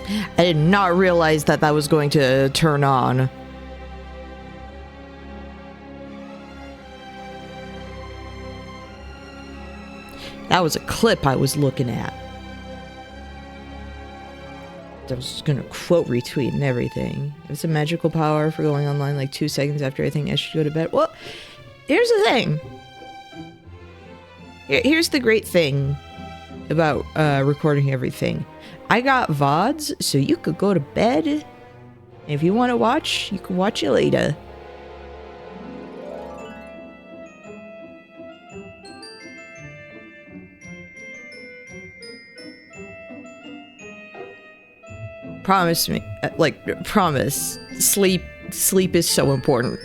I did not realize that that was going to turn on. That was a clip I was looking at. I was gonna quote retweet and everything. It's a magical power for going online like 2 seconds after I think I should go to bed. Well, here's the thing. Here's the great thing about recording everything. I got VODs, so you could go to bed. And if you want to watch, you can watch it later. Promise me, like, promise. Sleep is so important.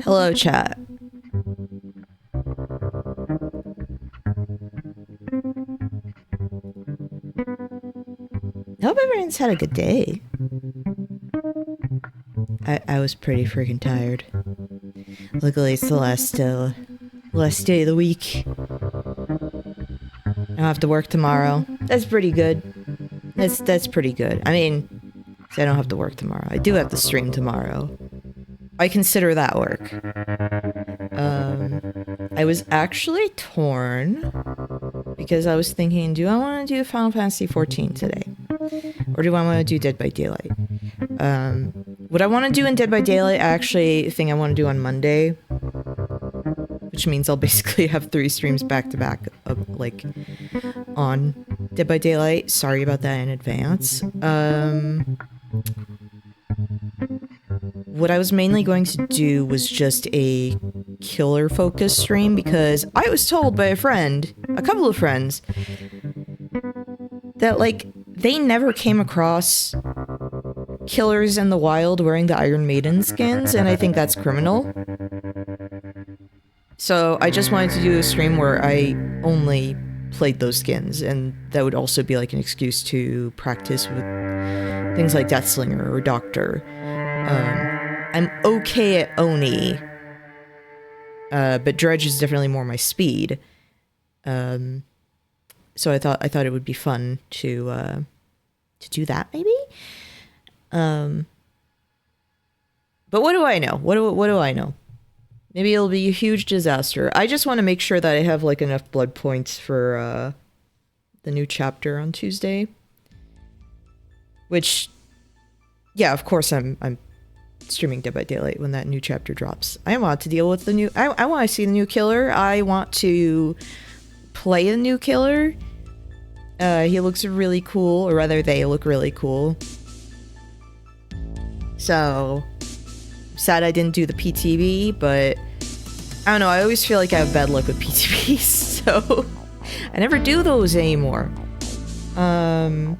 Hello, chat. I hope everyone's had a good day. I was pretty freaking tired. Luckily, it's the last day of the week. I don't have to work tomorrow. That's pretty good. That's pretty good. I mean, I don't have to work tomorrow. I do have to stream tomorrow. I consider that work. I was actually torn because I was thinking, do I want to do Final Fantasy XIV today? Or do I want to do Dead by Daylight? What I want to do in Dead by Daylight, I actually think I want to do on Monday. Which means I'll basically have 3 streams back to back, like, on Dead by Daylight. Sorry about that in advance. What I was mainly going to do was just a killer focus stream because I was told by a couple of friends, that, like, they never came across killers in the wild wearing the Iron Maiden skins, and I think that's criminal. So I just wanted to do a stream where I only played those skins, and that would also be like an excuse to practice with things like Deathslinger or Doctor. I'm okay at Oni, but Dredge is definitely more my speed. So I thought it would be fun to do that maybe. But what do I know? What do I know? Maybe it'll be a huge disaster. I just want to make sure that I have like enough blood points for the new chapter on Tuesday. Which, yeah, of course I'm streaming Dead by Daylight when that new chapter drops. I want to deal with the new. I want to see the new killer. I want to play the new killer. He looks really cool, or rather, they look really cool. So, sad I didn't do the PTB, but I don't know, I always feel like I have bad luck with PTBs, so I never do those anymore. Other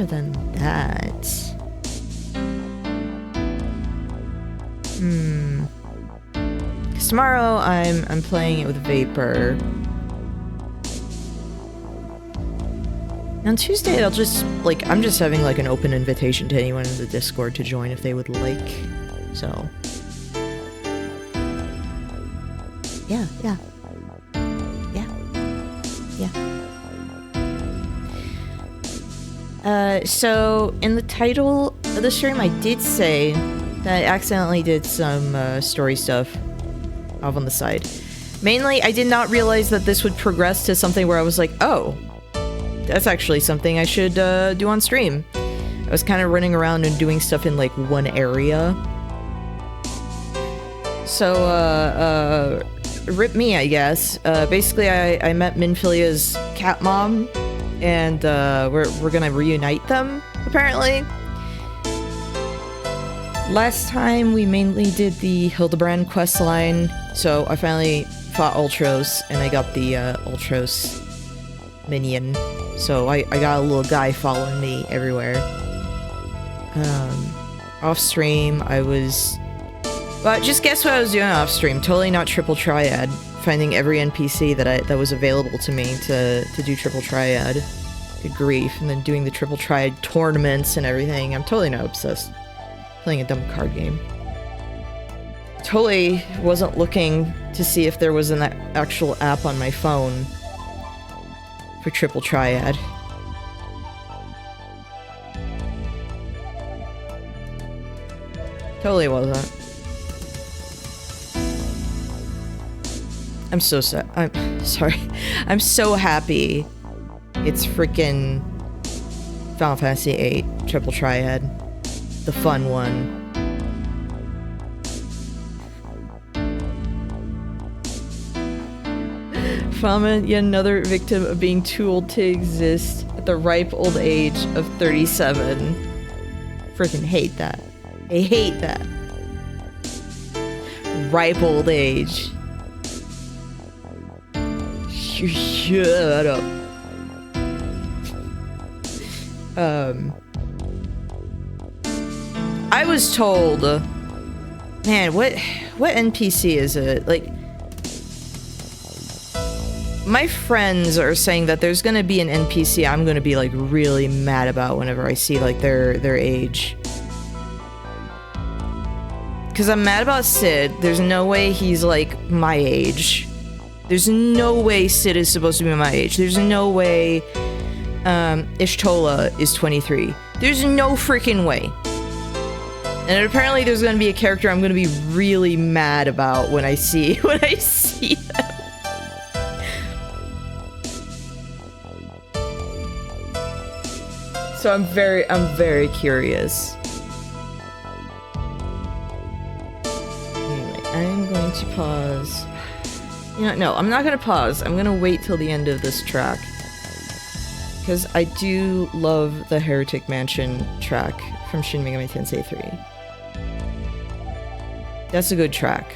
than that... Cause tomorrow I'm playing it with Vapor. On Tuesday, I'll just, like, I'm just having, like, an open invitation to anyone in the Discord to join if they would like, so. Yeah. So, in the title of the stream, I did say that I accidentally did some, story stuff off on the side. Mainly, I did not realize that this would progress to something where I was like, oh, that's actually something I should do on stream. I was kind of running around and doing stuff in like one area. So, rip me, I guess. Basically, I met Minfilia's cat mom, and we're gonna reunite them, apparently. Last time, we mainly did the Hildebrand questline, so I finally fought Ultros, and I got the Ultros minion. So I got a little guy following me everywhere. Off stream, I was... Well, just guess what I was doing off stream. Totally not Triple Triad. Finding every NPC that was available to me to do Triple Triad. Good grief. And then doing the Triple Triad tournaments and everything. I'm totally not obsessed. Playing a dumb card game. Totally wasn't looking to see if there was an actual app on my phone for Triple Triad. Totally wasn't. I'm so sad. I'm sorry. I'm so happy it's freaking Final Fantasy VIII Triple Triad. The fun one. Fama, yet another victim of being too old to exist at the ripe old age of 37. Freaking hate that. I hate that. Ripe old age. Shut up. I was told, man, what NPC is it? Like, my friends are saying that there's gonna be an NPC I'm gonna be like really mad about whenever I see like their age. Because I'm mad about Sid. There's no way he's like my age. There's no way Sid is supposed to be my age. There's no way Ishtola is 23. There's no freaking way. And apparently there's gonna be a character I'm gonna be really mad about when I see them. So I'm very curious. Anyway, I'm going to pause. You know, no, I'm not gonna pause. I'm gonna wait till the end of this track. Because I do love the Heretic Mansion track from Shin Megami Tensei 3. That's a good track.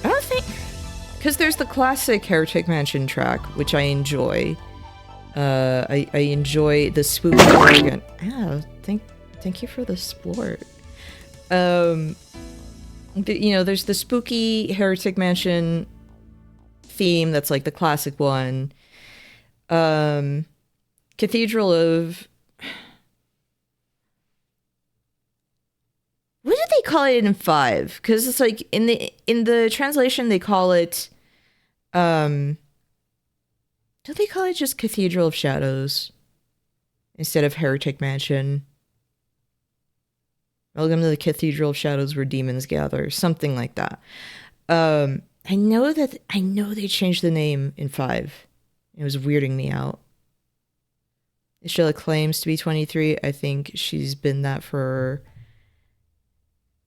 I don't think... Because there's the classic Heretic Mansion track, which I enjoy. I enjoy the spooky organ. Yeah, thank you for the sport. You know, there's the spooky Heretic Mansion theme that's like the classic one. Cathedral of... What did they call it in 5? Because it's like in the translation they call it do they call it just Cathedral of Shadows instead of Heretic Mansion? Welcome to the Cathedral of Shadows where demons gather, something like that. I know they changed the name in 5. It was weirding me out. Ishila claims to be 23. I think she's been that for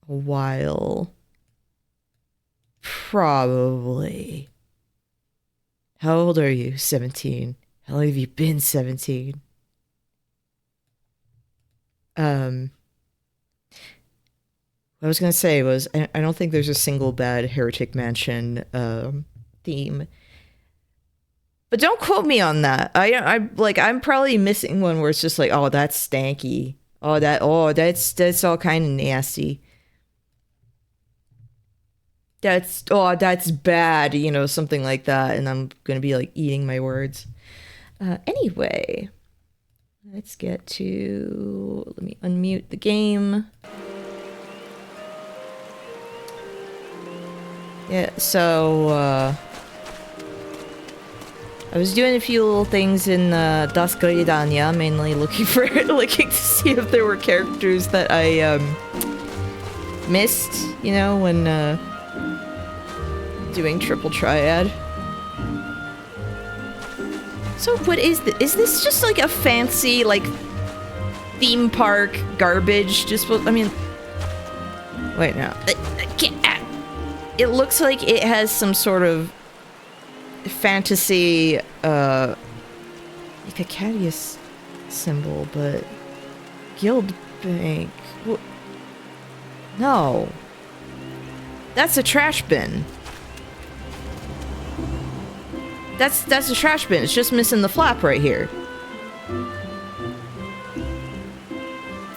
a while. Probably. How old are you? 17. How long have you been 17? What I was gonna say was I don't think there's a single bad Heretic Mansion theme. But don't quote me on that. I'm probably missing one where it's just like, oh, that's stanky. That's all kind of nasty. That's bad, you know, something like that, and I'm gonna be like eating my words. Anyway, let's get to, let me unmute the game. Yeah, so I was doing a few little things in Das Gridania, mainly looking to see if there were characters that I missed, you know, when doing Triple Triad. So what is this? Is this just like a fancy, like, theme park garbage? I mean... Wait, no. I can't... It looks like it has some sort of fantasy, like a Cadius symbol, but... Guild Bank... No. That's a trash bin. That's a trash bin. It's just missing the flap right here.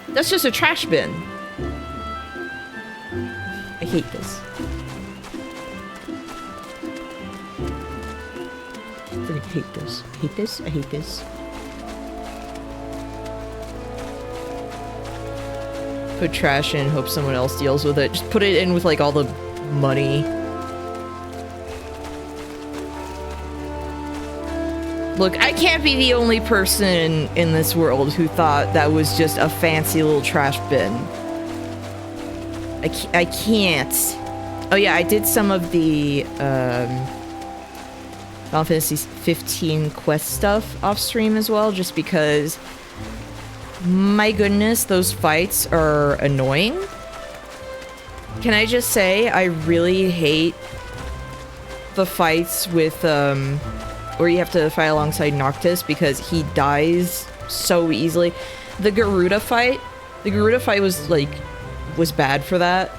That's just a trash bin. I hate this. I freaking hate this. I hate this. I hate this. Put trash in, hope someone else deals with it. Just put it in with like all the money. Look, I can't be the only person in this world who thought that was just a fancy little trash bin. I can't. Oh yeah, I did some of the Final Fantasy 15 quest stuff off stream as well, just because, my goodness, those fights are annoying. Can I just say, I really hate the fights with, where you have to fight alongside Noctis, because he dies so easily. The Garuda fight was bad for that.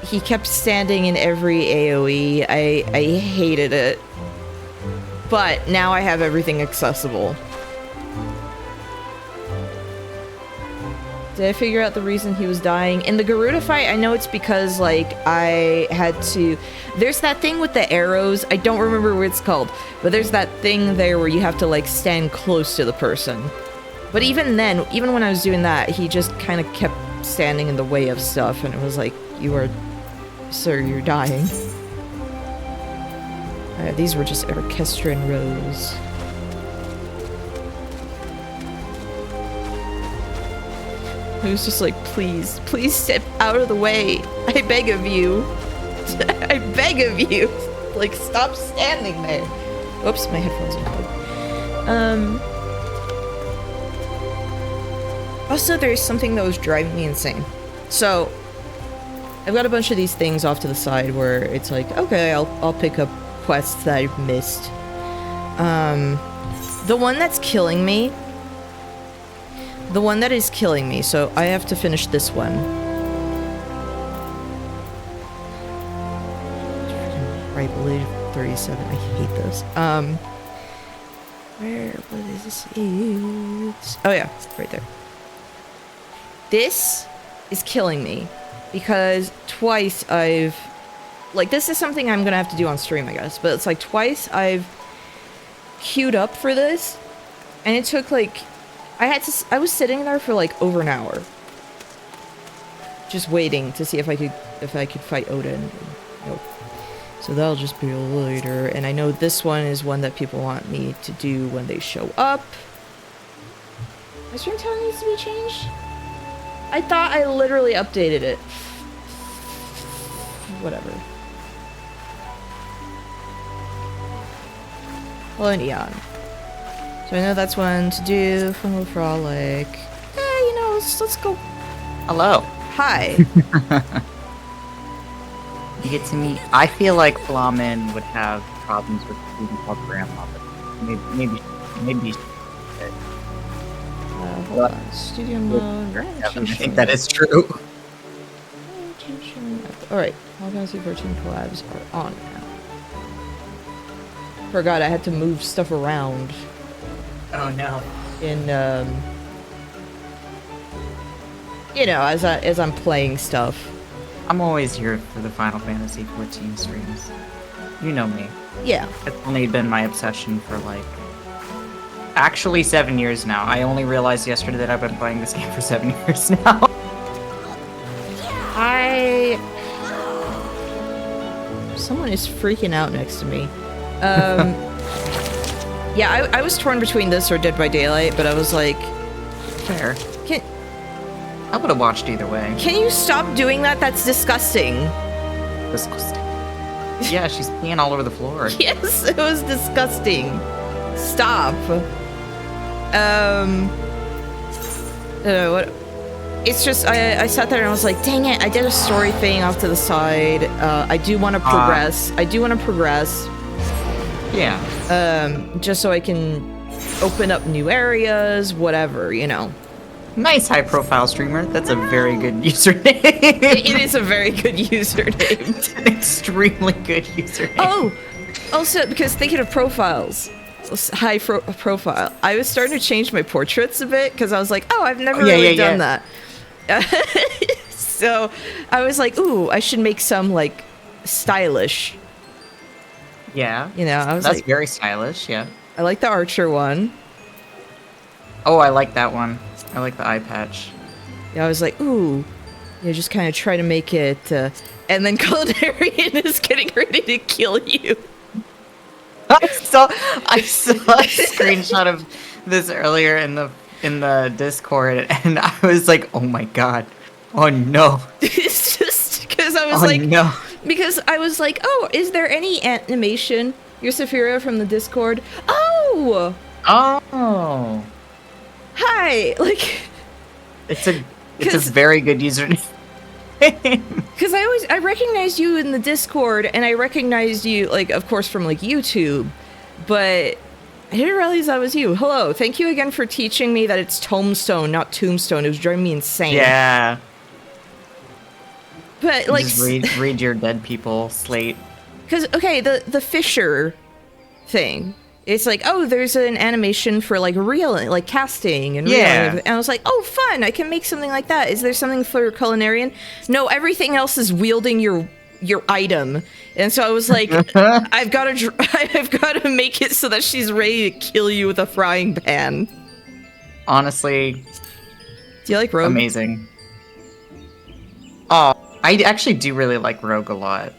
He kept standing in every AoE. I hated it. But now I have everything accessible. Did I figure out the reason he was dying? In the Garuda fight, I know it's because, like, I had to... There's that thing with the arrows. I don't remember what it's called. But there's that thing there where you have to, like, stand close to the person. But even then, even when I was doing that, he just kind of kept standing in the way of stuff. And it was like, you are... Sir, you're dying. These were just orchestrion rows. I was just like, please, please step out of the way. I beg of you. I beg of you. Like, stop standing there. Whoops, my headphones are out. Also, there's something that was driving me insane. So, I've got a bunch of these things off to the side where it's like, okay, I'll pick up quests that I've missed. The one that's killing me... The one that is killing me, so I have to finish this one. Right, below 37. I hate this. What is this? Oh yeah, right there. This is killing me because twice I've... Like, this is something I'm gonna have to do on stream, I guess, but it's like twice I've queued up for this, and it took like... I was sitting there for like over an hour. Just waiting to see if I could fight Odin. Nope. So that'll just be later. And I know this one is one that people want me to do when they show up. My stream time needs to be changed? I thought I literally updated it. Whatever. Hello, Neon. So I know that's one to do from a frolic. You know, let's go. Hello. Hi. You get to meet. I feel like Flamin would have problems with being called grandma, but maybe. Hold on. Studio mode. I think that is true. Alright. Final Fantasy 14 collabs are on now. Forgot I had to move stuff around. Oh no. In you know, as I'm playing stuff. I'm always here for the Final Fantasy 14 streams. You know me. Yeah. It's only been my obsession for like actually 7 years now. I only realized yesterday that I've been playing this game for 7 years now. Someone is freaking out next to me. Yeah, I was torn between this or Dead by Daylight, but I was like... Fair. I would have watched either way. Can you stop doing that? That's disgusting. Disgusting. Yeah, she's peeing all over the floor. Yes, it was disgusting. Stop. What? It's just, I sat there and I was like, dang it, I did a story thing off to the side. I do want to progress. Yeah. Just so I can open up new areas, whatever, you know. Nice high-profile streamer. That's a very good username. It is a very good username. It's an extremely good username. Oh! Also, because thinking of profiles, high profile, I was starting to change my portraits a bit, because I was like, oh, I've never really done that. So, I was like, ooh, I should make some, like, stylish. Yeah. You know, I was That's like... very stylish, yeah. I like the Archer one. Oh, I like that one. I like the eye patch. Yeah, I was like, ooh. You know, just kind of try to make it, and then Culinarian is getting ready to kill you. I saw a screenshot of this earlier in the Discord, and I was like, oh my god. Oh no. It's just because I was no. Because I was like, oh, is there any animation? You're Saphira from the Discord. Oh! Oh. Hi! Like... It's a very good username. Because I recognized you in the Discord, and I recognized you, like, of course, from, like, YouTube, but I didn't realize that was you. Hello, thank you again for teaching me that it's Tombstone, not Tombstone. It was driving me insane. Yeah. But, like... Just read your dead people slate. Because, okay, the Fisher thing, It's like, oh, there's an animation for like real, like casting and real. Yeah. And I was like, oh, fun! I can make something like that. Is there something for culinarian? No, everything else is wielding your item. And so I was like, I've got to make it so that she's ready to kill you with a frying pan. Honestly, do you like Rogue? Amazing. Oh, I actually do really like Rogue a lot.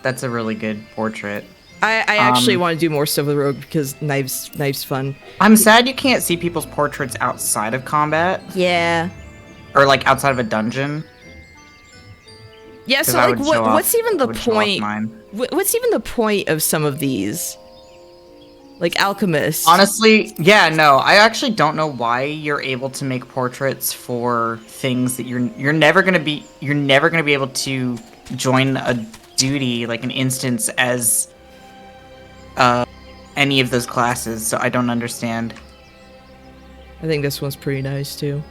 That's a really good portrait. I actually want to do more stuff with Rogue because knives fun. I'm sad you can't see people's portraits outside of combat. Yeah. Or like outside of a dungeon. Yeah, so like what's even the point? What's even the point of some of these? Like Alchemist. Honestly, yeah, no. I actually don't know why you're able to make portraits for things that you're never gonna be able to join a duty, like an instance as any of those classes, so I don't understand. I think this one's pretty nice too.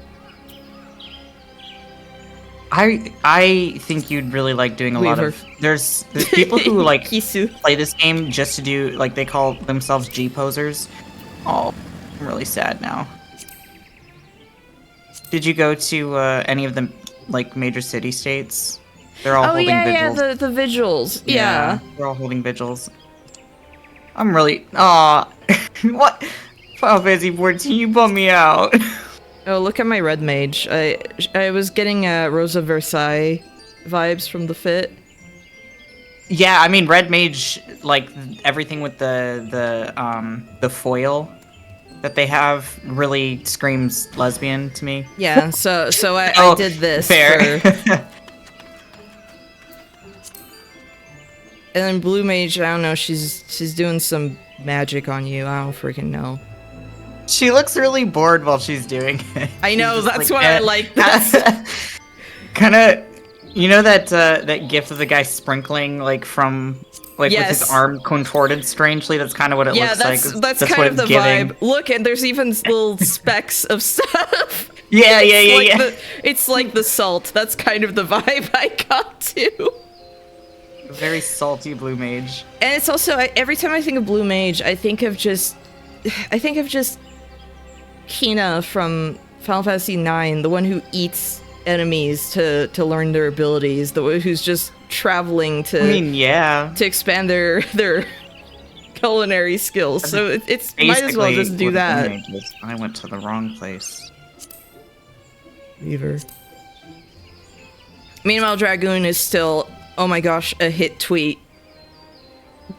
I think you'd really like doing a lot of... There's people who like play this game just to do, like, they call themselves G-posers. Oh, I'm really sad now. Did you go to any of the like major city states? They're all holding vigils. Yeah, the vigils. Yeah. They're all holding vigils. I'm really... Aw. What? Final Fantasy 14, you bummed me out. Oh, look at my red mage. I was getting Rosa Versailles vibes from the fit. Yeah, I mean, red mage, like, everything with the foil that they have really screams lesbian to me. Yeah, so I did this. Fair. And then blue mage, I don't know, she's doing some magic on you. I don't freaking know. She looks really bored while she's doing it. I know, that's like, why I like this. Kind of, you know that gif of the guy sprinkling, like, from, like, with his arm contorted strangely? That's kind of what it looks like. Yeah, that's kind of the vibe. Look, and there's even little specks of stuff. Yeah. It's like the salt. That's kind of the vibe I got too. Very salty blue mage. And it's also, every time I think of blue mage, I think of just Kina from Final Fantasy IX, the one who eats enemies to learn their abilities, the one who's just traveling to to expand their culinary skills. So it's might as well just do that. I went to the wrong place. Lever. Meanwhile, Dragoon is still, oh my gosh, a hit tweet.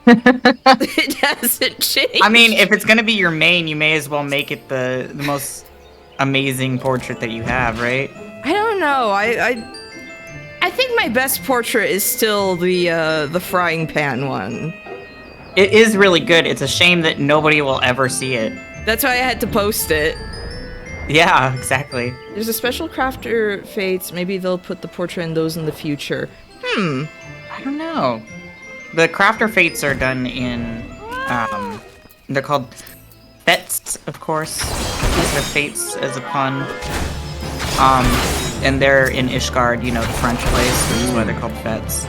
It hasn't changed. I mean, if it's gonna be your main, you may as well make it the most amazing portrait that you have, right? I don't know. I think my best portrait is still the frying pan one. It is really good. It's a shame that nobody will ever see it. That's why I had to post it. Yeah, exactly. There's a special crafter fates. Maybe they'll put the portrait in those in the future. I don't know. The crafter fates are done in, they're called fetes, of course. These are fates as a pun. And they're in Ishgard, you know, the French place, which is why they're called fetes.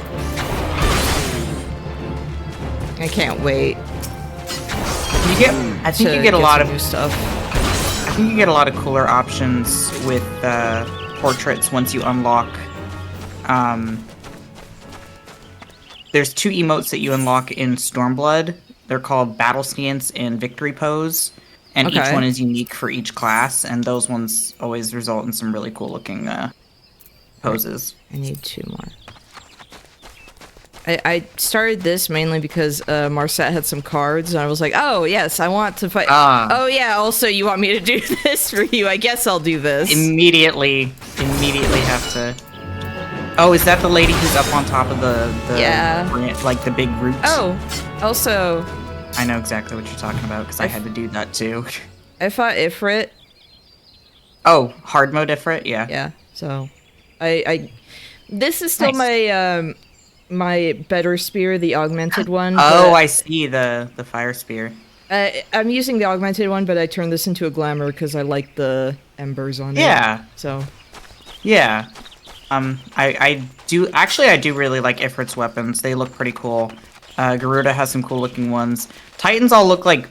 I can't wait. I think you get a lot of new stuff. I think you get a lot of cooler options with portraits once you unlock. There's 2 emotes that you unlock in Stormblood. They're called Battle Stance and Victory Pose, and each one is unique for each class, and those ones always result in some really cool looking poses. I need 2 more. I started this mainly because Marset had some cards, and I was like, oh, yes, I want to fight. Oh, yeah, also, you want me to do this for you? I guess I'll do this. Immediately have to... Oh, is that the lady who's up on top of the like, the big roots? Oh, also... I know exactly what you're talking about, because I had to do that, too. I fought Ifrit. Oh, hard mode Ifrit? Yeah. Yeah, so... This is still my... my better spear, the augmented one. Oh, I see, the fire spear. I'm using the augmented one, but I turned this into a glamour because I like the embers on it. Yeah. So. Yeah. I do really like Ifrit's weapons. They look pretty cool. Garuda has some cool looking ones. Titans all look like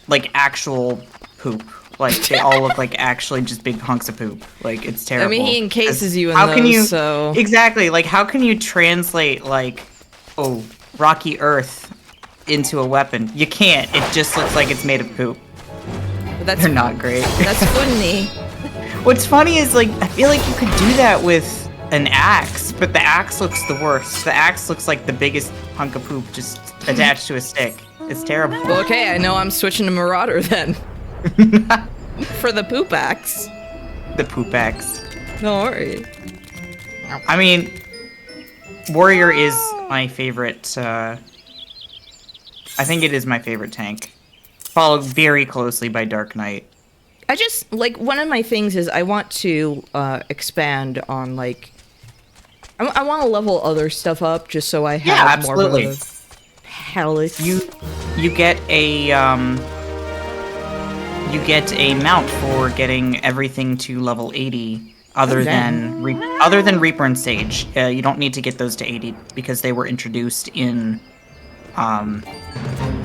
like actual poop. Like they all look like actually just big hunks of poop. Like it's terrible. I mean, he encases you in how those, can you, so... Exactly, like how can you translate like, oh, rocky earth into a weapon? You can't. It just looks like it's made of poop. They're not great. That's funny. What's funny is like, I feel like you could do that with an axe, but the axe looks the worst. The axe looks like the biggest hunk of poop just attached to a stick. It's terrible. Well, okay, I know I'm switching to Marauder then. For the poop axe. The poop axe. No worries. I mean, Warrior is my favorite, I think it is my favorite tank. Followed very closely by Dark Knight. I just, like, one of my things is I want to expand on, like... I want to level other stuff up just so I have more of a palette. You get a, mount for getting everything to level 80 other than Reaper and Sage. You don't need to get those to 80 because they were introduced in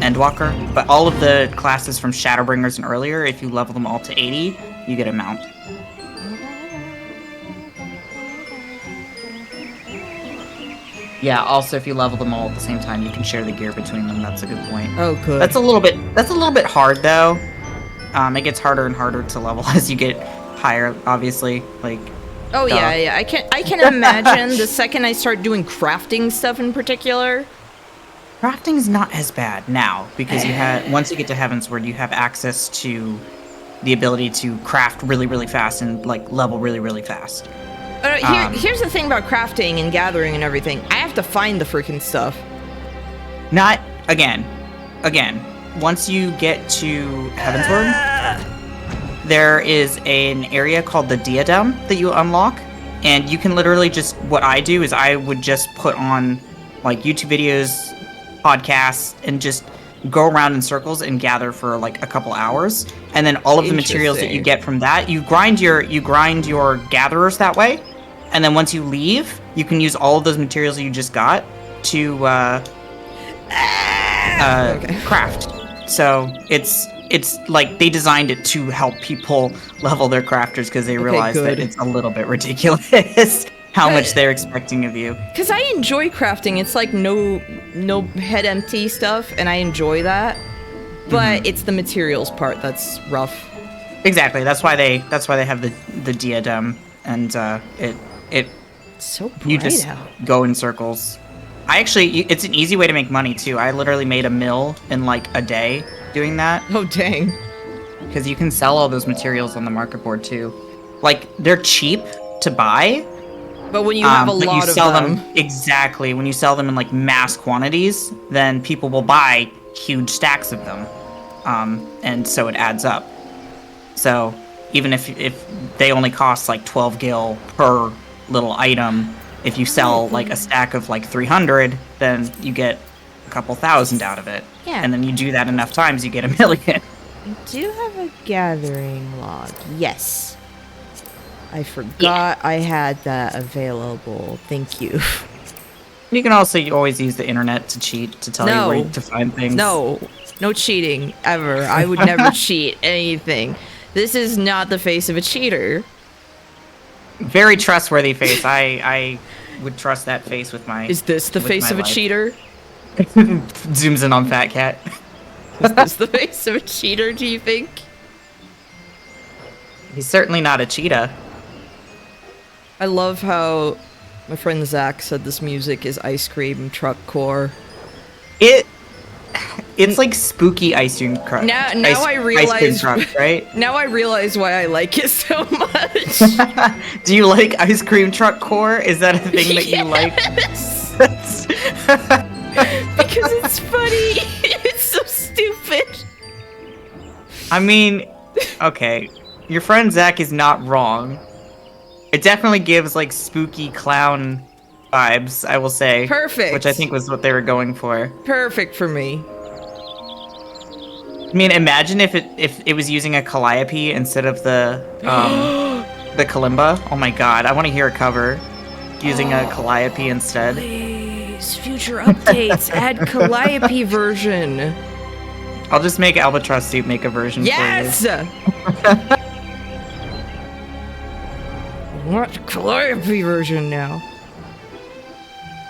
Endwalker. But all of the classes from Shadowbringers and earlier, if you level them all to 80, you get a mount. Yeah, also if you level them all at the same time, you can share the gear between them. That's a good point. Oh, good. That's a little bit hard though. It gets harder and harder to level as you get higher, obviously. Like, oh yeah. I can imagine the second I start doing crafting stuff in particular. Crafting's not as bad now because once you get to Heavensward, you have access to the ability to craft really, really fast and like level really, really fast. Here's the thing about crafting and gathering and everything. I have to find the freaking stuff. Not again. Once you get to Heavensward, there is an area called the Diadem that you unlock, and you can literally just, what I do is I would just put on like YouTube videos, podcasts, and just go around in circles and gather for like a couple hours, and then all of the materials that you get from that, you grind your gatherers that way, and then once you leave, you can use all of those materials that you just got to craft. So it's like they designed it to help people level their crafters because they realize that it's a little bit ridiculous how much they're expecting of you. Because I enjoy crafting. It's like no head empty stuff, and I enjoy that. But it's the materials part that's rough. Exactly. That's why they have the diadem, and it's so bright you just out. Go in circles. It's an easy way to make money too. I literally made a mill in like a day doing that. Oh dang! Because you can sell all those materials on the market board too. Like they're cheap to buy. But when you have a lot of them, exactly. When you sell them in like mass quantities, then people will buy huge stacks of them, and so it adds up. So even if they only cost like 12 gil per little item, if you sell like a stack of like 300, then you get a couple thousand out of it. Yeah. And then you do that enough times, you get a million. I do have a gathering log. Yes. I forgot I had that available. Thank you. You can also always use the internet to cheat, to tell you where to find things. No cheating, ever. I would never cheat anything. This is not the face of a cheater. Very trustworthy face. I would trust that face with my... Is this the face of a cheater? Zooms in on Fat Cat. Is this the face of a cheater, do you think? He's certainly not a cheetah. I love how my friend Zach said this music is ice cream truck core. It's like spooky ice cream truck. Now I realize, ice cream truck, right? Now I realize why I like it so much. Do you like ice cream truck core? Is that a thing that you like? Because it's funny. It's so stupid. I mean, okay. Your friend Zach is not wrong. It definitely gives like spooky clown vibes, I will say. Perfect. Which I think was what they were going for. Perfect for me. I mean, imagine if it was using a calliope instead of the kalimba. Oh my god, I want to hear a cover using a calliope instead. Please, future updates, add calliope version. I'll just make Albatross Soup make a version yes! for you. What Calliope version now?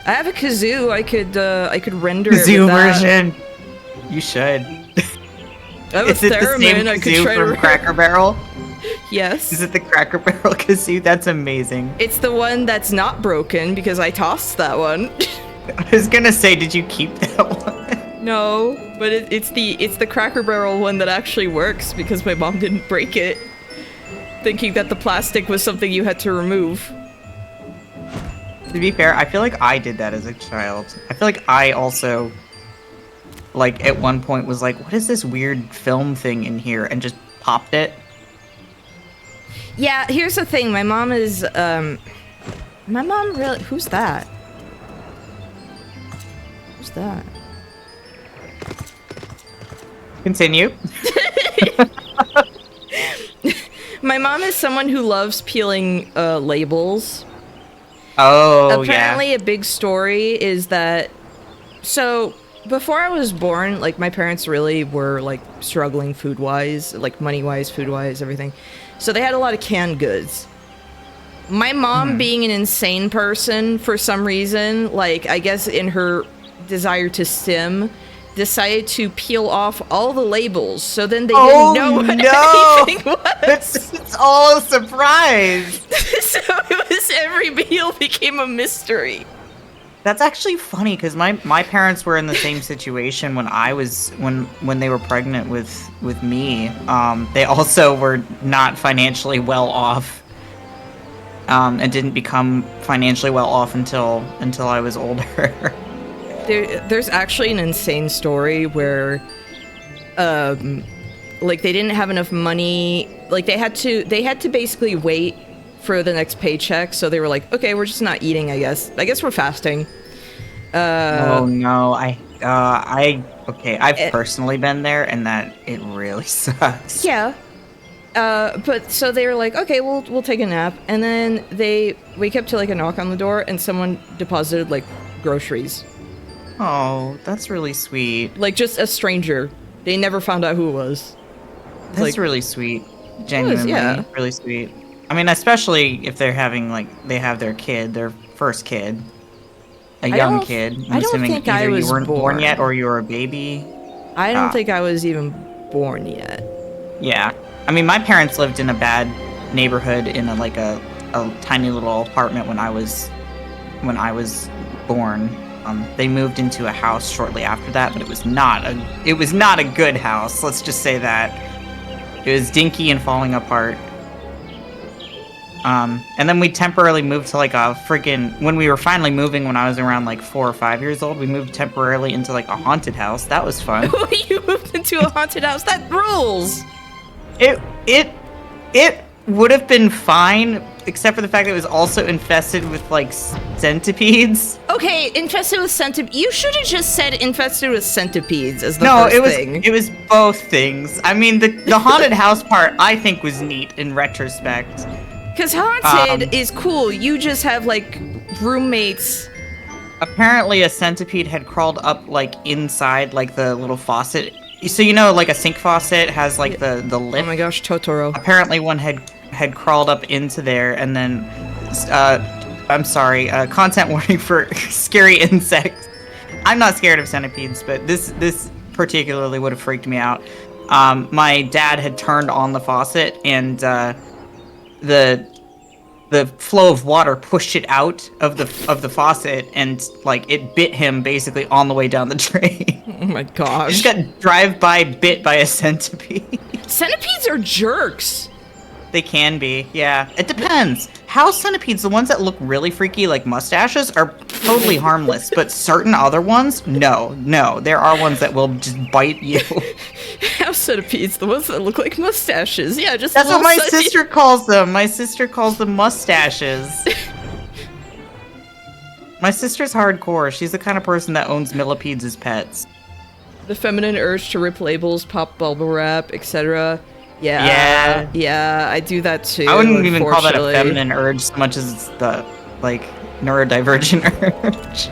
I have a kazoo. I could render kazoo it with that. version. You should. I have Is a it the same theremin. I could kazoo try from to Cracker Barrel? Yes. Is it the Cracker Barrel kazoo? That's amazing. It's the one that's not broken because I tossed that one. I was gonna say, did you keep that one? No, but it's the Cracker Barrel one that actually works because my mom didn't break it, thinking that the plastic was something you had to remove. To be fair, I feel like I did that as a child. I feel like I also, like, at one point was like, what is this weird film thing in here? And just popped it. Yeah, here's the thing. My mom is, my mom really... Who's that? Who's that? Continue. My mom is someone who loves peeling labels. Oh, Apparently yeah. a big story is that... So, before I was born, like, my parents really were, like, struggling food-wise, like, money-wise, food-wise, everything. So they had a lot of canned goods. My mom, being an insane person for some reason, like, I guess in her desire to sim, decided to peel off all the labels, so then they didn't know what anything was. It's all a surprise. So it was, every meal became a mystery. That's actually funny because my parents were in the same situation when I was when they were pregnant with me. They also were not financially well off, and didn't become financially well off until I was older. There's actually an insane story where, like, they didn't have enough money. Like, they had to basically wait for the next paycheck. So they were like, okay, we're just not eating. I guess we're fasting. Oh no, I've personally been there, and that it really sucks. Yeah. But so they were like, okay, we'll take a nap, and then they wake up to like a knock on the door, and someone deposited like groceries. Oh, that's really sweet. Like, just a stranger. They never found out who it was. That's like, really sweet. Genuinely, yeah. Really sweet. I mean, especially if they're having, like, they have their kid, their first kid. A young kid. I don't think I was you weren't born yet, or you were a baby. I don't think I was even born yet. Yeah. I mean, my parents lived in a bad neighborhood in a tiny little apartment when I was born. They moved into a house shortly after that, but it was not a good house. Let's just say that. It was dinky and falling apart. And then we temporarily moved to like a freaking, when we were finally moving when I was around like 4 or 5 years old, we moved temporarily into like a haunted house. That was fun. You moved into a haunted house? That rules! It would have been fine, except for the fact that it was also infested with like centipedes. Okay, infested with centipedes. You should have just said infested with centipedes as the first thing. It was both things. I mean, the haunted house part I think was neat in retrospect. Because haunted is cool. You just have like roommates. Apparently, a centipede had crawled up like inside like the little faucet. So you know, like a sink faucet has like the lip. Oh my gosh, Totoro. Apparently, one had crawled up into there, and then, I'm sorry, content warning for scary insects. I'm not scared of centipedes, but this particularly would have freaked me out. My dad had turned on the faucet, and the flow of water pushed it out of the faucet, and like it bit him basically on the way down the drain. Oh my gosh! He just got drive-by bit by a centipede. Centipedes are jerks. They can be, yeah. It depends. House centipedes, the ones that look really freaky, like mustaches, are totally harmless. But certain other ones, no. There are ones that will just bite you. House centipedes, the ones that look like mustaches. Yeah, just that's what my sister calls them. My sister calls them mustaches. My sister's hardcore. She's the kind of person that owns millipedes as pets. The feminine urge to rip labels, pop bubble wrap, etc. Yeah, I do that too. I wouldn't even call that a feminine urge so much as it's the, like, neurodivergent urge.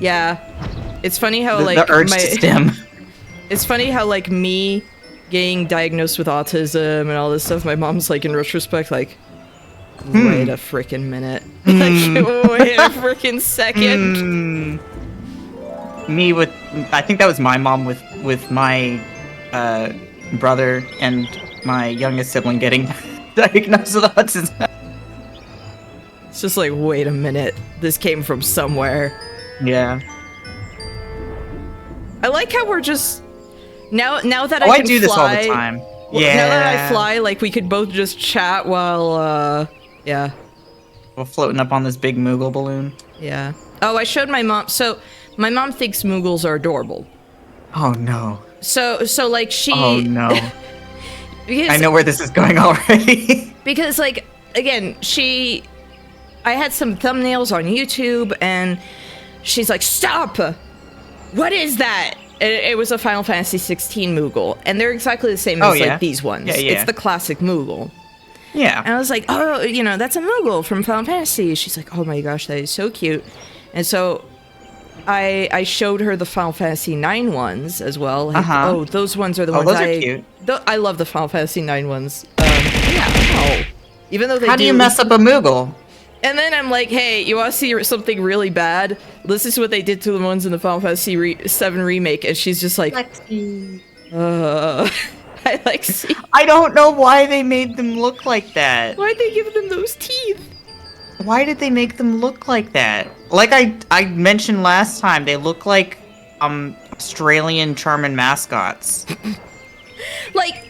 Yeah. It's funny how, the urge to stim. It's funny how, like, me getting diagnosed with autism and all this stuff, my mom's, like, in retrospect, like, wait a freaking minute. Like, wait a freaking second. Me with... I think that was my mom with my brother and my youngest sibling getting diagnosed with autism. It's just like, wait a minute. This came from somewhere. Yeah. I like how we're just... Now that I can do this all the fly- time. Yeah. Now that I fly, like, we could both just chat while, yeah. We're floating up on this big Moogle balloon. Yeah. Oh, I showed my mom. So, my mom thinks moogles are adorable. Oh, no. So like, she... Oh, no. Because, I know where this is going already. Because, like, again, I had some thumbnails on YouTube, and she's like, stop! What is that? It was a Final Fantasy 16 Moogle, and they're exactly the same as like these ones. Yeah, yeah. It's the classic Moogle. Yeah. And I was like, oh, you know, that's a Moogle from Final Fantasy. She's like, oh my gosh, that is so cute. And so I showed her the Final Fantasy 9 ones as well. Like, oh, those ones are the ones those are cute. I love the Final Fantasy 9 ones. Yeah. Even though they How do you mess up a Moogle? And then I'm like, hey, you want to see something really bad? This is what they did to the ones in the Final Fantasy 7 remake. And she's just like, Lexi. I Lexi. I don't know why they made them look like that. Why'd they give them those teeth? Why did they make them look like that? Like I mentioned last time, they look like Australian Charmin mascots. Like,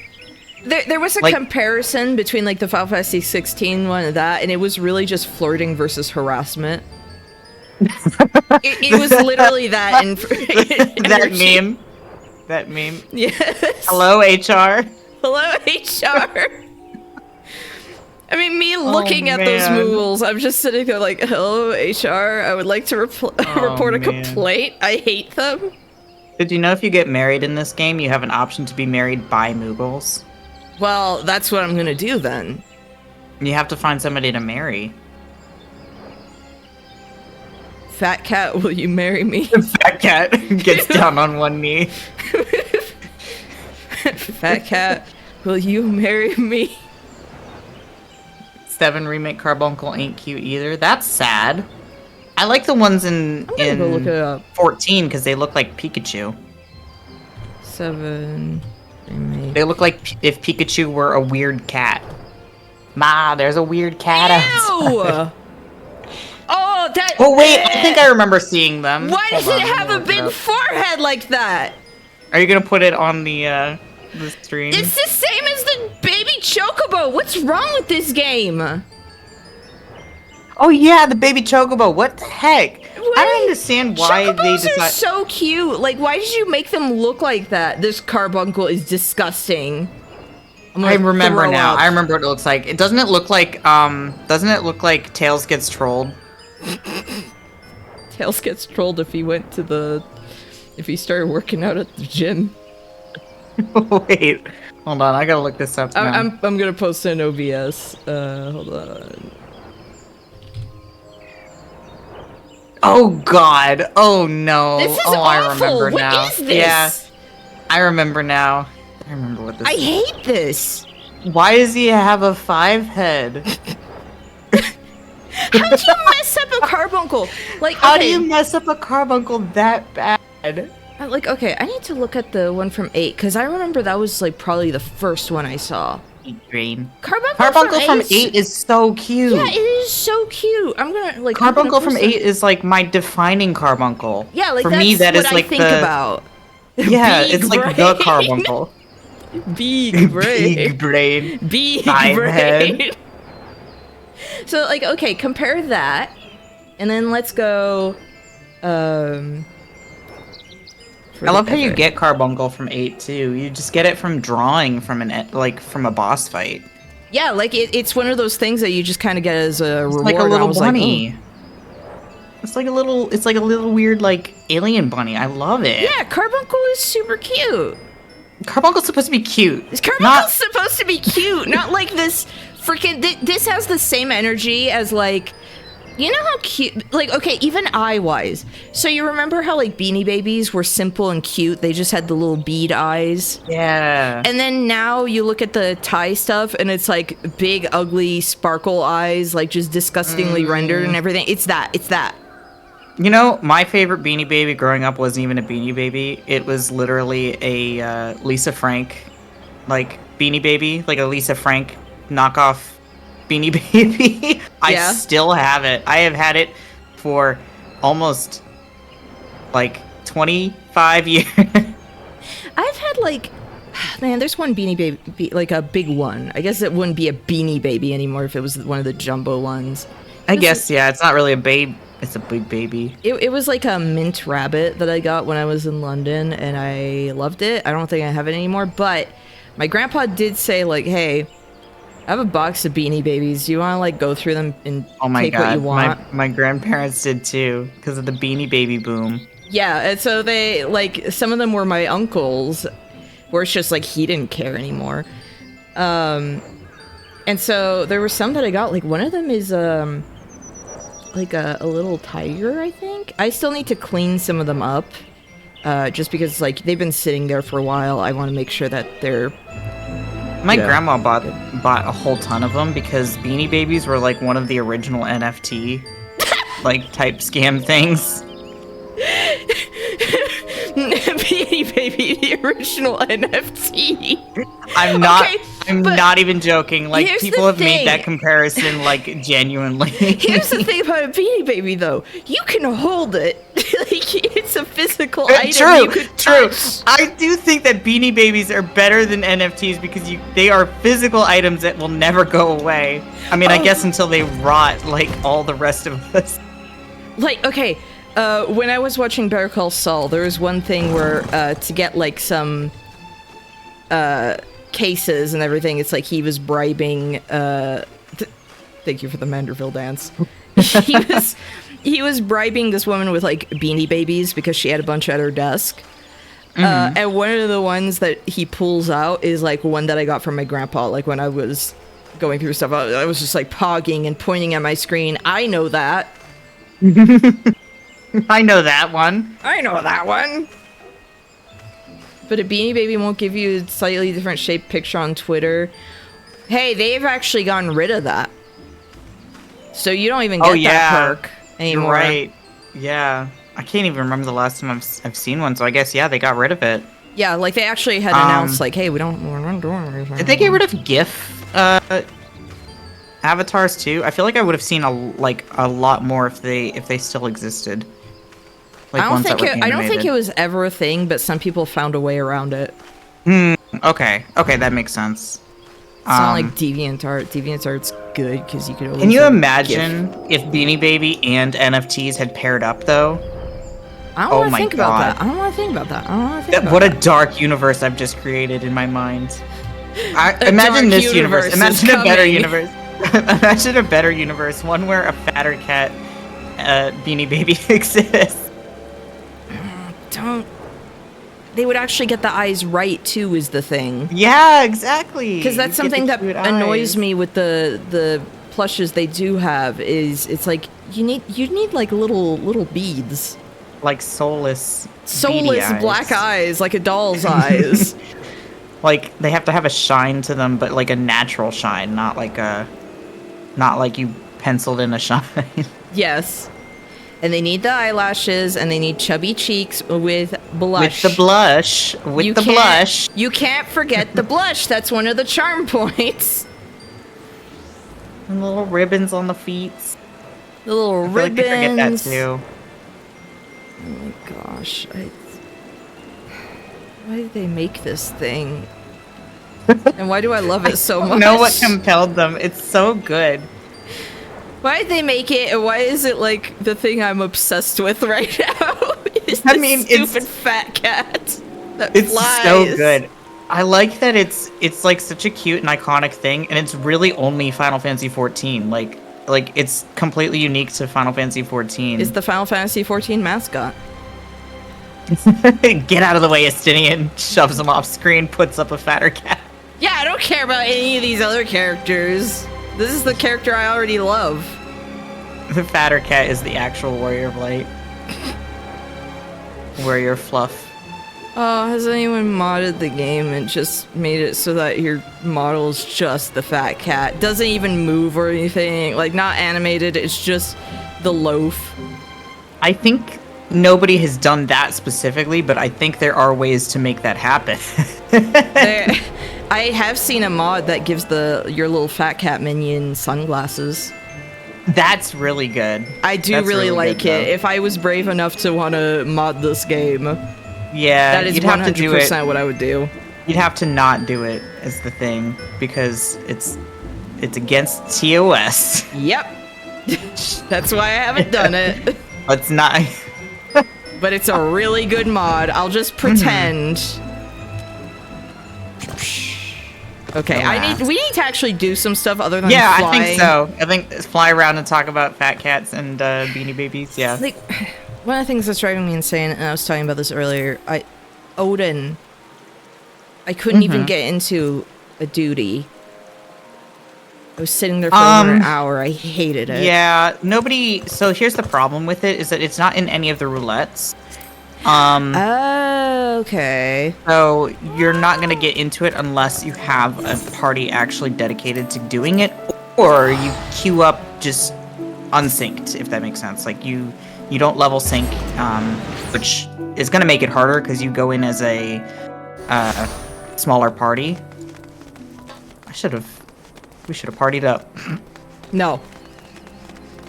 there was a comparison between, like, the Final Fantasy 16 one and that, and it was really just flirting versus harassment. it was literally that in that meme. That meme. Yes. Hello, HR. Hello, HR. I mean, me looking at those moogles, I'm just sitting there like, hello, HR, I would like to report a complaint. I hate them. Did you know if you get married in this game, you have an option to be married by moogles? Well, that's what I'm gonna do then. You have to find somebody to marry. Fat Cat, will you marry me? Fat Cat gets down on one knee. Fat Cat, will you marry me? 7 Remake Carbuncle ain't cute either. That's sad. I like the ones in go look it up. 14 because they look like Pikachu. 7 Remake. They look like if Pikachu were a weird cat. Ma, there's a weird cat outside. Oh, that... Oh, wait, I think I remember seeing them. Why does it have a big forehead like that? Are you gonna put it on the stream? It's the same as the baby Chocobo. What's wrong with this game? Oh yeah, the baby Chocobo. What the heck? I don't understand why they decided. Chocobos are so cute. Like, why did you make them look like that? This carbuncle is disgusting. I remember now. I remember what it looks like. Doesn't it look like Tails gets trolled? Tails gets trolled if he started working out at the gym. Wait, hold on. I gotta look this up now. I'm gonna post an OBS. Hold on. Oh God! Oh no! This is awful. I remember what now. What is this? Yeah, I remember now. I remember what this is. I hate this. Why does he have a 5 head? How do you mess up a carbuncle? Like, how do you mess up a carbuncle that bad? Like, okay, I need to look at the one from 8 because I remember that was like probably the first one I saw. Green. Carbuncle from 8 is so cute. Yeah, it is so cute. I'm gonna like. Carbuncle from 8 is like my defining carbuncle. Yeah, like for that's me that what is like I think about. Yeah, Big it's brain. like the carbuncle. Big brain. Big brain. Big 5 brain. head. So like, okay, compare that, and then let's go. I love how you get carbuncle from 8 too. You just get it from drawing from from a boss fight. Yeah, like it's one of those things that you just kind of get as a reward. Like a little bunny. Like, It's like a little weird like alien bunny. I love it. Yeah, carbuncle is super cute. Carbuncle's supposed to be cute. Carbuncle's supposed to be cute, not like this freaking. This has the same energy as like, You know how cute, like, okay, even eye-wise. So you remember how, like, Beanie Babies were simple and cute? They just had the little bead eyes. Yeah. And then now you look at the Thai stuff, and it's, like, big, ugly, sparkle eyes, like, just disgustingly rendered and everything. It's that. It's that. You know, my favorite Beanie Baby growing up wasn't even a Beanie Baby. It was literally a Lisa Frank, like, Beanie Baby. Like a Lisa Frank knockoff Beanie Baby. I still have it. I have had it for almost like 25 years. I've had like, man, there's one Beanie Baby, like a big one. I guess it wouldn't be a Beanie Baby anymore if it was one of the jumbo ones. I guess, yeah, it's not really a babe. It's a big baby. It was like a mint rabbit that I got when I was in London, and I loved it. I don't think I have it anymore, but my grandpa did say, like, hey, I have a box of Beanie Babies. Do you want to, like, go through them and take what you want? My grandparents did, too, because of the Beanie Baby boom. Yeah, and so they, like, some of them were my uncle's, where it's just, like, he didn't care anymore. And so there were some that I got. Like, one of them is, like, a little tiger, I think. I still need to clean some of them up, just because, like, they've been sitting there for a while. I want to make sure that they're... My grandma bought a whole ton of them because Beanie Babies were like one of the original NFT like type scam things. Beanie Baby, the original NFT. I'm not even joking. Like, people have made that comparison, like, genuinely. Here's the thing about a Beanie Baby, though. You can hold it. Like, it's a physical item you could touch. I do think that Beanie Babies are better than NFTs because they are physical items that will never go away. I mean, I guess until they rot like all the rest of us. Like, okay, when I was watching Better Call Saul, there was one thing where, to get, like, some, cases and everything, it's like he was bribing, thank you for the Manderville dance. He was bribing this woman with, like, Beanie Babies because she had a bunch at her desk. And one of the ones that he pulls out is, like, one that I got from my grandpa, like, when I was going through stuff. I was just, like, pogging and pointing at my screen. I know that. I know that one. I know that one. But a Beanie Baby won't give you a slightly different shaped picture on Twitter. Hey, they've actually gotten rid of that. So you don't even get that perk anymore. You're right. Yeah. I can't even remember the last time I've seen one, so I guess, yeah, they got rid of it. Yeah, like, they actually had announced, like, hey, we're not doing anything. Did they get rid of GIF avatars, too? I feel like I would have seen a lot more if they still existed. Like, I don't think it was ever a thing, but some people found a way around it. Okay, that makes sense. It's not like DeviantArt. DeviantArt's good because you could always... Can you imagine if Beanie Baby and NFTs had paired up, though? I don't want to think about that. I don't want to think about that. What a dark universe I've just created in my mind. Imagine this universe. Imagine a better universe. Imagine a better universe. One where a fatter cat Beanie Baby exists. They would actually get the eyes right too, is the thing. Yeah, exactly. Because that's something that annoys me with the plushes they do have. Is it's like you need like little beads, like soulless black eyes, like a doll's eyes. Like they have to have a shine to them, but like a natural shine, not like you penciled in a shine. Yes. And they need the eyelashes, and they need chubby cheeks with blush. With the blush. You can't forget the blush. That's one of the charm points. And little ribbons on the feet. The little ribbons. I forget that too. Oh my gosh. Why did they make this thing? And why do I love it so much? I don't know what compelled them. It's so good. Why did they make it, and why is it, like, the thing I'm obsessed with right now? Stupid fat cat that it's flies. So good. I like that it's like such a cute and iconic thing, and it's really only Final Fantasy XIV. Like it's completely unique to Final Fantasy XIV. It's the Final Fantasy XIV mascot. Get out of the way, Estinian. Shoves him off screen, puts up a fatter cat. Yeah, I don't care about any of these other characters. This is the character I already love. The fatter cat is the actual warrior of light. Warrior fluff. Oh, has anyone modded the game and just made it so that your model's just the fat cat? Doesn't even move or anything, like not animated, it's just the loaf. I think nobody has done that specifically, but I think there are ways to make that happen. I have seen a mod that gives your little fat cat minion sunglasses. That's really good. I do really like good, it. If I was brave enough to want to mod this game, yeah, that is 100% what I would do. You'd have to not do it as the thing because it's against TOS. Yep. That's why I haven't done it. It's not. But it's a really good mod. I'll just pretend. Okay, we need to actually do some stuff other than flying. I think so. I think fly around and talk about fat cats and beanie babies. Yeah. Like, one of the things that's driving me insane, and I was talking about this earlier, Odin, I couldn't even get into a duty. I was sitting there for over an hour. I hated it. Yeah, so here's the problem with it, is that it's not in any of the roulettes. Okay. So you're not going to get into it unless you have a party actually dedicated to doing it, or you queue up just unsynced, if that makes sense. Like you don't level sync, which is going to make it harder because you go in as a smaller party. We should have partied up. No.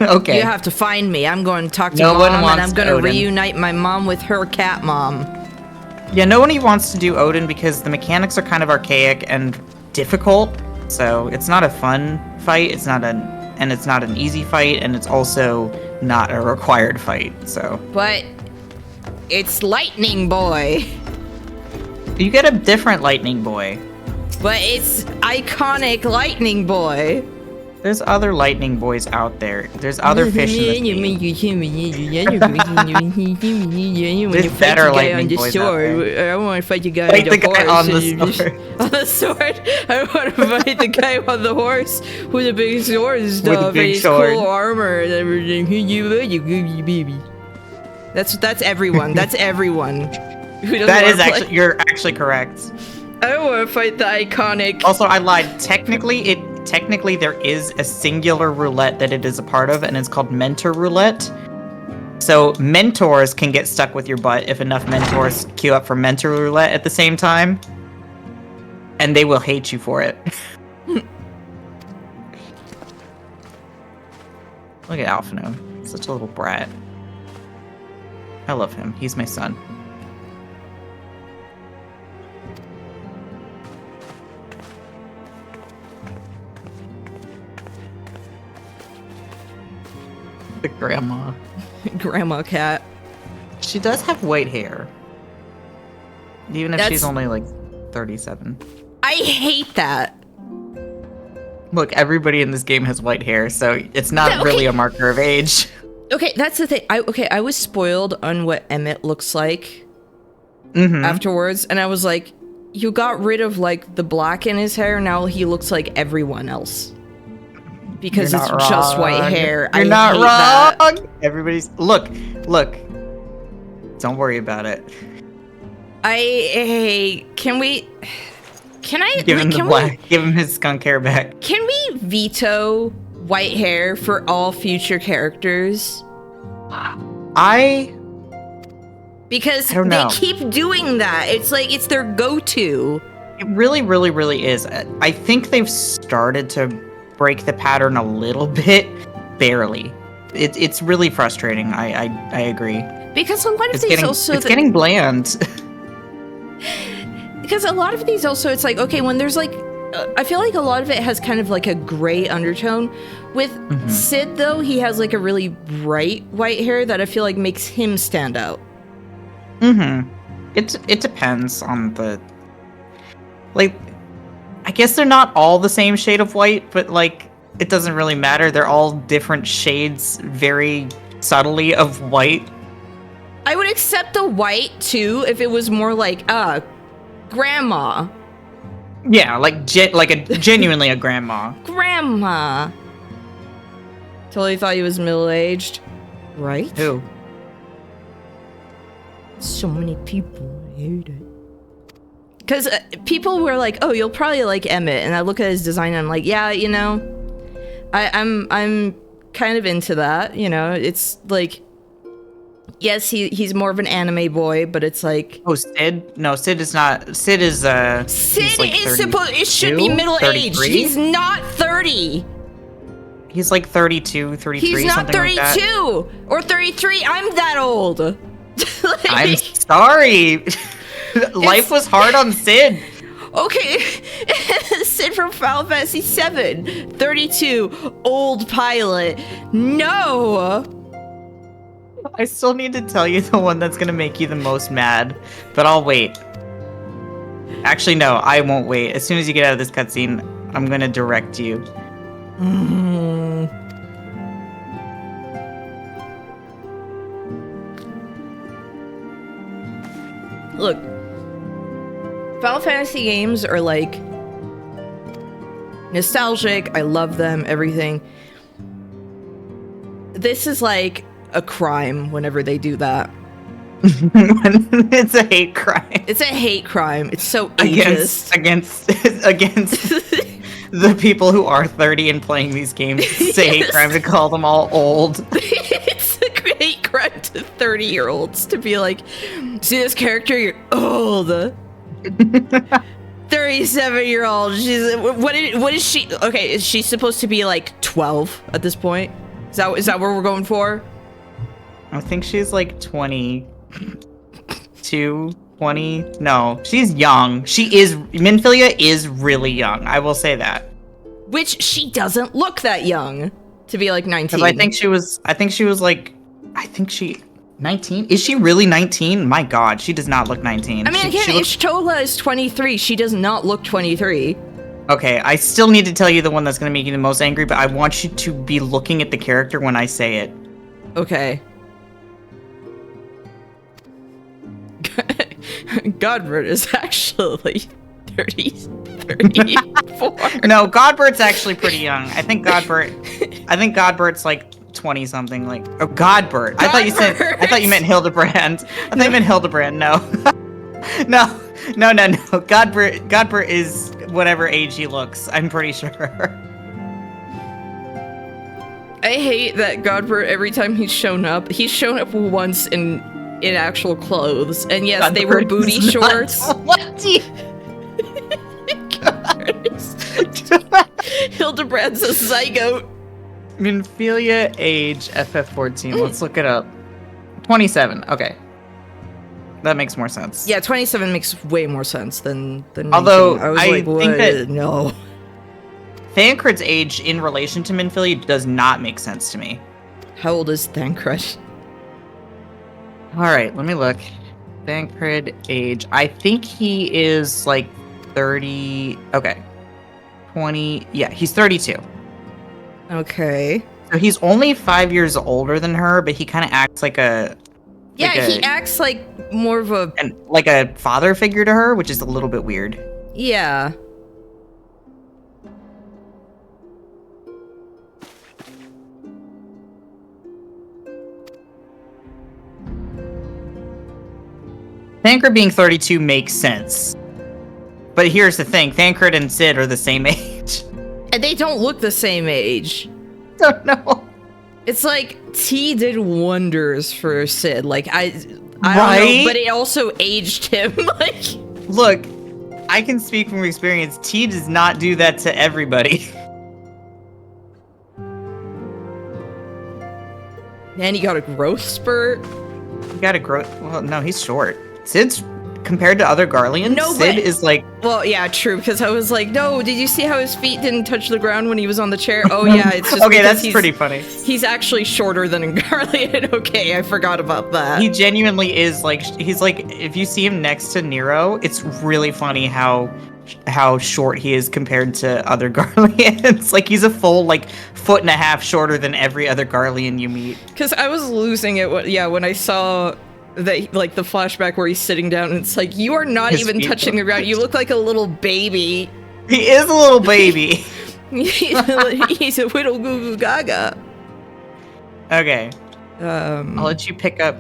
Okay. You have to find me. I'm going to talk to Mom, and I'm going to reunite my mom with her cat mom. Yeah, nobody wants to do Odin because the mechanics are kind of archaic and difficult. So it's not a fun fight. It's not an easy fight, and it's also not a required fight. So. But it's Lightning Boy. You get a different Lightning Boy. But it's iconic Lightning Boy. There's other Lightning Boys out there. There's other fish in this game. There's better Lightning Boys out there. I want to fight the guy on the sword. On the sword? I want to fight the guy on the horse with the big sword and stuff. With the big his sword. cool armor and everything. That's everyone. That's everyone. You're actually correct. I want to fight the iconic. Also, I lied. Technically, there is a singular roulette that it is a part of, and it's called Mentor Roulette. So mentors can get stuck with your butt if enough mentors queue up for Mentor Roulette at the same time, and they will hate you for it. Look at Alphino. Such a little brat. I love him. He's my son. The grandma. Grandma cat. She does have white hair. Even if she's only like 37. I hate that. Look, everybody in this game has white hair, so it's not really a marker of age. Okay, that's the thing. I was spoiled on what Emmett looks like afterwards, and I was like, you got rid of like the black in his hair, now he looks like everyone else. Because it's just white hair. You're not wrong. That. Everybody's look. Don't worry about it. Can I give him the black? Give him his skunk hair back. Can we veto white hair for all future characters? Because they keep doing that. It's like it's their go-to. It really, really, really is. I think they've started to break the pattern a little bit, barely. It's really frustrating. I agree. Because a lot of these also it's getting bland. Because a lot of these also, it's like, okay, when there's like, I feel like a lot of it has kind of like a gray undertone. With Sid though, he has like a really bright white hair that I feel like makes him stand out. It depends on the, like, I guess they're not all the same shade of white, but like it doesn't really matter. They're all different shades, very subtly of white. I would accept the white too if it was more like grandma. Yeah, like genuinely a grandma. Grandma. Totally thought he was middle-aged. Right? Who? So many people hate it. Because people were like, oh, you'll probably like Emmett. And I look at his design and I'm like, yeah, you know, I'm kind of into that. You know, it's like, yes, he's more of an anime boy, but it's like... Oh, Sid? No, Sid is not. Sid is, Sid like is supposed... It should be middle-aged. He's not 30. He's like 32, 33, he's not 32 like or 33. I'm that old. Like, I'm sorry. Life was hard on Sid. Okay. Sid from Final Fantasy VII. 32. Old pilot. No. I still need to tell you the one that's going to make you the most mad, but I'll wait. Actually, no, I won't wait. As soon as you get out of this cutscene, I'm going to direct you. Look, Final Fantasy games are like nostalgic. I love them, everything. This is like a crime whenever they do that. It's a hate crime. It's a hate crime. It's so ageist. Against the people who are 30 and playing these games. It's a hate crime to call them all old. It's a hate crime to 30-year-olds to be like, see this character, you're old. 37-year-old. She's what is she? Okay, is she supposed to be like 12 at this point? Is that what we're going for? I think she's like 22, 20. No, she's young. Minfilia is really young. I will say that. Which she doesn't look that young to be like 19. I think she was 19. Is she really 19? My God, she does not look 19. I mean, again, if Tola is 23, she does not look 23. Okay, I still need to tell you the one that's going to make you the most angry, but I want you to be looking at the character when I say it. Okay. Godbert is actually 34. No, Godbert's actually pretty young. I think Godbert's like 20 something. Like, oh, Godbert. I thought you meant Hildebrand. I thought you meant Hildebrand. No. No. Godbert is whatever age he looks. I'm pretty sure. I hate that Godbert, every time he's shown up once in actual clothes, and yes, Godbert, they were booty shorts. What do you... Hildebrand's a zygote. Minfilia age FF14. Let's look it up. 27. Okay. That makes more sense. Yeah, 27 makes way more sense than although 19. I was like, think that no. Thancred's age in relation to Minfilia does not make sense to me. How old is Thancred? Alright, let me look. Thancred age. I think he is like 30. Okay. 20. Yeah, he's 32. Okay. So he's only 5 years older than her, but he kind of acts like a... he acts like more of a... like a father figure to her, which is a little bit weird. Yeah. Thancred being 32 makes sense. But here's the thing, Thancred and Sid are the same age. And they don't look the same age. Don't know. It's like T did wonders for Sid. Like I don't know, but it also aged him. Like, look, I can speak from experience. T does not do that to everybody. And he got a growth spurt. He got a growth. Well, no, he's short. Sid's compared to other Garleans. No, Sid is like. Well, yeah, true. Because I was like, no. Did you see how his feet didn't touch the ground when he was on the chair? Oh yeah, it's just okay. That's pretty funny. He's actually shorter than a Garlean. Okay, I forgot about that. He genuinely is like. He's like. If you see him next to Nero, it's really funny how short he is compared to other Garleans. Like he's a full like 1.5 feet shorter than every other Garlean you meet. Because I was losing it. When I saw. Like the flashback where he's sitting down and it's like, you are not even touching the ground. You look like a little baby. He is a little baby. He's a little goo goo gaga. Okay. I'll let you pick up.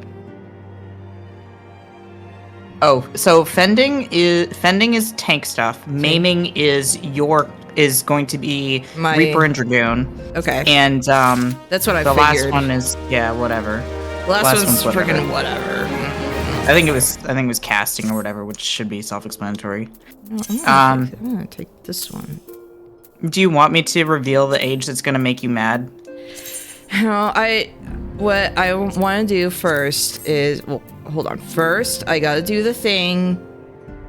Oh, so fending is tank stuff. Maiming is going to be My Reaper and Dragoon. Okay. And that's what I figured. The last one is whatever. The last one's freaking whatever. I think it was casting or whatever, which should be self-explanatory. I'm gonna take this one. Do you want me to reveal the age that's gonna make you mad? No, what I want to do first is, well, hold on. First, I gotta do the thing,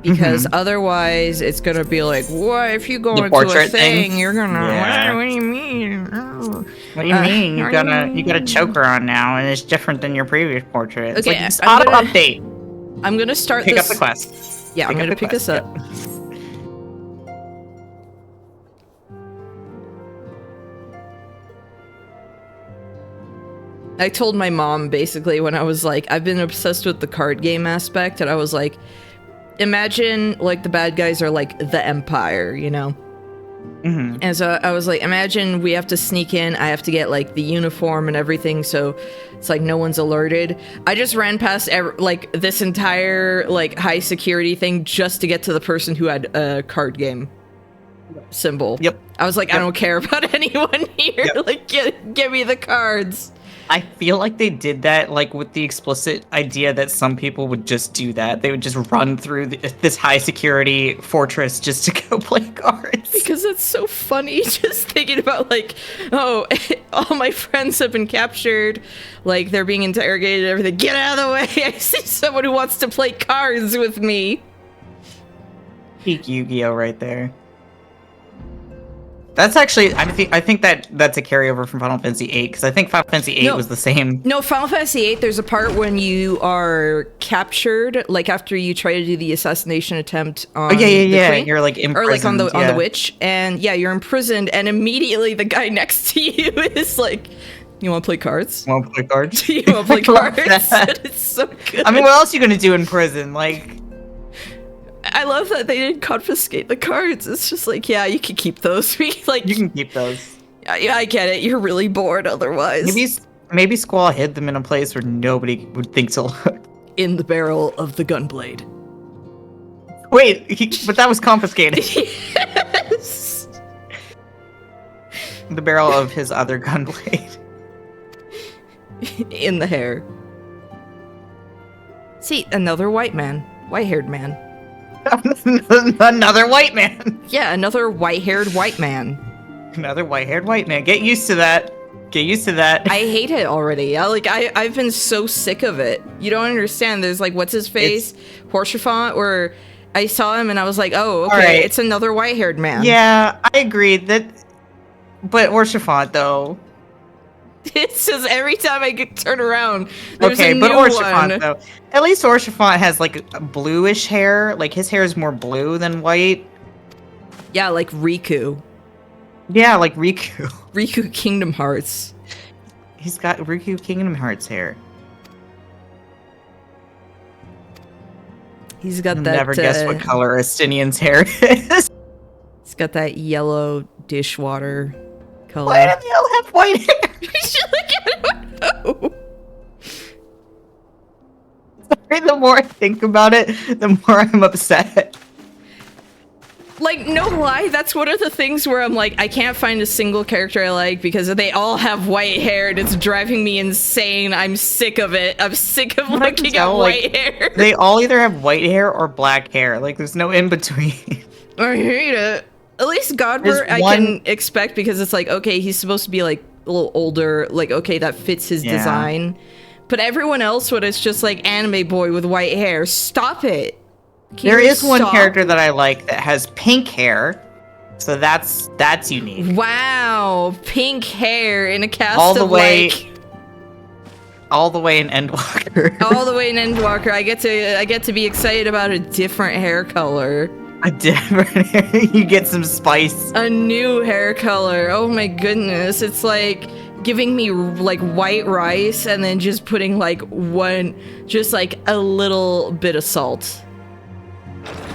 because otherwise it's gonna be like, what if you go into a thing? You're gonna. Yeah. What do you mean? What do you mean? You got a choker on now, and it's different than your previous portrait. It's Okay, like auto update. I'm gonna start. Pick up the quest. Yeah, I'm gonna pick this up. I told my mom basically when I was like, I've been obsessed with the card game aspect, and I was like, imagine like the bad guys are like the Empire, you know? And so I was like, imagine we have to sneak in, I have to get like the uniform and everything, so it's like no one's alerted. I just ran past like this entire like high security thing just to get to the person who had a card game symbol. Yep. I was like, I don't care about anyone here. Like, give me the cards. I feel like they did that, like, with the explicit idea that some people would just do that. They would just run through this high-security fortress just to go play cards. Because it's so funny just thinking about, like, oh, all my friends have been captured. Like, they're being interrogated and everything. Get out of the way! I see someone who wants to play cards with me. Peak Yu-Gi-Oh! Right there. That's actually, I think that's a carryover from Final Fantasy VIII, because I think Final Fantasy VIII was the same. No, Final Fantasy VIII, there's a part when you are captured, like after you try to do the assassination attempt on the queen, you're like imprisoned. Or like on the witch, and yeah, you're imprisoned, and immediately the guy next to you is like, you want to play cards? Want to play cards? You want to play cards? It's so good. I mean, what else are you going to do in prison? Like... I love that they didn't confiscate the cards. It's just like, yeah, you can keep those. Like, you can keep those. Yeah, I get it. You're really bored otherwise. Maybe Squall hid them in a place where nobody would think to look. In the barrel of the gunblade. Wait, but that was confiscated. Yes. The barrel of his other gunblade. In the hair. See, another white man. White-haired man. Another white man. Yeah, another white-haired white man. Another white-haired white man. Get used to that. Get used to that. I hate it already. I've been so sick of it. You don't understand. There's like, what's his face? Horsefant, where I saw him and I was like, oh, okay, right. It's another white-haired man. Yeah, I agree that. But Horsefant, though. It's just every time I turn around, there's a new Horsefant, though. At least Horsefant has like bluish hair. Like his hair is more blue than white. Yeah, like Riku. Yeah, like Riku. Riku Kingdom Hearts. He's got Riku Kingdom Hearts hair. He's got You'll that. Never guess what color Estinian's hair is. He's got that yellow dishwater color. Why do they all have white hair? I don't know. Sorry, the more I think about it, the more I'm upset. Like, no lie, that's one of the things where I'm like, I can't find a single character I like because they all have white hair and it's driving me insane. I'm sick of it. I'm sick of looking at white hair. They all either have white hair or black hair. Like, there's no in between. I hate it. At least Godbert I can expect because it's like, okay, he's supposed to be like a little older. Like, okay, that fits his design. But everyone else, when it's just like anime boy with white hair, stop it. There is one character that I like that has pink hair, so that's unique. Wow, pink hair in a cast of like all the way in Endwalker. All the way in Endwalker, I get to be excited about a different hair color. A different hair. You get some spice. A new hair color. Oh my goodness, it's like giving me like white rice and then just putting like just like a little bit of salt.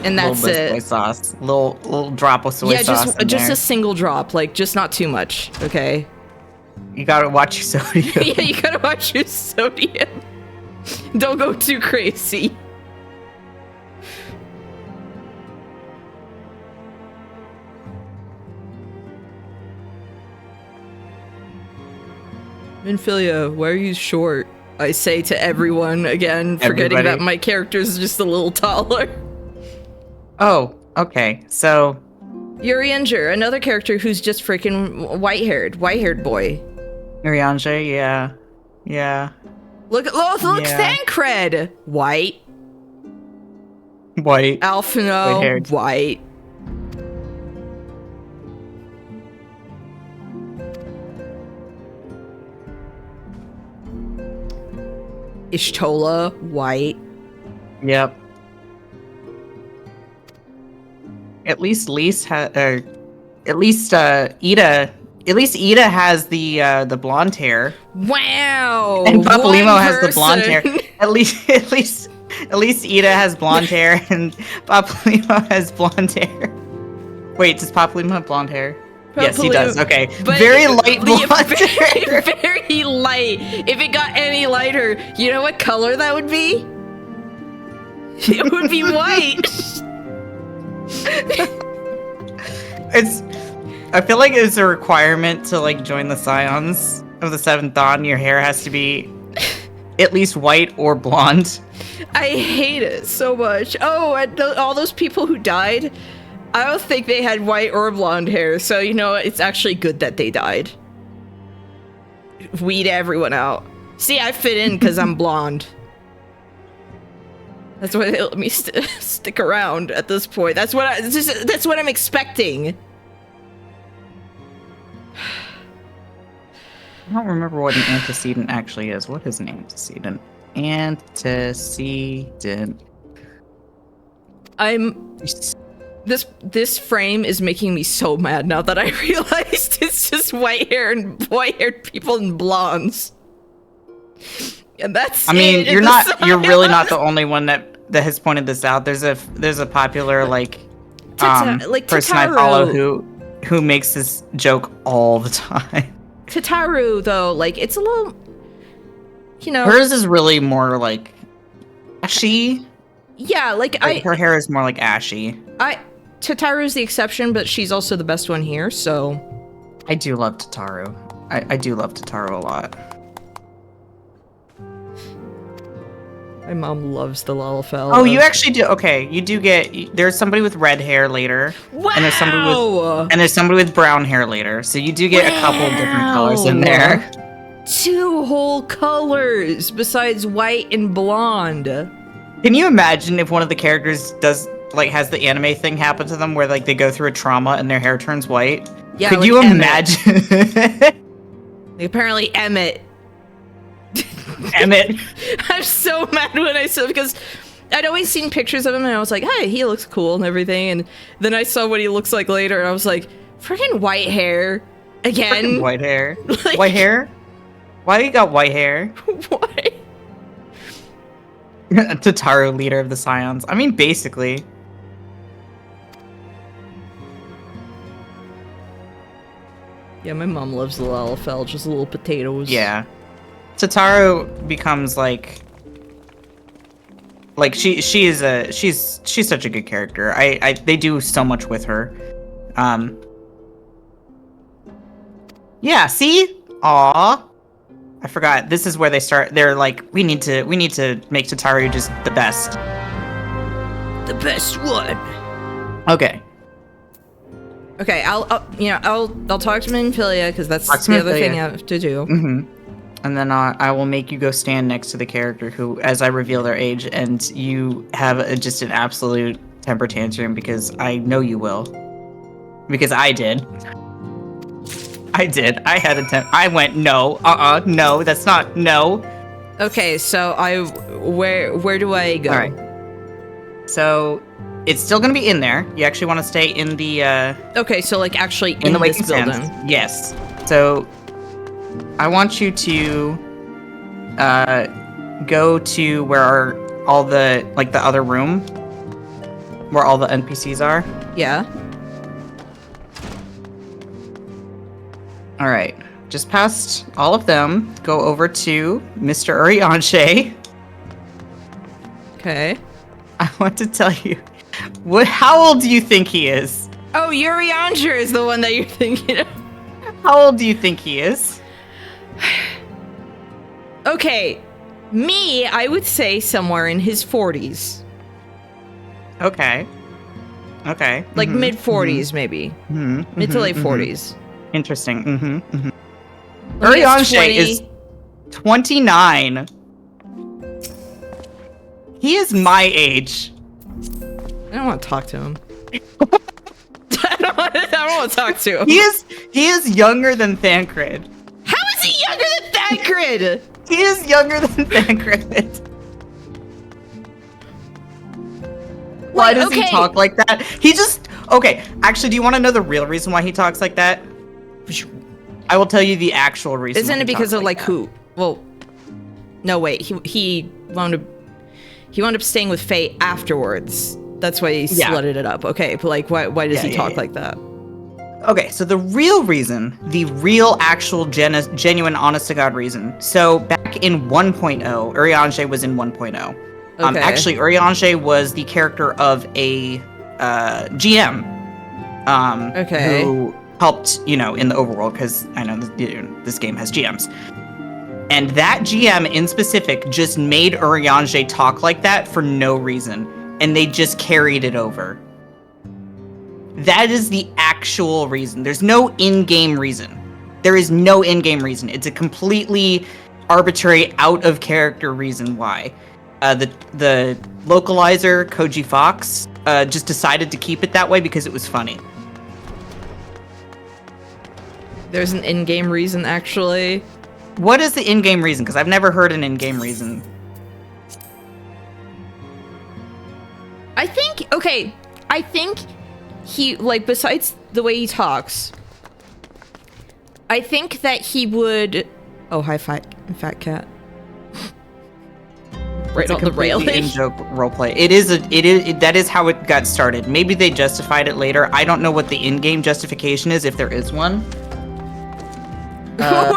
And that's it. Soy sauce. Little drop of soy sauce. Yeah, just a single drop, like just not too much, okay? You gotta watch your sodium. Yeah, you gotta watch your sodium. Don't go too crazy. Minfilia, why are you short? I say to everyone again, forgetting that my character is just a little taller. Oh, okay. So Urianger, another character who's just freaking white-haired boy. Urianger, yeah. Yeah. Look, Thancred! White. Alphino, white. Ishtola, white. Yep. At least Ida has the blonde hair. Wow. And Papalymo has the blonde hair. At least Ida has blonde hair and Papalymo has blonde hair. Wait, does Papalymo have blonde hair? Yes, he does. Okay. But very light blonde hair. Very light. If it got any lighter, you know what color that would be? It would be white. I feel like it's a requirement to like join the Scions of the Seventh Dawn. Your hair has to be at least white or blonde. I hate it so much. Oh, and all those people who died, I don't think they had white or blonde hair, so you know, it's actually good that they died. Weed everyone out. See, I fit in because I'm blonde. That's why they let me stick around at this point. That's what I'm expecting. I don't remember what an antecedent actually is. What is an antecedent? Antecedent. This frame is making me so mad now that I realized it's just white-haired people and blondes. And that's. I mean, you're really not the only one that has pointed this out. There's a popular person I follow who makes this joke all the time. Tataru, though, like, it's a little, you know. Hers is really more like ashy. Yeah, like her hair is more like ashy. Tataru's the exception, but she's also the best one here, so. I do love Tataru. I do love Tataru a lot. My mom loves the Lalafell. Oh, you actually do. Okay, you do get. There's somebody with red hair later. Wow. And there's somebody with brown hair later. So you do get a couple of different colors in there. 2 whole colors besides white and blonde. Can you imagine if one of the characters has the anime thing happen to them where like they go through a trauma and their hair turns white? Yeah. Could like you Emmett. imagine? Apparently Emmett. Emmett. I'm so mad when I saw, because I'd always seen pictures of him and I was like, hey, he looks cool and everything, and then I saw what he looks like later and I was like, freaking white hair again. Freaking white hair. Like, white hair? Why do you got white hair? Why? Tataru, leader of the Scions. I mean, basically. Yeah, my mom loves the Lalafell, just little potatoes. Yeah. Tataru becomes like she's such a good character. They do so much with her. Yeah, see? Aw. I forgot. This is where they start. They're like, we need to make Tataru just the best. The best one. Okay. Okay, I'll talk to Minfilia because that's the other thing I have to do. Mm-hmm. And then I will make you go stand next to the character who, as I reveal their age, and you have just an absolute temper tantrum because I know you will. Because I did. I had a I went, no, no, that's not, no. Okay, so where do I go? All right. So it's still going to be in there. You actually want to stay in the... Okay, so like actually in the this Waking building. Sands. Yes. So I want you to go to where all the, like the other room, where all the NPCs are. Yeah. All right. just past all of them, go over to Mr. Urianger. Okay. I want to tell you, how old do you think he is? Oh, Urianger is the one that you're thinking of. How old do you think he is? Okay, me, I would say somewhere in his 40s. Okay. Like mid 40s, maybe. Mid to late 40s. Interesting. Urianger is 29. He is my age. I don't want to talk to him. I don't want to talk to him. He is younger than Thancred. How is he younger than Thancred? He is younger than Thancred. Why does he talk like that? He just... Okay, actually, do you want to know the real reason why he talks like that? I will tell you the actual reason. Isn't it because of like who? Well, no, wait. He wound up staying with Faye afterwards. That's why he slutted it up. Okay, but like, why does he talk like that? Okay, so the real reason, the real, actual, genuine, honest-to-God reason. So back in 1.0, Urianger was in 1.0. Okay. Actually, Urianger was the character of a GM. Who helped, in the overworld, because I know this game has GMs. And that GM in specific just made Urianger talk like that for no reason. And they just carried it over. That is the actual reason. There's no in-game reason. There is no in-game reason. It's a completely arbitrary, out-of-character reason why. The localizer, Koji Fox, just decided to keep it that way because it was funny. There's an in-game reason, actually. What is the in-game reason? Because I've never heard an in-game reason. I think he, like, besides the way he talks, I think that he would... Oh, hi, fat cat. Right on the railing. In-joke roleplay. That is how it got started. Maybe they justified it later. I don't know what the in-game justification is, if there is one.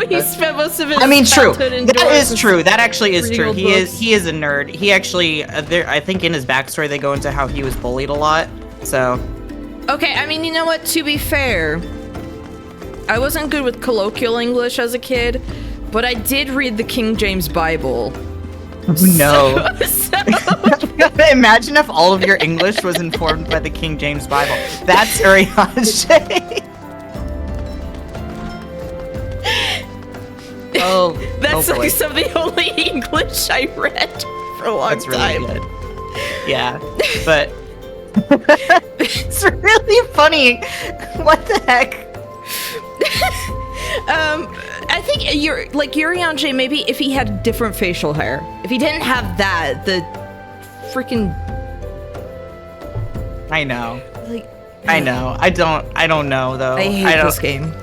He spent most of his true. childhood That is true. That actually is true. He is a nerd. He actually, I think in his backstory they go into how he was bullied a lot. So. Okay, I mean, you know what? To be fair, I wasn't good with colloquial English as a kid, but I did read the King James Bible. No. Imagine if all of your English was informed by the King James Bible. That's Urianger. That's like some of the only English I read for a long time. Really good. Yeah, but it's really funny. What the heck? I think Urianger, maybe if he had different facial hair. If he didn't have that, the freaking... I know. I know. I don't know though. I hate this game.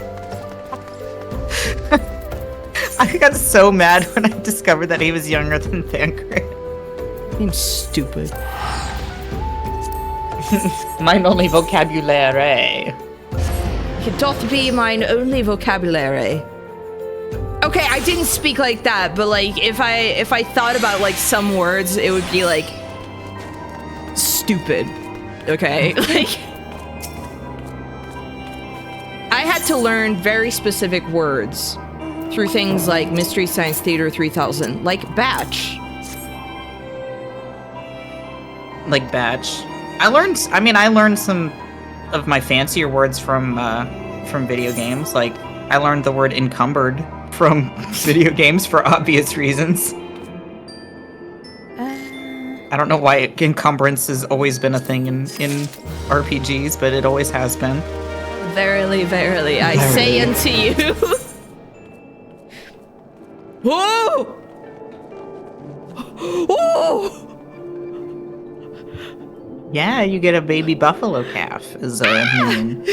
I got so mad when I discovered that he was younger than Thancred. I'm stupid. Mine only vocabulary. It doth be mine only vocabulary. Okay, I didn't speak like that, but like if I thought about like some words, it would be like stupid. Okay? Like I had to learn very specific words through things like Mystery Science Theater 3000, like batch. Like batch. I learned some of my fancier words from video games. Like I learned the word encumbered from video games for obvious reasons. I don't know why encumbrance has always been a thing in RPGs, but it always has been. Verily, verily, I say unto you. Whoa! Oh! Yeah, you get a baby buffalo calf as a minion.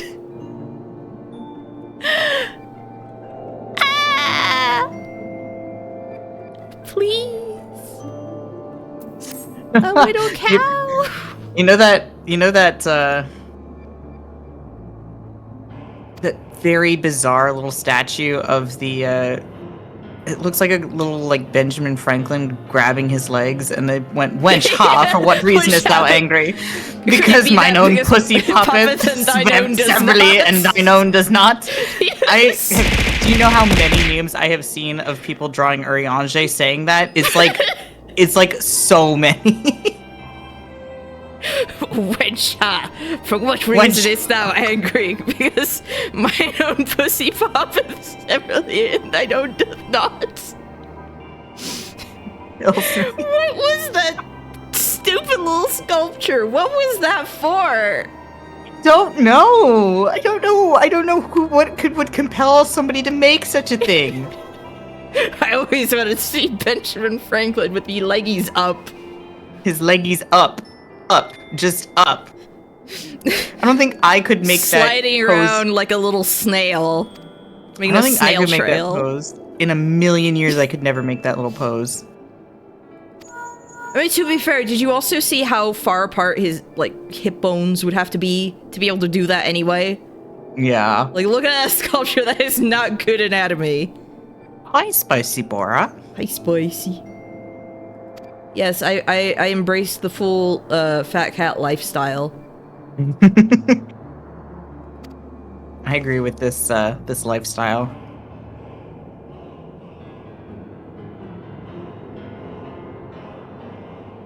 Please. A little cow. You know that the very bizarre little statue of the it looks like a little like Benjamin Franklin grabbing his legs, and they went, "Wench, ha! For what reason is thou angry? Because mine own pussy puppet swam severally, and thine own does not." Yes. Do you know how many memes I have seen of people drawing Urianger saying that? It's like, it's like so many. Wench, ha! For what reason is thou angry? Because mine own pussy puppet severally, and thine own does not. What was that stupid little sculpture? What was that for? Don't know. I don't know what would compel somebody to make such a thing. I always wanted to see Benjamin Franklin with the leggies up. His leggies up. Just up. I don't think I could make that sliding around like a little snail. I don't think I could make that pose. In a million years, I could never make that little pose. I mean, to be fair, did you also see how far apart his hip bones would have to be able to do that anyway? Yeah. Like, look at that sculpture. That is not good anatomy. Hi, Spicy Bora. Hi, Spicy. Yes, I embrace the full fat cat lifestyle. I agree with this this lifestyle.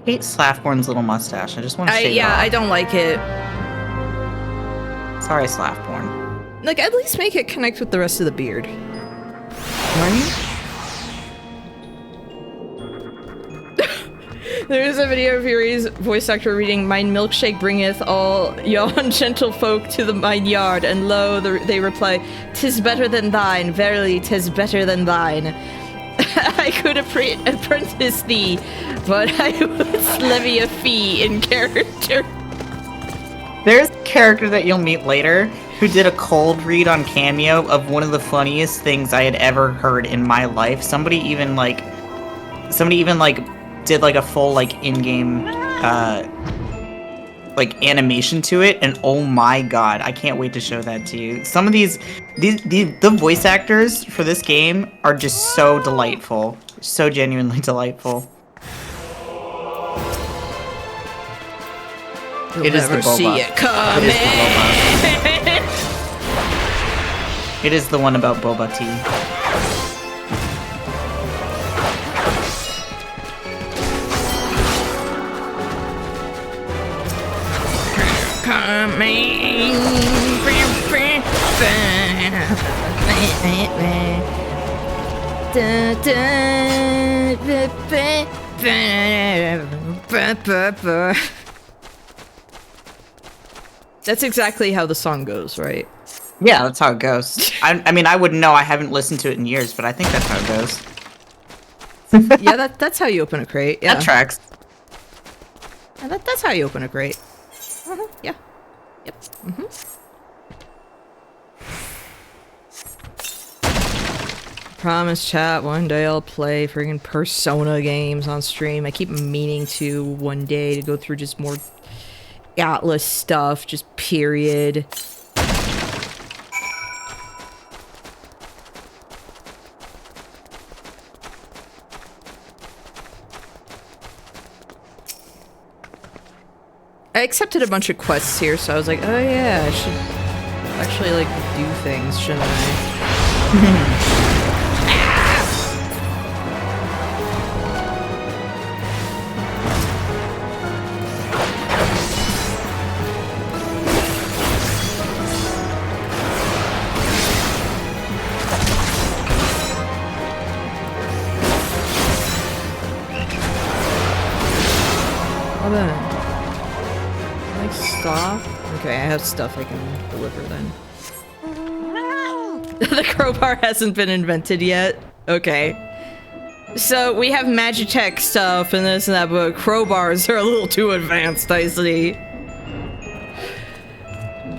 I hate Slaffborn's little mustache. I just want to shave it off. I don't like it. Sorry, Slaffborn. Like, at least make it connect with the rest of the beard. Right? There is a video of Yuri's voice actor reading, "Mine milkshake bringeth all yon gentlefolk to the mine yard, and lo, they reply, 'Tis better than thine, verily 'tis better than thine. I could apprentice thee, but I would levy a fee in character." There's a character that you'll meet later who did a cold read on Cameo of one of the funniest things I had ever heard in my life. Somebody even did like a full like in-game like animation to it, and oh my god, I can't wait to show that to you. Some of the voice actors for this game are just so delightful, so genuinely delightful. You'll never see it coming. It is the one about boba tea. Coming. That's exactly how the song goes, right? Yeah, that's how it goes. I mean, I wouldn't know. I haven't listened to it in years, but I think that's how it goes. Yeah, that's how you open a crate. Yeah, that tracks. Yeah, that's how you open a crate. Yeah. Yep. Promise, chat, one day I'll play friggin' Persona games on stream. I keep meaning to one day to go through just more Atlas stuff, just period. I accepted a bunch of quests here, so I was like, oh yeah, I should actually, like, do things, shouldn't I? Hold on. Okay, I have stuff I can deliver then. The crowbar hasn't been invented yet. Okay. So we have Magitech stuff and this and that, but crowbars are a little too advanced, I see.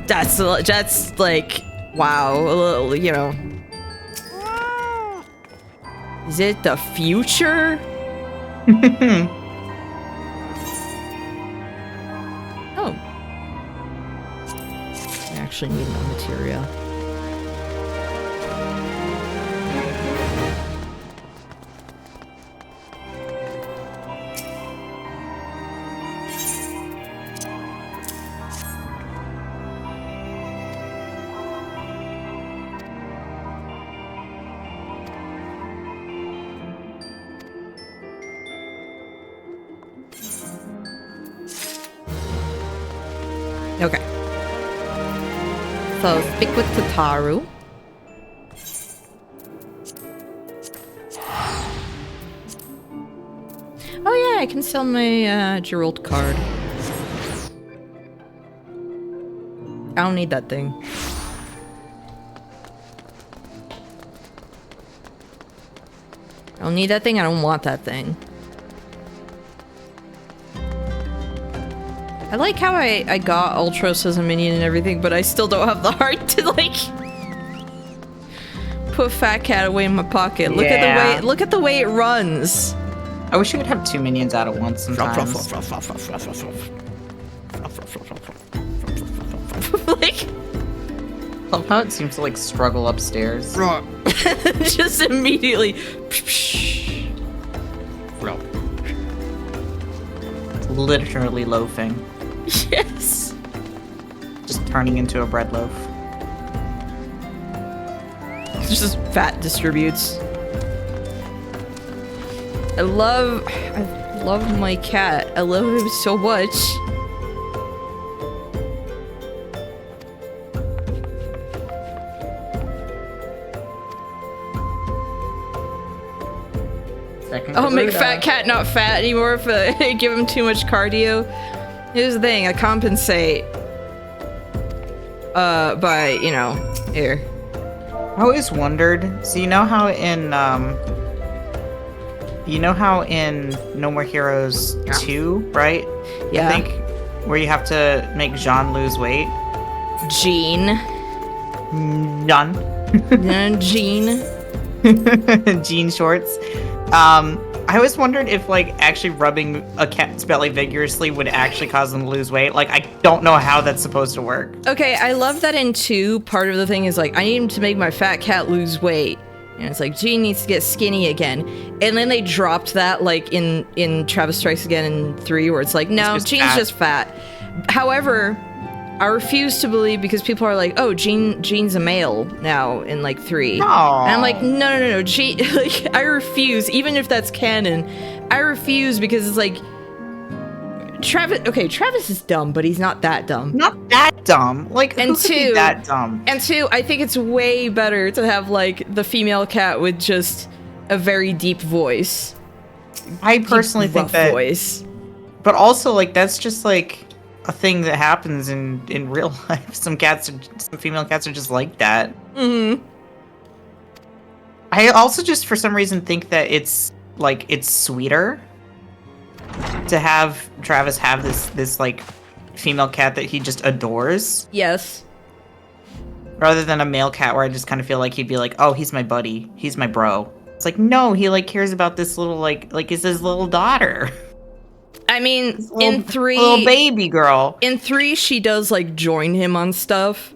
That's like, wow, a little, you know. Is it the future? Oh. I actually need no material. Okay. So stick with Tataru. Oh yeah, I can sell my Gerald card. I don't need that thing. I don't need that thing, I don't want that thing. I like how I got Ultros as a minion and everything, but I still don't have the heart to like put Fat Cat away in my pocket. Look at the way it runs. I wish you could have 2 minions out at once sometimes. Like, Love how it seems to like struggle upstairs. just immediately. It's literally loafing. Yes. Just turning into a bread loaf. It's just fat distributes. I love my cat. I love him so much. I'll make Fat Cat not fat anymore if I give him too much cardio. Here's the thing, I compensate by, you know, here. I always wondered, so you know how in No More Heroes 2, right? Yeah. I think where you have to make Jean lose weight. Jean. None. Jean. Jean shorts. I always wondered if, like, actually rubbing a cat's belly vigorously would actually cause them to lose weight. Like, I don't know how that's supposed to work. Okay, I love that in 2, part of the thing is, like, I need him to make my fat cat lose weight. And it's like, Jean needs to get skinny again. And then they dropped that, like, in Travis Strikes Again in 3, where it's like, no, Jean's just fat. However, I refuse to believe, because people are like, oh, Jean's a male now in like 3. Aww. And I'm like, no, Jean, like, I refuse, even if that's canon, I refuse, because it's like, Travis is dumb, but he's not that dumb. Not that dumb. Like, who could be that dumb? And 2, I think it's way better to have like the female cat with just a very deep voice. I personally think that voice. But also, like, that's just like a thing that happens in real life. Some female cats are just like that. Mm-hmm. I also just for some reason think that it's sweeter to have Travis have this like female cat that he just adores. Yes. Rather than a male cat where I just kind of feel like he'd be like, oh, he's my buddy, he's my bro. It's like, no, he like cares about this little like it's his little daughter. I mean, in 3... Little baby girl. In 3, she does, like, join him on stuff.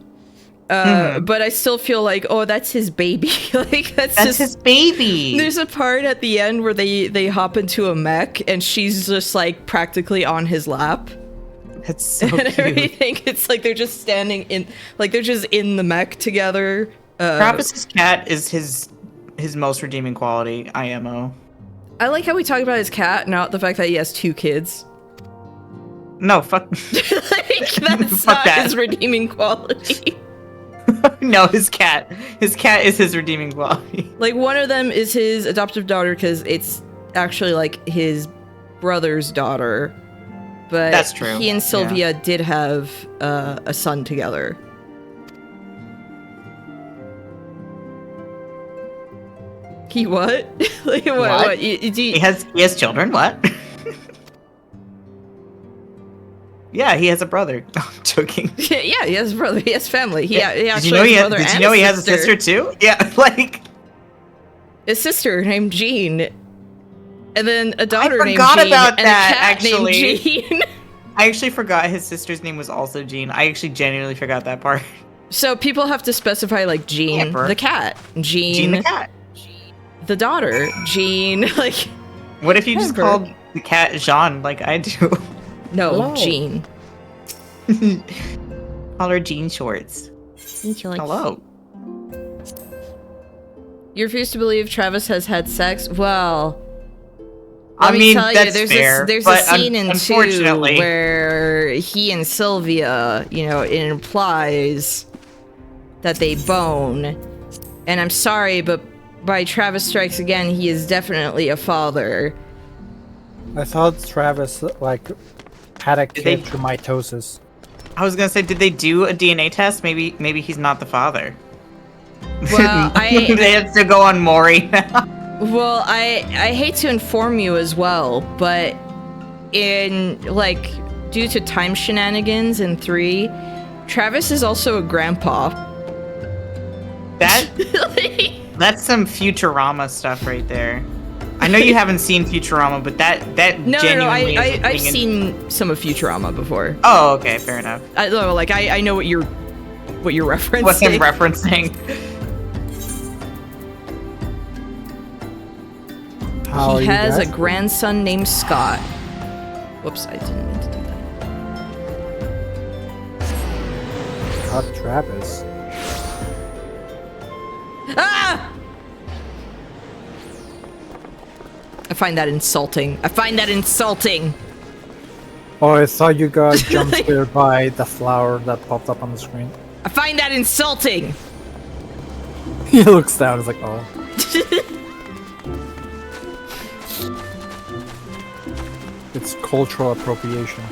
But I still feel like, oh, that's his baby. Like, that's just his baby. There's a part at the end where they hop into a mech, and she's just, like, practically on his lap. That's so and cute. Everything. It's like they're just standing in... Like, they're just in the mech together. Travis's cat is his most redeeming quality, IMO. I like how we talk about his cat, not the fact that he has 2 kids. No, fuck. Like, that's not his redeeming quality. No, his cat. His cat is his redeeming quality. Like, one of them is his adoptive daughter because it's actually, like, his brother's daughter. But that's true. He and Sylvia did have a son together. He what? Like, what? He has children, what? Yeah, he has a brother. No, I'm joking. Yeah, he has a brother. He has family. He did you know he has a sister too? Yeah, like a sister named Jean, and then a daughter named Jean. I forgot about and that. A cat actually, named Jean. I actually forgot his sister's name was also Jean. I actually genuinely forgot that part. So people have to specify like Jean the cat, Jean the cat, the daughter, Jean. Like, what if you just called the cat Jean like I do? No, Jean. Call her Jean Shorts. Hello. You refuse to believe Travis has had sex? Well, Let me tell you, that's there's fair, there's a but scene in 2 unfortunately, where he and Sylvia, you know, it implies that they bone. And I'm sorry, but by Travis Strikes Again, he is definitely a father. I thought Travis, like, had a kid through mitosis. I was gonna say, did they do a DNA test? Maybe he's not the father. Well, they have to go on Maury. Well, I hate to inform you as well, but in, like, due to time shenanigans in 3, Travis is also a grandpa. That's some Futurama stuff right there. I know you haven't seen Futurama, but that genuinely is I've seen some of Futurama before. Oh, okay, fair enough. I know what you're referencing. What I'm referencing. He has a grandson named Scott. Whoops, I didn't mean to do that. Not Travis. Ah! I find that insulting. Oh, I thought you got jump scared by the flower that popped up on the screen. I find that insulting. He looks down, he's like, oh. It's cultural appropriation.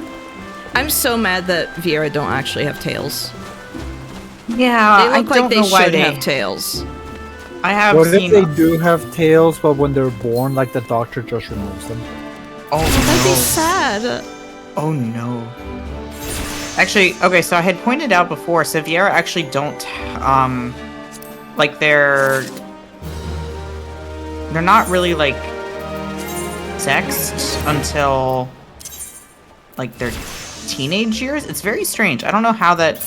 I'm so mad that Vieira don't actually have tails. Yeah, they look like they should have tails. I have what seen if they do have tails, but when they're born, like the doctor just removes them? Oh That'd be no. sad. Oh no. Actually, okay, so I had pointed out before, so Vieira actually don't, like they're not really like sexed until like their teenage years. It's very strange. I don't know how that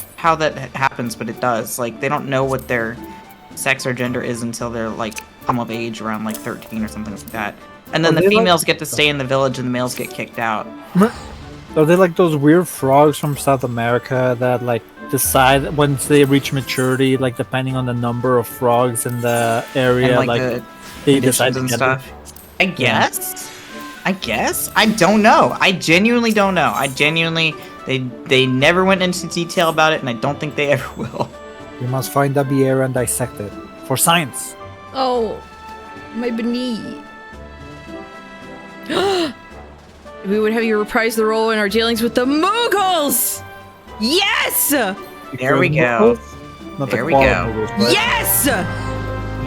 happens, but it does. Like they don't know what their sex or gender is until they're like come of age around like 13 or something like that. And then the females get to stay in the village and the males get kicked out. Are they like those weird frogs from South America that like decide once they reach maturity, like depending on the number of frogs in the area, and, like the they decide and to stuff? I guess. I don't know. I genuinely don't know. They never went into detail about it, and I don't think they ever will. We must find the Vieira and dissect it for science. Oh, my knee. We would have you reprise the role in our dealings with the moogles. Yes. There we go. Not there the we go. Moogles, but... Yes.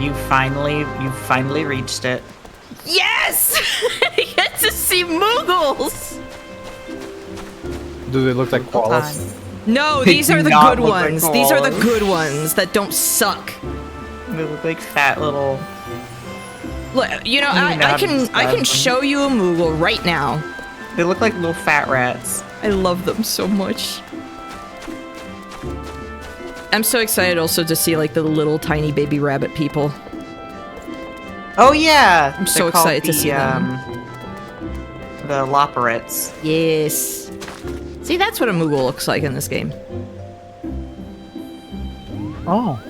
You finally reached it. Yes. I get to see moogles. Do they look like koalas? No, They these do are the not good look like ones. These are the koalas. good ones that don't suck. They look like fat little. Look, you know, I don't know how to I describe can them. show you a moogle right now. They look like little fat rats. I love them so much. I'm so excited also to see like the little tiny baby rabbit people. Oh yeah, I'm so excited to see them. The loporets. Yes. See, that's what a moogle looks like in this game. Oh.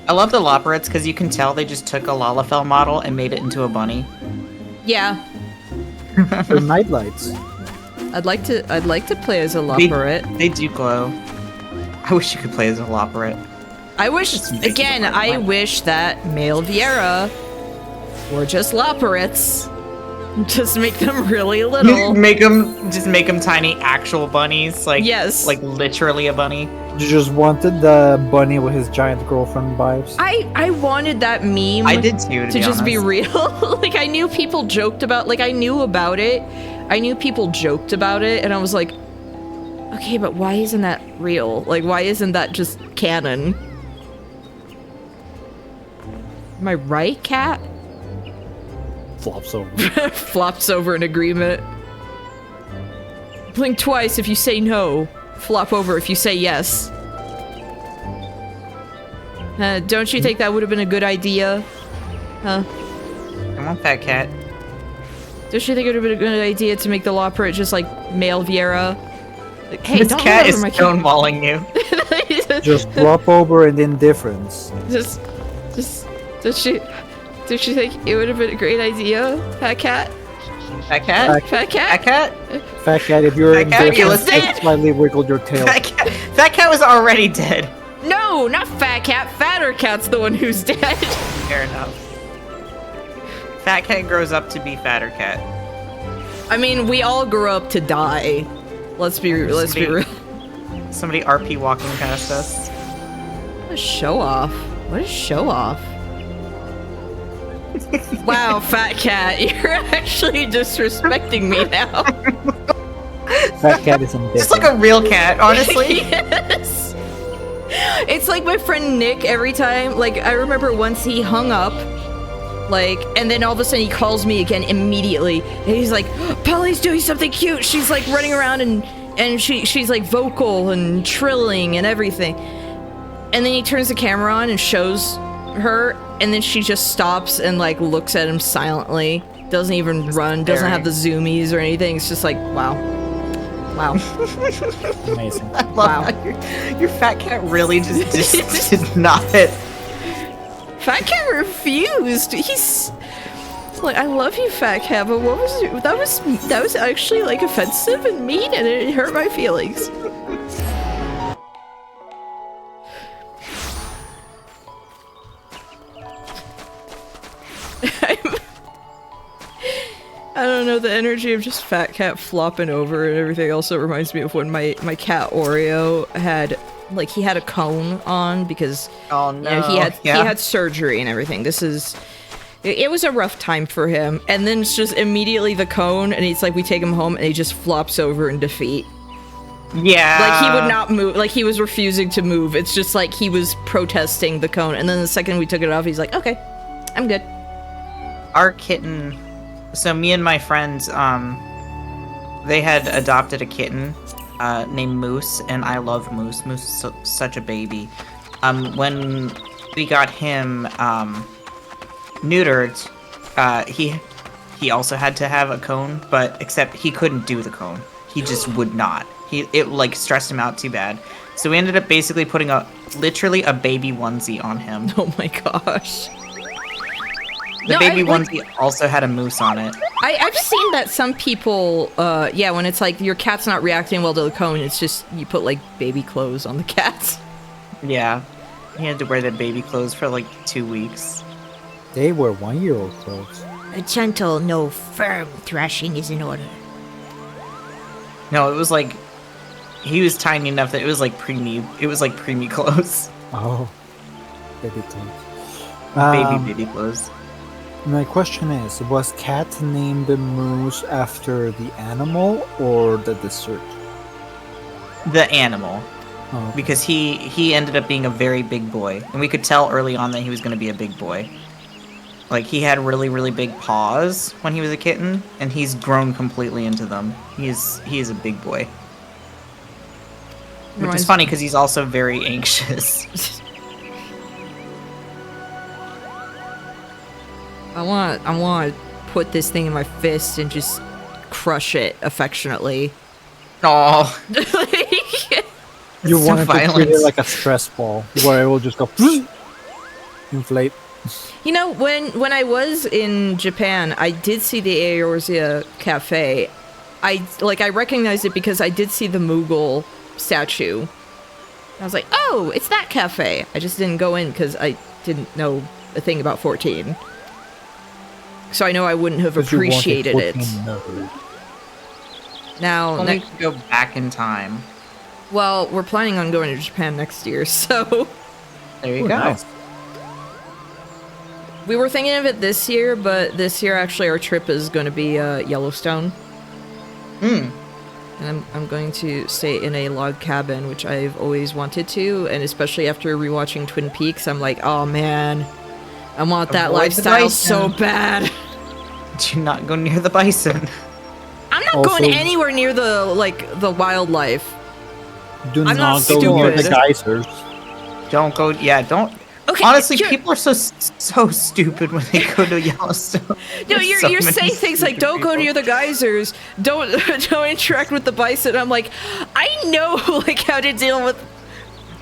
I love the loporets because you can tell they just took a Lalafell model and made it into a bunny. Yeah. They're nightlights. I'd like to play as a loporet. They do glow. I wish you could play as a loporet. I wish that male Vieira were just loporets. Just make them really little. make them tiny actual bunnies, like yes, like literally a bunny. You just wanted the bunny with his giant girlfriend vibes. I wanted that meme. I did too, to just be real. Like I knew people joked about. Like I knew about it. I knew people joked about it, and I was like, okay, but why isn't that real? Like why isn't that just canon? Am I right, Cat? Flops over. Flops over in agreement. Blink twice if you say no. Flop over if you say yes. Don't you think that would have been a good idea? Huh? Come on, fat cat. Don't you think it would have been a good idea to make the loporet just like male Vieira? Like, hey, This don't cat run is over my stonewalling you. Just flop over and indifference. Don't you think it would have been a great idea, Fat Cat? Fat cat? Fat cat? Fat cat? Fat cat, if you're in Fat cat, business, listen. slightly wiggled your tail. Fat cat was already dead. No, not Fat Cat. Fatter Cat's the one who's dead. Fair enough. Fat cat grows up to be fatter cat. I mean, we all grew up to die. Let's be real. Somebody RP walking past us. What a show off. What a show off. Wow, Fat Cat, you're actually disrespecting me now. Fat cat is indifferent. Just like a real cat, honestly. Yes. It's like my friend Nick every time. Like, I remember once he hung up, like, and then all of a sudden he calls me again immediately. And he's like, Polly's doing something cute. She's like running around and she's like vocal and trilling and everything. And then he turns the camera on and shows her, and then she just stops and like looks at him silently. Doesn't even run, doesn't have the zoomies or anything. It's just like, wow. Wow. Amazing. I love how your fat cat really just did not hit. Fat Cat refused. He's like, I love you, Fat Cat, but what was it? That was actually like offensive and mean, and it hurt my feelings. I don't know, the energy of just Fat Cat flopping over and everything also reminds me of when my cat Oreo had, like, he had a cone on because Oh no. you know, he had surgery and everything. It was a rough time for him. And then it's just immediately the cone, and it's like we take him home and he just flops over in defeat. Yeah. Like, he would not move. Like, he was refusing to move. It's just like he was protesting the cone. And then the second we took it off, he's like, okay, I'm good. Our kitten, so me and my friends, they had adopted a kitten named Moose, and I love Moose. Moose is such a baby. When we got him neutered, he also had to have a cone, but except he couldn't do the cone. He just would not. It like stressed him out too bad. So we ended up basically putting literally a baby onesie on him. Oh my gosh. The baby onesie also had a moose on it. I've seen that some people, yeah, when it's like your cat's not reacting well to the cone, it's just you put like baby clothes on the cats. Yeah. He had to wear the baby clothes for like 2 weeks. They were 1-year-old clothes. A gentle, no firm thrashing is in order. No, it was like he was tiny enough that it was like preemie clothes. Oh, baby clothes. Baby clothes. My question is, was Cat named Moose after the animal or the dessert? The animal. Oh, okay. Because he ended up being a very big boy. And we could tell early on that he was going to be a big boy. Like, he had really, really big paws when he was a kitten, and he's grown completely into them. He is a big boy. Which is funny, because he's also very anxious. I want to put this thing in my fist and just crush it affectionately. Oh, You so wanted to treat violent. it like a stress ball, where it will just go inflate. You know, when I was in Japan, I did see the Eorzea Cafe. I recognized it because I did see the Moogle statue. I was like, oh, it's that cafe. I just didn't go in because I didn't know a thing about 14. So I know I wouldn't have appreciated it. Now, only to go back in time. well, we're planning on going to Japan next year, so There you Ooh, go. nice. we were thinking of it this year, but this year actually our trip is going to be Yellowstone. Hmm. And I'm going to stay in a log cabin, which I've always wanted to, and especially after rewatching Twin Peaks, I'm like, oh man, I want that Avoid the lifestyle bison. so bad. Do not go near the bison. I'm not Also- going anywhere near the wildlife. Do I'm not not go near the stupid. geysers. Don't go. Yeah, don't. Okay, Honestly, you're- people are so stupid when they go to Yellowstone. No, There's you're so you're many saying things like stupid don't go people. near the geysers, don't interact with the bison. I'm like, I know like how to deal with.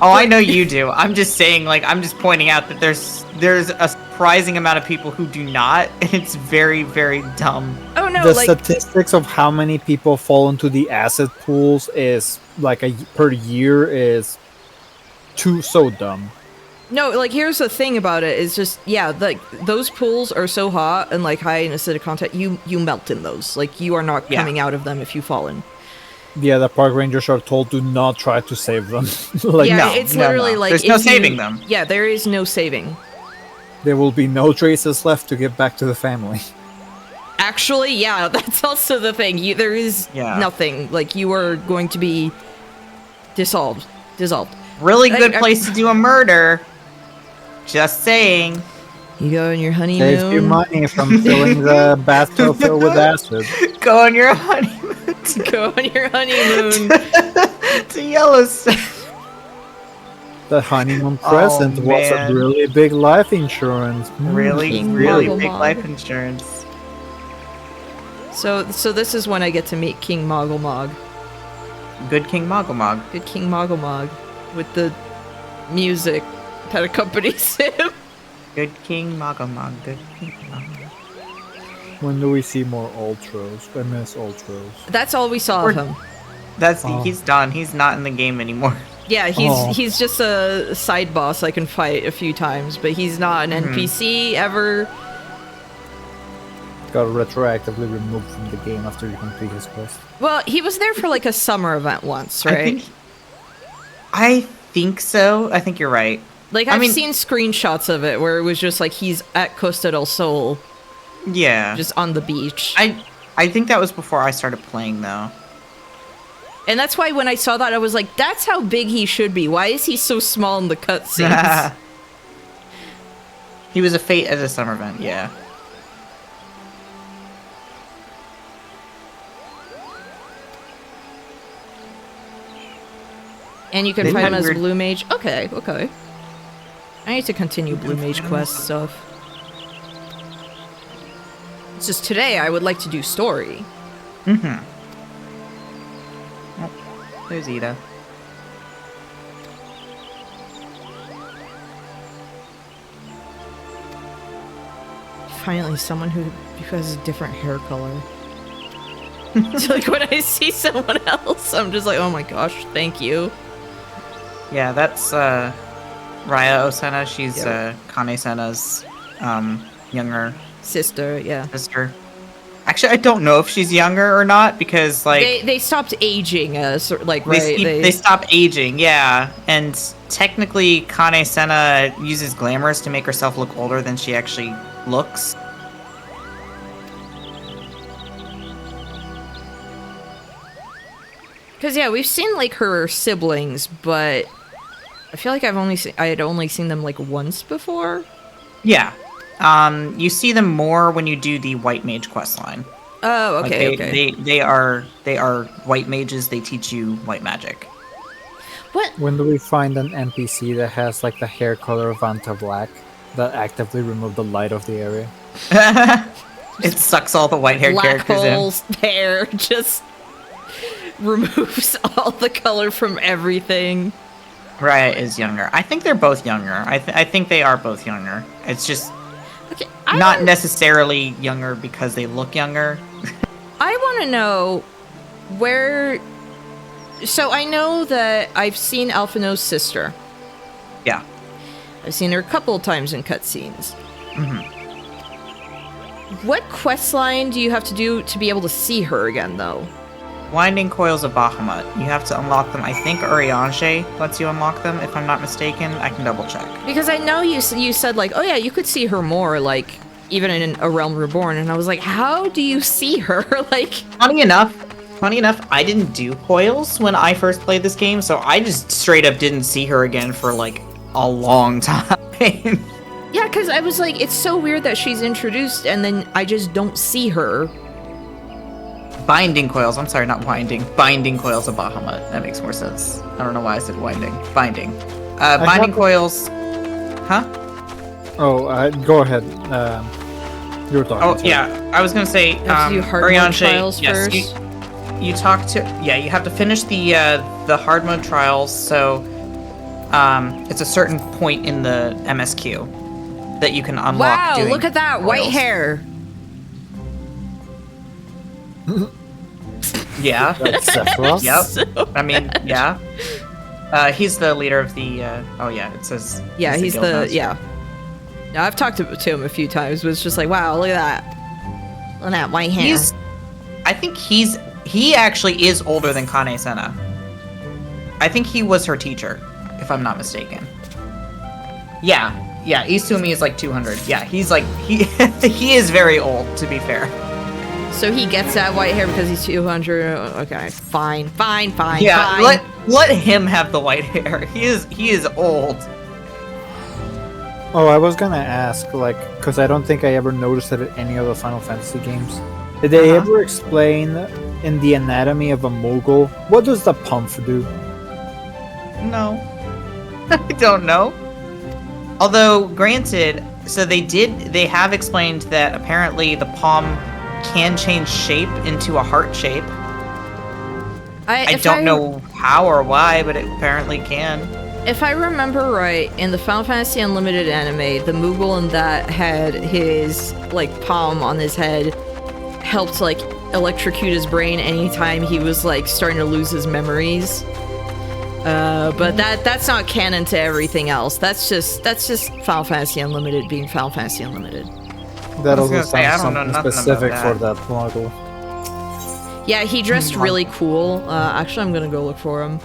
Oh, I know you do. I'm just saying, like, I'm just pointing out that there's a surprising amount of people who do not, and it's very, very dumb. Oh no, The like statistics of how many people fall into the acid pools is like per year is so dumb. no, like here's the thing about it is just like those pools are so hot and like high in acidic content, you melt in those. Like you are not coming out of them if you fall in. Yeah, the park rangers are told do not try to save them. Like, Yeah, no, it's literally like There's no saving them. Yeah, there is no saving. There will be no traces left to get back to the family. Actually, yeah, that's also the thing. There is nothing. Like you are going to be dissolved. Really good place to do a murder. Just saying. You go on your honeymoon. Saves you money from filling the bathtub filled with acid. Go on your honeymoon. Go on your honeymoon to Yellowstone. The honeymoon present was a really big life insurance. Really big life insurance. So this is when I get to meet King Moggle Mog. Good King Moggle Mog. Good King Moggle Mog. With the music that accompanies him. Good King Moggle Mog. Good King Moggle. When do we see more Ultros? I miss Ultros. That's all we saw of him. He's done. He's not in the game anymore. Yeah, he's just a side boss I can fight a few times, but he's not an NPC ever. Got retroactively removed from the game after you complete his quest. Well, he was there for like a summer event once, right? I think so. I think you're right. Like I've seen screenshots of it where it was just like he's at Costa del Sol. Yeah. Just on the beach. I think that was before I started playing though. And that's why when I saw that I was like, that's how big he should be. Why is he so small in the cutscenes? He was a fate at a summer event, yeah. And you can fight him as Blue Mage. Okay. I need to continue Blue Mage quest stuff. It's just today I would like to do story. Oh, there's Ida. Finally, someone who has a different hair color. So, like when I see someone else, I'm just like, oh my gosh, thank you. Yeah, that's Raya Osena. She's Kane Sena's younger sister. Actually, I don't know if she's younger or not because like they stopped aging us, like they stopped aging, yeah. And technically, Kane Sena uses glamours to make herself look older than she actually looks. Because yeah, we've seen like her siblings, but I feel like I had only seen them like once before. Yeah, you see them more when you do the White Mage questline. Oh, okay, okay. They are white mages. They teach you white magic. What? When do we find an NPC that has like the hair color of Vanta Black that actively remove the light of the area? It sucks all the white-haired characters in. Black holes there just removes all the color from everything. Raya is younger. I think they're both younger. I think they are both younger. It's just not necessarily younger because they look younger. I want to know where... So I know that I've seen Alphino's sister. Yeah. I've seen her a couple of times in cutscenes. What quest line do you have to do to be able to see her again, though? Winding Coils of Bahamut. You have to unlock them. I think Urianger lets you unlock them, if I'm not mistaken. I can double check. Because I know you said, like, oh yeah, you could see her more, like, even in A Realm Reborn. And I was like, how do you see her? Like... Funny enough, I didn't do coils when I first played this game, so I just straight up didn't see her again for, like, a long time. Yeah, because I was like, it's so weird that she's introduced and then I just don't see her. Binding coils. I'm sorry, not winding. Binding coils of Bahamut. That makes more sense. I don't know why I said winding. Binding. Binding coils. Huh? Oh, go ahead. You were talking. Oh, yeah. I was gonna say, Urianger trials first. You talk to... Yeah, you have to finish the hard mode trials, so... it's a certain point in the MSQ. that you can unlock. Wow, doing look at that white oils. hair. Yeah. That's Sephiroth. Yep. I mean, yeah. He's the leader of the. Oh yeah, it says. Yeah, he's the guildmaster. yeah. Now I've talked to him a few times, but it's just like, wow, look at that. Look at that white hair. I think he actually is older than Kane Senna. I think he was her teacher, if I'm not mistaken. Yeah, Izumi is like 200. Yeah, he's like he is very old, to be fair. So he gets that white hair because he's 200. Okay, fine. Yeah, let him have the white hair. He is old. Oh, I was gonna ask, like, because I don't think I ever noticed it at any of the Final Fantasy games. Did they ever explain in the anatomy of a Moogle, what does the pump do? No. I don't know. Although, granted, so they have explained that apparently the palm can change shape into a heart shape. I don't know how or why, but it apparently can. If I remember right, in the Final Fantasy Unlimited anime, the Moogle in that had his, like, palm on his head helped, like, electrocute his brain anytime he was, like, starting to lose his memories. But that's not canon to everything else. That's just Final Fantasy Unlimited being Final Fantasy Unlimited. That also I sounds don't know something nothing specific about for that Moogle. Yeah, he dressed really cool. Actually, I'm gonna go look for him.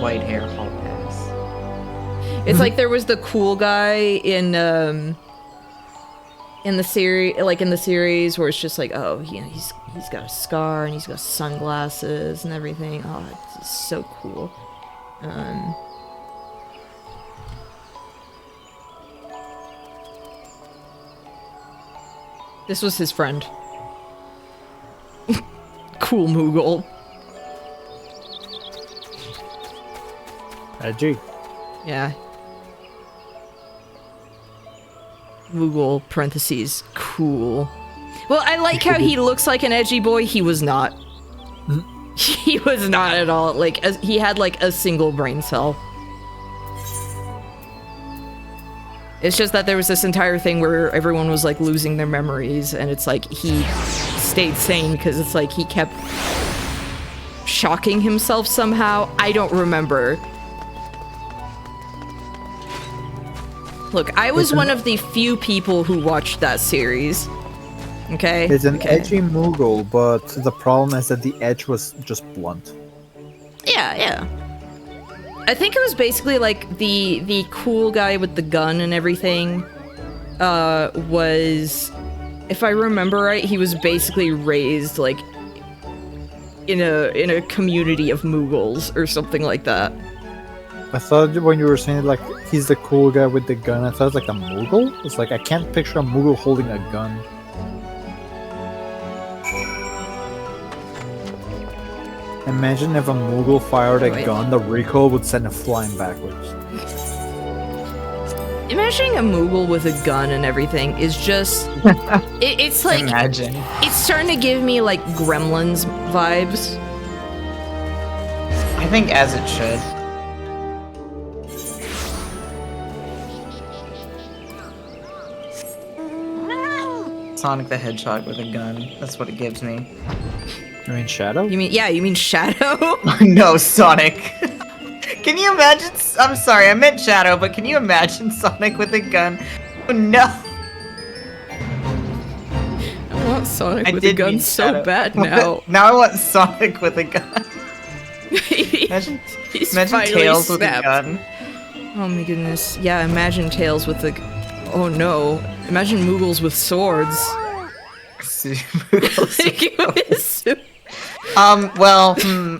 White hair hall pass. It's like there was the cool guy in the series where it's just like, oh, he's got a scar and he's got sunglasses and everything. Oh, it's so cool. This was his friend. Cool Moogle. Edgy. Yeah. Moogle, parentheses, cool. Well, I like how he looks like an edgy boy. He was not. He was not at all. Like, he had, like, a single brain cell. It's just that there was this entire thing where everyone was, like, losing their memories, and it's like he stayed sane because it's like he kept shocking himself somehow. I don't remember. Look, I was one of the few people who watched that series. Okay? It's an edgy Moogle, but the problem is that the edge was just blunt. Yeah. I think it was basically like the cool guy with the gun and everything was, if I remember right, he was basically raised like in a community of Moogles or something like that. I thought when you were saying like he's the cool guy with the gun, I thought it was like a Moogle. It's like I can't picture a Moogle holding a gun. Imagine if a Moogle fired a gun, the recoil would send it flying backwards. Imagining a Moogle with a gun and everything is just... it's like... Imagine. It's starting to give me, like, Gremlins vibes. I think as it should. Sonic the Hedgehog with a gun. That's what it gives me. You mean Shadow? You mean Shadow? No, Sonic. Can you imagine? I'm sorry, I meant Shadow, but can you imagine Sonic with a gun? Oh, no. I want Sonic with a gun so bad now. Now I want Sonic with a gun. Imagine Tails with a gun. Oh my goodness. Yeah, imagine Tails with a... Oh no. Imagine Moogles with swords.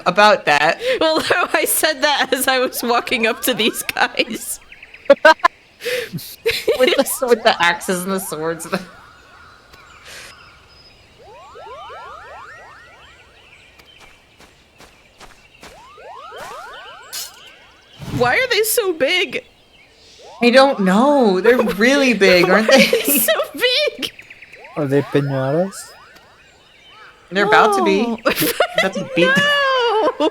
About that. Well, no, I said that as I was walking up to these guys. with the axes and the swords. Why are they so big? I don't know. They're really big, aren't they? So big. Are they piñatas? They're about to be. About to beat. No.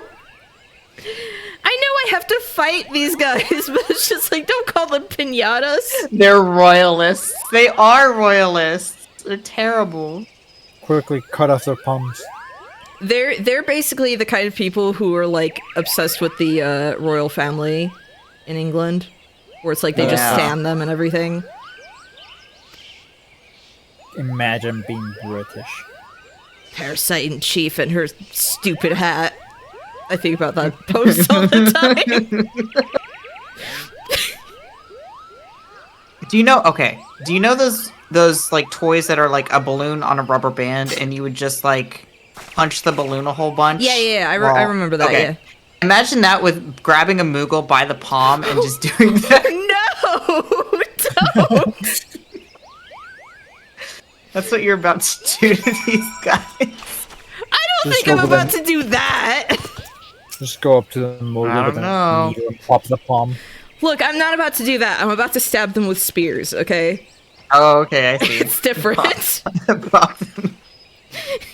have to fight these guys, but it's just like, don't call them piñatas. They're royalists. They are royalists. They're terrible. Quickly cut off their palms. They're basically the kind of people who are like obsessed with the royal family in England, where it's like they just stand them and everything. Imagine being British. Parasite in chief and her stupid hat. I think about that post all the time. Do you know? Okay. Do you know those like toys that are like a balloon on a rubber band, and you would just like punch the balloon a whole bunch? Yeah. I remember that. Okay. Yeah. Imagine that with grabbing a Moogle by the palm and just doing that. No, don't. That's what you're about to do to these guys. I don't think I'm about to do that. Just go up to the Moogle with a needle and pop the palm. Look, I'm not about to do that. I'm about to stab them with spears, okay? Oh, okay, I see. It's different. Pop them.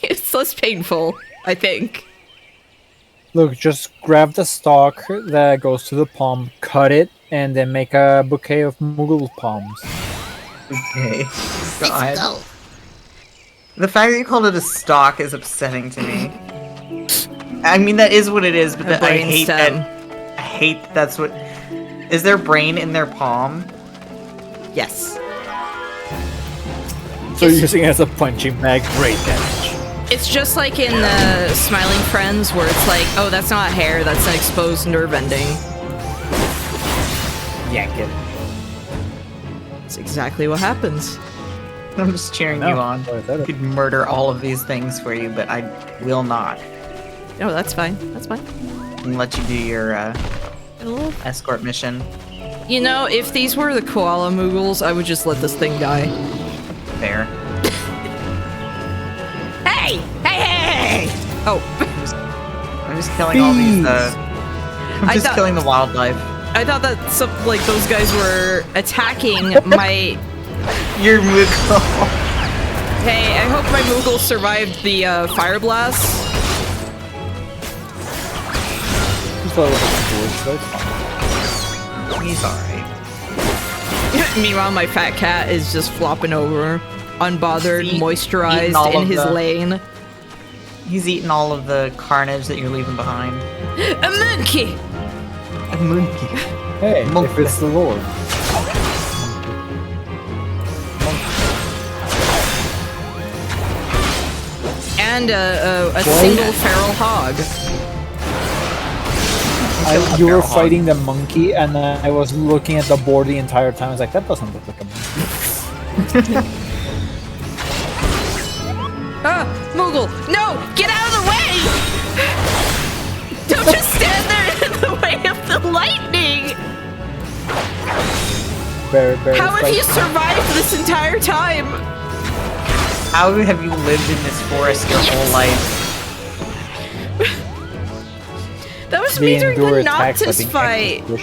It's less painful, I think. Look, just grab the stalk that goes to the palm, cut it, and then make a bouquet of Moogle palms. Okay. God. The fact that you called it a stalk is upsetting to me. I mean, that is what it is, but I hate that. I hate that's what. Is there brain in their palm? Yes. So you're using it as a punching bag. Great damage. It's just like in the Smiling Friends, where it's like, oh, that's not hair, that's an exposed nerve ending. Yank it. That's exactly what happens. I'm just cheering you on. I could murder all of these things for you, but I will not. No, that's fine. That's fine. And let you do your escort mission. You know, if these were the koala moogles, I would just let this thing die. Fair. Hey! Hey! Oh. I'm just killing all these. I'm just killing the wildlife. I thought that like those guys were attacking my. Your Moogle. Hey, I hope my Moogle survived the fire blast. He's alright. Meanwhile, my fat cat is just flopping over, unbothered, moisturized in his lane. He's eating all of the carnage that you're leaving behind. A monkey! A monkey. Hey, if it's the Lord. And a single feral hog. You were fighting the monkey, and I was looking at the board the entire time. I was like, that doesn't look like a monkey. Ah, Moogle! No! Get out of the way! Don't just stand there in the way of the lightning! How have you survived this entire time? How have you lived in this forest your whole life? That was me during the Noctis fight. Me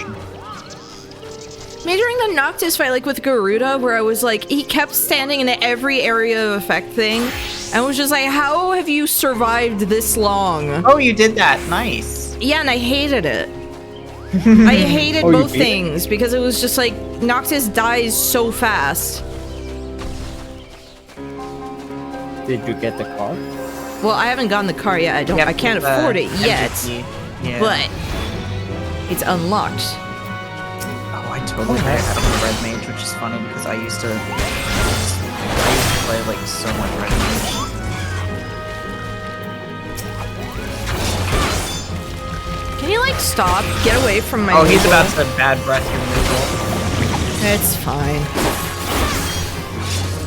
during the Noctis fight, like with Garuda, where I was like, he kept standing in every area of effect thing, and was just like, how have you survived this long? Oh, you did that. Nice. Yeah, and I hated it. I hated both things, because it was just like, Noctis dies so fast. Did you get the car? Well, I haven't gotten the car yet. I can't afford it yet. Yeah. But it's unlocked. Oh, I totally had a red mage, which is funny because I used to play like so much red mage. Can you like stop? Get away from my. Oh, he's about to bad breath your Moogle. It's fine.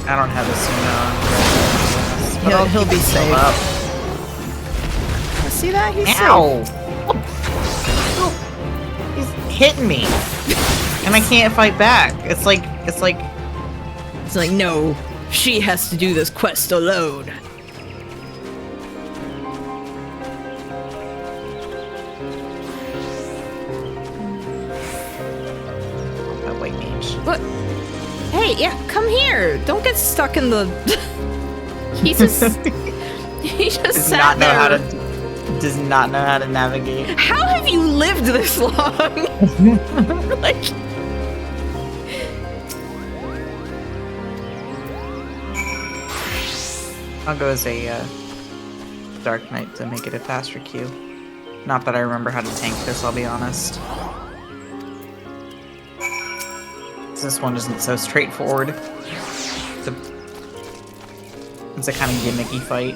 I don't have a Suna. He'll be safe. Up. See that? He's Ow! safe. He's hitting me, and I can't fight back. It's like no. She has to do this quest alone. a white mage. What? Hey, yeah, come here. Don't get stuck in the. He just Does sat not know there. how to Does not know how to navigate. How have you lived this long? Like, I'll go as a Dark Knight to make it a faster queue. Not that I remember how to tank this, I'll be honest. This one isn't so straightforward. It's a kind of gimmicky fight.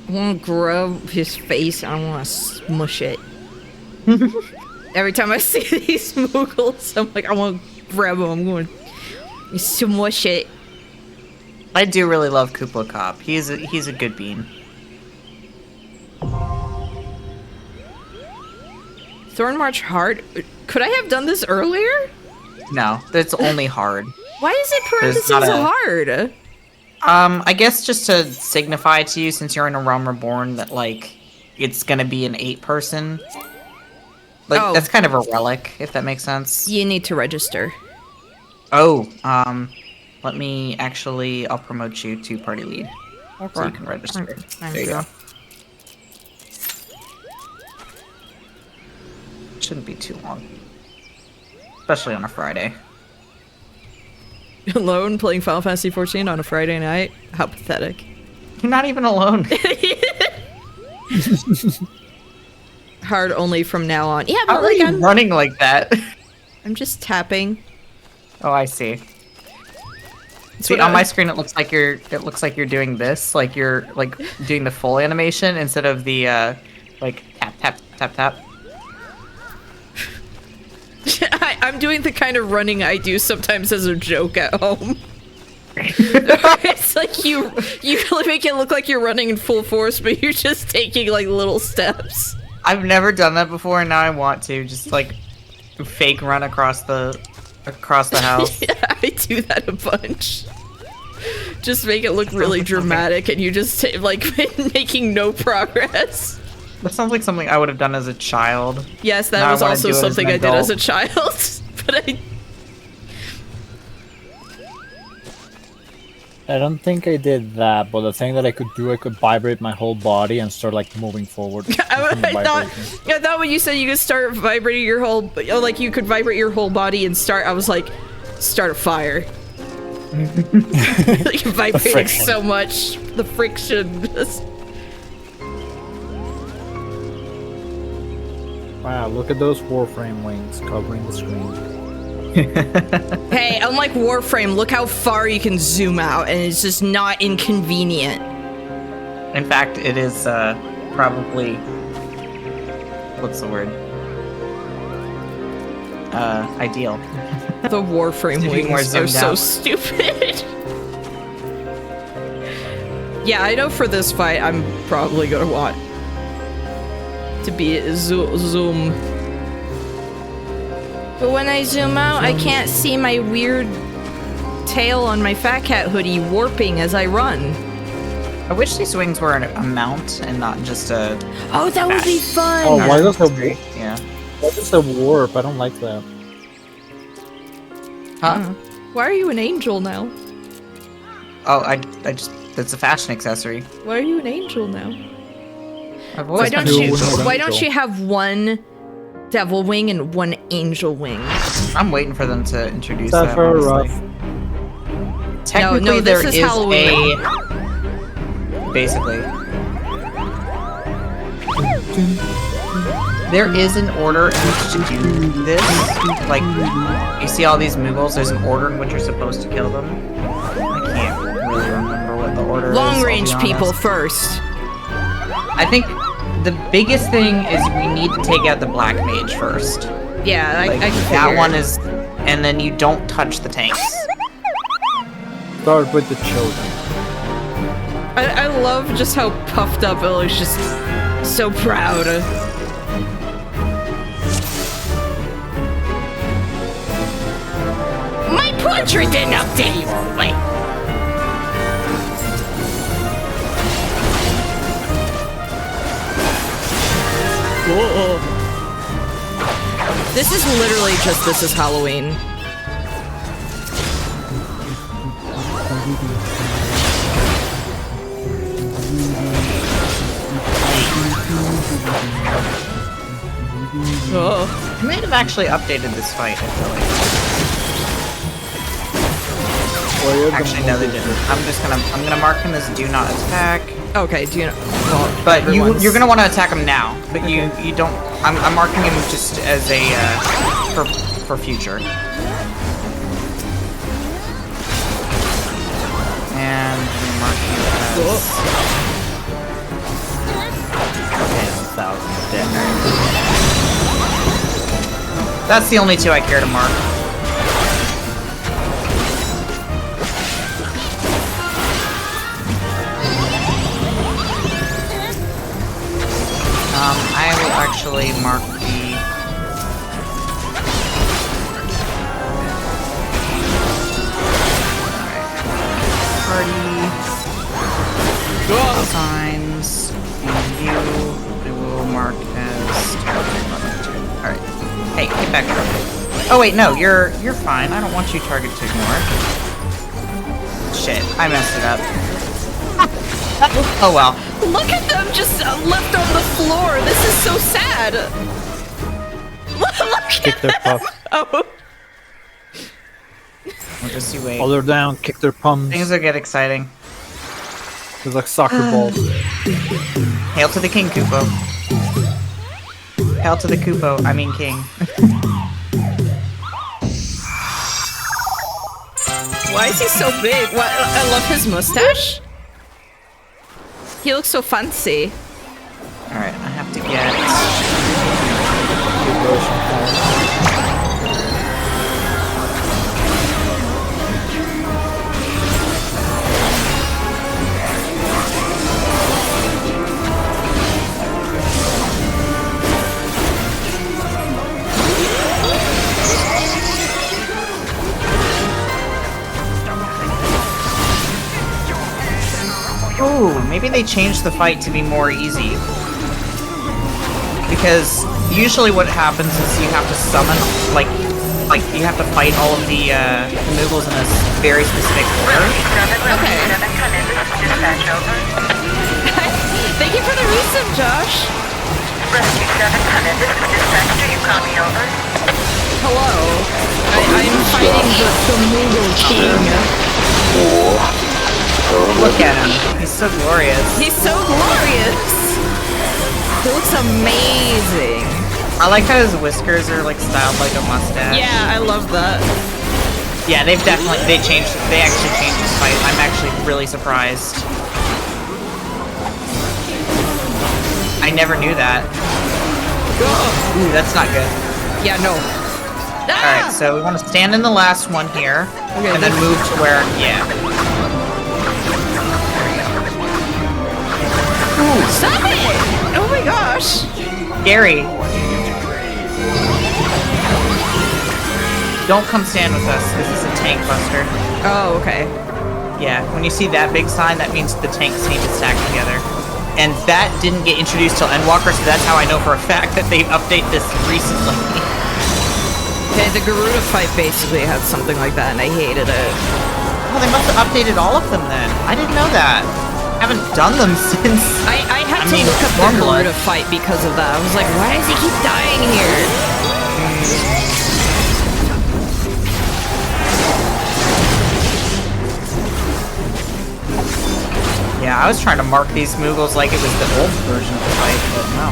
I want to grab his face and I want to smush it. Every time I see these moogles, I'm like, I want to grab him. I'm going to smush it. I do really love Koopa Cop. He's a good bean. Thorn March hard? Could I have done this earlier? No, it's only hard. Why is it parentheses hard? I guess just to signify to you, since you're in a Realm Reborn, that, like, it's gonna be an 8-person. Like, that's kind of a relic, if that makes sense. You need to register. Oh, let me actually, I'll promote you to party lead. Okay. So you can register. There you go. Shouldn't be too long. Especially on a Friday. Alone playing Final Fantasy 14 on a Friday night? How pathetic. You're not even alone. Hard only from now on. Yeah, but how like I'm running like that. I'm just tapping. Oh, I see. See, on my screen it looks like you're doing this, like you're like doing the full animation instead of the like tap tap tap tap. I'm doing the kind of running I do sometimes as a joke at home. It's like you really make it look like you're running in full force, but you're just taking like little steps. I've never done that before, and now I want to just like fake run across the house. Yeah, I do that a bunch. Just make it look really dramatic, and you just like making no progress. That sounds like something I would have done as a child. Yes, that was also something I did as a child. But I don't think I did that, but the thing that I could do, I could vibrate my whole body and start like moving forward. I thought when you said you could start vibrating your whole, like you could vibrate your whole body and start, I was like, start a fire. Like vibrating so much, the friction. Wow, look at those Warframe wings covering the screen. Hey, unlike Warframe, look how far you can zoom out, and it's just not inconvenient. In fact, it is probably, what's the word? Ideal. The Warframe wings are so stupid. Yeah, I know for this fight, I'm probably gonna want to be zoom. But when I zoom out, I can't see my weird tail on my Fat Cat hoodie warping as I run. I wish these wings were a mount and not just a... Oh, that would be fun! Oh, why does the warp? Yeah. What is the warp? I don't like that. Huh? Why are you an angel now? Oh, I just... It's a fashion accessory. Why are you an angel now? Why don't you have one devil wing and one angel wing? I'm waiting for them to introduce that. Technically, no, this is Halloween. Basically. There is an order in which to do this. Like, you see all these moogles, there's an order in which you're supposed to kill them. I can't really remember what the order is. Long range people first. I think the biggest thing is we need to take out the black mage first. Yeah, like, I can that figure. one is, and then you don't touch the tanks. Start with the children. I love just how puffed up it looks, just so proud. My portrait didn't update. Wait. Whoa. This is literally just This Is Halloween. Oh. I might have actually updated this fight, I feel like. Actually, no, they didn't. I'm gonna mark him as do not attack. Okay, do you know? Well, But you're gonna want to attack him now. But okay. you don't. I'm marking him just as a for future. And I'm marking him as. Okay, 1,000 dead. That's the only two I care to mark. I will actually mark the... Party... Signs... And you... I will mark as... Alright. Hey, get back here. Oh wait, no, you're fine. I don't want you target to ignore. Shit, I messed it up. Oh well. Look at them just left on the floor. This is so sad. Look Kick their puff. Oh. We'll just see. Wait. Hold her down. Kick their pums. Things will get exciting. It's like soccer balls. Hail to the king, Kupo. Hail to the Kupo. I mean king. Why is he so big? What? I love his mustache. He looks so fancy. Alright, I have to get... Ooh, maybe they changed the fight to be more easy. Because usually what happens is you have to summon, like you have to fight all of the moogles in a very specific order. Okay. Thank you for the resub, Josh. Rescue 7, come in. This is dispatch. Do you copy over? Hello. I'm fighting the Moogle King. Look at him. He's so glorious. He's so glorious. He looks amazing. I like how his whiskers are like styled like a mustache. Yeah, I love that. Yeah, they actually changed this fight. I'm actually really surprised. I never knew that. Ooh, that's not good. Yeah, no. Alright, so we want to stand in the last one here, okay, and then move to where, yeah. Ooh, stop it! Oh my gosh! Gary! Don't come stand with us. This is a tank buster. Oh, okay. Yeah, when you see that big sign, that means the tanks need to stack together. And that didn't get introduced till Endwalker, so that's how I know for a fact that they've updated this recently. Okay, the Garuda fight basically had something like that, and I hated it. Oh, they must have updated all of them then. I didn't know that. I haven't done them since... I had to look up the Garuda fight because of that. I was like, why does he keep dying here? Yeah, I was trying to mark these moogles like it was the old version of the fight, but no.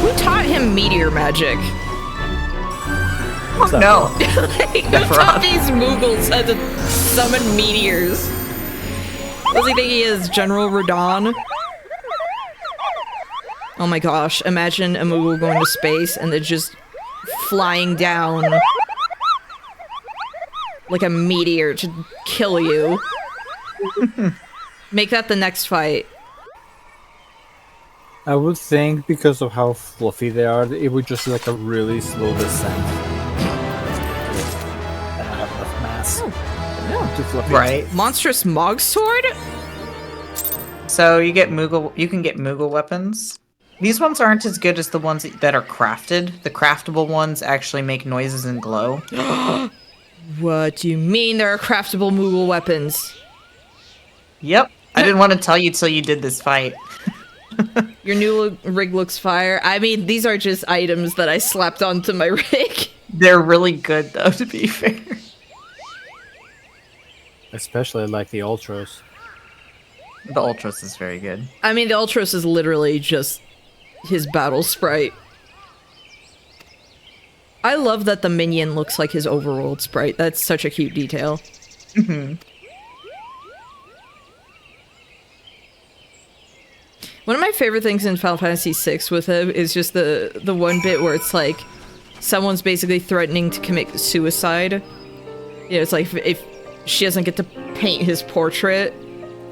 Who taught him meteor magic? Oh, no. Who taught these moogles how to summon meteors? Does he think he is General Radon? Oh my gosh, imagine a moogle going to space and then just flying down like a meteor to kill you. Make that the next fight. I would think because of how fluffy they are, it would just be like a really slow descent. I don't have enough mass. Yeah. Too fluffy. Right. Monstrous Mog Sword? So you get Moogle. You can get Moogle weapons. These ones aren't as good as the ones that are crafted. The craftable ones actually make noises and glow. What do you mean there are craftable Moogle weapons? Yep. I didn't want to tell you till you did this fight. Your new rig looks fire. I mean, these are just items that I slapped onto my rig. They're really good, though, to be fair. Especially like the Ultros. The Ultros is very good. I mean, the Ultros is literally just his battle sprite. I love that the minion looks like his overworld sprite. That's such a cute detail. Mm-hmm. One of my favorite things in Final Fantasy VI with him is just the one bit where it's like someone's basically threatening to commit suicide. You know, it's like if she doesn't get to paint his portrait,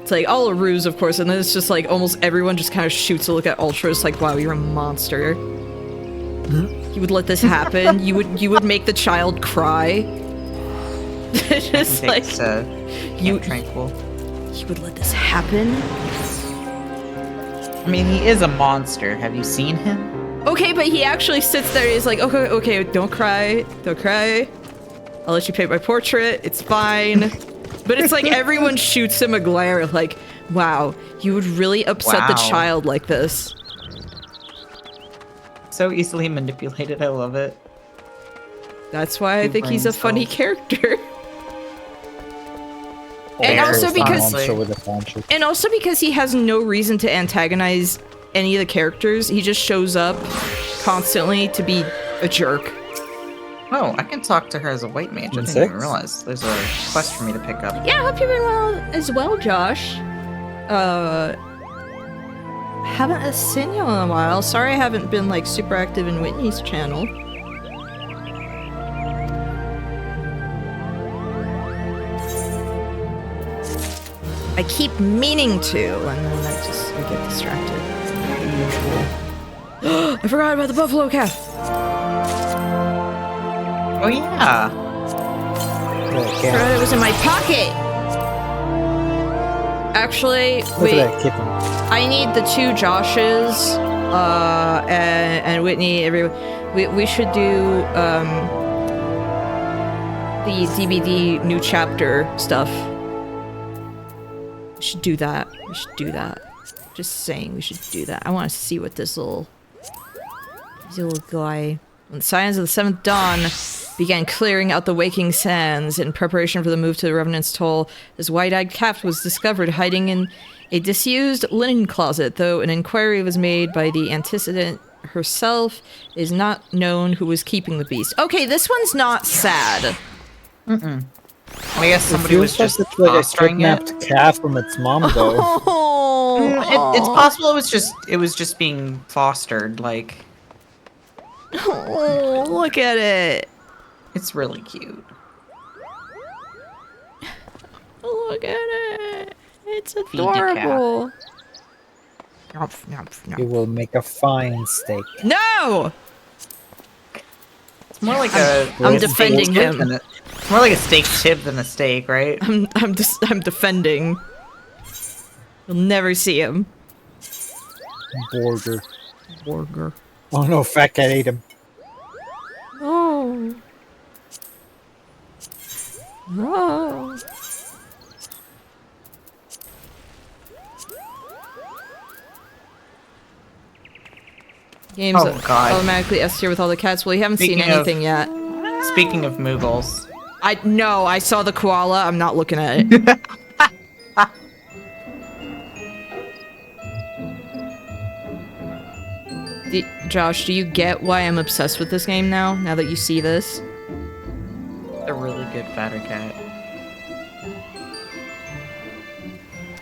it's like all a ruse, of course, and then it's just like almost everyone just kind of shoots a look at Ultra. It's like, wow, you're a monster. You would let this happen? you would make the child cry? It's just like you tranquil. You would let this happen? I mean, he is a monster. Have you seen him? Okay, but he actually sits there. He's like, okay, don't cry, don't cry. I'll let you paint my portrait. It's fine. But it's like everyone shoots him a glare. Like, wow, you would really upset the child like this. So easily manipulated. I love it. That's why I think he's a funny character. And also because he has no reason to antagonize any of the characters. He just shows up constantly to be a jerk. Oh, I can talk to her as a white mage. I didn't even realize there's a quest for me to pick up. Yeah, I hope you've been well as well, Josh. Haven't seen you in a while. Sorry I haven't been like super active in Whitney's channel. I keep meaning to, and then I get distracted. Usual. I forgot about the buffalo calf. Oh yeah. Forgot it was in my pocket. Actually, wait. I need the two Joshes, and Whitney. Everyone. We should do the DBD new chapter stuff. We should do that. We should do that. Just saying, we should do that. I want to see what this little guy. When the signs of the seventh dawn began clearing out the waking sands in preparation for the move to the Revenant's Toll, this wide-eyed calf was discovered hiding in a disused linen closet. Though an inquiry was made by the antecedent herself, it is not known who was keeping the beast. Okay, this one's not sad. I guess somebody was just fostering it. Kidnapped calf from its mom, though. It's possible it was just being fostered. Like, oh, look at it. It's really cute. Look at it. It's adorable. You will make a fine steak. No! It's more like I'm defending him. It's more like a steak tip than a steak, right? I'm defending. You'll never see him. Burger. Burger. Oh no, fat cat ate him. Oh. No. Game's automatically S tier with all the cats. Well, you haven't seen anything yet. Speaking of moogles. I saw the koala. I'm not looking at it. Josh, do you get why I'm obsessed with this game now that you see this? A really good fatter cat.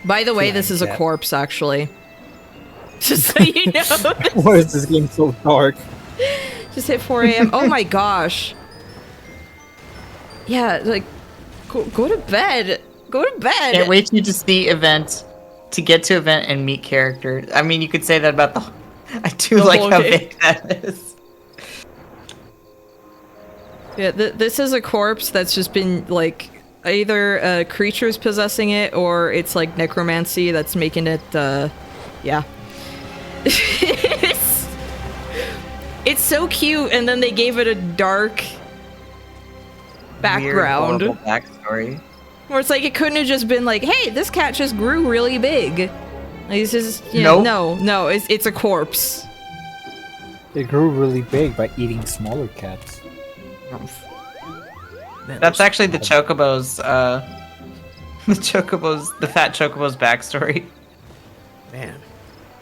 By the way, this is a corpse, actually. Just so you know. Why is this game so dark? Just hit 4 a.m. Oh my gosh. Yeah, like, go to bed. Go to bed. Can't wait to see event, to get to event and meet characters. I mean, you could say that about the... I do like how big that is. Yeah, this is a corpse that's just been, like, either creatures possessing it or it's, like, necromancy that's making it, yeah. It's so cute, and then they gave it a dark background. weird, horrible backstory. Where it's like, it couldn't have just been like, hey, this cat just grew really big. Like, it's just, you know, no, it's a corpse. It grew really big by eating smaller cats. That's actually the Chocobo's, the fat Chocobo's backstory. Man.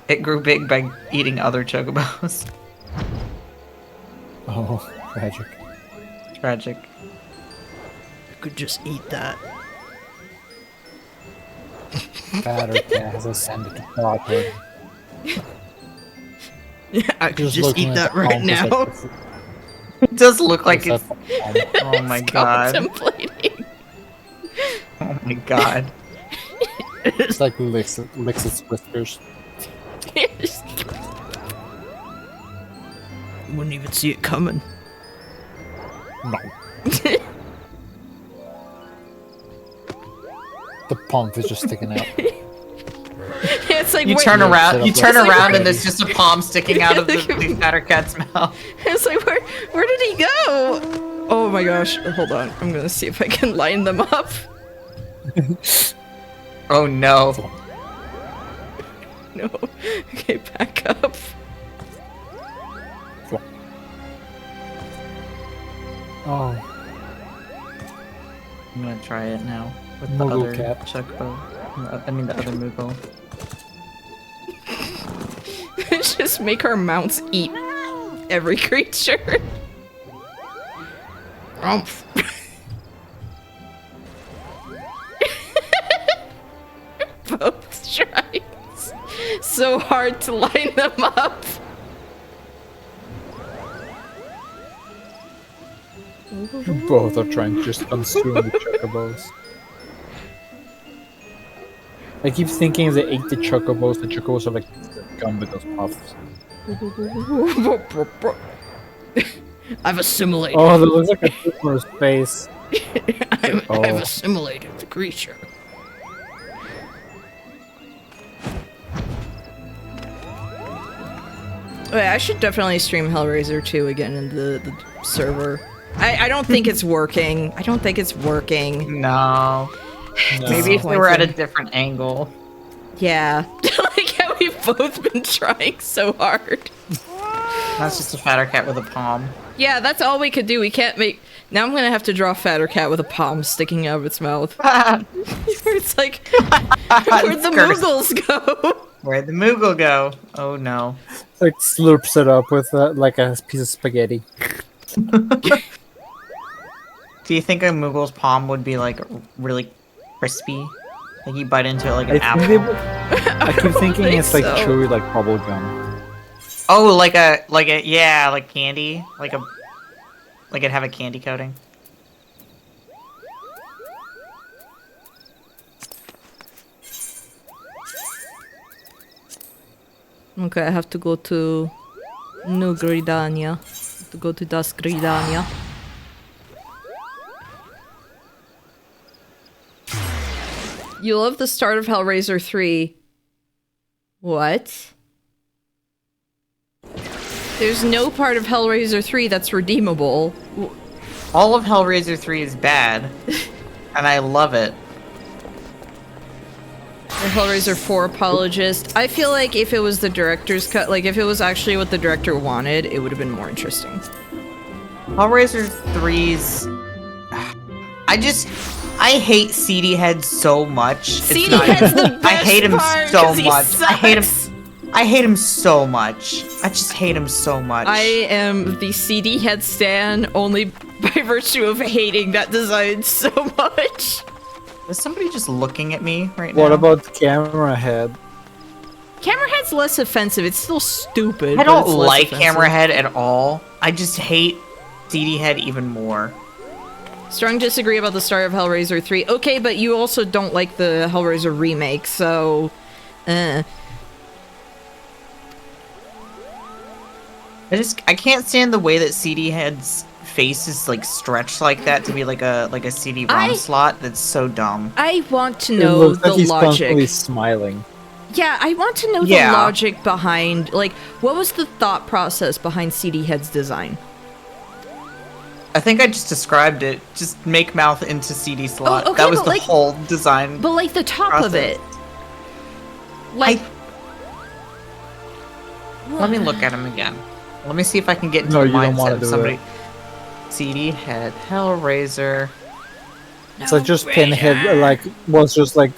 It grew big by eating other Chocobos. Oh, tragic. Tragic. I could just eat that. Fatter cat has ascended to godhood. Yeah, I could just looking eat at that the right palms, it's now. like- It does look like it's it's. Oh my god. Contemplating. Oh my god. It's like licks its whiskers. You wouldn't even see it coming. No. The pump is just sticking out. It's like, You wait, turn around, It's and like- there's just a palm sticking out of the fatter cat's mouth. it's like, where did he go? Oh my gosh, hold on. I'm gonna see if I can line them up. Oh no. No. Okay, back up. Oh, I'm gonna try it now with the Moogle other cat. Chocobo. I mean the other Moogle. Just make our mounts eat every creature. Rumpf. Both tries. So hard to line them up. both are trying to just consume the chocobos. I keep thinking if they ate the chocobos are like gum with those puffs. I've assimilated. Oh, that looks like a tumor's face. I've Oh. assimilated the creature. Wait, I should definitely stream Hellraiser 2 again in the server. I don't think it's working. I don't think it's working. No. No. Maybe if we were at a different angle. Yeah. Like how we've both been trying so hard. That's just a fatter cat with a palm. Yeah, that's all we could do. We can't make... Now I'm gonna have to draw a fatter cat with a palm sticking out of its mouth. It's like... Where'd the moogles go? Where'd the Moogle go? Oh no. Like slurps it up with like a piece of spaghetti. Do you think a Moogle's palm would be like really crispy? Like you bite into it like an I think apple? I keep thinking think it's like so. chewy, like bubble gum. Oh, like yeah, like candy, like it'd have a candy coating. Okay, I have to go to New Gridania. To go to Das Gridania. You love the start of Hellraiser 3. What? There's no part of Hellraiser 3 that's redeemable. All of Hellraiser 3 is bad, and I love it. The Hellraiser 4 apologist. I feel like if it was the director's cut, like if it was actually what the director wanted, it would have been more interesting. Hellraiser 3's... I hate CD Head so much. CD Head's the best I hate him part, so 'cause he much. I hate him. sucks. I hate him so much. I just hate him so much. I am the CD head stan only by virtue of hating that design so much. Is somebody just looking at me right now? What about the camera head? Camera head's less offensive. It's still stupid. I but don't it's less like offensive. Hammerhead at all. I just hate CD Head even more. Strong disagree about the start of Hellraiser 3. Okay, but you also don't like the Hellraiser remake, so... I can't stand the way that CD Head's face is like stretched like that to be like a CD-ROM slot. That's so dumb. I want to It know looks the like he's constantly logic. smiling. Yeah, I want to know the logic behind... Like, what was the thought process behind CD Head's design? I think I just described it. Just make mouth into CD slot. okay, that was but the like- whole design. But like the top of process. it. Like Let me look at him again. Let me see if I can get into No, the you don't wanna mindset of do somebody. it. CD head, Hellraiser. It's like just Pinhead, like was just like,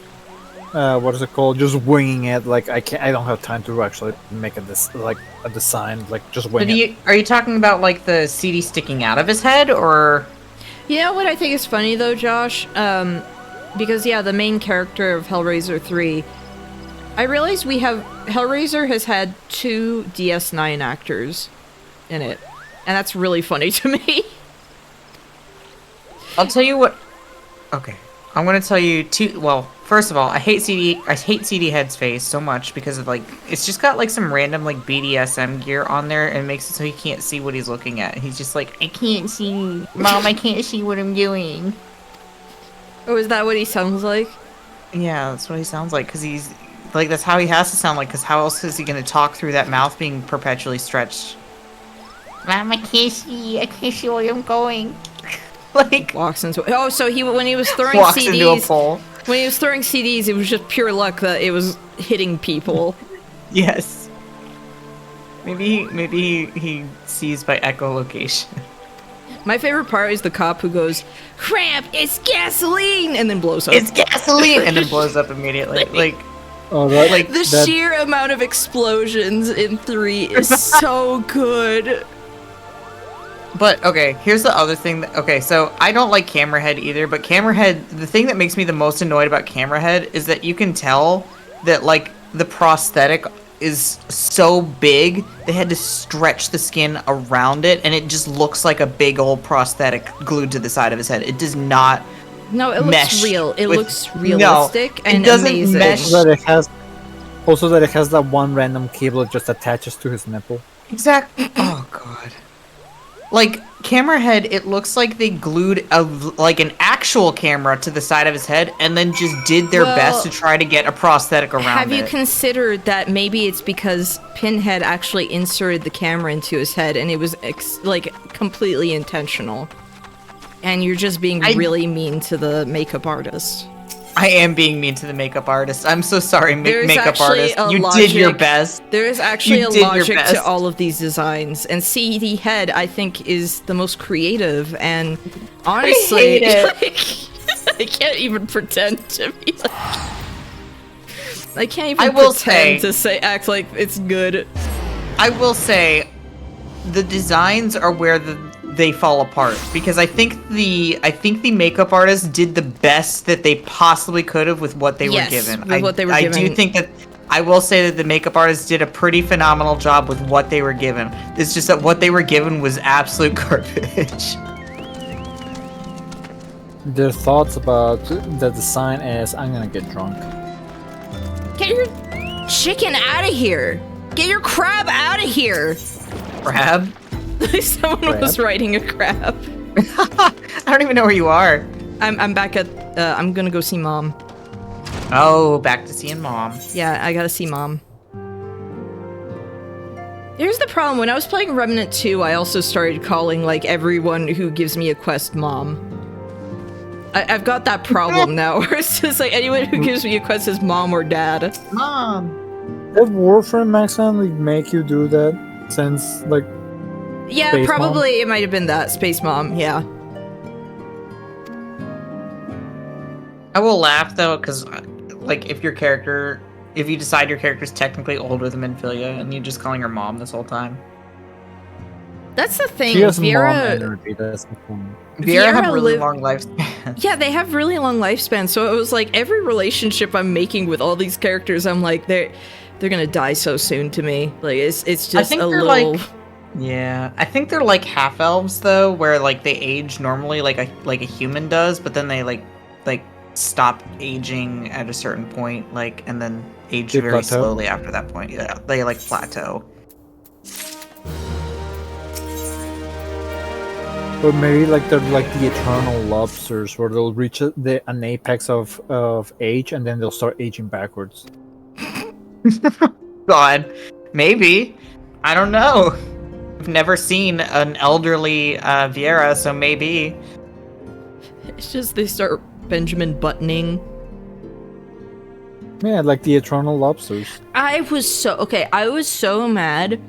what is it called? Just winging it. Like I don't have time to actually make a design. Like just wing it. Are you talking about like the CD sticking out of his head, or? You know what I think is funny though, Josh? Because yeah, the main character of Hellraiser 3, I realize Hellraiser has had 2 DS9 actors in it, and that's really funny to me. I'll tell you what. Okay, I'm gonna tell you two. Well, first of all, I hate CD Head's face so much because of like it's just got like some random like BDSM gear on there and it makes it so he can't see what he's looking at. He's just like, I can't see, Mom. I can't see what I'm doing. Oh, is that what he sounds like? Yeah, that's what he sounds like because he's like that's how he has to sound like because how else is he gonna talk through that mouth being perpetually stretched? Mom, I can't see where I'm going. Like Walks into so when he was throwing walks CDs into a pole. when he was throwing CDs, it was just pure luck that it was hitting people. Yes. Maybe he sees by echolocation. My favorite part is the cop who goes, "Crap! It's gasoline!" and then blows up. It's gasoline, and then blows up immediately. Like Oh, that, like the sheer amount of explosions in 3 is so good. But okay, here's the other thing. Okay, so I don't like Camerahead either, but Camerahead, the thing that makes me the most annoyed about Camerahead is that you can tell that like the prosthetic is so big they had to stretch the skin around it, and it just looks like a big old prosthetic glued to the side of his head. It does not. No, it mesh looks real. It with- looks realistic No, it and doesn't amazing. mesh. Also that it has that one random cable that just attaches to his nipple. Exactly. Oh god. Like Camerahead, it looks like they glued like an actual camera to the side of his head, and then just did their best to try to get a prosthetic around Have you it. considered that maybe it's because Pinhead actually inserted the camera into his head, and it was like completely intentional? And you're just being really mean to the makeup artist. I am being mean to the makeup artist. I'm so sorry, There's makeup actually artist. a You logic- did your best. There is actually You a did your logic best. to all of these designs, and CD Head, I think, is the most creative. And honestly, hate like, I can't even pretend to be like. I can't even I will pretend say- to act like it's good. I will say, the designs are where they fall apart because I think the makeup artist did the best that they possibly could have with what they were given. With what they were I given. do think that I will say that the makeup artist did a pretty phenomenal job with what they were given. It's just that what they were given was absolute garbage. Their thoughts about the design is, I'm gonna get drunk. Get your chicken out of here! Get your crab out of here! Crab? Someone was riding a crab. I don't even know where you are. I'm back at. I'm gonna go see Mom. Oh, back to seeing Mom. Yeah, I gotta see Mom. Here's the problem. When I was playing Remnant 2, I also started calling like everyone who gives me a quest Mom. I've got that problem now, where it's just like anyone who gives me a quest is Mom or Dad. Mom. Did Warframe accidentally make you do that since like? Yeah, Space probably it might have been that. Space Mom, yeah. I will laugh though, because like if you decide your character's technically older than Minfilia, and you're just calling her Mom this whole time. That's the thing. She has mom Vera, energy. That's the point. Viera have really live- long lifespans. yeah, they have really long lifespans. So it was like every relationship I'm making with all these characters, I'm like they're gonna die so soon to me. Like it's just think a they're little. like- Yeah, I think they're like half elves though, where like they age normally like a human does, but then they like stop aging at a certain point, like, and then age They very plateau? slowly after that point. Yeah, they like plateau. Or maybe like they're like the eternal lobsters, where they'll reach an apex of age and then they'll start aging backwards. God, maybe. I don't know. I've never seen an elderly Viera, so maybe. It's just they start Benjamin buttoning. Yeah, like the Eternal Lobsters. I was so mad,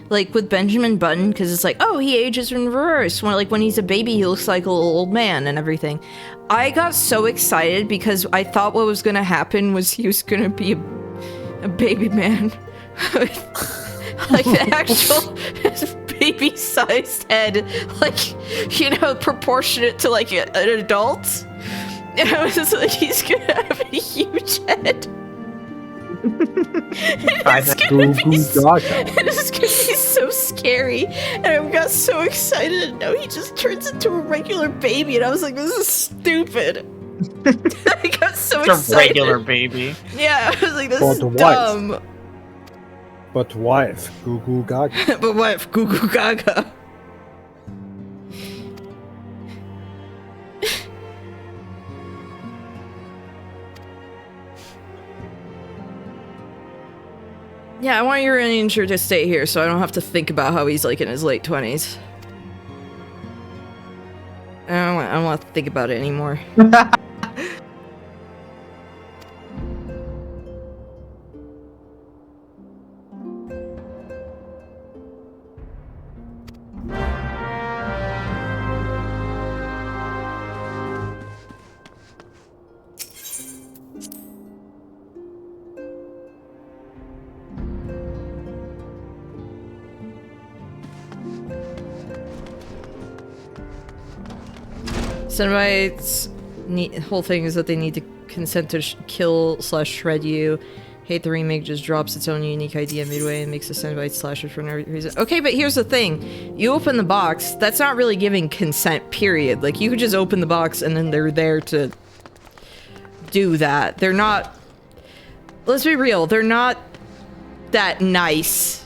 like with Benjamin Button, because it's like, oh, he ages in reverse. When he's a baby, he looks like a little old man and everything. I got so excited because I thought what was gonna happen was he was gonna be a baby man, like the actual baby-sized head, like, you know, proportionate to like an adult. And I was just like, he's gonna have a huge head. It's gonna be so scary. And I got so excited, and now he just turns into a regular baby, and I was like, this is stupid. I got so excited. It's a regular baby. Yeah, I was like, this is dumb. But wife, goo goo gaga. But wife, goo goo gaga. Yeah, I want your ranger to stay here so I don't have to think about how he's like in his late 20s. I don't want to think about it anymore. Cenobites' whole thing is that they need to consent to kill/shred you. Hate the remake just drops its own unique idea midway and makes the Cenobite slasher for no reason. Okay, but here's the thing. You open the box, that's not really giving consent, period. Like, you could just open the box and then they're there to do that. They're not... Let's be real, they're not that nice.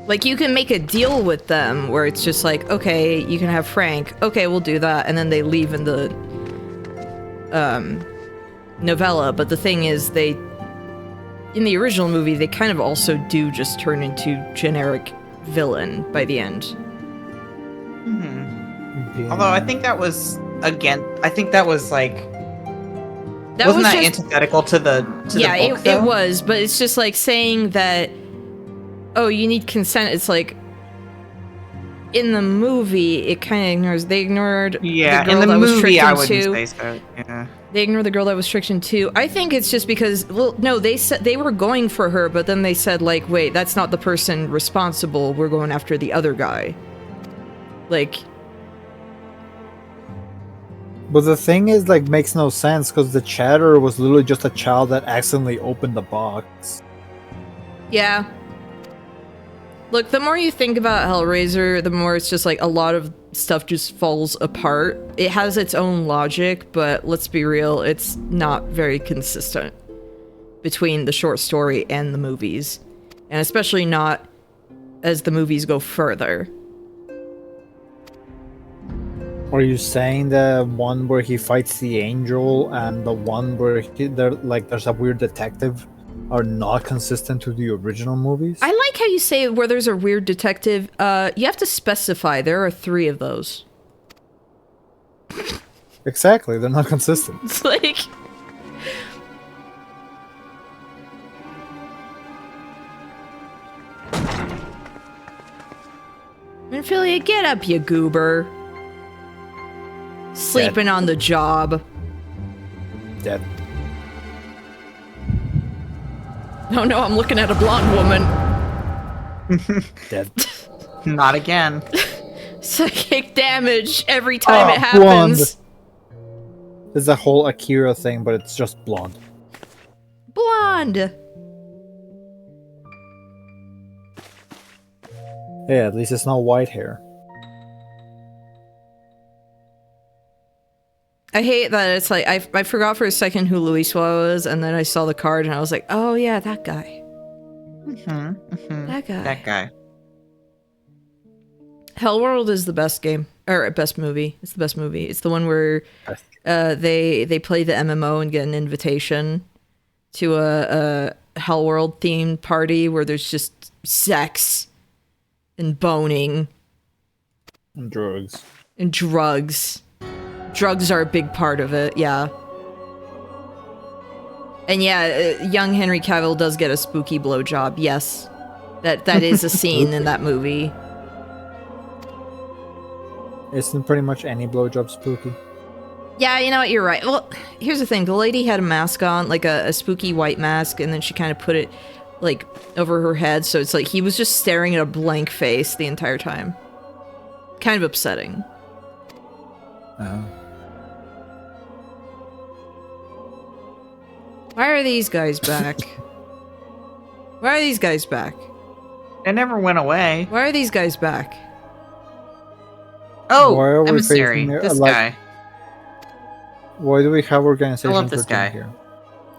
Like, you can make a deal with them where it's just like, okay, you can have Frank. Okay, we'll do that. And then they leave in the novella. But the thing is, in the original movie, they kind of also do just turn into generic villain by the end. Mm-hmm. Yeah. Although I think that was, again, like... Wasn't that antithetical to the book, it was, but it's just like saying that, oh, you need consent. It's like, in the movie, it kind of ignores. They ignored the girl in the that movie, was tricked I into. wouldn't say so. Yeah. They ignored the girl that was tricked into. I think it's just because, well, no, they said they were going for her, but then they said, like, wait, that's not the person responsible. We're going after the other guy. Like. But the thing is, like, makes no sense because the chatter was literally just a child that accidentally opened the box. Yeah. Look, the more you think about Hellraiser, the more it's just like a lot of stuff just falls apart. It has its own logic, but let's be real, it's not very consistent between the short story and the movies. And especially not as the movies go further. Are you saying the one where he fights the angel and the one where there's a weird detective are not consistent to the original movies? I like how you say where there's a weird detective. You have to specify. There are 3 of those. Exactly, they're not consistent. It's like... Ophelia, get up, you goober. Sleeping on the job. Dead. Oh no, I'm looking at a blonde woman. Dead. Not again. Psychic damage every time it happens. Blonde. It's a whole Akira thing, but it's just blonde. Blonde. Yeah, at least it's not white hair. I hate that it's like, I forgot for a second who Luis was, and then I saw the card and I was like, oh yeah, that guy. Mm-hmm, mm-hmm. That guy. That guy. Hellworld is the best game or best movie. It's the best movie. It's the one where they play the MMO and get an invitation to a Hellworld themed party where there's just sex and boning And drugs. and drugs. Drugs are a big part of it. Yeah. And yeah, young Henry Cavill does get a spooky blowjob. Yes, that is a scene in that movie. Isn't pretty much any blowjob spooky? Yeah, you know what? You're right. Well, here's the thing: the lady had a mask on, like a spooky white mask, and then she kind of put it like over her head, so it's like he was just staring at a blank face the entire time. Kind of upsetting. Why are these guys back? Why are these guys back? It never went away. Why are these guys back? Oh, Why are we emissary. facing This like- guy. Why do we have organization I love this 13 guy. here?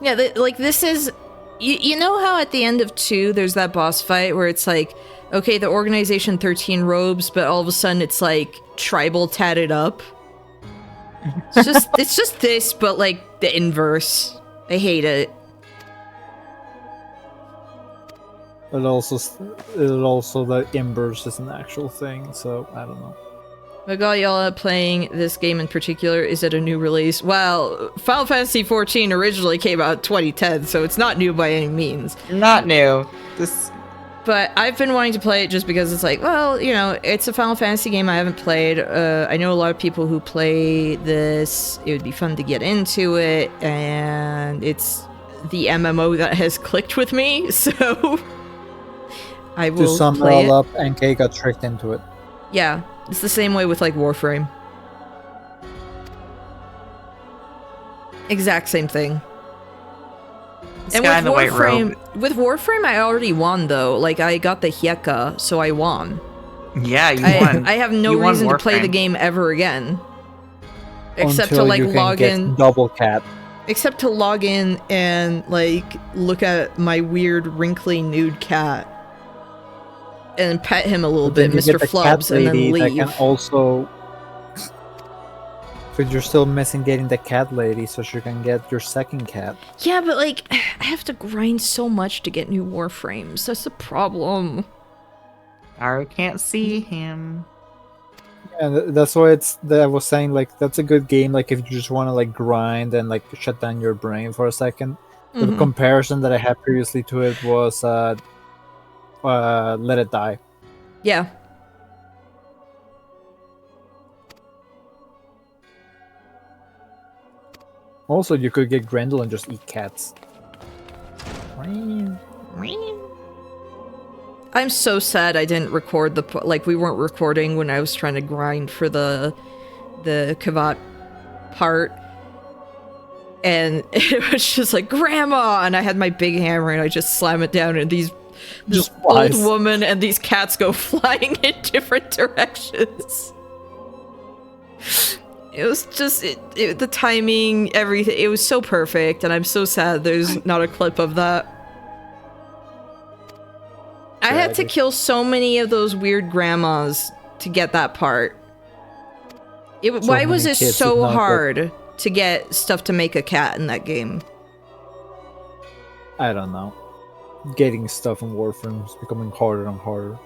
Yeah, like this is... You know how at the end of 2, there's that boss fight where it's like, okay, the Organization 13 robes, but all of a sudden it's like tribal tatted up? It's just this, but like the inverse. I hate it. It also the embers is an actual thing, so I don't know. I got y'all playing this game in particular. Is it a new release? Well, Final Fantasy XIV originally came out in 2010, so it's not new by any means. Not new. This. But I've been wanting to play it just because it's like, well, you know, it's a Final Fantasy game I haven't played. I know a lot of people who play this. It would be fun to get into it, and it's the MMO that has clicked with me, so I will To sum it play it. all up, NK got tricked into it. Yeah, it's the same way with like Warframe. Exact same thing. This And guy with in the white robe. Warframe, I already won though. Like I got the Hieka, so I won. Yeah, you won. I have no You won reason to play the Warframe. game ever again, except Until to like you can log get in. double cat. Except to log in and like look at my weird wrinkly nude cat and pet him a little But then bit, you Mr. get the cat Flubs, and then lady leave. that can also. But you're still missing getting the cat lady, so she can get your second cat. Yeah, but like, I have to grind so much to get new Warframes. That's the problem. I can't see him. And that's why I was saying like that's a good game. Like if you just want to like grind and like shut down your brain for a second. The Mhm. comparison that I had previously to it was Let It Die. Yeah. Also, you could get Grendel and just eat cats. I'm so sad I didn't record like we weren't recording when I was trying to grind for the Kavat part. And it was just like, Grandma! And I had my big hammer and I just slam it down and this Just old flies. woman and these cats go flying in different directions. It was just, the timing, everything, it was so perfect, and I'm so sad there's not a clip of that. I had to kill so many of those weird grandmas to get that part. Why was many it kids so did not get- hard to get stuff to make a cat in that game? I don't know. Getting stuff in Warframe is becoming harder and harder.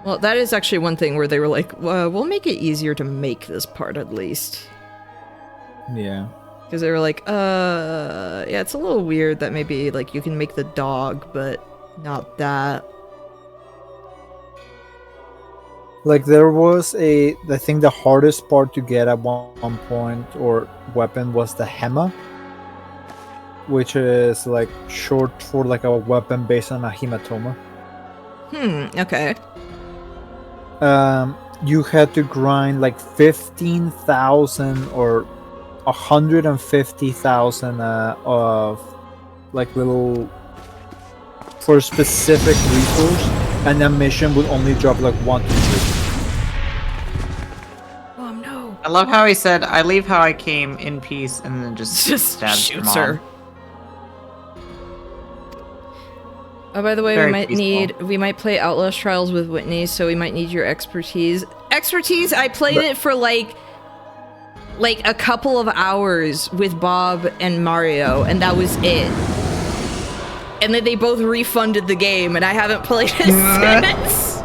Well, that is actually one thing where they were like, well, we'll make it easier to make this part at least. Yeah. Because they were like, yeah, it's a little weird that maybe, like, you can make the dog, but not that. Like there was I think the hardest part to get at one point or weapon was the Hema, which is like short for like a weapon based on a hematoma. Okay. You had to grind like 15,000 or 150,000 of like little for a specific resource, and that mission would only drop like 1 to 3. Oh, no. I love how he said, "I leave how I came in peace," and then just Just stabs shoots her her. mom. Oh, by the way, Very we might play Outlast Trials with Whitney, so we might need your expertise. Expertise? I played it for like a couple of hours with Bob and Mario, and that was it. And then they both refunded the game, and I haven't played it since.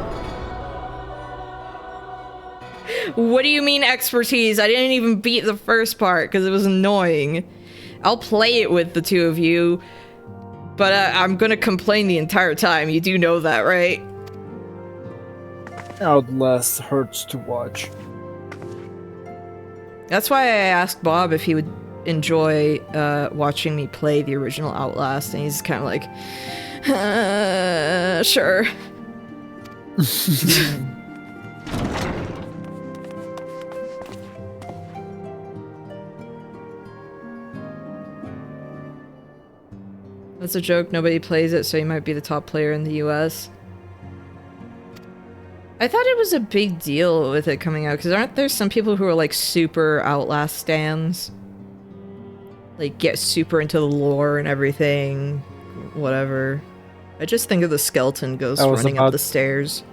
What do you mean expertise? I didn't even beat the first part because it was annoying. I'll play it with the two of you, but I'm gonna complain the entire time. You do know that, right? Outlast hurts to watch. That's why I asked Bob if he would enjoy watching me play the original Outlast, and he's kind of like, sure. That's a joke. Nobody plays it, so he might be the top player in the US. I thought it was a big deal with it coming out, because aren't there some people who are like super Outlast stans? Like get super into the lore and everything, whatever. I just think of the skeleton ghost running up the stairs.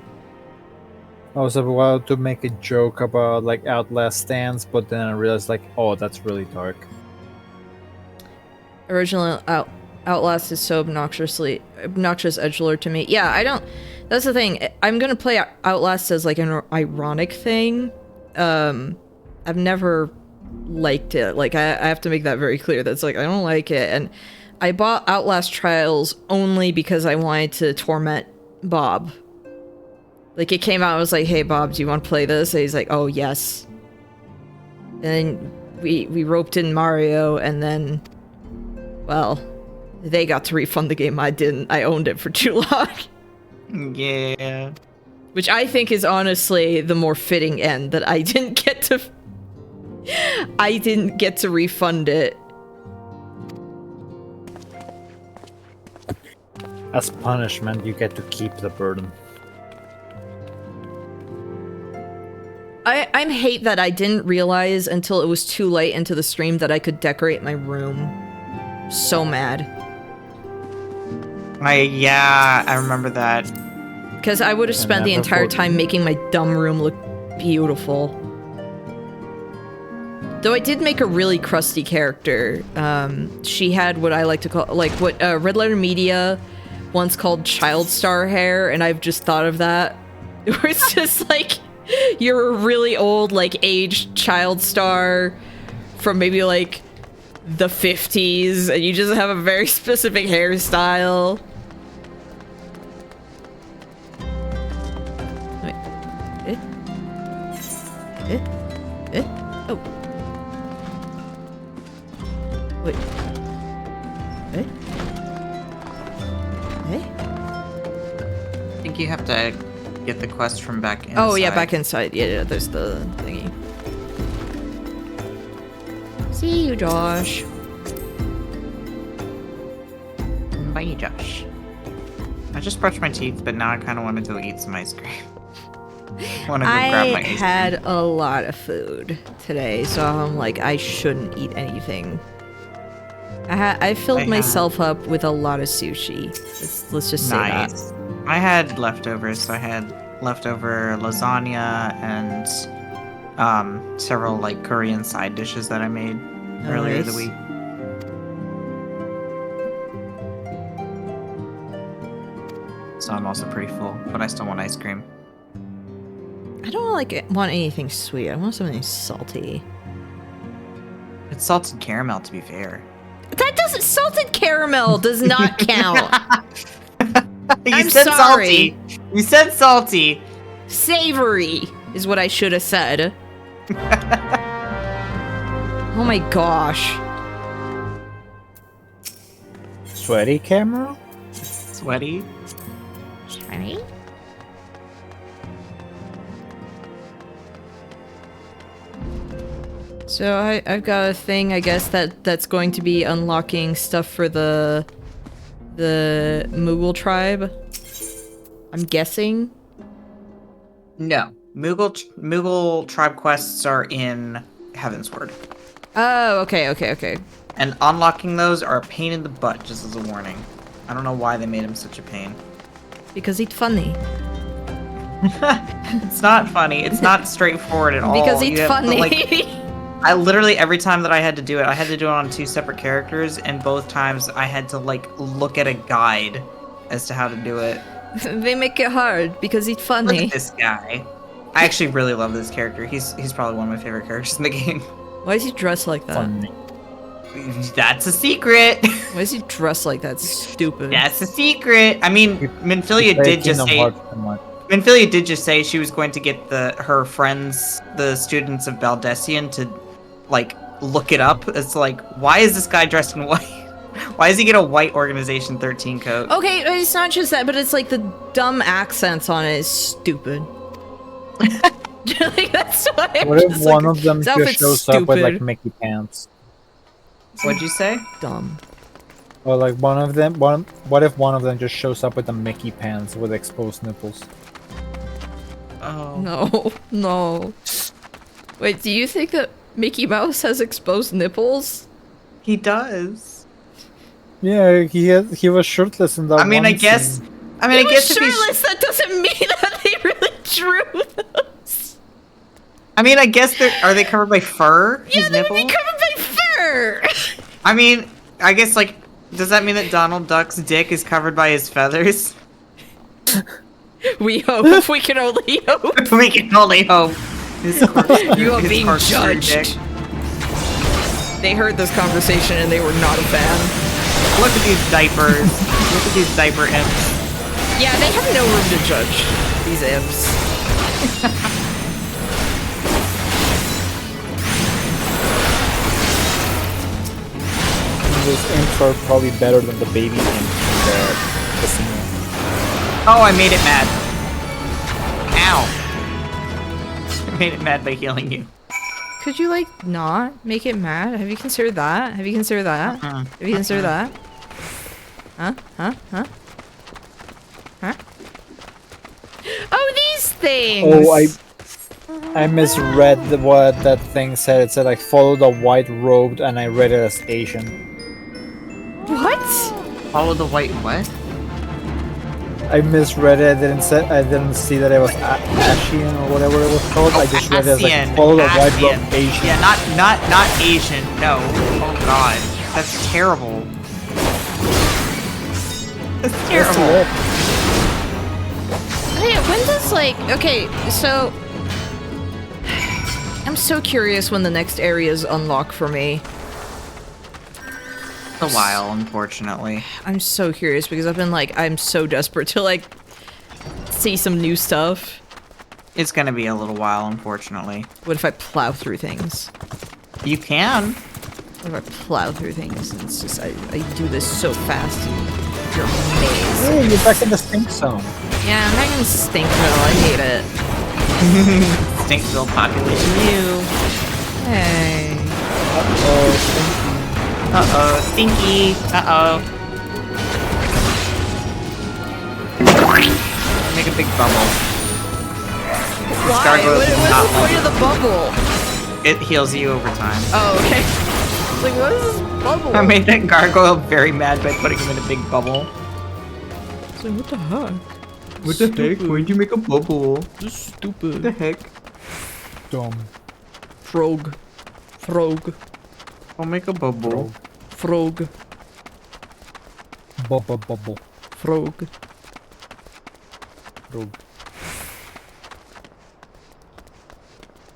I was about to make a joke about like Outlast stands, but then I realized like, oh, that's really dark. Original Outlast is so obnoxious edgelord to me. Yeah, I don't. That's the thing. I'm gonna play Outlast as like an ironic thing. I've never liked it. Like I have to make that very clear. That's like I don't like it. And I bought Outlast Trials only because I wanted to torment Bob. Like it came out, I was like, "Hey Bob, do you want to play this?" And he's like, "Oh yes." And then we roped in Mario, and then, well, they got to refund the game. I didn't. I owned it for too long. Yeah. Which I think is honestly the more fitting end, that I didn't get to refund it. As punishment, you get to keep the burden. I hate that I didn't realize until it was too late into the stream that I could decorate my room. So mad. I remember that. Because I would have spent the entire time making my dumb room look beautiful. Though I did make a really crusty character. She had what I like to call, like what Red Letter Media once called child star hair, and I've just thought of that. Where it's just like, you're a really old, like, aged child star from maybe, like, the 50s, and you just have a very specific hairstyle. Wait. Oh. Wait. I think you have to get the quest from back inside. Oh yeah, back inside. Yeah, there's the thingy. See you, Josh. Bye, Josh. I just brushed my teeth, but now I kind of want to go eat some ice cream. Want to go grab my ice cream. I had a lot of food today, so I'm like, I shouldn't eat anything. I filled myself up with a lot of sushi. Let's just say that. I had leftovers, so I had leftover lasagna and several like Korean side dishes that I made earlier the week. So I'm also pretty full, but I still want ice cream. I don't want anything sweet. I want something salty. It's salted caramel, to be fair. That doesn't. Salted caramel does not count. You said salty. You said salty. Savory is what I should have said. Oh my gosh. Sweaty camera? Sweaty? Sweaty? So I've got a thing, I guess, that's going to be unlocking stuff for the Moogle tribe. I'm guessing. No. Moogle tribe quests are in Heavensward. Oh, okay. And unlocking those are a pain in the butt, just as a warning. I don't know why they made him such a pain. Because he's funny. It's not funny. It's not straightforward at all. Because he's You have to, funny. like, I literally, every time that I had to do it, I had to do it on 2 separate characters, and both times I had to, like, look at a guide as to how to do it. They make it hard because he's Look funny. at this guy. I actually really love this character. He's probably one of my favorite characters in the game. Why is he dressed like that? Funny. That's a secret. Why is he dressed like that? Stupid. That's a secret. I mean, Minfilia did just say... Minfilia did just say she was going to get her friends, the students of Baldessian, to, like, look it up. It's like, why is this guy dressed in white? Why does he get a white Organization 13 coat? Okay, it's not just that, but it's like the dumb accents on it is stupid. Like, that's why I'm What if just one like, of them his just outfit's shows up with like stupid. Mickey pants? What'd you say? Dumb. Or like what if one of them just shows up with the Mickey pants with exposed nipples? Oh. No, no. Wait, do you think that Mickey Mouse has exposed nipples? He does. Yeah, he was shirtless in that. I mean, one I guess... scene. I mean, I guess if he's... shirtless, that doesn't mean that they really drew those. I mean, I guess they're... Are they covered by fur? Yeah, His they would be nipples? covered by fur. I mean, I guess, like... Does that mean that Donald Duck's dick is covered by his feathers? We hope. We can only hope. We can only hope. You are his being corkscrew judged. They heard this conversation and they were not a fan. Look at these diapers. Look at these diaper imps. Yeah, they have no room to judge these imps. Those imps are probably better than the baby imps in the casino. Oh, I made it mad. Ow. I made it mad by healing you. Could you, like, not make it mad? Have you considered that? Have you considered that? Have you considered that? Huh? Huh? Huh? Huh? Oh, these things! Oh, I misread what that thing said. It said like follow the white robed, and I read it as Asian. What? Follow the white what? I misread it. I didn't see that it was Asian or whatever it was called. I just read it as like follow the white robed Asian. Yeah, not Asian. No. Oh god, that's terrible. That's terrible. Hey, when does, like... Okay, so... I'm so curious when the next areas unlock for me. A while, unfortunately. I'm so curious because I've been, like... I'm so desperate to, like... see some new stuff. It's gonna be a little while, unfortunately. What if I plow through things? You can. What if I plow through things? And it's just... I do this so fast. You're amazed. Hey, you're back in the stink zone. Yeah, I'm back in Stinkville. I hate it. Stinkville population new. Hey. Uh-oh, stinky. Uh-oh. Make a big bubble. This Why? gargoyle What does is not the point of the bubble? It heals you over time. Oh, okay. It's like, what is this bubble? I made that gargoyle very mad by putting him in a big bubble. It's like, what the heck? What the heck? Why'd you make a bubble? This is stupid. What the heck? Dumb. Frog. Frog. I'll make a bubble. Frog. Bubble. Frog. Frog.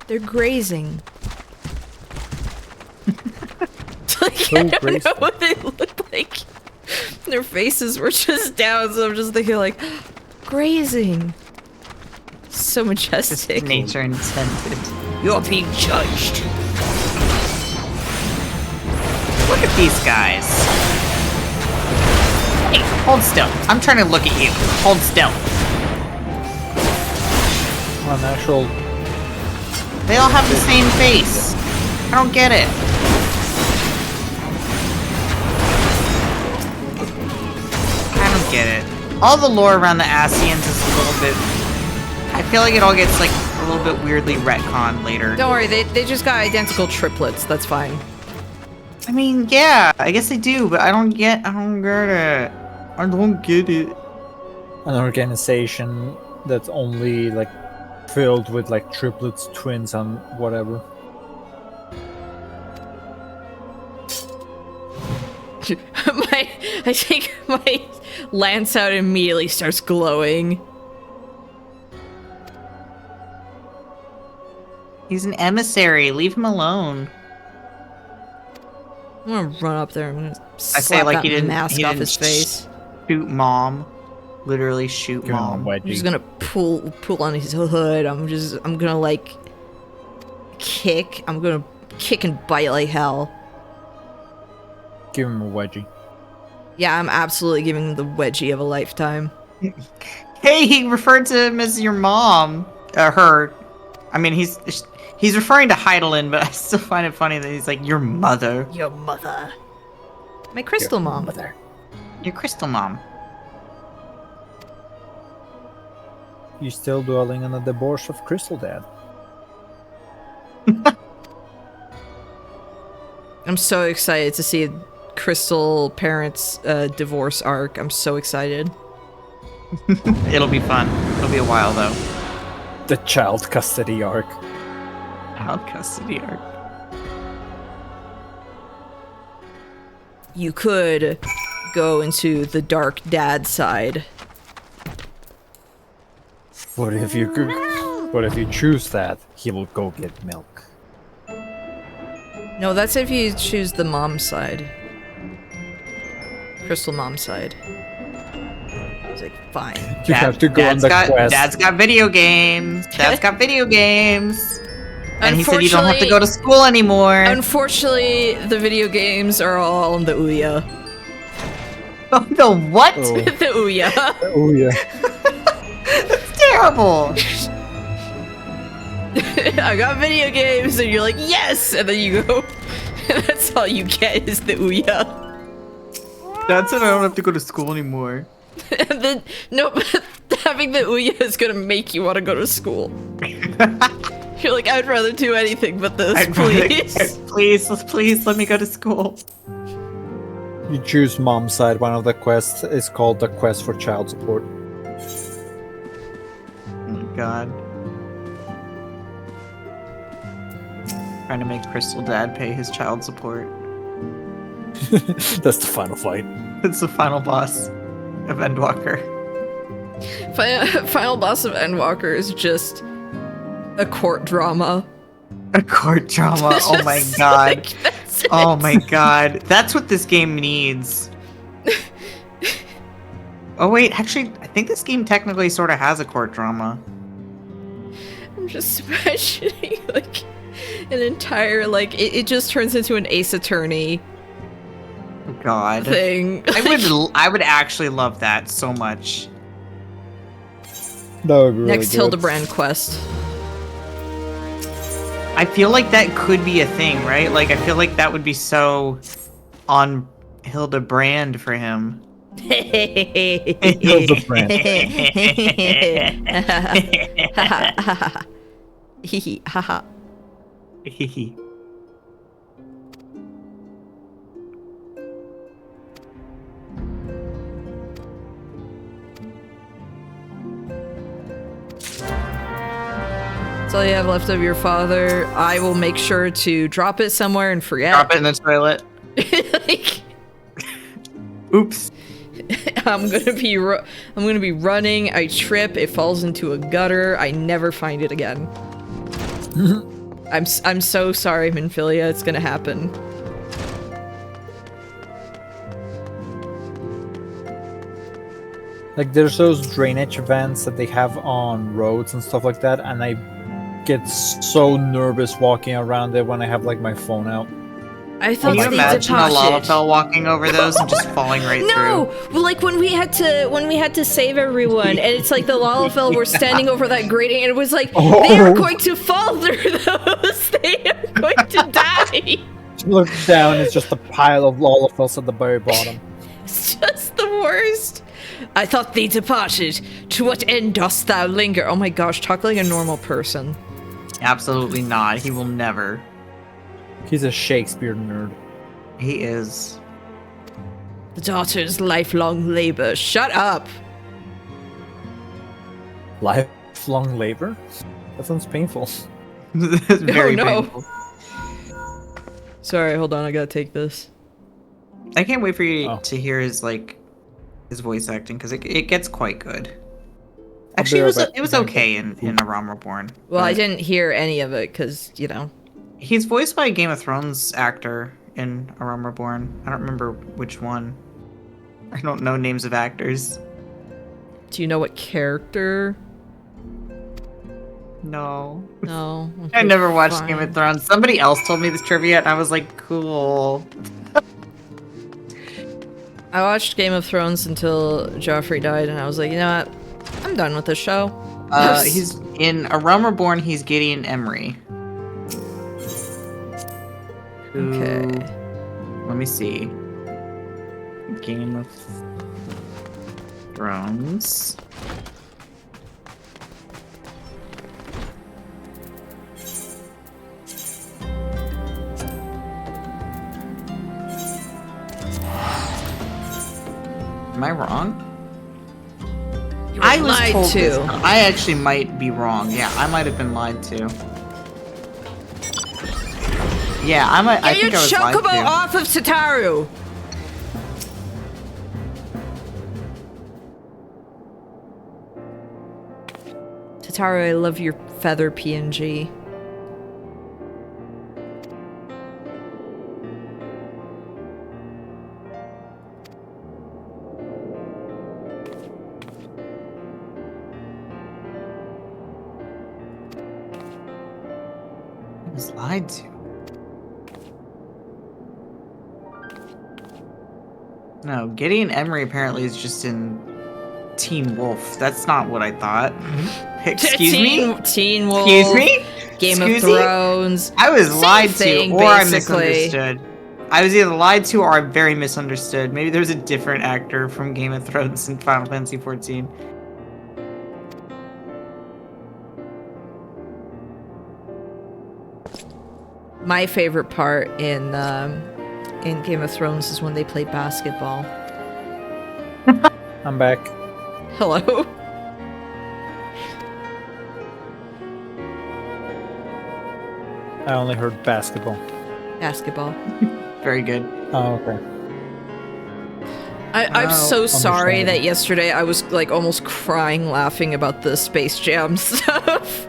They're grazing. Like, So I don't know graceful. what they look like. Their faces were just down, so I'm just thinking like, grazing. So majestic. Nature intended. You're being judged. Look at these guys. Hey, hold still. I'm trying to look at you. Hold still. Unnatural. They all have the same face. I don't get it. I don't get it. All the lore around the Asians is a little bit... I feel like it all gets, like, a little bit weirdly retconned later. Don't worry, they just got identical triplets. That's fine. I mean, yeah, I guess they do, but I don't get it. I don't get it. An organization that's only like filled with like triplets, twins, and whatever. I think my lance out immediately starts glowing. He's an emissary. Leave him alone. I'm gonna run up there and I'm gonna I slap say like that he didn't. mask He off didn't his face. Shoot mom. Literally shoot Give him a mom. wedgie. I'm just gonna pull on his hood. I'm gonna like kick. I'm gonna kick and bite like hell. Give him a wedgie. Yeah, I'm absolutely giving him the wedgie of a lifetime. Hey, he referred to him as your mom. Her. I mean, he's referring to Heidelin, but I still find it funny that he's like your mother. Your mother. My crystal mom. Mother. Your crystal mom. You still dwelling on the divorce of Crystal Dad? I'm so excited to see Crystal parents' divorce arc. I'm so excited. It'll be fun. It'll be a while though. The child custody arc. Child custody arc. You could go into the dark dad side. What if you choose that? He will go get milk. No, that's if you choose the mom side. Crystal mom side. He's like, fine. You have to go on the quest. Dad's got video games. Dad's got video games. And he said you don't have to Unfortunately- go to school anymore. Unfortunately, the video games are all on the Ouya. Oh, the what? Oh. The Ouya. Oh yeah. That's terrible. I got video games, and you're like, yes! And then you go, and that's all you get is the Ouya. Dad said I don't have to go to school anymore. And then, nope, having the Ouya is gonna make you want to go to school. You're like, I'd rather do anything but this, please. Please let me go to school. You choose mom's side. One of the quests is called the quest for child support. Oh my god. Trying to make Crystal Dad pay his child support. That's the final fight. It's the final boss of Endwalker. Final boss of Endwalker is just a court drama. A court drama. Oh my Just god. like, that's it. Oh my god. That's what this game needs. Oh wait, actually, I think this game technically sort of has a court drama. I'm just imagining like an entire like it just turns into an Ace Attorney God. thing. I would actually love that so much. That would be really Next good. Hildebrand quest. I feel like that could be a thing, right? Like I feel like that would be so on Hildebrand for him. Hildebrand. Hee haha. That's all you have left of your father. I will make sure to drop it somewhere and forget. Drop it in the toilet. Like, Oops. I'm gonna be running. I trip. It falls into a gutter. I never find it again. I'm so sorry, Minfilia. It's gonna happen. Like there's those drainage events that they have on roads and stuff like that, and I get so nervous walking around it when I have like my phone out. I thought Can you they imagine a deposited. Lalafell walking over those and just falling right No, through? well, like when we had to save everyone, and it's like the Lalafell were standing over that grating, and it was like they are going to fall through those. They are going to die. Look down, it's just a pile of Lolafells at the very bottom. It's just the worst. I thought thee departed. To what end dost thou linger? Oh my gosh, talk like a normal person. Absolutely not. He will never. He's a Shakespeare nerd. He is. The daughter's lifelong labor. Shut up! Lifelong labor? That sounds painful. That's very no. painful. Sorry, hold on, I gotta take this. I can't wait for you to hear his voice acting because it gets quite good. Actually, it was okay in A Realm Reborn. Well, I didn't hear any of it because, you know. He's voiced by a Game of Thrones actor in A Realm Reborn. I don't remember which one. I don't know names of actors. Do you know what character? No. No. I Okay, never watched fine. Game of Thrones. Somebody else told me this trivia, and I was like, cool. I watched Game of Thrones until Joffrey died, and I was like, you know what? I'm done with this show. He's in A Realm Reborn. He's Gideon Emery. Okay. Let me see. Game of Thrones. Am I wrong? I was lied told to. this. I actually might be wrong. Yeah, I might have been lied to. Yeah, I think I was lied Chocobo to. off of Sataru! Sataru, I love your feather PNG. I was lied to. No, Gideon Emery apparently is just in Teen Wolf. That's not what I thought. Excuse me? Teen Wolf. Excuse me? Game Excuse of me? Thrones. I was Same lied thing, to, or I basically. misunderstood. I was either lied to or I very misunderstood. Maybe there's a different actor from Game of Thrones in Final Fantasy XIV. My favorite part in Game of Thrones is when they play basketball. I'm back. Hello? I only heard basketball. Basketball. Very good. Oh, okay. I'm so sorry understandable. that yesterday I was like almost crying laughing about the Space Jam stuff.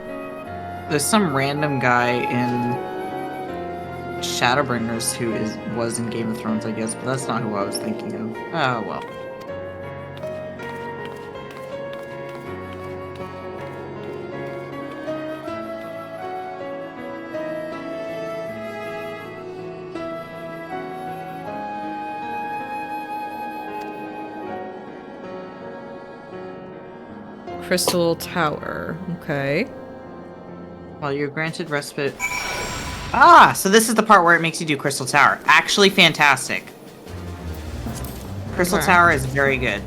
There's some random guy in Shadowbringers who was in Game of Thrones, I guess, but that's not who I was thinking of. Oh, well. Crystal Tower. Okay. Well, you're granted respite. Ah, so this is the part where it makes you do Crystal Tower. Actually fantastic. Crystal Okay. Tower is very good.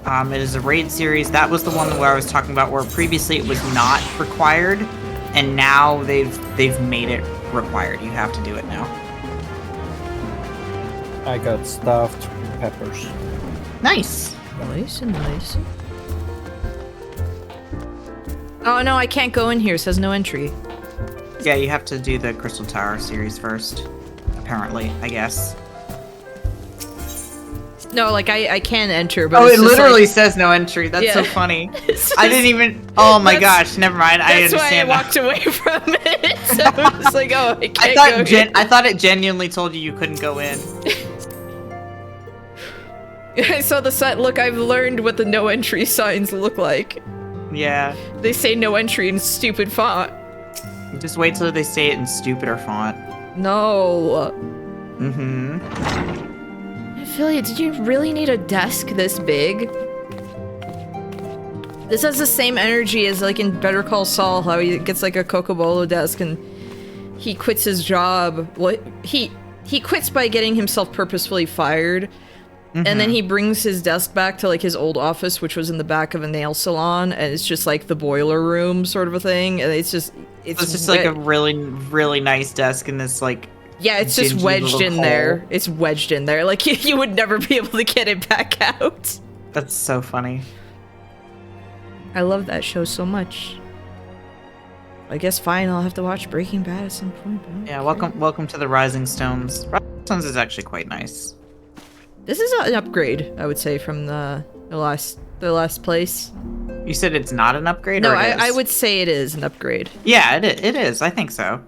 It is a raid series. That was the one where I was talking about where previously it was not required, and now they've made it required. You have to do it now. I got stuffed peppers. Nice. Nice and nice. Oh no, I can't go in here. It says no entry. Yeah, you have to do the Crystal Tower series first. Apparently, I guess. No, like I can enter, but Oh, it's it just, literally like, says no entry. That's so Yeah. funny. It's I didn't just- even. Oh my That's- gosh! Never mind. I That's why I understand now. walked away from it. So I was like, oh, I can't I go I thought it genuinely told you couldn't go in. here. I saw the sign. Look, I've learned what the no entry signs look like. Yeah. They say no entry in stupid font. Just wait till they say it in stupider font. No. Mm-hmm. Ophelia, did you really need a desk this big? This has the same energy as like in Better Call Saul, how he gets like a Cocobolo desk and he quits his job. Well, he quits by getting himself purposefully fired. And then he brings his desk back to like his old office, which was in the back of a nail salon, and it's just like the boiler room sort of a thing. And it's just It's just like a really, really nice desk in this like Yeah, it's just dingy wedged little in hole. there. It's wedged in there. Like, you would never be able to get it back out. That's so funny. I love that show so much. I guess fine, I'll have to watch Breaking Bad at some point. But I don't Yeah, care. welcome to the Rising Stones. Rising Stones is actually quite nice. This is an upgrade, I would say, from the last place. You said it's not an upgrade, No, or it is? I would say it is an upgrade. Yeah, it is. I think so.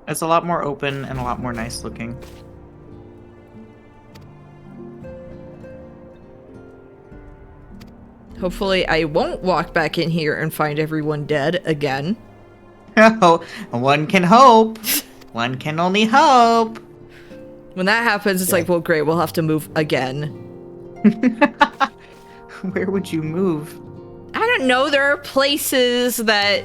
It's a lot more open and a lot more nice looking. Hopefully, I won't walk back in here and find everyone dead again. Oh, one can hope. One can only hope. When that happens, it's like, well, great, we'll have to move again. Where would you move? I don't know, there are places that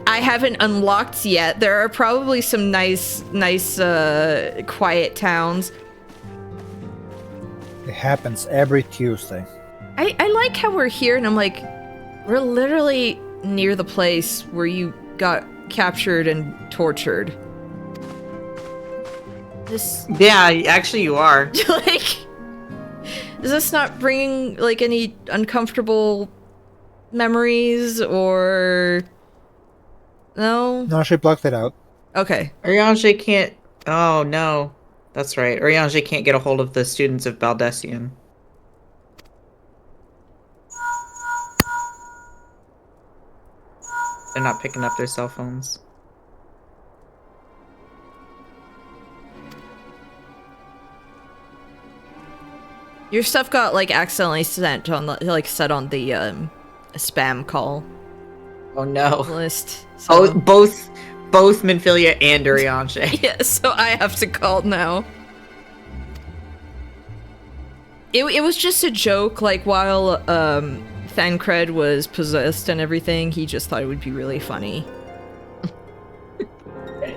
I haven't unlocked yet. There are probably some nice, quiet towns. It happens every Tuesday. I like how we're here, and I'm like, we're literally near the place where you got captured and tortured. This, Yeah, actually you are. like, is this not bringing, like, any uncomfortable memories, or... No? No, she blocked it out. Okay. Urianger can't... Oh, no. That's right. Urianger can't get a hold of the students of Baldessian. They're not picking up their cell phones. Your stuff got, like, accidentally sent on the, like, set on the, spam call Oh, no. list. Oh, So. both Minfilia and Urianger. Yeah, so I have to call now. It was just a joke, like, while, Thancred was possessed and everything, he just thought it would be really funny.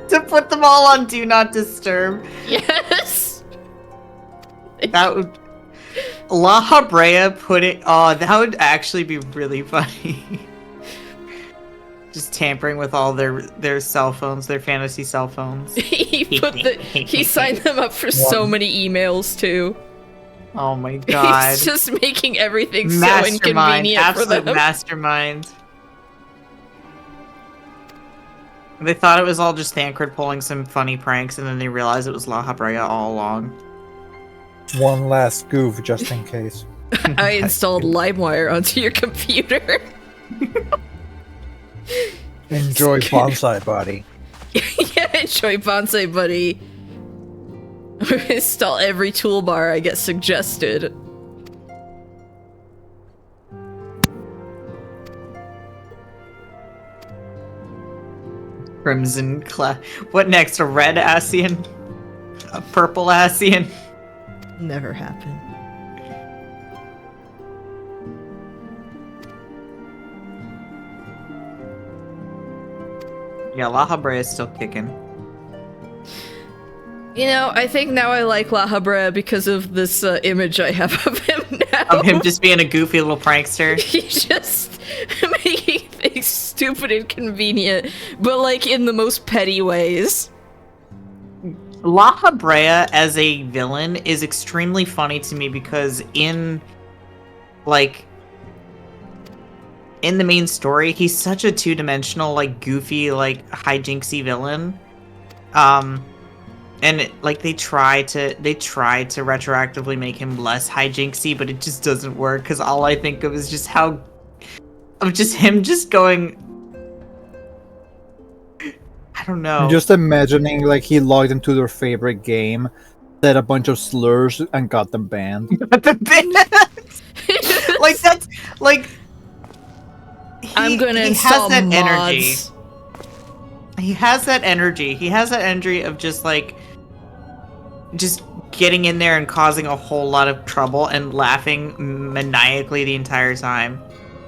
To put them all on Do Not Disturb. Yes! That would... La Habrea put it... Oh, that would actually be really funny. Just tampering with all their cell phones, their fantasy cell phones. he signed them up for so many emails, too. Oh my god. He's just making everything so Mastermind. inconvenient for Absolute them. mastermind. They thought it was all just Thancred pulling some funny pranks, and then they realized it was La Habrea all along. One last goof just in case. I installed LimeWire onto your computer. Enjoy Bonsai Body. Yeah, enjoy Bonsai Buddy. Install every toolbar I get suggested. Crimson What next? A red Ascian? A purple Ascian? Never happened. Yeah, La Habrea is still kicking. You know, I think now I like La Habrea because of this image I have of him now. Of him just being a goofy little prankster. He's just making things stupid and convenient, but like in the most petty ways. La Habrea as a villain is extremely funny to me because in the main story, he's such a two-dimensional, like, goofy, like, hijinksy villain. And they try to retroactively make him less hijinksy, but it just doesn't work because all I think of is just him just going. I don't know. Just imagining like he logged into their favorite game, said a bunch of slurs, and got them banned. But the band, like that's like. I'm gonna install that mods. energy. He has that energy. He has that energy of just getting in there and causing a whole lot of trouble and laughing maniacally the entire time.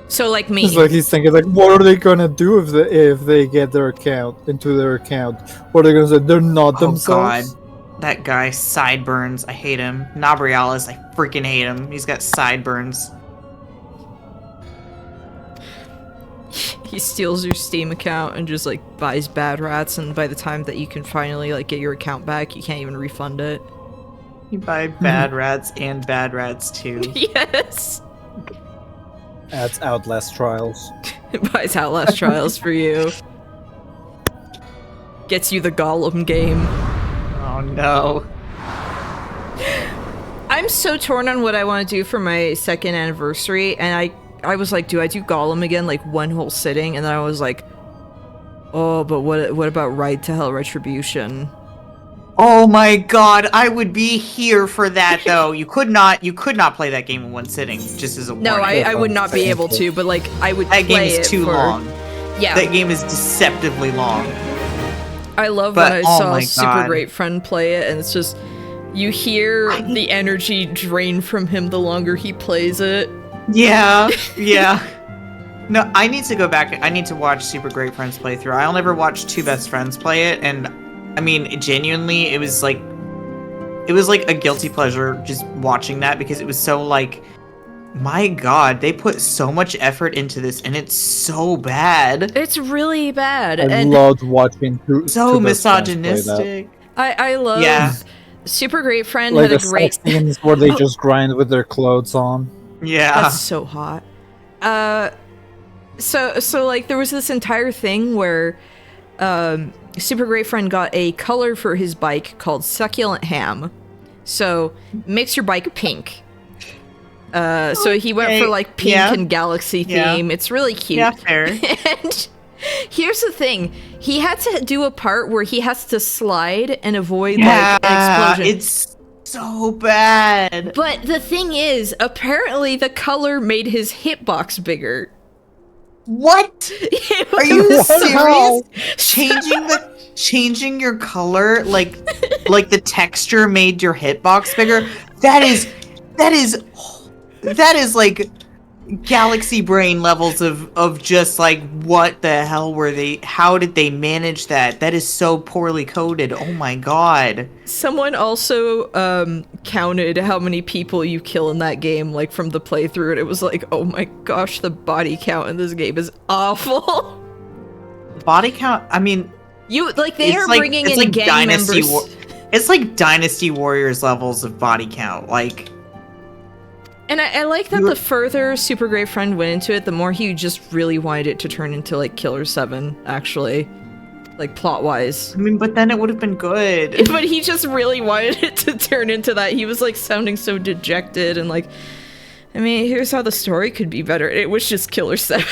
So like me. It's like he's thinking like, what are they gonna do if they get their account into their account? What are they gonna say? They're not themselves. God. That guy, sideburns. I hate him. Nabrialis, I freaking hate him. He's got sideburns. He steals your Steam account and just, like, buys bad rats, and by the time that you can finally, like, get your account back, you can't even refund it. You buy bad rats and bad rats too. Yes! That's Outlast Trials. It buys Outlast Trials for you. Gets you the Gollum game. Oh no. I'm so torn on what I want to do for my 2nd anniversary, and I was like, do I do Gollum again, like, one whole sitting? And then I was like, oh, but what about Ride to Hell Retribution? Oh my god, I would be here for that though. You could not play that game in one sitting, just as a warning. No, I would not be able to, but, like, I would That play game is too long. Yeah. That game is deceptively long. I love But, when I oh saw my a super God. great friend play it, and it's just, you hear the energy drain from him the longer he plays it. Yeah, yeah. No, I need to go back. I need to watch Super Great Friends playthrough. I'll never watch Two Best Friends play it, and I mean, genuinely, it was like a guilty pleasure just watching that because it was so like, my god, they put so much effort into this, and it's so bad. It's really bad. I and loved watching So Two Best Friends play that. misogynistic. I love Yeah. Super Great Friend Like had the a great. sex scenes where they just grind with their clothes on. Yeah. That's so hot. So like there was this entire thing where Super Great Friend got a color for his bike called Succulent Ham. So makes your bike pink. So he went for like pink and galaxy theme. It's really cute. Yeah, fair. And here's the thing. He had to do a part where he has to slide and avoid like an explosion. It's so bad. But the thing is, apparently the color made his hitbox bigger. What? Are you Wow. serious? Changing your color, like the texture made your hitbox bigger? That is like galaxy brain levels of just like, what the hell were they? How did they manage that? That is so poorly coded. Oh my god. Someone also counted how many people you kill in that game, like from the playthrough, and it was like, oh my gosh, the body count in this game is awful. Body count? I mean, They are like, bringing it's in like gang members. It's like Dynasty Warriors levels of body count. Like, And I like that the further Super Great Friend went into it, the more he just really wanted it to turn into like Killer 7, actually. Like plot wise. I mean, but then it would have been good. But he just really wanted it to turn into that. He was like sounding so dejected and like, I mean, here's how the story could be better. It was just Killer 7.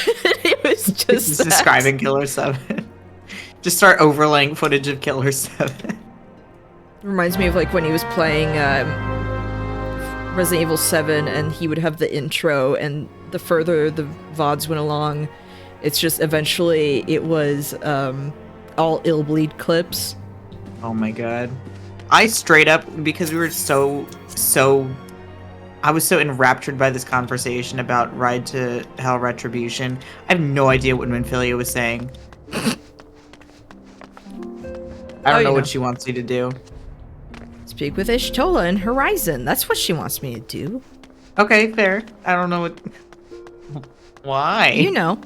It was just that. Describing Killer 7. Just start overlaying footage of Killer 7. Reminds me of like when he was playing Resident Evil 7 and he would have the intro, and the further the VODs went along, it's just eventually it was all ill bleed clips. Oh my god. I straight up, because we were I was so enraptured by this conversation about Ride to Hell Retribution. I have no idea what Minfilia was saying. I don't know what she wants you to do. Speak with Ishtola and Horizon. That's what she wants me to do. Okay, fair. I don't know what... Why? You know.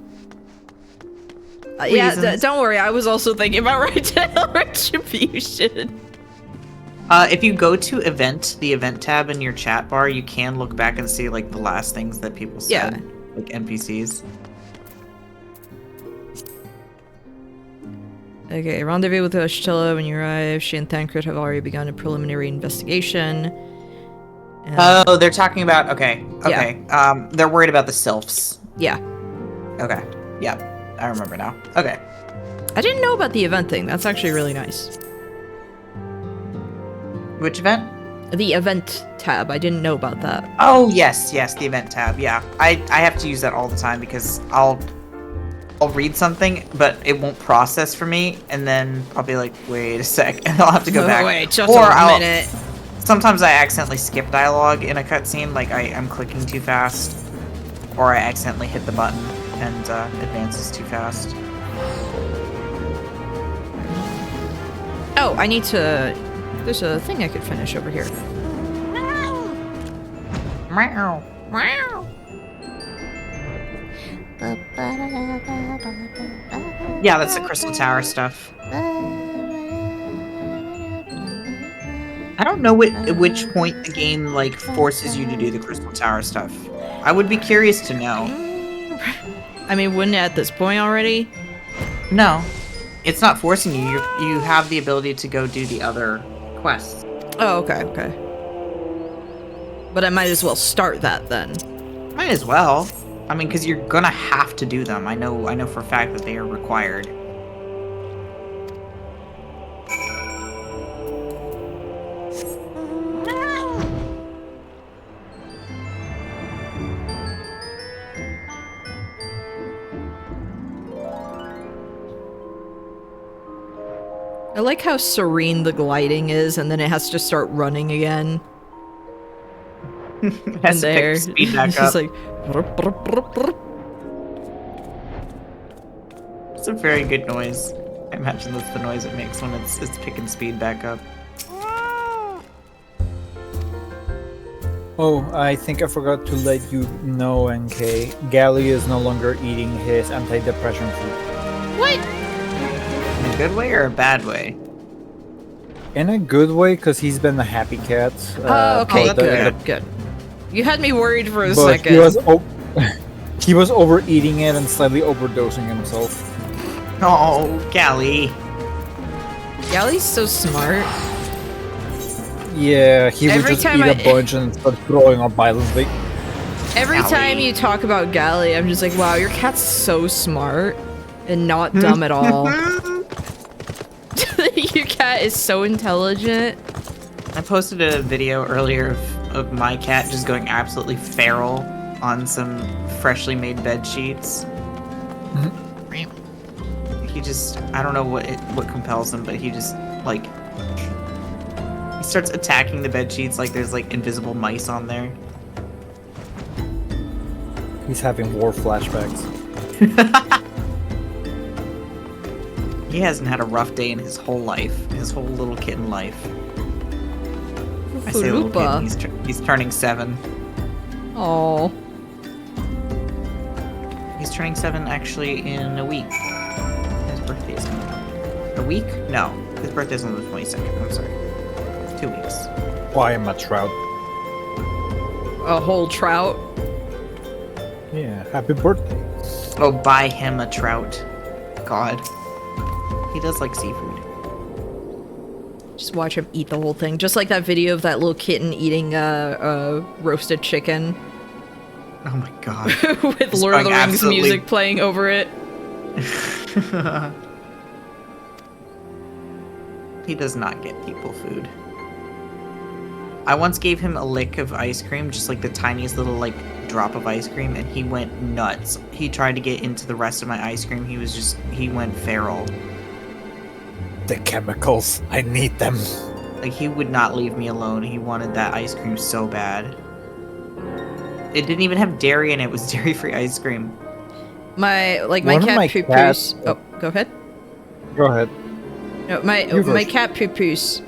Yeah, Reasons. don't worry. I was also thinking about Ride to Hell Retribution. If you go to the event tab in your chat bar, you can look back and see like the last things that people said. Yeah. Like NPCs. Okay, rendezvous with Ishtola when you arrive. She and Thancred have already begun a preliminary investigation. Oh, they're talking about... Okay. They're worried about the sylphs. Yeah. Okay. Yep. I remember now. Okay. I didn't know about the event thing. That's actually really nice. Which event? The event tab. I didn't know about that. Oh, yes, the event tab. Yeah. I have to use that all the time because I'll read something, but it won't process for me, and then I'll be like, wait a sec, and I'll have to go back. Wait, just a minute. Sometimes I accidentally skip dialogue in a cutscene, like I'm clicking too fast, or I accidentally hit the button and advances too fast. Oh, I need to... There's a thing I could finish over here. Meow. Wow. Ba Yeah, that's the Crystal Tower stuff. I don't know at which point the game like forces you to do the Crystal Tower stuff. I would be curious to know. I mean, wouldn't it at this point already? No, it's not forcing you. You have the ability to go do the other quests. Oh, okay. But I might as well start that then. Might as well. I mean, because you're gonna have to do them. I know for a fact that they are required. I like how serene the gliding is, and then it has to start running again. Has to pick speed back it's up. just like... It's a very good noise. I imagine that's the noise it makes when it's picking speed back up. Oh, I think I forgot to let you know, NK. Gally is no longer eating his anti-depression food. What? In a good way or a bad way? In a good way, because he's been a happy cat. Oh, okay, but good. You had me worried for a but second. he was overeating it and slightly overdosing himself. Oh, Gally. Gally's so smart. Yeah, he would Every just time eat a bunch and start throwing up violently. Every Gally. time you talk about Gally, I'm just like, wow, your cat's so smart and not dumb at all. Your cat is so intelligent. I posted a video earlier of my cat just going absolutely feral on some freshly made bed sheets. He just, I don't know what compels him, but he just, like, he starts attacking the bed sheets like there's, like, invisible mice on there. He's having war flashbacks. He hasn't had a rough day in his whole life, his whole little kitten life. I say little kitten, he's turning 7. Oh. He's turning 7 actually in a week. His birthday is coming up. A week? No. His birthday's on the 22nd. I'm sorry. 2 weeks. Why am a trout? A whole trout? Yeah, happy birthday. Oh, buy him a trout. God. He does like seafood. Just watch him eat the whole thing. Just like that video of that little kitten eating roasted chicken. Oh my god. With Just Lord of the going Rings music playing over it. He does not get people food. I once gave him a lick of ice cream, just like the tiniest little like drop of ice cream, and he went nuts. He tried to get into the rest of my ice cream. He went feral. The chemicals, I need them. Like, he would not leave me alone. He wanted that ice cream so bad. It didn't even have dairy in it. It was dairy-free ice cream. My One of cat my Poopoos. cats- Oh, go ahead. Go ahead. No, You my first. cat Poopoos.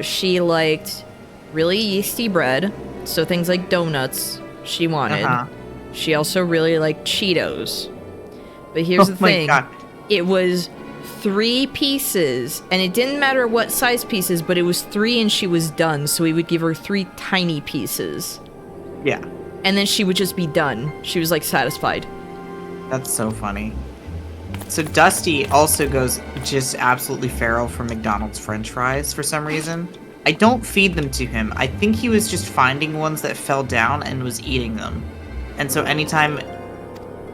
She liked really yeasty bread, so things like donuts she wanted. Uh-huh. She also really liked Cheetos. But here's the Oh my thing. god. It was 3 pieces, and it didn't matter what size pieces, but it was 3 and she was done, so we would give her 3 tiny pieces. Yeah. And then she would just be done. She was like satisfied. That's so funny. So Dusty also goes just absolutely feral for McDonald's French fries for some reason. I don't feed them to him. I think he was just finding ones that fell down and was eating them. And so anytime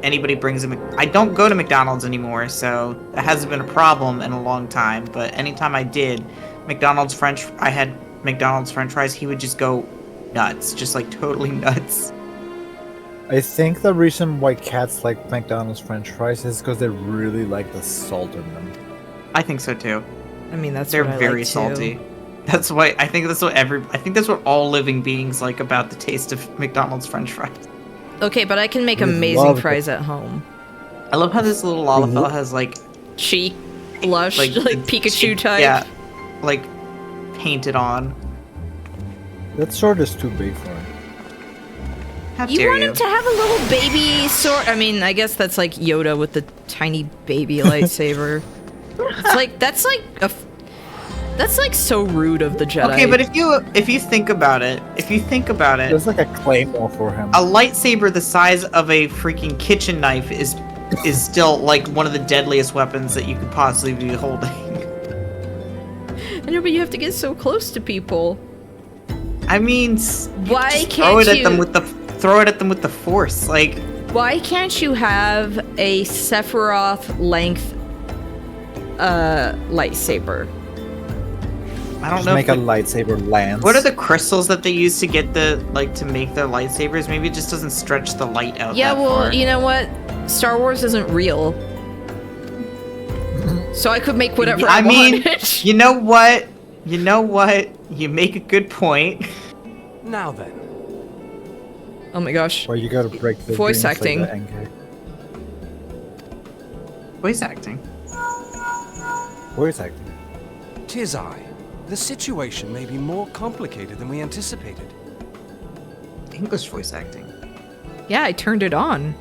anybody brings him, I don't go to McDonald's anymore, so that hasn't been a problem in a long time. But anytime I did, I had McDonald's French fries, he would just go nuts, just like totally nuts. I think the reason why cats like McDonald's French fries is because they really like the salt in them. I think so too. I mean, that's They're what I very like, too. salty. That's why I think that's what all living beings like about the taste of McDonald's French fries. Okay, but I can make We amazing love fries at home. I love how this little Lalafell has like Cheek, blush, like, the Pikachu cheek- type. Yeah, like painted on. That sword is too big for him. How You dare want him to have a little baby sword? I mean, I guess that's like Yoda with the tiny baby lightsaber. It's like that's like so rude of the Jedi. Okay, but if you think about it, There's like a claymore for him. a lightsaber the size of a freaking kitchen knife is still like one of the deadliest weapons that you could possibly be holding. I know, but you have to get so close to people. I mean, Why just can't throw it at you- them with the force? Like, Why can't you have a Sephiroth length lightsaber? I don't Just know. make a lightsaber lance. What are the crystals that they use to get to make their lightsabers? Maybe it just doesn't stretch the light out. Yeah, that well, far. you know what? Star Wars isn't real. So I could make whatever I mean, wanted. you know what? You make a good point. Now then, Oh my gosh. Where you gotta break the Voice dreams acting. Like the NK. Voice acting. Voice acting. tis I. The situation may be more complicated than we anticipated. English voice acting. Yeah, I turned it on.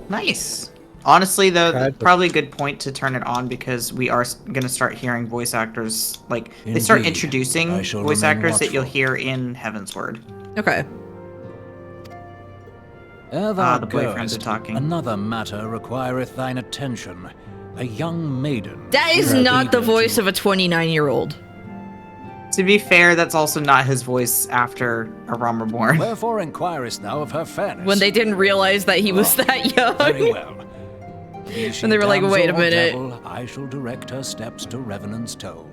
Nice. Honestly, though, God. probably a good point to turn it on because we are going to start hearing voice actors. Like, they start Indeed. introducing I shall voice remain actors that you'll watchful. hear in Heaven's Word. Okay. Ere thou the boyfriends goest, are talking. another matter requireth thine attention. A young maiden. That is Eager not the to- voice of a 29-year-old. To be fair, that's also not his voice after A Realm Reborn. Wherefore inquirest thou of her fairness? When they didn't realize that he was that Very young. well. Be she And they were like, damsel "Wait a or minute." devil, I shall direct her steps to Revenant's Toll.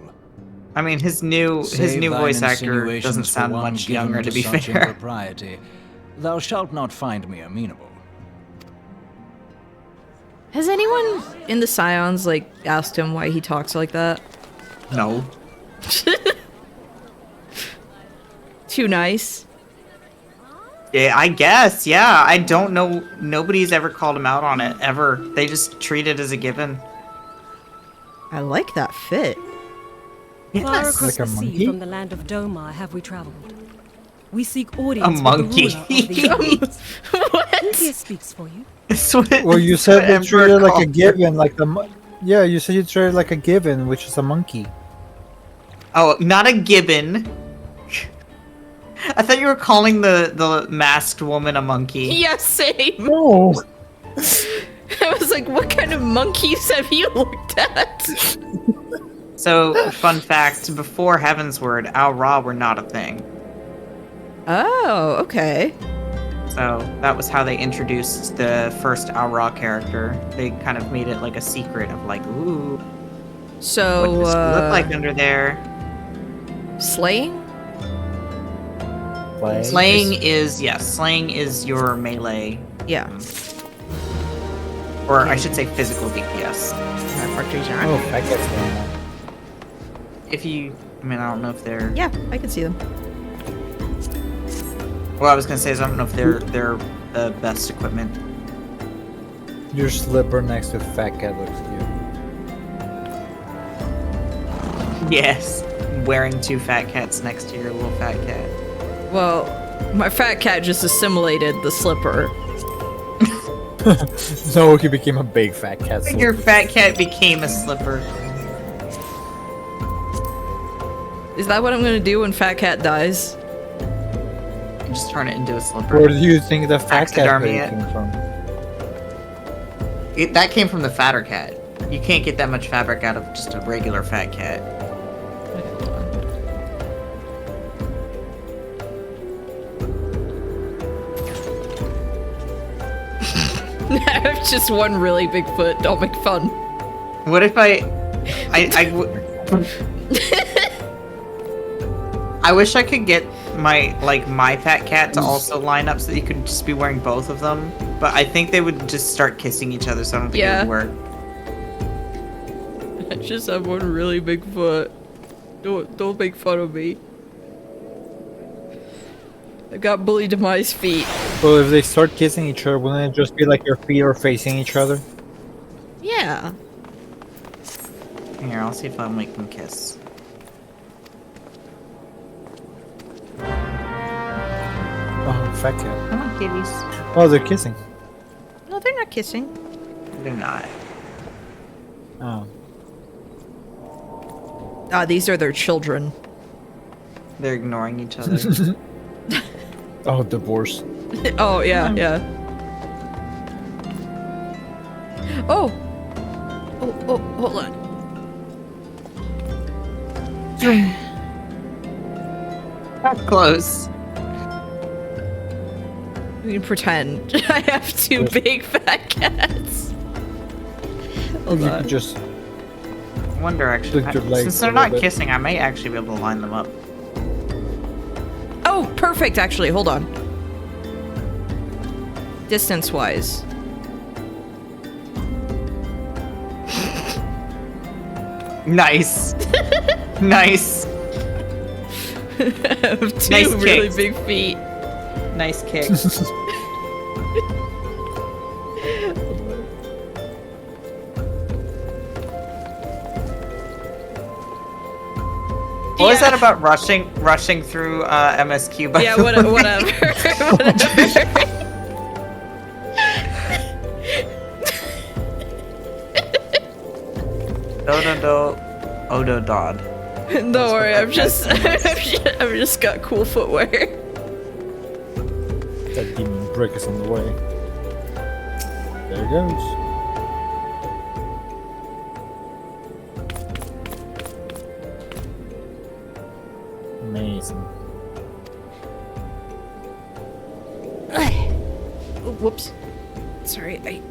I mean, his new Save thine voice actor insinuations doesn't for sound one much given younger, to be such fair. impropriety. Thou shalt not find me amenable. Has anyone in the Scions, like, asked him why he talks like that? No. Too nice? Yeah, I guess. Yeah, I don't know. Nobody's ever called him out on it, ever. They just treat it as a given. I like that fit. Far Yes. across Like a the sea monkey? from the land of Domar have we traveled. We seek audience A with the monkey. ruler of the What? Here speaks for you. That's what- Well, you that's said what you Emperor treated it like a called her. given, like the. Yeah, you said you treated it like a given, which is a monkey. Oh, not a gibbon. I thought you were calling the masked woman a monkey. Yeah, same. No. I was like, what kind of monkeys have you looked at? So, fun fact, before Heaven's Word, Al Ra were not a thing. Oh, okay. So, that was how they introduced the first Al Ra character. They kind of made it like a secret of like, ooh, So, what does she look like under there? slaying? Play. Slaying is your melee, Yeah. or I should say physical DPS. Oh, I guess one. If you, I mean, I don't know if they're. Yeah, I can see them. What I was gonna say is I don't know if they're the best equipment. Your slipper next to Fat Cat looks cute. Yes, wearing two fat cats next to your little fat cat. Well, my fat cat just assimilated the slipper. So he became a big Fat Cat slipper. Your fat cat became a slipper. Is that what I'm gonna do when fat cat dies? You just turn it into a slipper. Where do you think the Fat Cat Taxidermy hoodie it. came from? That came from the fatter cat. You can't get that much fabric out of just a regular fat cat. I have just one really big foot. Don't make fun. What if I wish I could get my fat cat to also line up so that you could just be wearing both of them. But I think they would just start kissing each other, so I don't think Yeah. it would work. I just have one really big foot. Don't make fun of me. I got bullied to my feet. Well, if they start kissing each other, wouldn't it just be like your feet are facing each other? Yeah. Here, I'll see if I'll make them kiss. Oh, Fat Cat. kitties. Oh, they're kissing. No, they're not kissing. They're not. Oh. These are their children. They're ignoring each other. Oh, divorce. Oh, yeah, yeah. Oh! Oh, hold on. Close. We can pretend I have two big fat cats. Hold You on. could just One Direction. Lick your legs Since they're a little not bit. kissing, I might actually be able to line them up. Oh, perfect, actually. Hold on. Distance-wise. Nice. Nice. I have two Nice really kicks. big feet. Nice kick. What was that about rushing through MSQ? By Yeah, the way? whatever. Whatever. Ododod. Don't worry, I've just got cool footwear. that demon brick is on the way. There it goes. Amazing. Whoops. Sorry, I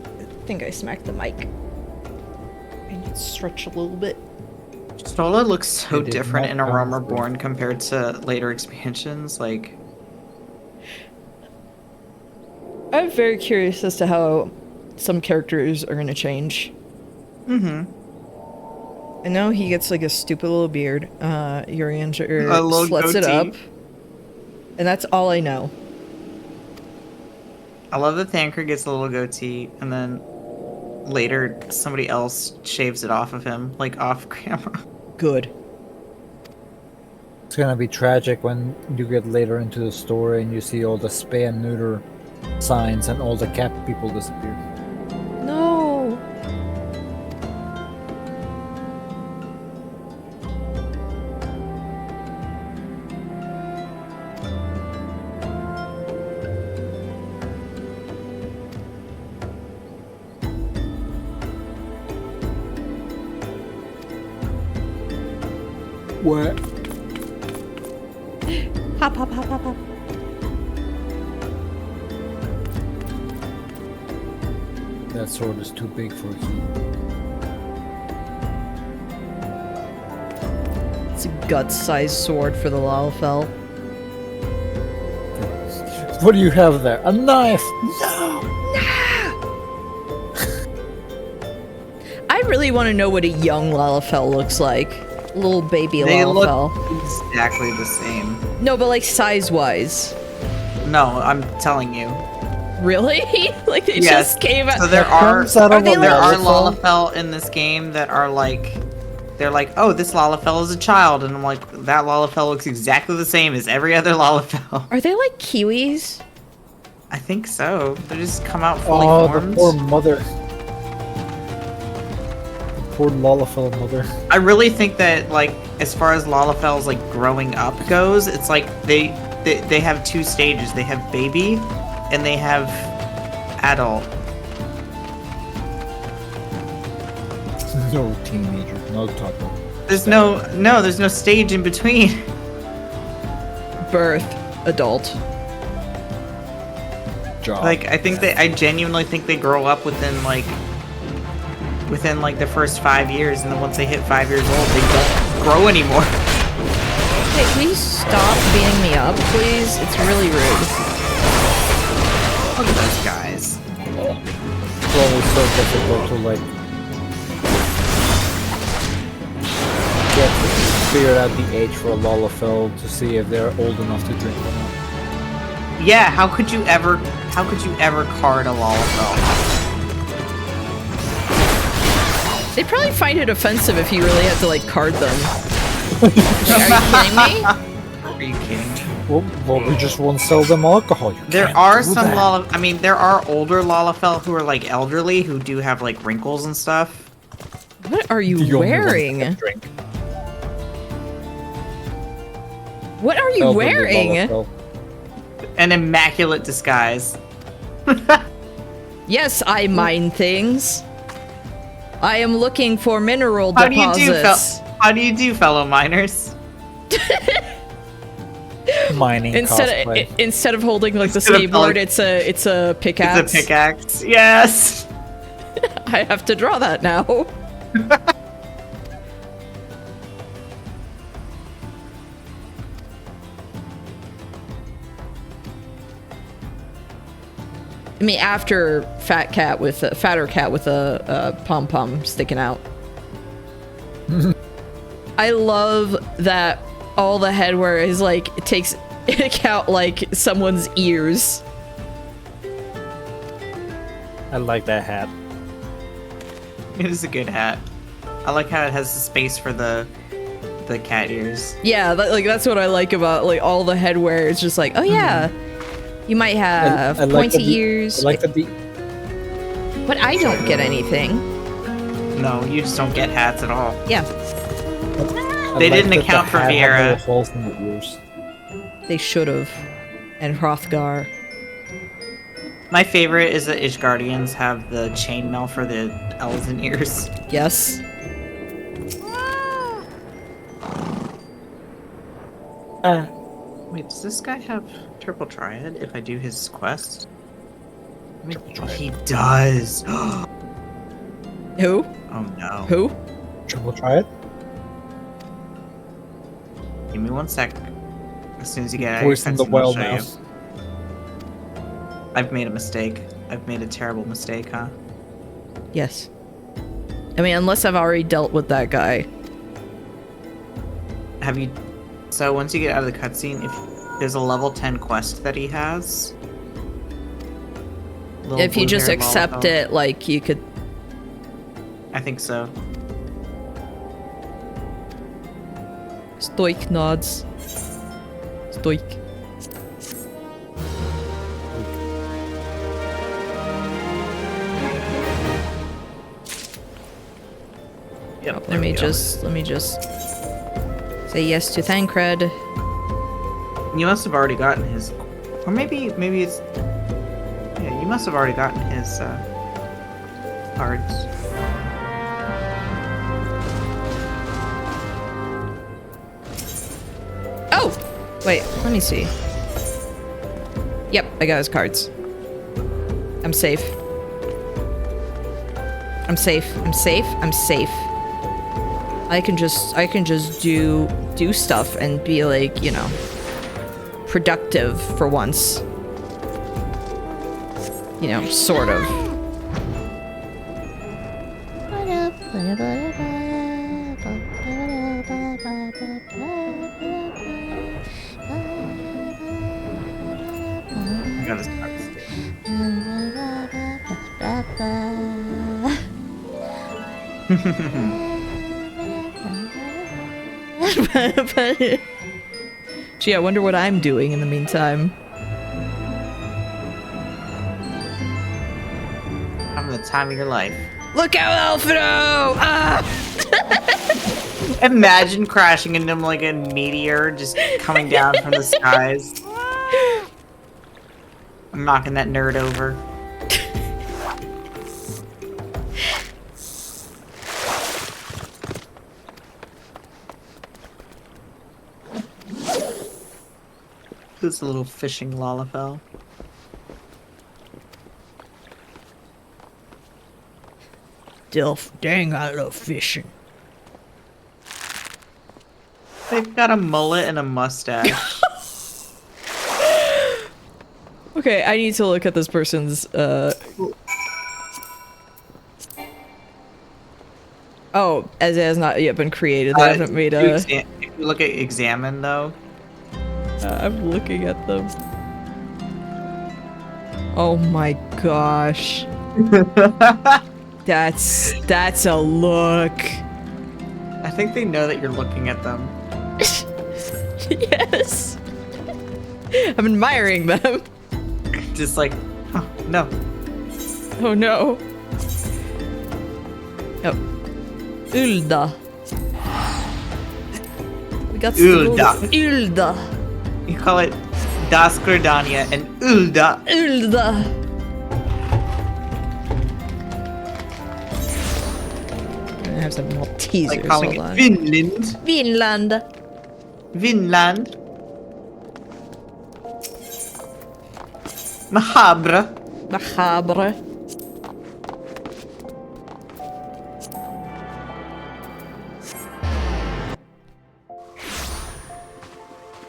think I smacked the mic. I need to stretch a little bit. Stola looks so It did different not in A sound Realm good. Reborn compared to later expansions. Like, I'm very curious as to how some characters are gonna change. mm-hmm. I know he gets like a stupid little beard. Urianger A little sluts it up. goatee. And that's all I know. I love that Thancred gets a little goatee, and then later somebody else shaves it off of him, like off camera. Good. It's gonna be tragic when you get later into the story and you see all the spay and neuter signs and all the cat people disappear. No. What? Hop, hop, hop, hop, hop. That sword is too big for a key. It's a gut-sized sword for the Lalafell. What do you have there? A knife! No! I really want to know what a young Lalafell looks like. Little baby They Lalafell. look exactly the same. No, but like size-wise. No, I'm telling you. Really? Like they Yes. just came out. So there are Comes out of they a there are Lalafell? Lalafell in this game that are like, they're like, oh, this Lalafell is a child, and I'm like, that Lalafell looks exactly the same as every other Lalafell. Are they like kiwis? I think so. They just come out fully Oh, formed. the poor mother. The poor Lalafell mother. I really think that, like, as far as Lalafell's like growing up goes, it's like they have two stages. They have baby, and they have adult. No teenager, no toddler. There's no stage in between. Birth. Adult. Job. Like, I genuinely think they grow up within like the first 5 years, and then once they hit 5 years old, they don't grow anymore. Hey, please stop beating me up, please. It's really rude. Look at those guys. It's always so difficult to like figure out the age for a Lalafell to see if they're old enough to drink or not. Yeah, how could you ever card a Lalafell? They'd probably find it offensive if you really had to like card them. Are you kidding me? Are you kidding me? Well, we just won't sell them alcohol. You There can't are do some that. I mean, there are older Lalafell who are like elderly who do have like wrinkles and stuff. What are you The only one that wearing? can drink. What are you Elderly wearing? Lalafell. An immaculate disguise. Yes, I mine things. I am looking for mineral How do deposits. how do you do, fellow miners? Mining cosplay. Instead of holding like the Instead of skateboard, holding- it's a pickaxe. It's a pickaxe. Yes. I have to draw that now. I mean, after fatter cat with a pom pom sticking out. I love that all the headwear is like it takes into account like someone's ears. I like that hat. It is a good hat. I like how it has the space for the cat ears. Yeah, that's what I like about like all the headwear. It's just like, oh yeah, you might have I like pointy the ears. I like the But I don't get anything. No, you just don't get hats at all. Yeah, They didn't that account the for hat had Vieira. little holes in the ears. they should have. And Hrothgar. My favorite is that Ishgardians have the chainmail for the elven ears. Yes. Wait, does this guy have Triple Triad if I do his quest? He does. Oh Who? no. Who? Triple Triad? Give me 1 sec. As soon as you get out of your Voice in the cutscene, I'll wild show you. mouse. I've made a mistake. I've made a terrible mistake, huh? Yes. I mean, unless I've already dealt with that guy. Have you... So once you get out of the cutscene, if there's a level 10 quest that he has... Little If you just blue-haired accept Lalafell. it, like, you could... I think so. Stoic nods. Stoic. Yep, Let me just say yes to Thancred. You must have already gotten his... Or maybe it's... Yeah, you must have already gotten his, cards. Oh! Wait, let me see. Yep, I got his cards. I'm safe. I'm safe. I'm safe. I'm safe. I can just do stuff and be like, you know, productive for once. You know, sort of. I got his cards. Gee, I wonder what I'm doing in the meantime. Having the time of your life. Look out, Alfredo! Ah! Imagine crashing into him like a meteor just coming down from the skies. I'm knocking that nerd over. This little fishing Lalafell. Dang, I love fishing. They've got a mullet and a mustache. Okay, I need to look at this person's, Oh, as it has not yet been created. They haven't made a... If you look at examine, though. I'm looking at them. Oh my gosh. That's a look. I think they know that you're looking at them. Yes. I'm admiring them. Just like, oh, no. Oh no. Oh. Ulda. We got Ulda. Ulda. You call it Daskerdania and Ulda. Ulda. I have some Maltesers. Like calling hold it on. Finland. Finland. Vinland. Mahabra. Macabre.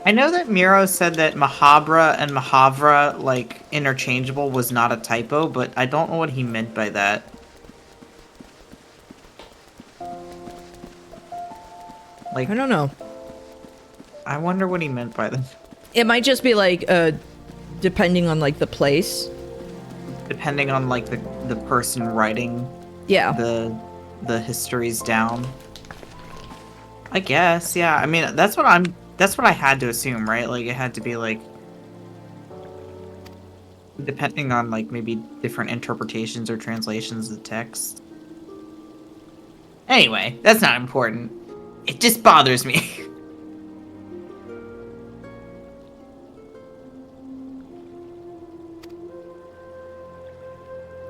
I know that Miro said that Mahabra and Mahavra, like, interchangeable was not a typo, but I don't know what he meant by that. Like, I don't know. I wonder what he meant by that. It might just be like, depending on like the place. Depending on, like, the person writing Yeah. the histories down. I guess, yeah. I mean, that's what I had to assume, right? Like, it had to be, like, depending on, like, maybe different interpretations or translations of the text. Anyway, that's not important. It just bothers me.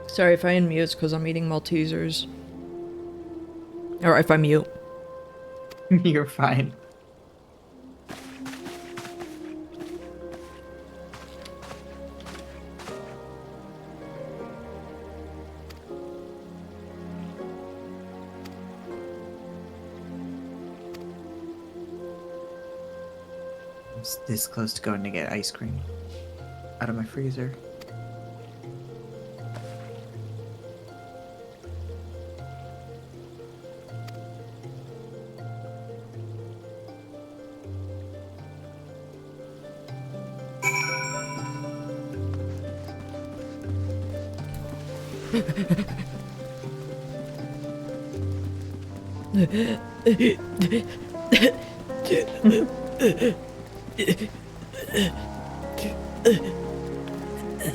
Sorry if I unmute, it's because I'm eating Maltesers. Or if I mute. You're fine. I'm this close to going to get ice cream out of my freezer.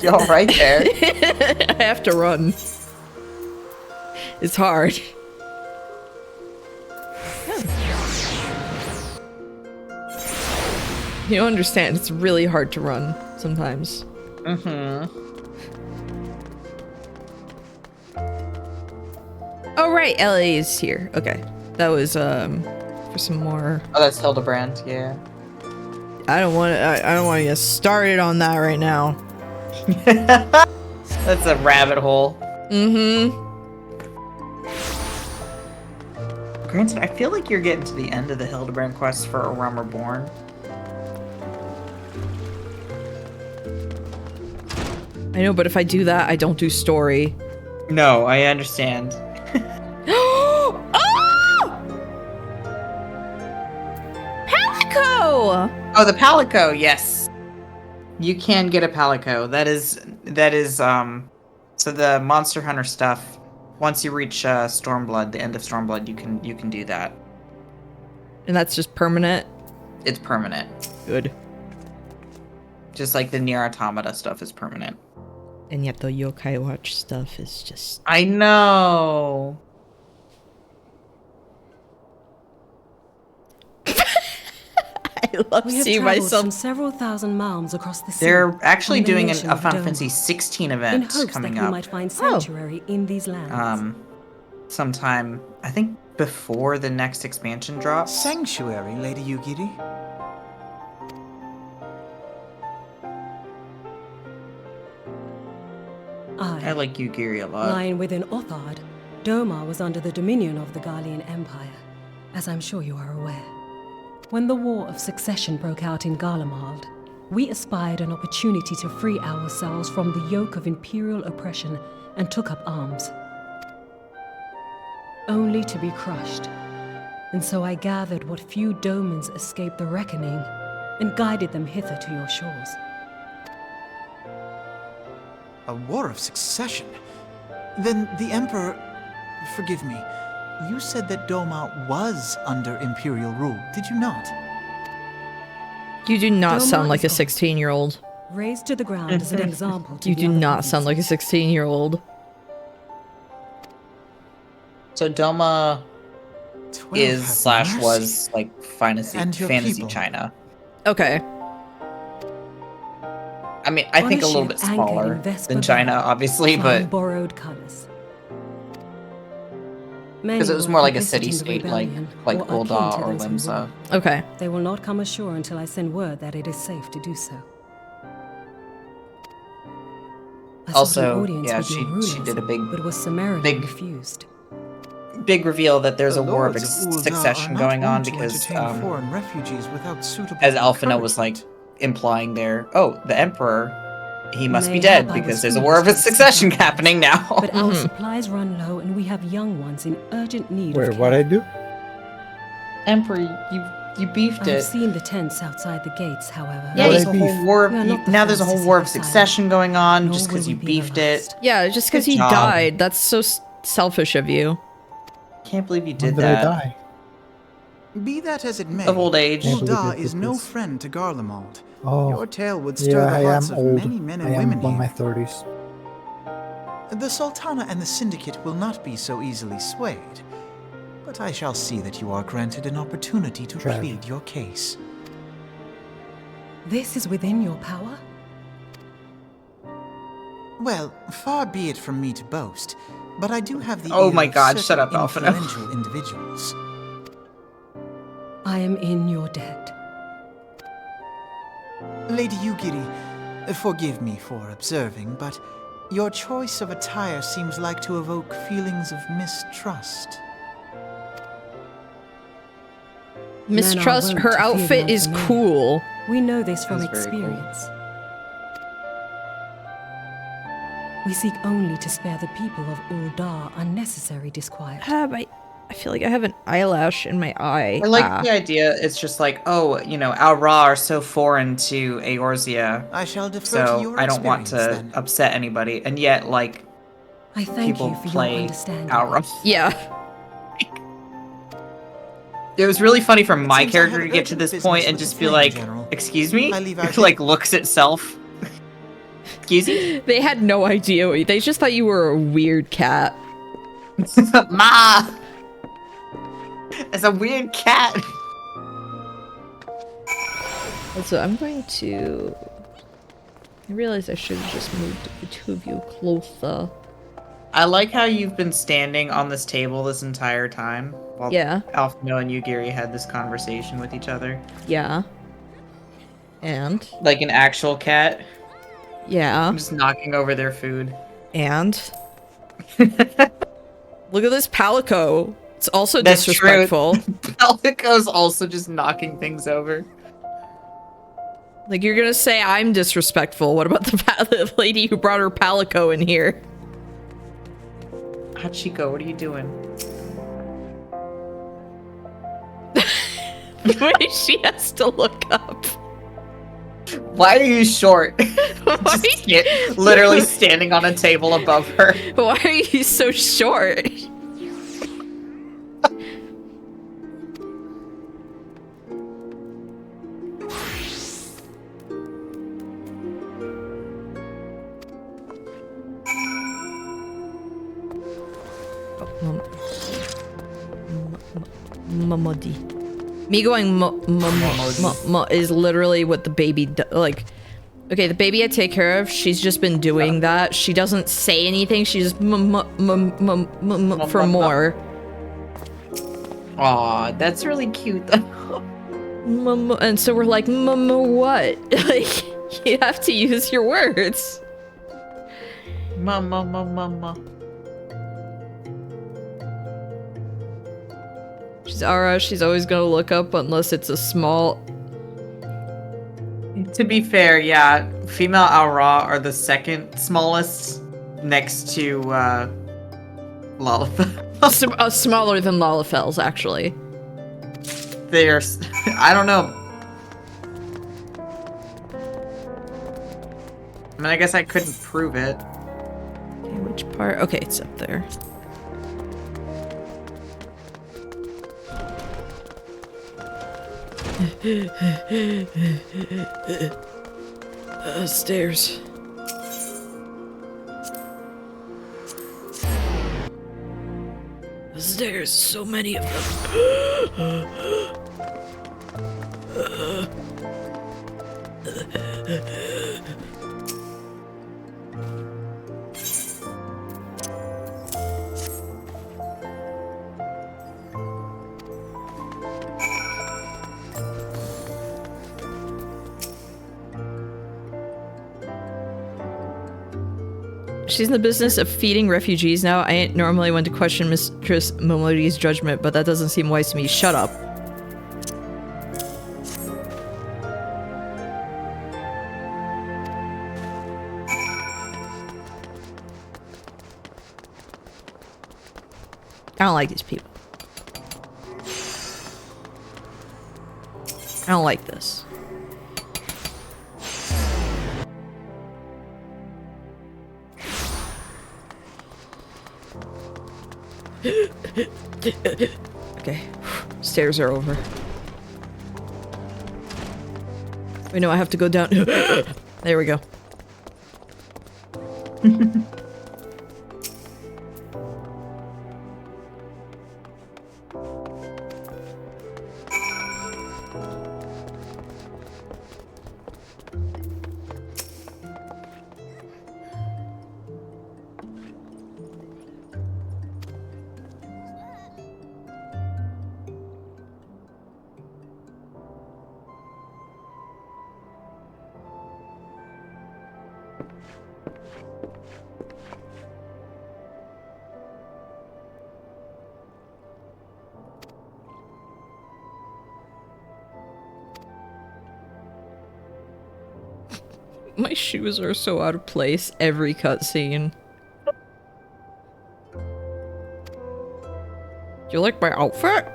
You all right there? I have to run. It's hard. You don't understand, it's really hard to run sometimes. Mm-hmm. Oh right, Ellie is here. Okay. That was for some more. Oh, that's Hildebrand, yeah. I don't want to get started on that right now. That's a rabbit hole. Mm-hmm. Granted, I feel like you're getting to the end of the Hildebrand quest for A Realm Reborn. I know, but if I do that, I don't do story. No, I understand. Oh! Palico! Oh, the Palico, yes. You can get a Palico. That is, so the Monster Hunter stuff, once you reach Stormblood, the end of Stormblood, you can do that. And that's just permanent? It's permanent. Good. Just like the Nier Automata stuff is permanent. And yet the Yokai Watch stuff is just... I know! I love We have seeing traveled myself... from several thousand miles across the sea. They're actually on the doing nation a of Final Dome, Fantasy 16 in event hopes coming that we up. might find sanctuary in these lands. Sometime, I think before the next expansion drops. Sanctuary, Lady Yugiri? I like Yugiri a lot. Lying within Othard, Doma was under the dominion of the Garlean Empire, as I'm sure you are aware. When the War of Succession broke out in Garlemald, we espied an opportunity to free ourselves from the yoke of imperial oppression and took up arms. Only to be crushed. And so I gathered what few Domans escaped the reckoning and guided them hither to your shores. A war of succession? Then the Emperor... Forgive me. You said that Doma was under Imperial rule, did you not? You do not Doma sound like a is gone. 16-year-old. Raised to the ground as an example to You the do other not sound like a provinces. 16-year-old. So Doma 12 is have / mercy. was like fantasy And your fantasy people. China. Okay. I mean, I On think a little ship bit anchored smaller in Vesper than China, Bay, obviously, flying but borrowed colors. because it was more like a city-state, like or Ul'dah or Limsa. Okay. They will not come ashore until I send word that it is safe to do so. I sought an Also, audience yeah, with your she rulers, did a but was summarily big- refused. big reveal that there's The a war of lords Ul'dah are succession not going on wont to because, entertain foreign refugees without suitable as Alphina was like encouragement. implying there, oh, the Emperor, he must be Mayhap dead I because was there's a foolish war of to accept succession that happening now. But our supplies run low, and we have young ones in urgent need Wait, of what care. I do? Emperor, you beefed I have it. seen the tents outside the gates, however. Yeah, What there's I a whole beef? war. We are not the Now there's a whole fastest war of of the silent, succession going on nor just because will you we be the beefed it. last. Yeah, just because Good he job. died. That's so selfish of you. Can't believe you When did did that. I die? Be that as it may, Of old age. Can't believe Ul'dah you is did no this. friend to Garlemald. Oh, Your tale would stir yeah, the I hearts am of old. many men I and am women in my here. 30s. The Sultana and the Syndicate will not be so easily swayed, but I shall see that you are granted an opportunity to Trav. plead your case. This is within your power? Well, far be it from me to boast, but I do have the Oh ear my of God, shut certain up, Alphina. influential individuals. I am in your debt. Lady Yugiri, forgive me for observing, but your choice of attire seems like to evoke feelings of mistrust. Mistrust. wont Her to fear the outfit is unfamiliar. cool. We know this from That's very cool. experience. We seek only to spare the people of Ul'dah unnecessary disquiet. I feel like I have an eyelash in my eye. I like the idea. It's just like, oh, you know, Al Ra are so foreign to Eorzea, I shall defer to so your I don't want experience, to then. upset anybody. And yet, like, I thank people you for your play understanding. Al Ra. Yeah. It was really funny for my seems I character have to get to urgent this business point and with just the be Flame like, General. excuse me? I leave out Like, looks itself. Excuse me? They had no idea. They just thought you were a weird cat. Ma! It's a weird cat. So I'm going to... I realized I should have just moved the two of you closer. I like how you've been standing on this table this entire time while Yeah. Alphino and Yugiri had this conversation with each other. Yeah. And? Like an actual cat. Yeah. I'm just knocking over their food. And? Look at this Palico. It's also That's disrespectful. Palico's also just knocking things over. Like, you're gonna say I'm disrespectful. What about the lady who brought her Palico in here? Hachiko, what are you doing? Wait, she has to look up. Why are you short? Why, Literally standing on a table above her. why are you so short? Mamodi. Me going is literally what the baby like. Okay, the baby I take care of, she's just been doing that. She doesn't say anything. She just for more. Aw, that's really cute though. And so we're like, what? Like, you have to use your words. Mama. She's Ara, she's always gonna look up unless it's a small... To be fair, yeah, female Aura are the second smallest next to Lalafell. Smaller than Lalafell's, actually. They're... I don't know. I mean, I guess I couldn't prove it. Okay, which part? Okay, it's up there. Stairs. Stairs, so many of them. She's in the business of feeding refugees now. I ain't normally one to question Mistress Momodi's judgment, but that doesn't seem wise to me. Shut up. I don't like these people. I don't like this. Okay. Stairs are over. Wait, no, I have to go down. There we go. My shoes are so out of place every cutscene. Do you like my outfit?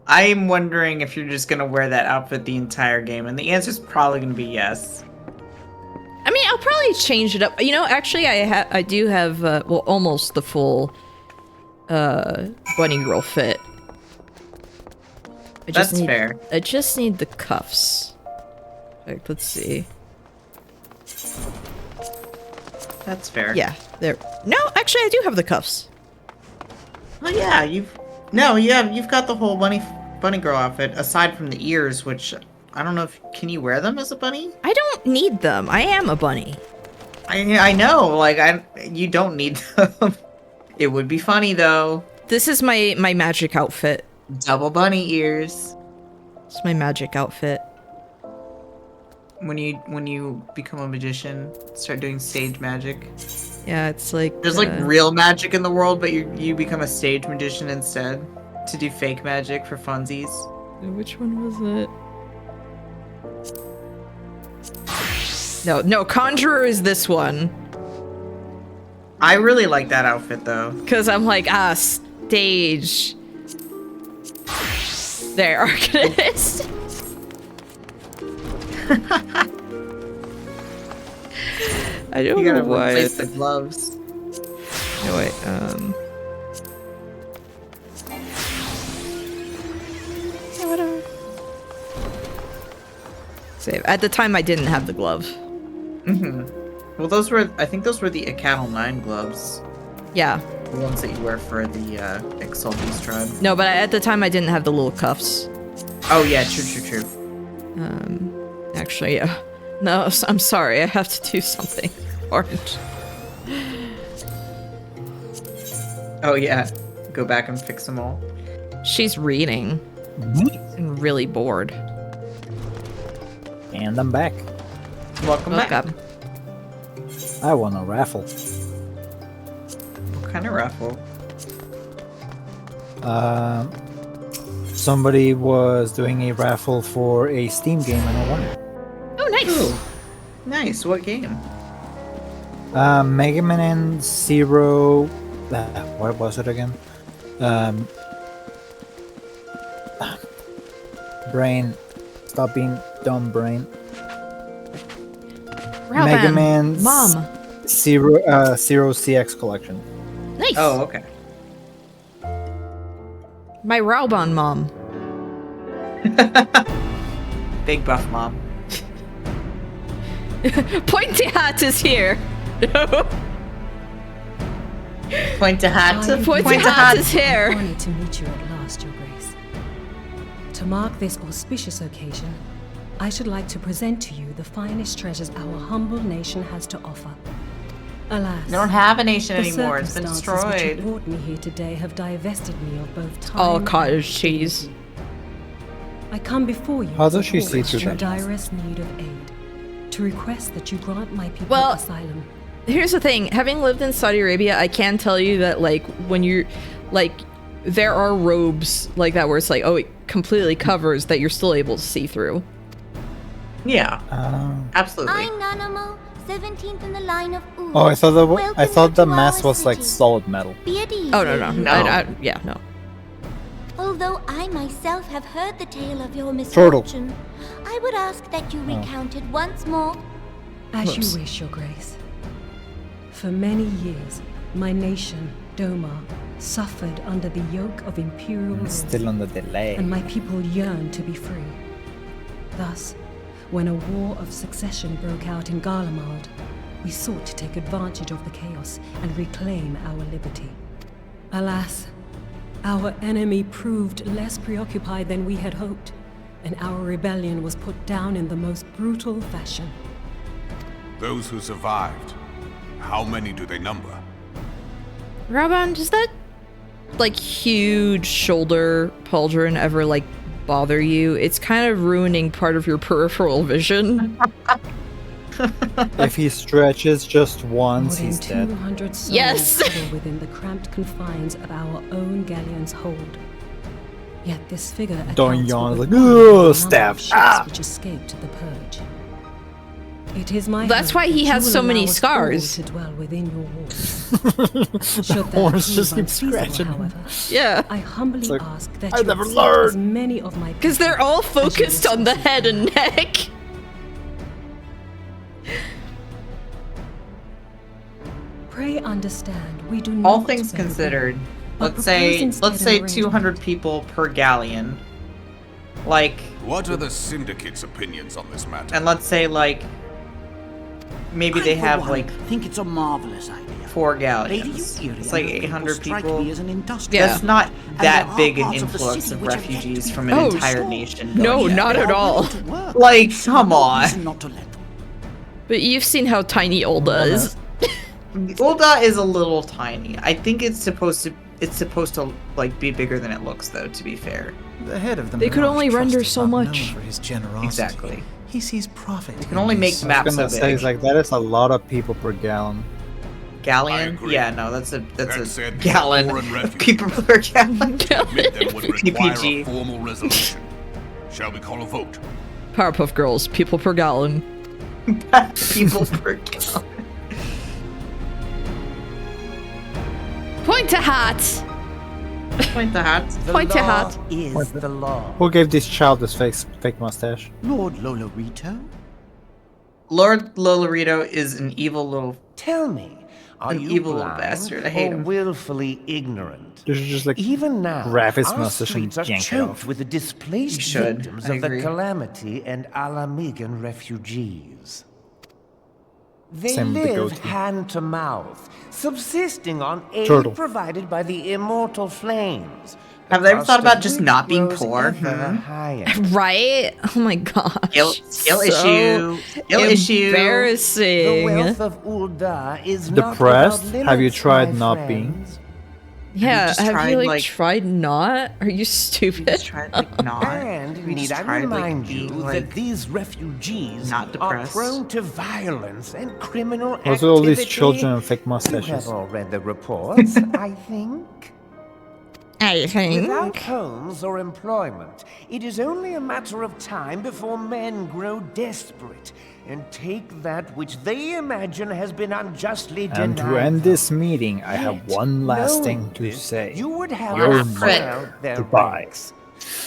I'm wondering if you're just gonna wear that outfit the entire game, and the answer's probably gonna be yes. I mean, I'll probably change it up. You know, actually, I do have well, almost the full bunny girl fit. That's fair. I just need the cuffs. Like, let's see. That's fair. Yeah, there. No, actually, I do have the cuffs. Oh yeah, you've got the whole bunny girl outfit aside from the ears, which I don't know if can you wear them as a bunny? I don't need them. I am a bunny. I know, like you don't need them. It would be funny though. This is my magic outfit. Double bunny ears. It's my magic outfit. When you become a magician, start doing stage magic. Yeah, it's like there's like real magic in the world, but you become a stage magician instead to do fake magic for funsies. Which one was it? No, Conjurer is this one. I really like that outfit though. Cause I'm like, stage. There, Arcanist. I don't know why. Replace the gloves. No wait, yeah, whatever. Save. At the time, I didn't have the glove. Well, I think those were the Acadal 9 gloves. Yeah. The ones that you wear for the XIV tribe. No, but at the time, I didn't have the little cuffs. Oh yeah, true. Actually, yeah. No, I'm sorry. I have to do something important. Oh yeah, go back and fix them all. She's reading. And really bored. And I'm back. Welcome back. I won a raffle. What kind of raffle? Somebody was doing a raffle for a Steam game and I won it. Oh, nice. Ooh. Nice. What game? Mega Man Zero. What was it again? Brain. Stop being dumb, brain. Mega Man's mom. Zero CX collection. Nice. Oh, okay. My Raubon mom. Big buff mom. Pointy Hat is here. Point a hat. Pointy Hat is here. Honored to meet you at last, Your Grace. To mark this auspicious occasion, I should like to present to you the finest treasures our humble nation has to offer. Alas, We don't have a nation the anymore. It's been circumstances which have destroyed. brought me here today have divested me of both time All and cottage cheese. dignity. I come before you How does with she see through in that? direst need of aid, to request that you grant my people Well, asylum. Here's the thing. Having lived in Saudi Arabia, I can tell you that, like, when you're, like, there are robes like that where it's like, oh, it completely covers that you're still able to see through. Yeah, absolutely. I'm Nanamo, 17th in the line of Ood. Oh, I thought I thought the Welcome to mask our was like city. solid metal. Be at ease. Oh, no. No. Yeah, no. Although I myself have heard the tale of your misfortune, I would ask that you recount it once more. As you wish, Your Grace. For many years, my nation, Doma, suffered under the yoke of imperial rule, Still on the delay. and my people yearned to be free. Thus, when a war of succession broke out in Garlemald, we sought to take advantage of the chaos and reclaim our liberty. Alas, our enemy proved less preoccupied than we had hoped, and our rebellion was put down in the most brutal fashion. Those who survived, how many do they number? Raubon, does that, like, huge shoulder pauldron ever, like, bother you? It's kind of ruining part of your peripheral vision. If he stretches just More once, than he's dead. 200 souls Yes. huddle within the cramped confines of our own galleon's hold. Yet this figure Don accounts for yawns the like, number "Ugh, of stab, ships ah!" which escaped the purge. It is my That's hope why he that has you so will many allow us scars. all to dwell within your walls. Should that Horns prove just keep unfeasible, scratching him. however, Yeah. I humbly like, ask that I you never accept learned. as many of my Because they're all people as you focused on the head and neck. Pray understand, we do not All things beg of you, considered, but let's say propose instead an arrangement. 200 people per galleon. Like, What are the Syndicate's opinions on this matter? and let's say like maybe they have like think it's a marvelous idea. 4 Lady galleons. Eugeria It's like and her people 800 strike people. me as an industrious. That's not And that there are big an parts of the influx city of which have yet to refugees be from an Oh, entire sure. nation. No, going not there. at all. Like, come No on. reason not to let them. But you've seen how tiny Ulda is. Ulda is a little tiny. I think it's supposed to like be bigger than it looks, though. To be fair, The head of the They could Mirage only Trust render is so not much. known for his generosity. exactly. He sees profit. You can only make I was maps gonna of say, it. it's like, that is a lot of people per gallon. I Galleon? agree. Yeah, no, that's That a said, gallon foreign of refugees. people per gallon. To admit them would require a PPG. formal resolution. Shall we call a vote? Powerpuff Girls, people per gallon. People per gallon. Point to hat. Point the hat. Point to hat. is the law. Who gave this child this fake mustache? Lord Lolorito? Lord Lolorito is an evil little. Tell me, are An you evil little blind bastard. I hate or him. willfully ignorant? They should just like Even now, grab his our mustache and streets are yank it choked off. with the displaced You should. victims I of the agree. Calamity and Alamigan refugees. They Same with the live goatee. hand to mouth, subsisting on aid Turtle. provided by the immortal flames. Have the they ever cost thought about of just which not being grows poor? ever higher. Right? Oh my gosh. Skill issue. Skill issue. The Embarrassing. wealth of Ulda is not Depressed? without Have you limits, tried my not being? friends. Yeah, just have tried, you like, like- tried not? Are you stupid? Just tried like not. And Have you need just I tried, like, remind you being, that like, these refugees not are depressed? prone to violence and criminal activity? What's with all these children and fake You mustaches? have all read the reports, I think. I Without think. homes or employment, it is only a matter of time before men grow desperate and take that which they imagine has been unjustly And denied. to end them. this meeting, I have Yet, one last knowing thing to this, say. You would have You're swelled their Goodbye. ranks.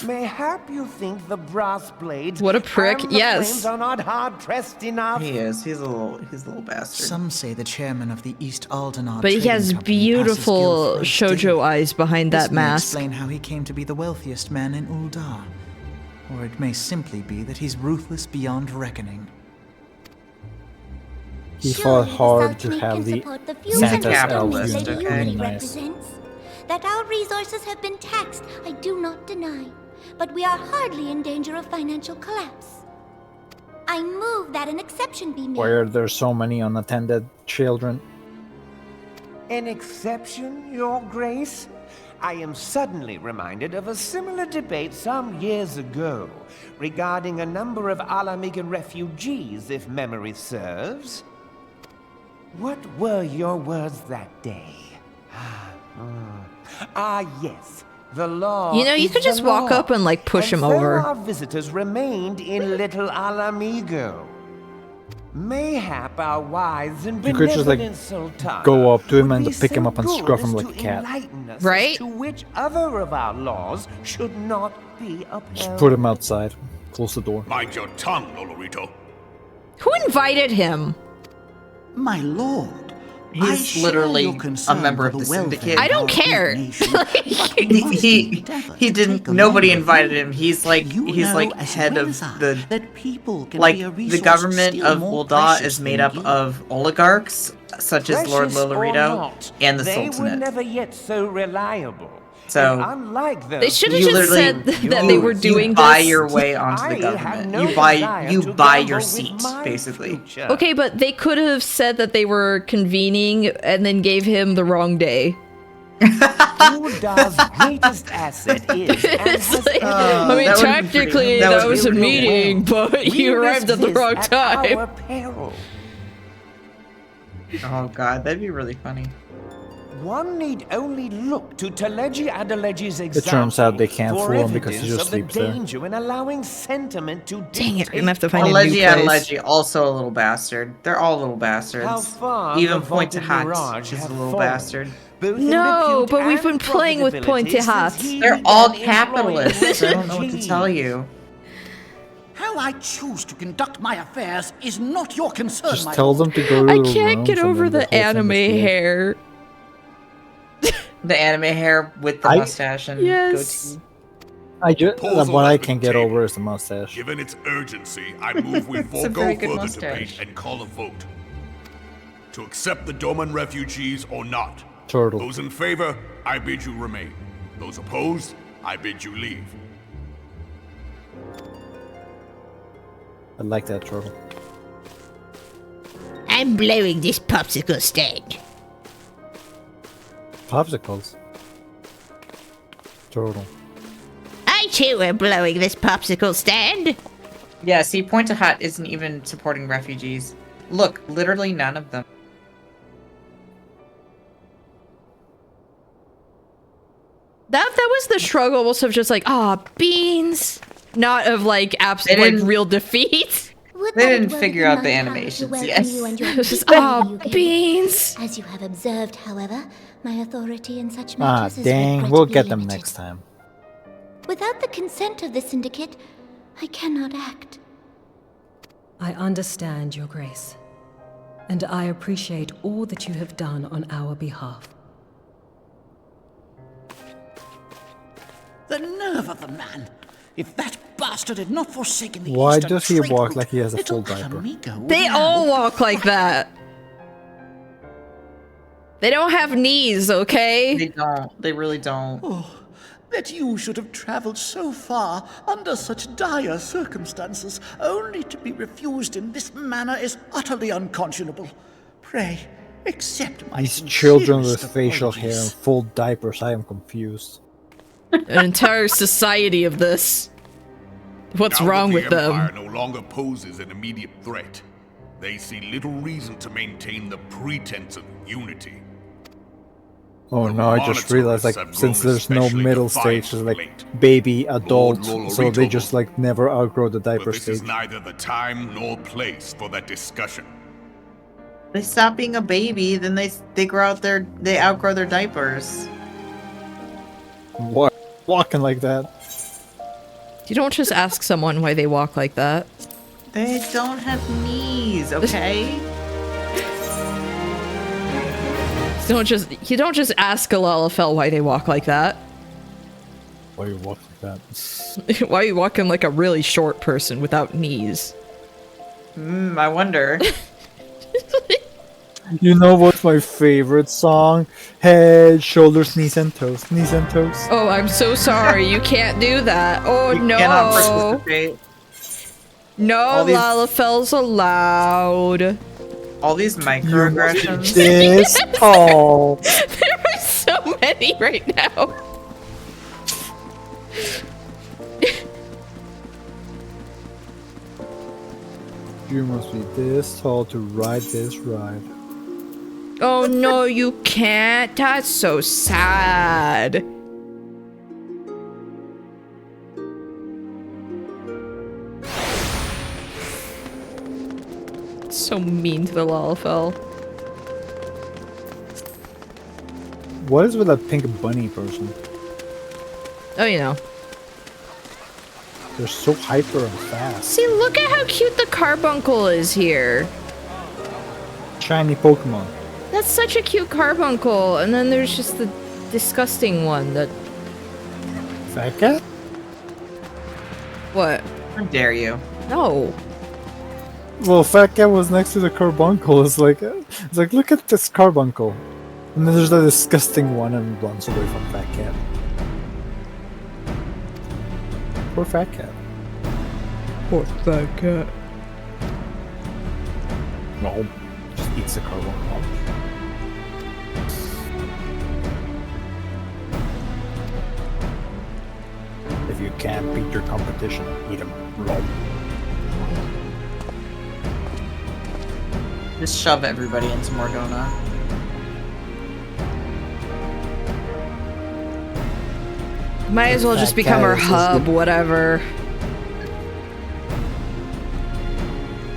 Mayhap you think the brass blades What a prick. and the Yes. flames are not hard pressed enough? He is. He's a little bastard. Some say the chairman of the East Aldenar But he Trading has Company beautiful passes Guild shoujo eyes behind This that may mask. explain how he came to be the wealthiest man in Uldar. Or it may simply be that he's ruthless beyond reckoning. He fought hard to have the Santa's elf capitalist, unit. okay? Really nice. represents. That our resources have been taxed, I do not deny. But we are hardly in danger of financial collapse. I move that an exception be made. Where there's so many unattended children. An exception, Your Grace? I am suddenly reminded of a similar debate some years ago regarding a number of Alamigan refugees, if memory serves. What were your words that day? Yes. The law. You know, you is could just the walk law. up and like push him so over. Our visitors remained in Little Alamigo. Mayhap our wise and You could just like benevolent Sultan go up to him would and be pick him so up and good scruff him as like to a cat. enlighten us Right? as to which other of our laws should not be upheld. Just put him outside. Close the door. Mind your tongue, Lolorito. Who invited him? My lord. He's literally a member of the syndicate. I don't care. he didn't. Nobody invited him. He's like head of the the government of Ul'dah is made up of oligarchs such as Lord Precious or Lolorito not, and the they were Sultanate. never yet so reliable. So And unlike those They should have you just said literally- that they were doing you buy this. your way onto the I have government. no You buy desire you to buy gamble your with seat, my basically. future. Okay, but they could have said that they were convening and then gave him the wrong day. Uldah's greatest asset is and It's has like, ever I been mean, that would be technically pretty- that that would was be a pretty meeting, but We you arrived at the risk wrong this time. At our peril. Oh god, that'd be really funny. One need only look to Teleji Adeleji's example. It turns out they can't for fool him because he evidence just of the sleeps there. danger in allowing sentiment to Dang it, dictate I'm gonna have to find a new Alegi place. Adeleji, also a little bastard. They're all little bastards. How far Even the Point to vaulted Hat mirage is a have little fallen. bastard. both in No, repute but we've been and playing with Point to profitability Hat. since he They're began all employing capitalists. I don't know what to refugees. tell you. How I choose to conduct my affairs is not your concern, Just my tell lord. them to go to I the can't rooms get and over then the whole thing anime is weird. hair. The anime hair with the mustache and Yes. goatee. Proposal What I has been can get tabled. over is the mustache. Given its urgency, I move we It's a forego very good further mustache. debate and call a vote. To accept the Doman refugees or not. Turtle. Those in favor, I bid you remain. Those opposed, I bid you leave. I like that turtle. I'm blowing this popsicle stand. Popsicles. Turtle. I too am blowing this popsicle stand. Yeah, see, Point to Hat isn't even supporting refugees. Look, literally none of them. That was the struggle almost of just like, beans. Not of like absolute like didn't- real defeat. They didn't figure out the animations yet. It's just, you beans. As you have observed, however, my authority in such Ah, matters is dang. We'll regrettably get them limited. next time. Without the consent of the syndicate, I cannot act. I understand, Your Grace, and I appreciate all that you have done on our behalf. The nerve of the man! If that bastard had not forsaken the Why Eastern does he trade walk route, like he has a little full diaper? Alamigo would They have- all walk like that. They don't have knees, okay? They don't. They really don't. Oh, that you should have traveled so far under such dire circumstances, only to be refused in this manner is utterly unconscionable. Pray, accept my These children with sincerest facial hair and apologies. full diapers, I am confused. An entire society of this. What's Now wrong that with the Empire them? no longer poses an immediate threat, they see little reason to maintain the pretense of unity. Oh no, I just realized like have since grown there's no especially middle defiant stage, it's of like late. baby, adult, Lord so they Lolorito just like never outgrow the But diaper this stage. is neither the time nor place for that discussion. They stop being a baby, then they grow out they outgrow their diapers. What? Walking like that. You don't just ask someone why they walk like that. They don't have knees, okay? You don't just ask a Lalafell why they walk like that. Why you walk like that? Why are you walking like a really short person without knees? I wonder. You know what's my favorite song? Head, shoulders, knees, and toes. Knees and toes. Oh, I'm so sorry. You can't do that. Oh, You no. cannot participate. No Lalafells allowed. All these microaggressions. This all. There are so many right now. You must be this tall to ride this ride. Oh no, you can't. That's so sad. So mean to the Lalafell. What is with that pink bunny person? Oh, you know. They're so hyper and fast. See, look at how cute the carbuncle is here. Shiny Pokemon. That's such a cute carbuncle. And then there's just the disgusting one that... Fat Cat? What? How dare you? No. Well, Fat Cat was next to the carbuncle. It's like, look at this carbuncle. And then there's the disgusting one and runs away from Fat Cat. Poor Fat Cat. Poor Fat Cat. No, just eats the carbuncle. If you can't beat your competition, eat him. Roll. Just shove everybody into Morgana. Might as well just become our hub, whatever.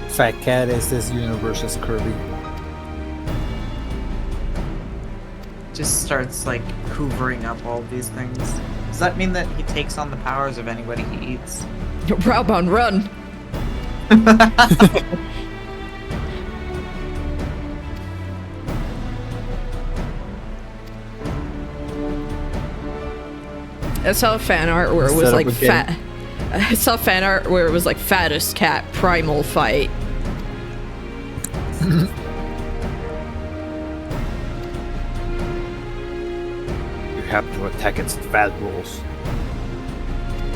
Fat Cat is this universe's Kirby. Just starts like hoovering up all these things. Does that mean that he takes on the powers of anybody he eats? Browbound, run! I saw fan art where it was like fat. I saw fan art where it was like fattest cat primal fight. You have to attack its fat rolls.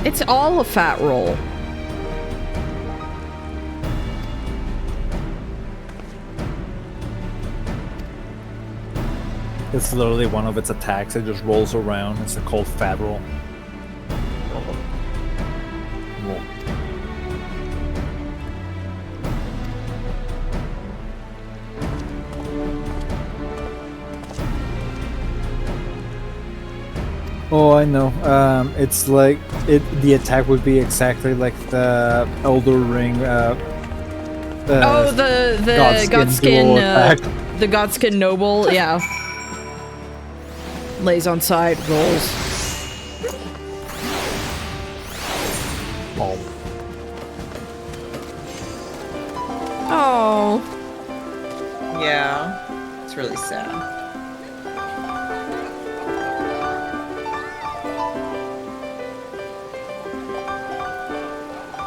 It's all a fat roll. It's literally one of its attacks. It just rolls around. It's called fat roll. Roll. Oh, I know. It's like the attack would be exactly like the Elder Ring. The Godskin Noble, yeah. Lays on side, rolls. Oh. Yeah. It's really sad.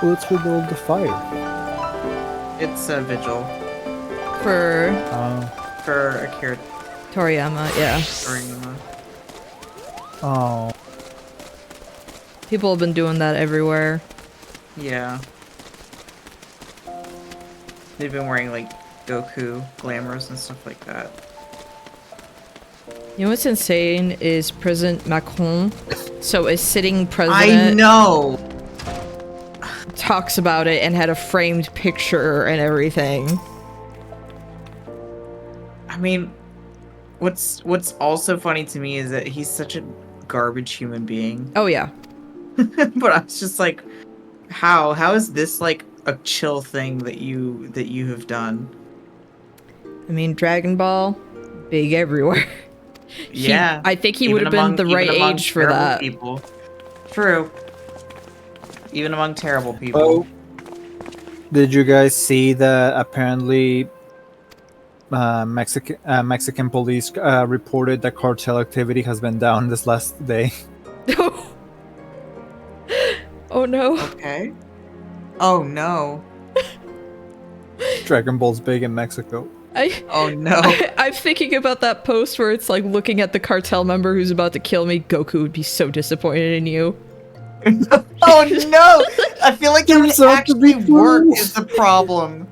What's with all the fire? It's a vigil. For Akira Toriyama, yeah. Toriyama. Oh. People have been doing that everywhere. Yeah. They've been wearing like Goku glamours and stuff like that. You know what's insane is President Macron, so a sitting president. I know! Talks about it and had a framed picture and everything. I mean, what's also funny to me is that he's such a garbage human being. Oh yeah. But I was just like, how is this like a chill thing that you have done? I mean, Dragon Ball, big everywhere. Yeah. I think he would have been the right age for that. People. True. Even among terrible people. Oh, did you guys see that apparently Mexican police reported that cartel activity has been down this last day? Oh no. Okay. Oh no. Dragon Ball's big in Mexico. Oh no. I'm thinking about that post where it's like looking at the cartel member who's about to kill me. Goku would be so disappointed in you. Oh no! I feel like it would actually work is the problem.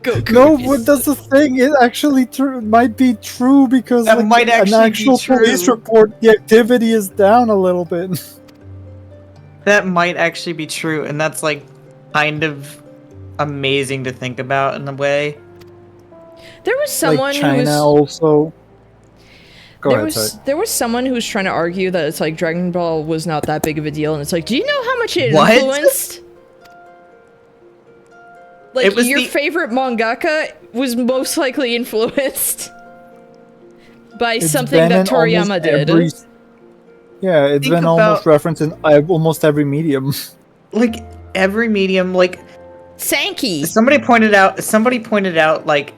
Goku No, but that's the thing. It actually might be true because That like, might actually an actual be true. police report, the activity is down a little bit. That might actually be true, and that's like kind of amazing to think about in a way. There was someone like China who was also. Go ahead, sorry. there was someone who was trying to argue that it's like Dragon Ball was not that big of a deal, and it's like, do you know how much it What? influenced? Like It was your the- favorite mangaka was most likely influenced by It's something been that in almost Toriyama did. Yeah, it's Think been almost about- referenced in almost every medium. Like every medium, like Sankey. somebody pointed out, like,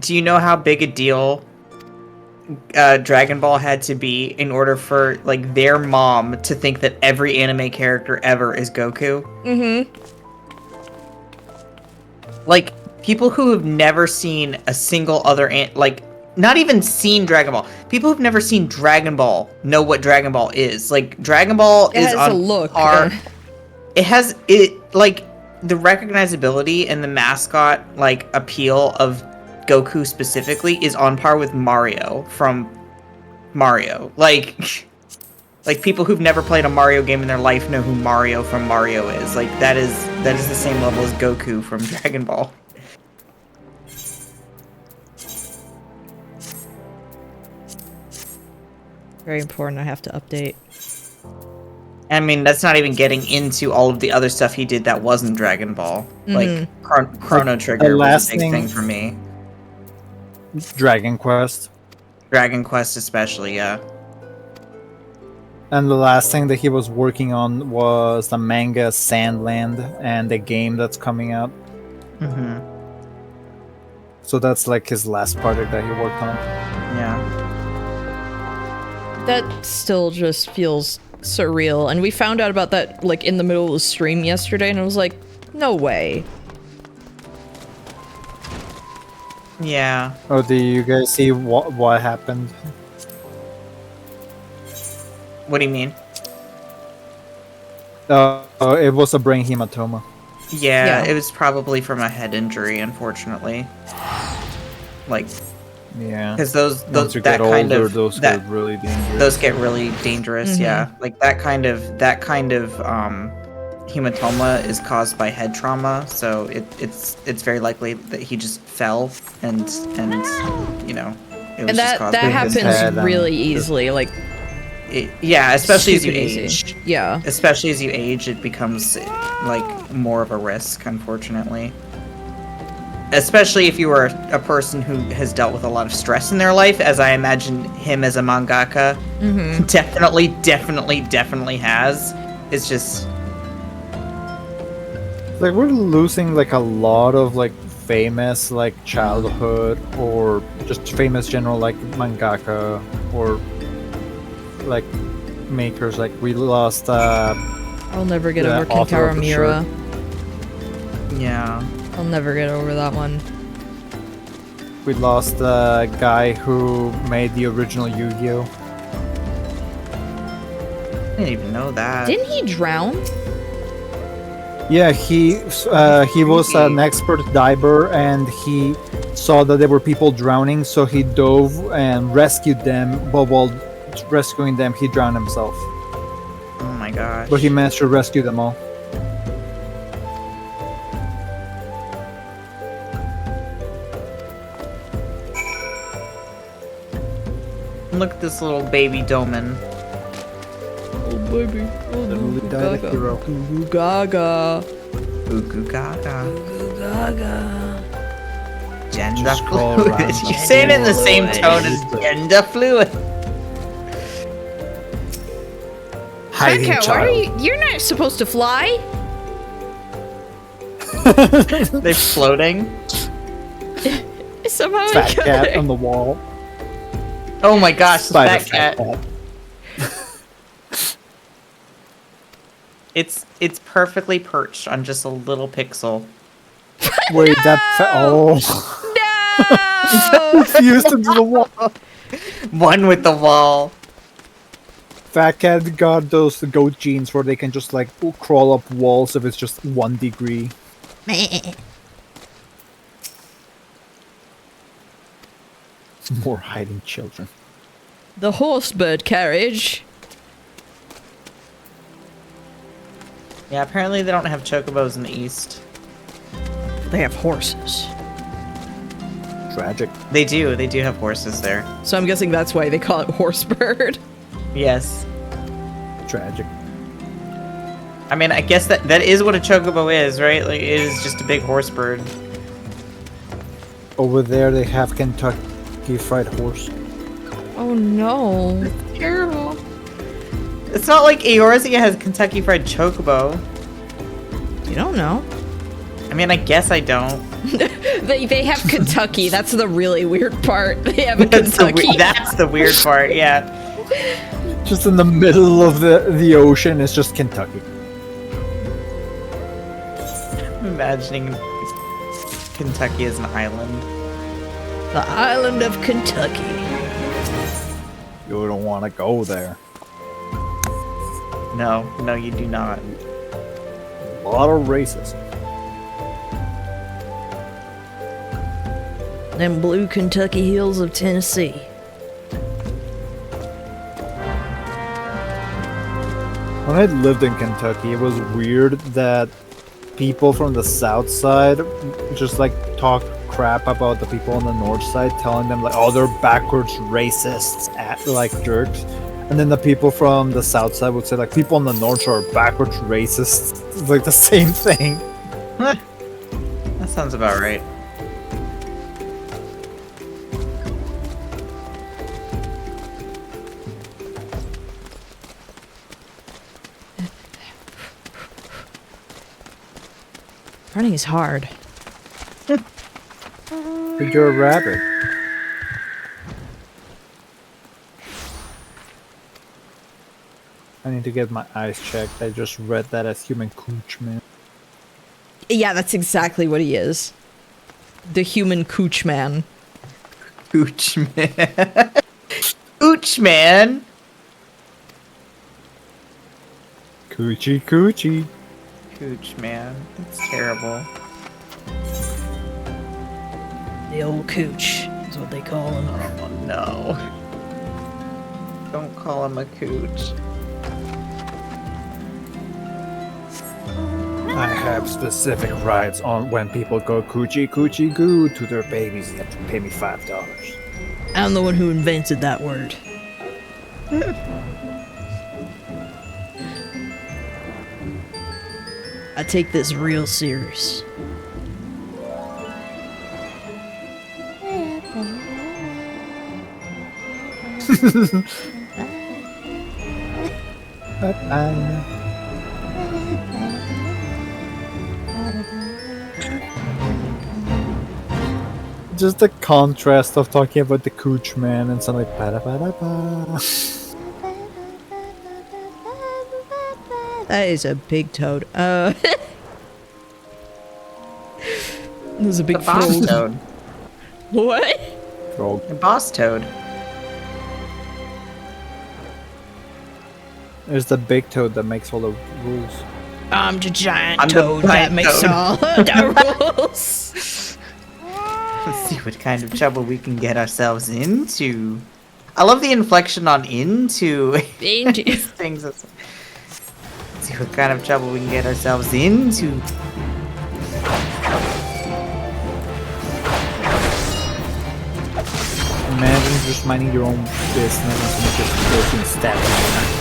do you know how big a deal Dragon Ball had to be in order for like their mom to think that every anime character ever is Goku? Mm-hmm. Like people who have never seen a single other like not even seen Dragon Ball. People who've never seen Dragon Ball know what Dragon Ball is. Like Dragon Ball It is has on a look. par. It has like the recognizability and the mascot like appeal of Goku specifically is on par with Mario from Mario. Like people who've never played a Mario game in their life know who Mario from Mario is. Like that is the same level as Goku from Dragon Ball. Very important. I have to update. I mean, that's not even getting into all of the other stuff he did that wasn't Dragon Ball. Like Chrono Trigger was a big thing for me. Dragon Quest. Dragon Quest especially, yeah. And the last thing that he was working on was the manga Sandland and the game that's coming out. Mm-hmm. So that's like his last project that he worked on. Yeah. That still just feels surreal. And we found out about that like in the middle of the stream yesterday, and I was like, no way. Yeah. Oh, do you guys see what happened? What do you mean? It was a brain hematoma. Yeah, it was probably from a head injury, unfortunately. Like, yeah, because those Once you that get kind older, of those that, get really dangerous. Those get really dangerous. Yeah, like that kind of hematoma is caused by head trauma, so it's very likely that he just fell and you know it was And just caused that by his happens head. really easily. Like, Yeah, especially as you Stupid easy. age. Yeah. Especially as you age, it becomes like more of a risk, unfortunately. Especially if you are a person who has dealt with a lot of stress in their life, as I imagine him as a mangaka definitely has. It's just like we're losing like a lot of like famous like childhood or just famous general like mangaka or like makers. Like we lost I'll never get the over author of the Kintaro shirt. Yeah. I'll never get over that one. We lost the guy who made the original Yu-Gi-Oh. I didn't even know that. Didn't he drown? Yeah, he was an expert diver and he saw that there were people drowning, so he dove and rescued them. But while rescuing them, he drowned himself. Oh my gosh. But he managed to rescue them all. Look at this little baby Doman. Oh baby. Oh Literally Goo died a Gaga. hero. Goo Gaga. Goo Gaga. Goo Gaga. Gender Just call fluid. random You say it in the same fluid. tone as gender fluid. Hiding Becca, why are child. you're not supposed to fly? They're floating. Somehow Fat cat on the wall. Oh my gosh, the Spider fat cat. It's perfectly perched on just a little pixel. Wait, that oh. No! Fused into the wall. One with the wall. Fat cat got those goat genes where they can just like crawl up walls if it's just 1 degree. More hiding children. The horse-bird carriage. Yeah, apparently they don't have chocobos in the east. They have horses. Tragic. They do have horses there. So I'm guessing that's why they call it horse-bird. Yes. Tragic. I mean, I guess that is what a chocobo is, right? Like, it is just a big horse bird. Over there they have Kentucky Fried Horse. Oh no. That's terrible. It's not like Eorzea has Kentucky Fried Chocobo. You don't know. I mean, I guess I don't. they have Kentucky. That's the really weird part. They have a Kentucky. That's the weird part, yeah. Just in the middle of the ocean, it's just Kentucky. I'm imagining Kentucky as an island. The island of Kentucky. You don't want to go there. No, you do not. A lot of racism. Them blue Kentucky hills of Tennessee. When I lived in Kentucky, it was weird that people from the south side just like talk crap about the people on the north side, telling them like, oh, they're backwards racists, like jerks. And then the people from the south side would say like, people on the north are backwards racists. It's like the same thing. That sounds about right. Running is hard. But you're a rabbit. I need to get my eyes checked. I just read that as human cooch man. Yeah, that's exactly what he is. The human cooch man. Cooch man. Cooch man. Coochie coochie. Cooch man. That's terrible. The old cooch is what they call him. Oh no. Don't call him a cooch. I have specific rights on when people go coochie coochie goo to their babies. You have to pay me $5. I'm the one who invented that word. I take this real serious. Just the contrast of talking about the cooch man and something like ba-da-ba-da-ba. That is a big toad. There's a big the boss frog. toad. What? Frog. The boss toad. There's the big toad that makes all the rules. I'm the giant I'm the toad that giant makes toad. all the rules. Let's see what kind of trouble we can get ourselves into. I love the inflection on into. Into. Things. Let's see what kind of trouble we can get ourselves into. Imagine just minding your own business and someone just goes and stabs you.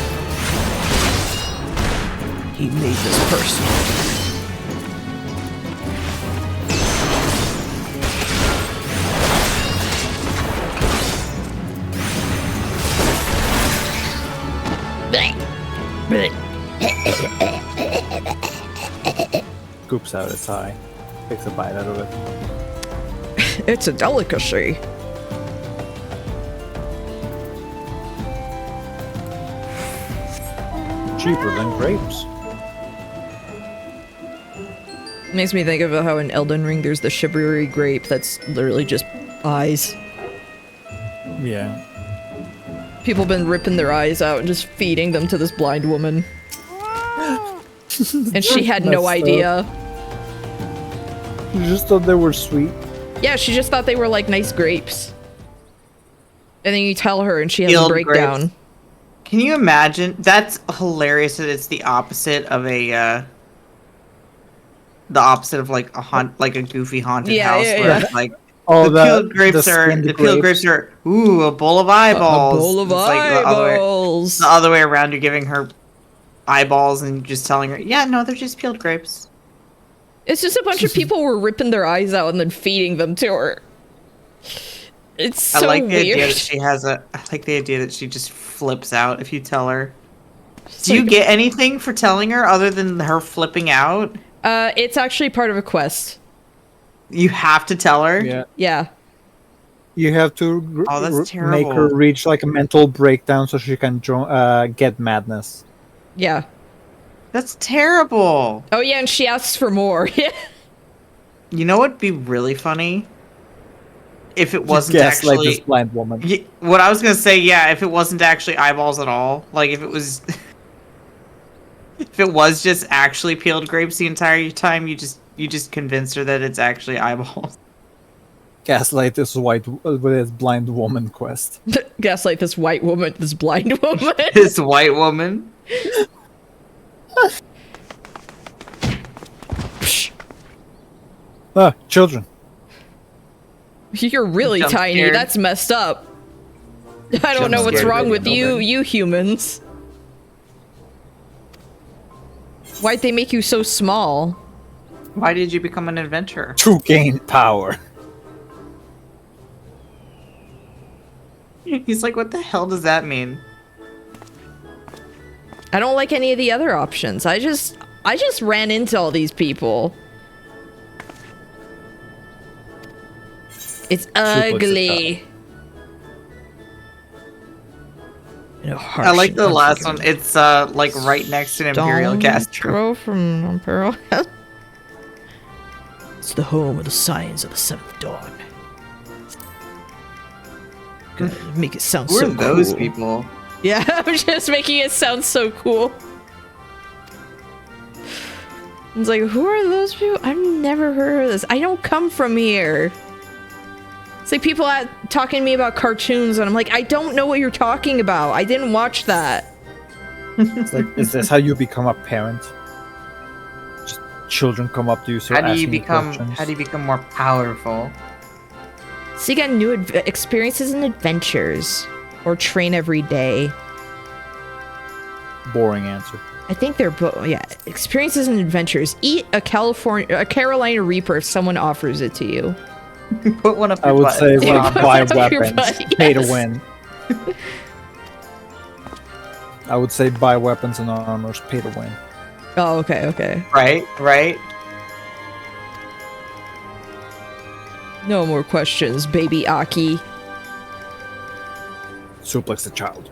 He made this personal. Scoops out its eye. Takes a bite out of it. It's a delicacy. Cheaper than grapes. Makes me think of how in Elden Ring there's the shivery grape that's literally just eyes. Yeah. People have been ripping their eyes out and just feeding them to this blind woman. And she had no idea. She just thought they were sweet. Yeah, she just thought they were like nice grapes. And then you tell her and she has a Peeled breakdown. grapes. Can you imagine? That's hilarious that it's the opposite of a, the opposite of like a goofy haunted house where it's like, the peeled grapes are, ooh, a bowl of eyeballs. A bowl of eyeballs. The other way around, you're giving her eyeballs and just telling her, yeah, no, they're just peeled grapes. It's just a bunch of people were ripping their eyes out and then feeding them to her. It's so I like the weird. idea that she has I like the idea that she just flips out if you tell her. Do you get anything for telling her other than her flipping out? It's actually part of a quest. You have to tell her? Yeah. Yeah. You have to make her reach like a mental breakdown so she can get madness. Yeah. That's terrible. Oh yeah, and she asks for more. You know what'd be really funny? If it wasn't Gaslight actually this blind woman. What I was gonna say, yeah, if it wasn't actually eyeballs at all, like if it was, if it was just actually peeled grapes the entire time, you just convinced her that it's actually eyeballs. Gaslight this blind woman quest. Gaslight this white woman, this blind woman. This white woman. Children. You're really Jump tiny. scared. That's messed up. I don't know what's wrong with you humans. Why'd they make you so small? Why did you become an adventurer? To gain power. He's like, what the hell does that mean? I don't like any of the other options. I just ran into all these people. It's ugly. I like the last one. It's like right next to an Imperial Castro. From Imperial. It's the home of the Scions of the Seventh Dawn. Gonna make it sound Who so are those cool. people? Yeah, I'm just making it sound so cool. It's like, who are those people? I've never heard of this. I don't come from here. It's like people talking to me about cartoons, and I'm like, I don't know what you're talking about. I didn't watch that. It's like, is this how you become a parent? Just children come up to you, so How do you become more powerful? So you get new experiences and adventures, or train every day. Boring answer. I think they're both. Yeah, experiences and adventures. Eat a Carolina Reaper if someone offers it to you. Put one up your I would butt. say buy Put up your weapons. butt, Pay to yes. win. I would say buy weapons and armors, pay to win. Oh, okay, okay. Right. No more questions, baby Aki. Suplex the child.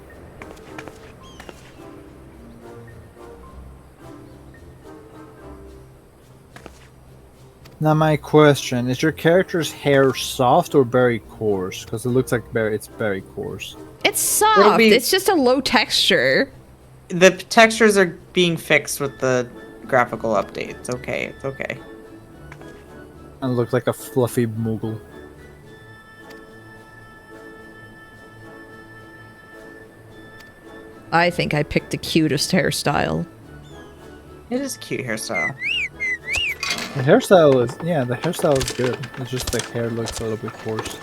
Now my question, is your character's hair soft or very coarse? Because it looks like it's very coarse. It's soft. It's just a low texture. The textures are being fixed with the graphical update. It's okay. And look like a fluffy moogle. I think I picked the cutest hairstyle. It is a cute hairstyle. The hairstyle is good. It's just the hair looks a little bit coarse.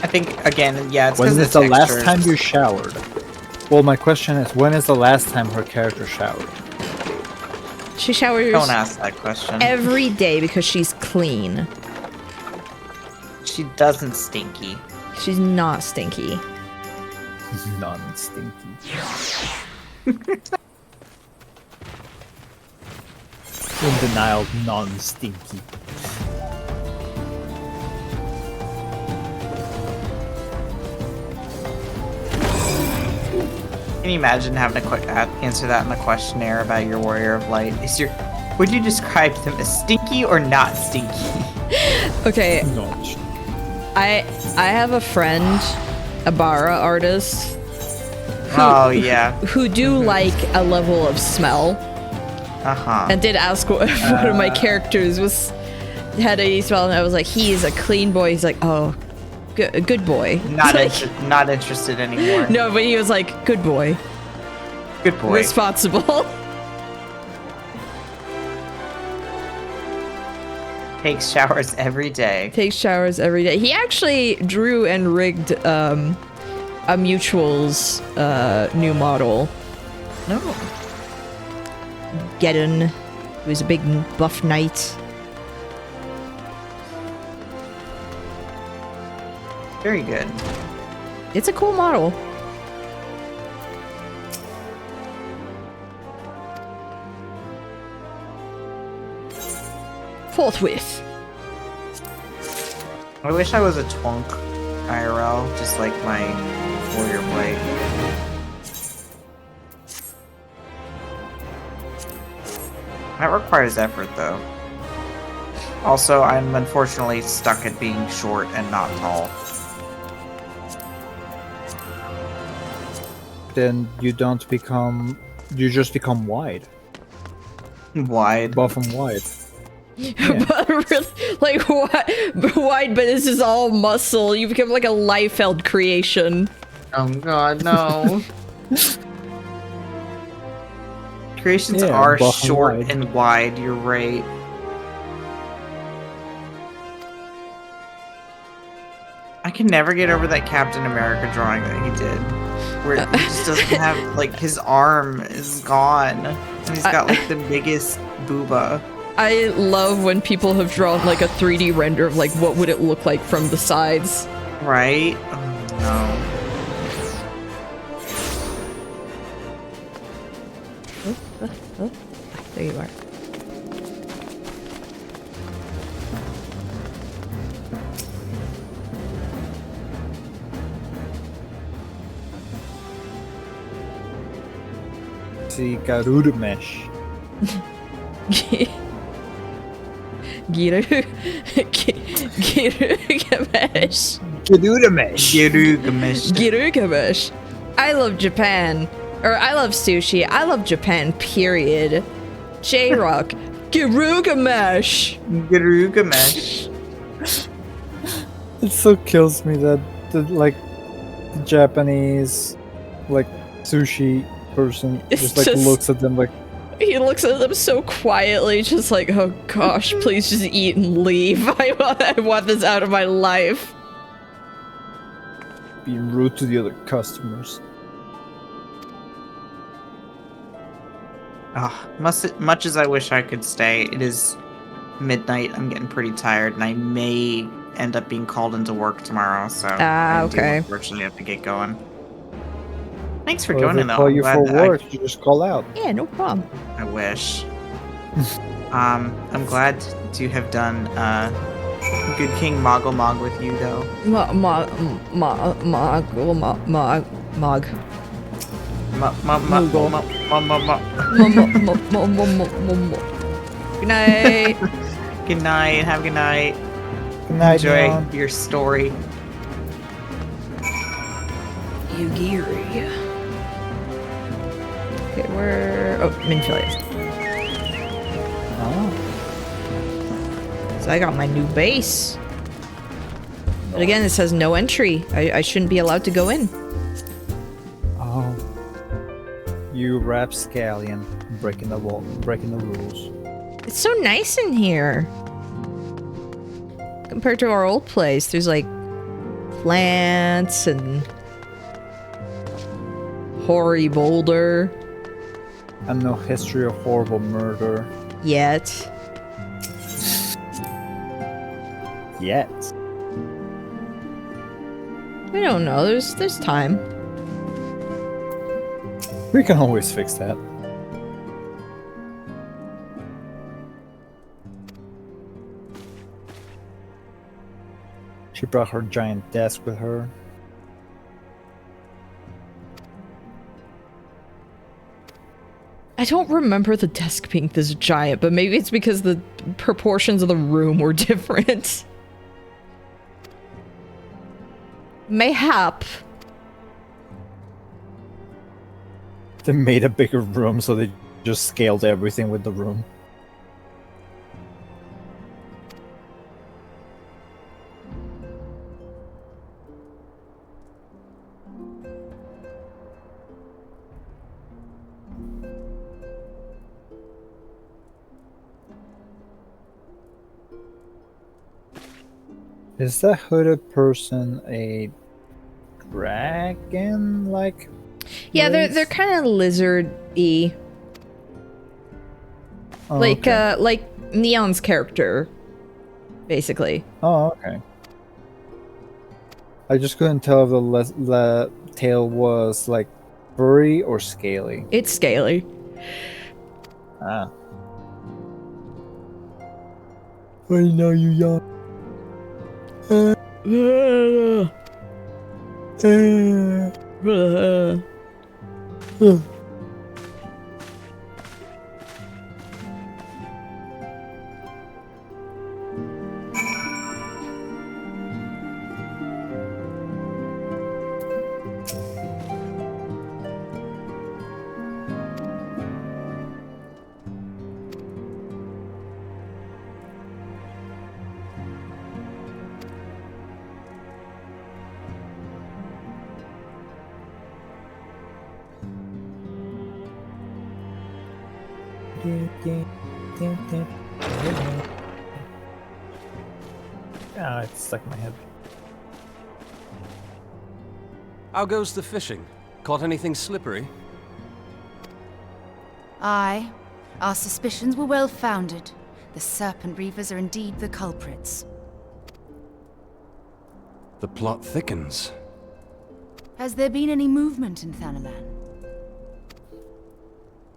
I think again, yeah. It's When because is the last time you showered? Well, my question is, when is the last time her character showered? She showers. Don't ask that question. Every day because she's clean. She doesn't stinky. She's not stinky. Non-stinky. In denial, non-stinky. Can you imagine having to answer that in the questionnaire about your Warrior of Light? Would you describe them as stinky or not stinky? Okay. I have a friend, a Bara artist. Who do like a level of smell. And did ask what one of my characters had a smell, and I was like, he is a clean boy. He's like, oh, good boy. Not interested anymore. No, but he was like, good boy. Good boy. Responsible. Takes showers every day. Takes showers every day. He actually drew and rigged a Mutual's new model. No. Geddon, who is a big buff knight. Very good. It's a cool model. Forthwith. I wish I was a twunk IRL, just like my Warrior Blade. That requires effort, though. Also, I'm unfortunately stuck at being short and not tall. Then you don't become... You just become wide. Wide? Buff and wide. Yeah. But really, like, wide, but this is all muscle. You become like a Liefeld creation. Oh god, no. Creations are short and wide, you're right. I can never get over that Captain America drawing that he did. Where he just doesn't have, like, his arm is gone. And he's got, like, the biggest booba. I love when people have drawn, like, a 3D render of, like, what would it look like from the sides. Right? Oh, no. There you are. See, Garuda mesh. Gilgamesh. Gilgamesh. I love Japan. Or I love sushi. I love Japan, period. J-Rock. Gilgamesh. Gilgamesh. It so kills me that the Japanese sushi person just looks at them like. He looks at them so quietly, just like, oh gosh, please just eat and leave. I want this out of my life. Being rude to the other customers. Much as I wish I could stay, it is midnight. I'm getting pretty tired, and I may end up being called into work tomorrow. So I do unfortunately have to get going. Thanks for joining, though. Call you for work, you just call out. Yeah, no problem. I wish. I'm glad to have done Good King Mog with you, though. Mog. Good night. Good night. Have a good night. Good night. Enjoy your story. Yugiri. Okay, we're... Oh, Minfilia. Oh. So I got my new base. But again, it says no entry. I shouldn't be allowed to go in. Oh. You rapscallion. Breaking the rules. It's so nice in here. Compared to our old place, there's like plants and hoary boulder. And no history of horrible murder. Yet. I don't know. There's time. We can always fix that. She brought her giant desk with her. I don't remember the desk being this giant, but maybe it's because the proportions of the room were different. Mayhap. They made a bigger room, so they just scaled everything with the room. Is that hooded person a dragon-like? Yeah, they're kind of lizard-y. Oh, like okay. like Neon's character, basically. Oh, okay. I just couldn't tell if the tail was like furry or scaly. It's scaly. Ah. I know you young. Ah, it's stuck in my head. How goes the fishing? Caught anything slippery? Aye. Our suspicions were well founded. The Serpent Reavers are indeed the culprits. The plot thickens. Has there been any movement in Thanalan?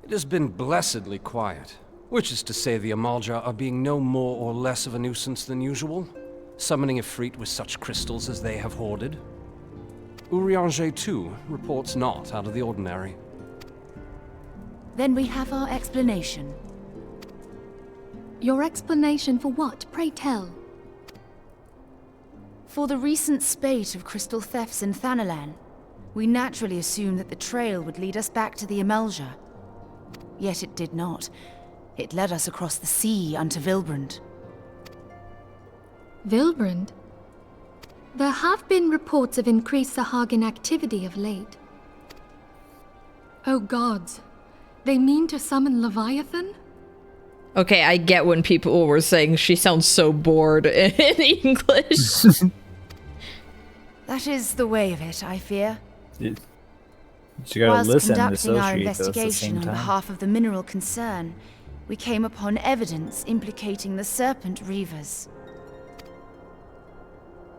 It has been blessedly quiet, which is to say the Amalja are being no more or less of a nuisance than usual, summoning Ifrit with such crystals as they have hoarded. Urianger, too, reports not out of the ordinary. Then we have our explanation. Your explanation for what, pray tell? For the recent spate of crystal thefts in Thanalan, we naturally assumed that the trail would lead us back to the Amalja. Yet it did not. It led us across the sea unto Vilbrand. Vilbrand? There have been reports of increased Sahagin activity of late. Oh gods, they mean to summon Leviathan? Okay, I get when people were saying she sounds so bored in English. That is the way of it, I fear. You gotta Whilst listen and conducting our associate those at the investigation same on time. behalf of the mineral concern, we came upon evidence implicating the Serpent Reavers.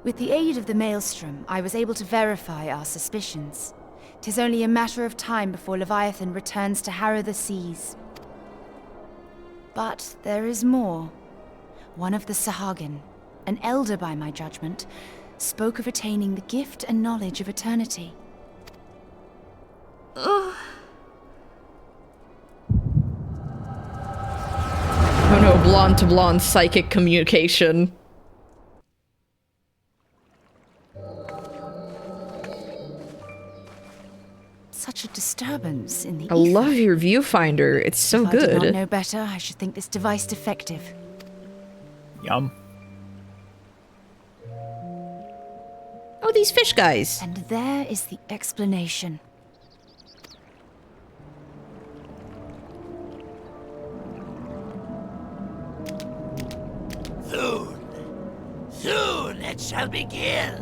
With the aid of the Maelstrom, I was able to verify our suspicions. 'Tis only a matter of time before Leviathan returns to harrow the seas. But there is more. One of the Sahagin, an elder by my judgment, spoke of attaining the gift and knowledge of eternity. Oh no, blonde to blonde psychic communication. Such a disturbance in the I love your viewfinder. It's so If I did not good. know better, I should think this device defective. Yum. Oh, these fish guys. And there is the explanation. Soon it shall begin.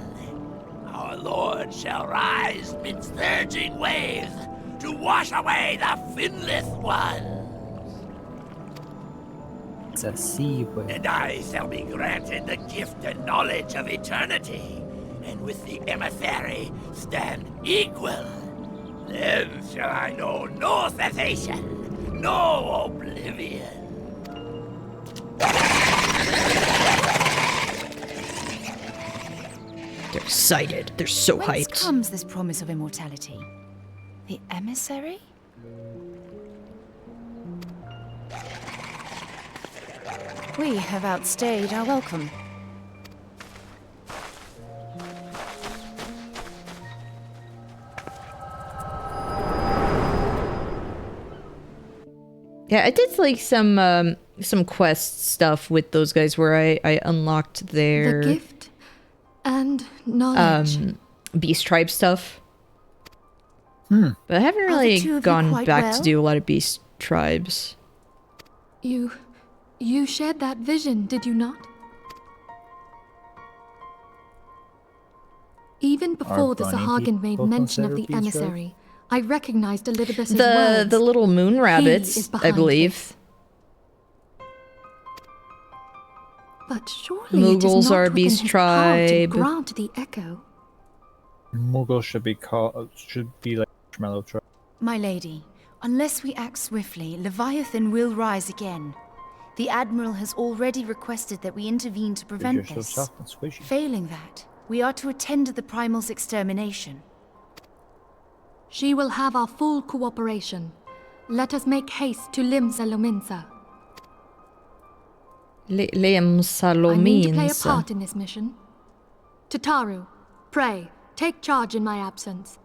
Our Lord shall rise midst surging waves to wash away the finless ones. It's a sea wave. And I shall be granted the gift and knowledge of eternity, and with the emissary stand equal. Then shall I know no cessation, no oblivion. They're excited. They're so Whence hyped. comes this promise of immortality? The emissary? We have outstayed our welcome. Yeah, I did like some quest stuff with those guys where I unlocked their The gift and knowledge. beast tribe stuff. Hmm. But I haven't really gone back well? to do a lot of beast tribes. You shared that vision, did you not? Even before the Sahagin made mention of the emissary, I recognized Elizabeth's words. The little moon rabbits, is I behind believe. But surely it is Moogles not are a within beast his power to tribe. grant the echo. Moogle should be like Marshmallow Tribe. My lady, unless we act swiftly, Leviathan will rise again. The Admiral has already requested that we intervene to prevent so this. soft and squishy. Failing that, we are to attend to the Primal's extermination. She will have our full cooperation. Let us make haste to Limsa Lominsa. Limsa I mean to play a Lominsa. part in this mission. Tataru, pray, take charge in my absence.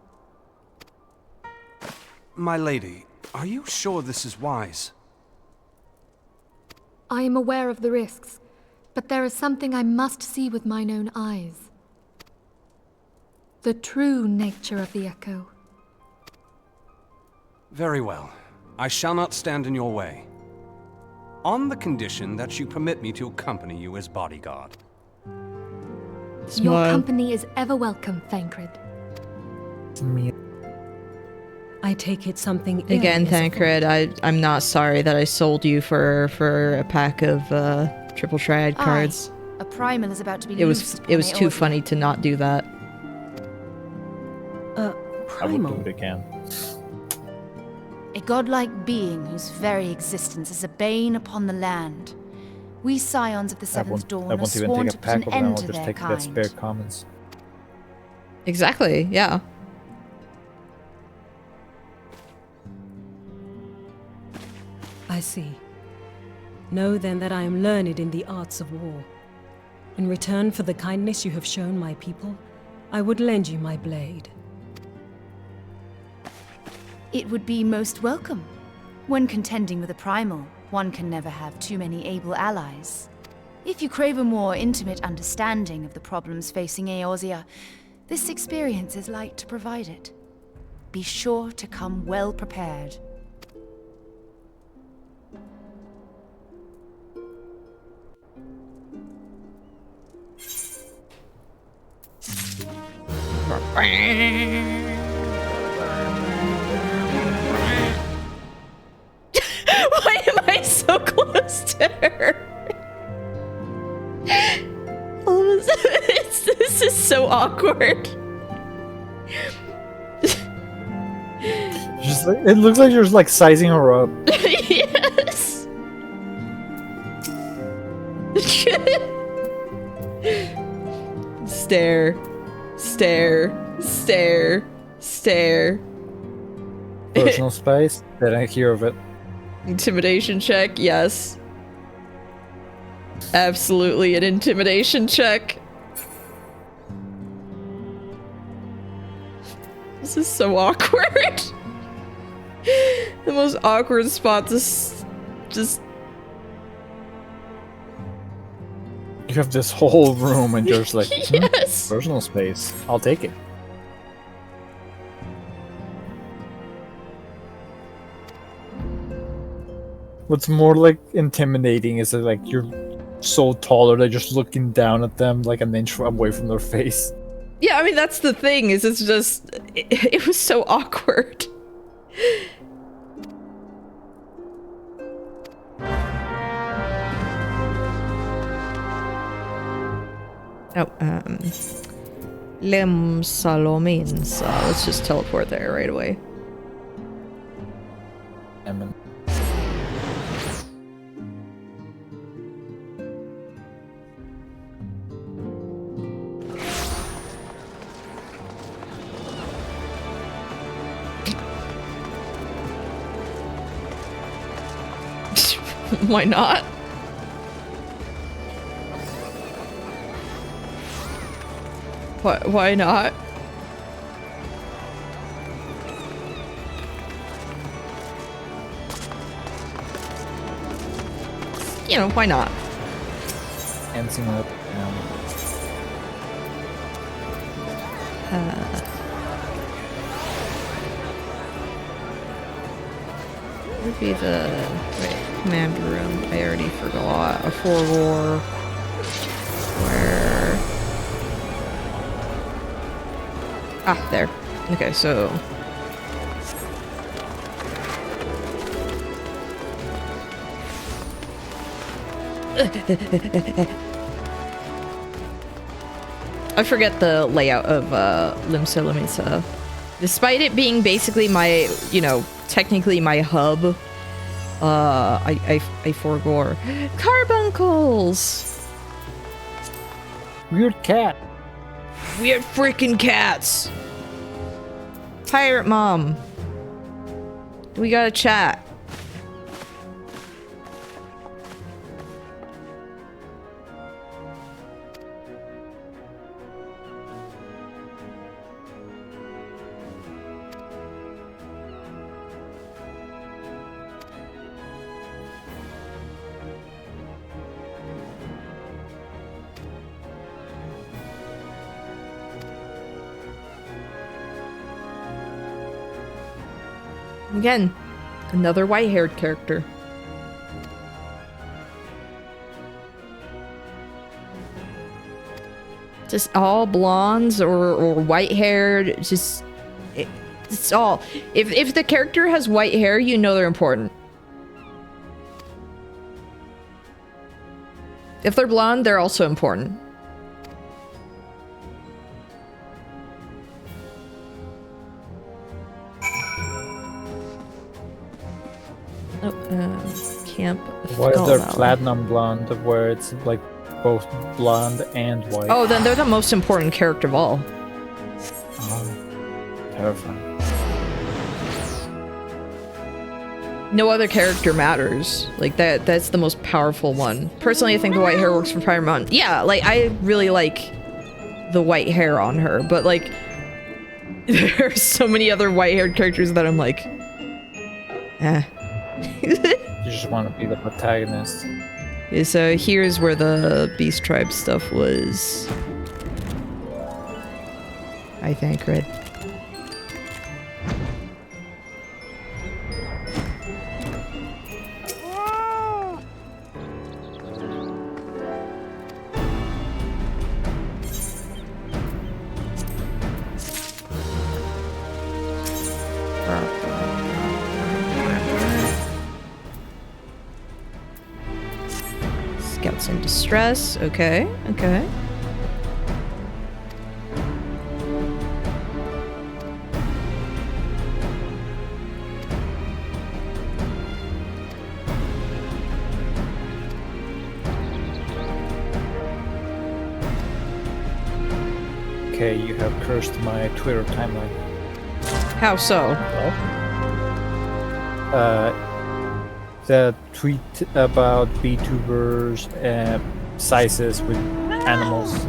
My lady, are you sure this is wise? I am aware of the risks, but there is something I must see with mine own eyes. The true nature of the echo. Very well. I shall not stand in your way. On the condition that you permit me to accompany you as bodyguard. Your company is ever welcome, Thancred. I take it something ill Again, is Thancred, I'm not sorry that I sold you for a pack of triple triad cards. A Primal is about to be It was loosed too upon Eorzea. funny to not do that. I would do it again. A godlike being whose very existence is a bane upon the land. We scions of the Seventh Dawn I are won't even sworn take to a put an pack of them, I'll end to just their take that kind. spare commons. Exactly, yeah. I see. Know then that I am learned in the arts of war. In return for the kindness you have shown my people, I would lend you my blade. It would be most welcome. When contending with a Primal, one can never have too many able allies. If you crave a more intimate understanding of the problems facing Eorzea, this experience is like to provide it. Be sure to come well prepared. Why am I so close to her? This is so awkward. Just like, it looks like you're just like sizing her up. Yes. Stare, stare, stare, stare. Personal space? Did I hear of it? Intimidation check, yes. Absolutely an intimidation check. This is so awkward. The most awkward spot to just... You have this whole room and you're just like, yes. Personal space. I'll take it. What's more like intimidating is that like you're so taller that you're just looking down at them like an inch away from their face. Yeah, I mean, that's the thing, is it's just... It was so awkward. Oh, Limsa Lominsa. Let's just teleport there right away. Why not? Why not? You know, why not? Dancing up. Would be the command room. I already forgot. A war. Where? Ah, there. Okay, so. I forget the layout of Limsa Limisa. Despite it being basically my, you know, technically my hub, I forgore. Carbuncles! Weird cat. Weird freaking cats! Pirate mom. We gotta chat. Again, another white-haired character. Just all blondes or white-haired, just... It's all... If the character has white hair, you know they're important. If they're blonde, they're also important. Camp. What is their platinum blonde, where it's like both blonde and white? Oh, then they're the most important character of all. Terrifying. No other character matters. Like that's the most powerful one. Personally, I think the white hair works for Paramount. Yeah, like I really like the white hair on her, but like there are so many other white-haired characters that I'm like, eh. You just want to be the protagonist. Okay, so here's where the Beast Tribe stuff was. I think, right? Scouts in distress. Okay, okay. Okay, you have cursed my Twitter timeline. How so? The tweet about VTubers sizes with animals.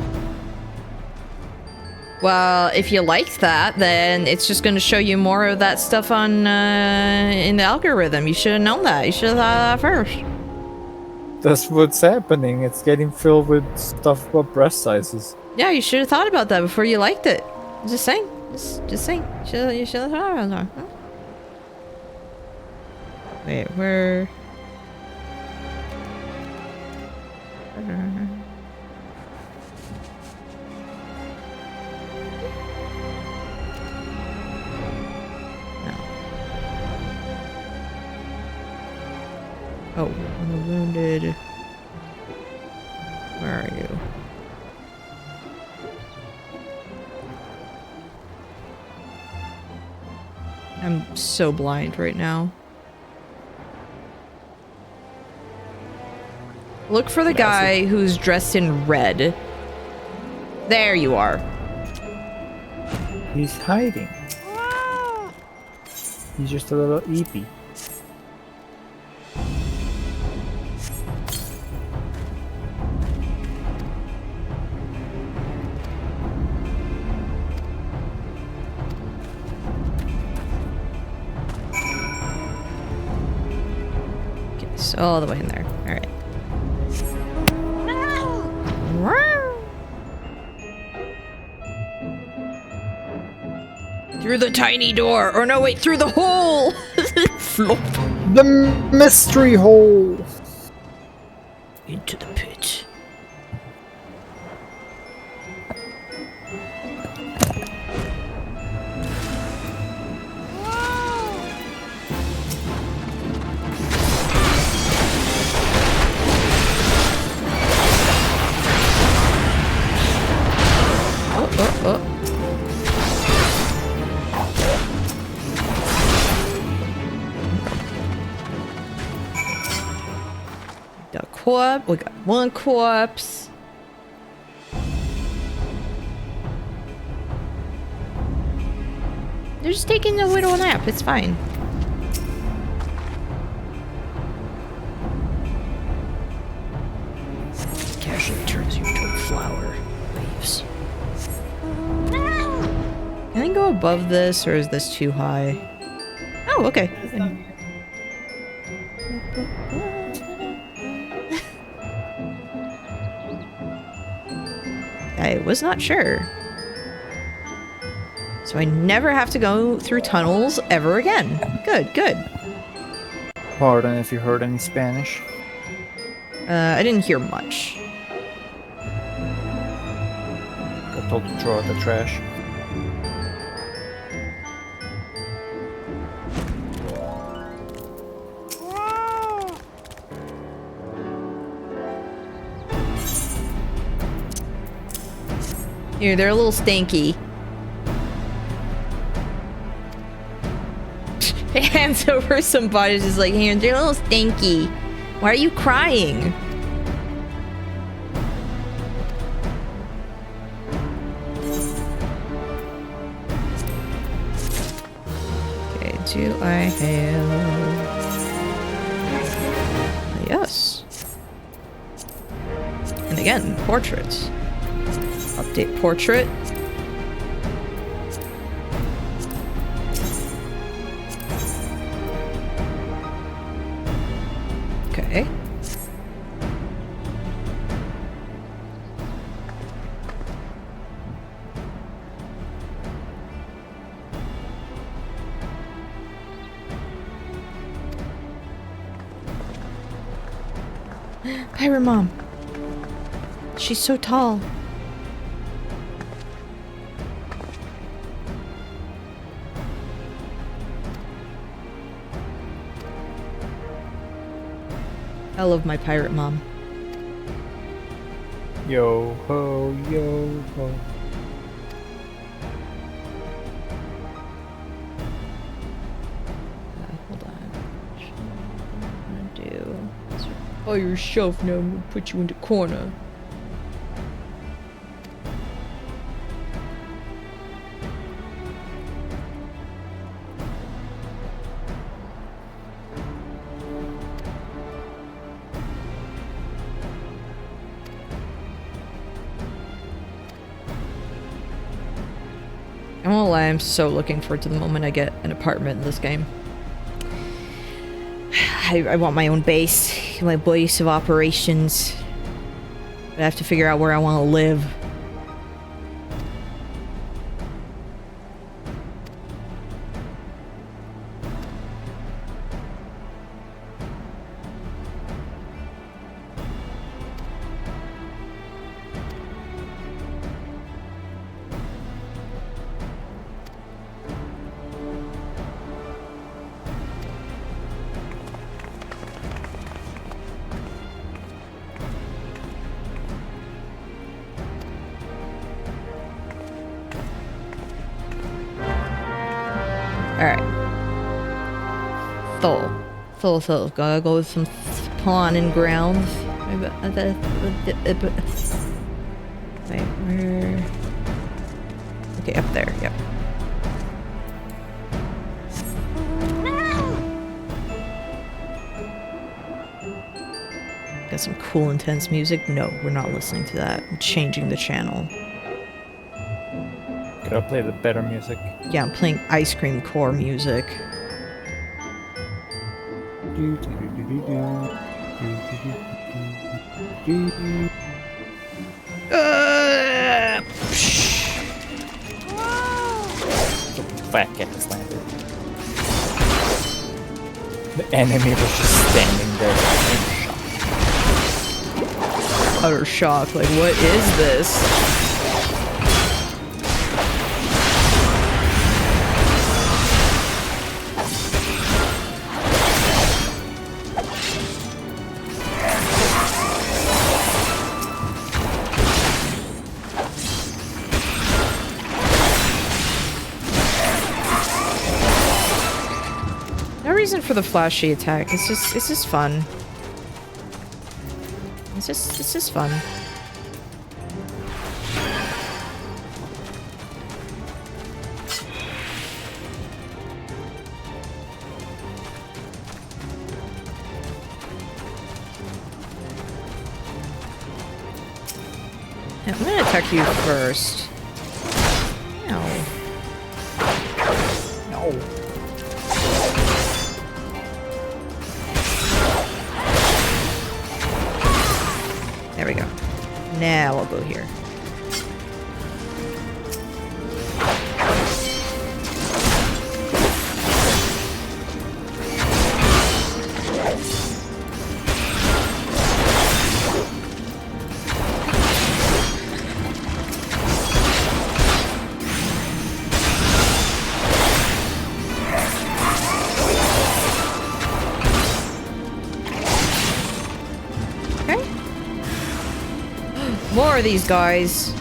Well, if you liked that, then it's just going to show you more of that stuff on in the algorithm. You should have known that. You should have thought of that first. That's what's happening. It's getting filled with stuff about breast sizes. Yeah, you should have thought about that before you liked it. Just saying. Just saying. You should have thought about that. Huh? Wait, where? Oh, I'm wounded. Where are you? I'm so blind right now. Look for the guy who's dressed in red. There you are. He's hiding. He's just a little eepy. Yes, all the way in there. All right. Through the tiny door. Or no, wait, through the hole. Flop. The mystery hole. Into the pit. Oh. Got a corpse. We got one corpse. They're just taking a little nap. It's fine. Casually turns you into a flower. Leaves. Can I go above this, or is this too high? Oh, okay. I was not sure. So I never have to go through tunnels ever again. Good, good. Pardon if you heard any Spanish. I didn't hear much. Got told to throw out the trash. Here, they're a little stanky. Hands over some bodies is like, here, they're a little stanky. Why are you crying? Okay, do I have... Yes. And again, portraits. Update portrait. Okay. Pirate Mom. She's so tall. I love my pirate mom. Yo ho, yo ho. Hold on. What I'm gonna do? Oh, you're shelf now. I'm gonna put you in the corner. I won't lie, I'm so looking forward to the moment I get an apartment in this game. I want my own base, my base of operations. But I have to figure out where I want to live. Thor. Gotta go with some spawning grounds. Wait, where? Okay, up there, yep. Got some cool, intense music. No, we're not listening to that. I'm changing the channel. Gotta play the better music. Yeah, I'm playing Ice Cream Core music. Fat cat is landed. The enemy was just standing there in shock. Utter shock. Like, what is this? Reason for the flashy attack. It's just fun. It's just fun. Yeah, I'm gonna attack you first. No. No. There we go. Now I'll go here. More of these guys.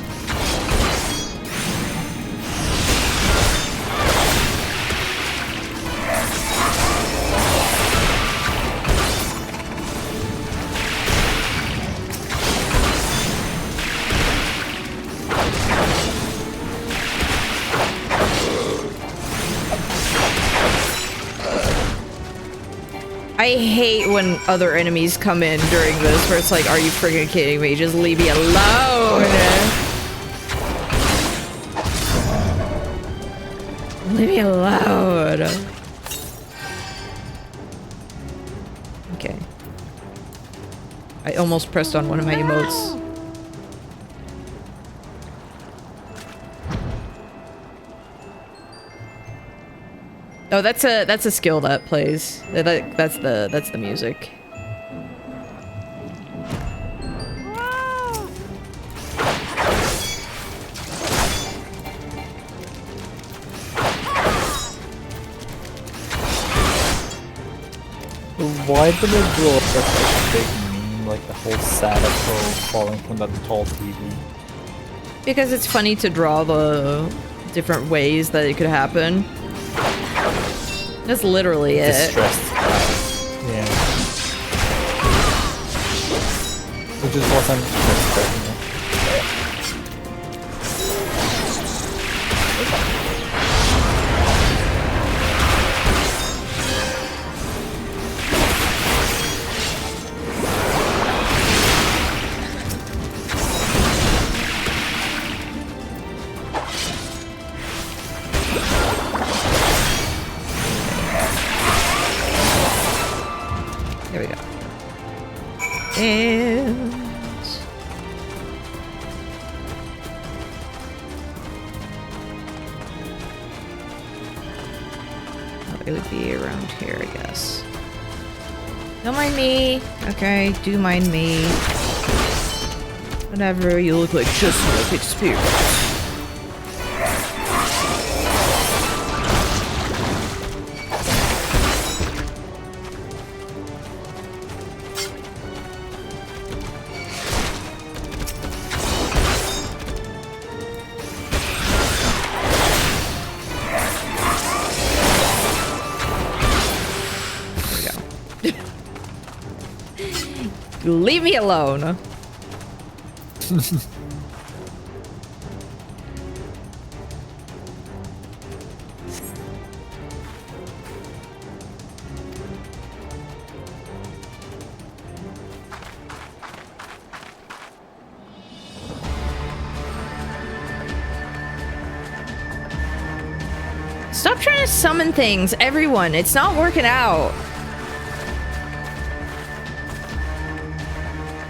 I hate when other enemies come in during this, where it's like, are you freaking kidding me? Just leave me alone! Leave me alone! Okay. I almost pressed on one of my emotes. Oh, that's a skill that plays. That's the music. Why did it blow up such a big meme, like the whole Sadako falling from that tall TV? Because it's funny to draw the different ways that it could happen. That's literally it. Distressed. Yeah. It just wasn't distressing. There we go. And oh, it would be around here, I guess. Don't mind me. Okay, do mind me. Whatever, you look like just like experience. Leave me alone. Stop trying to summon things, everyone. It's not working out.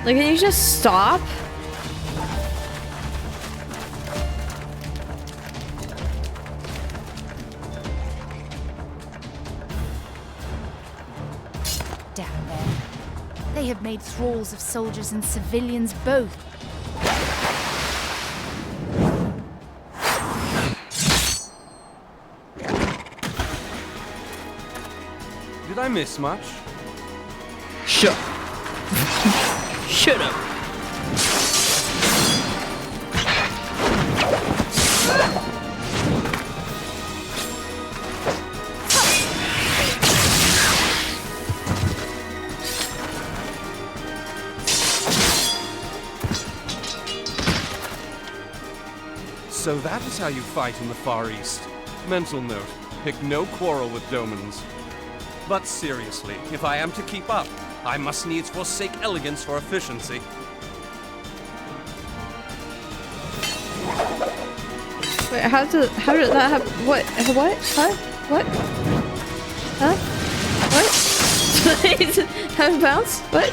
Like, can you just stop? Down there. They have made thralls of soldiers and civilians both. Did I miss much? Shut up. So that is how you fight in the Far East. Mental note, pick no quarrel with Domans. But seriously, if I am to keep up, I must needs forsake elegance for efficiency. Wait, how did that happen? What? What? Huh? What? Huh? What? Have a bounce? What?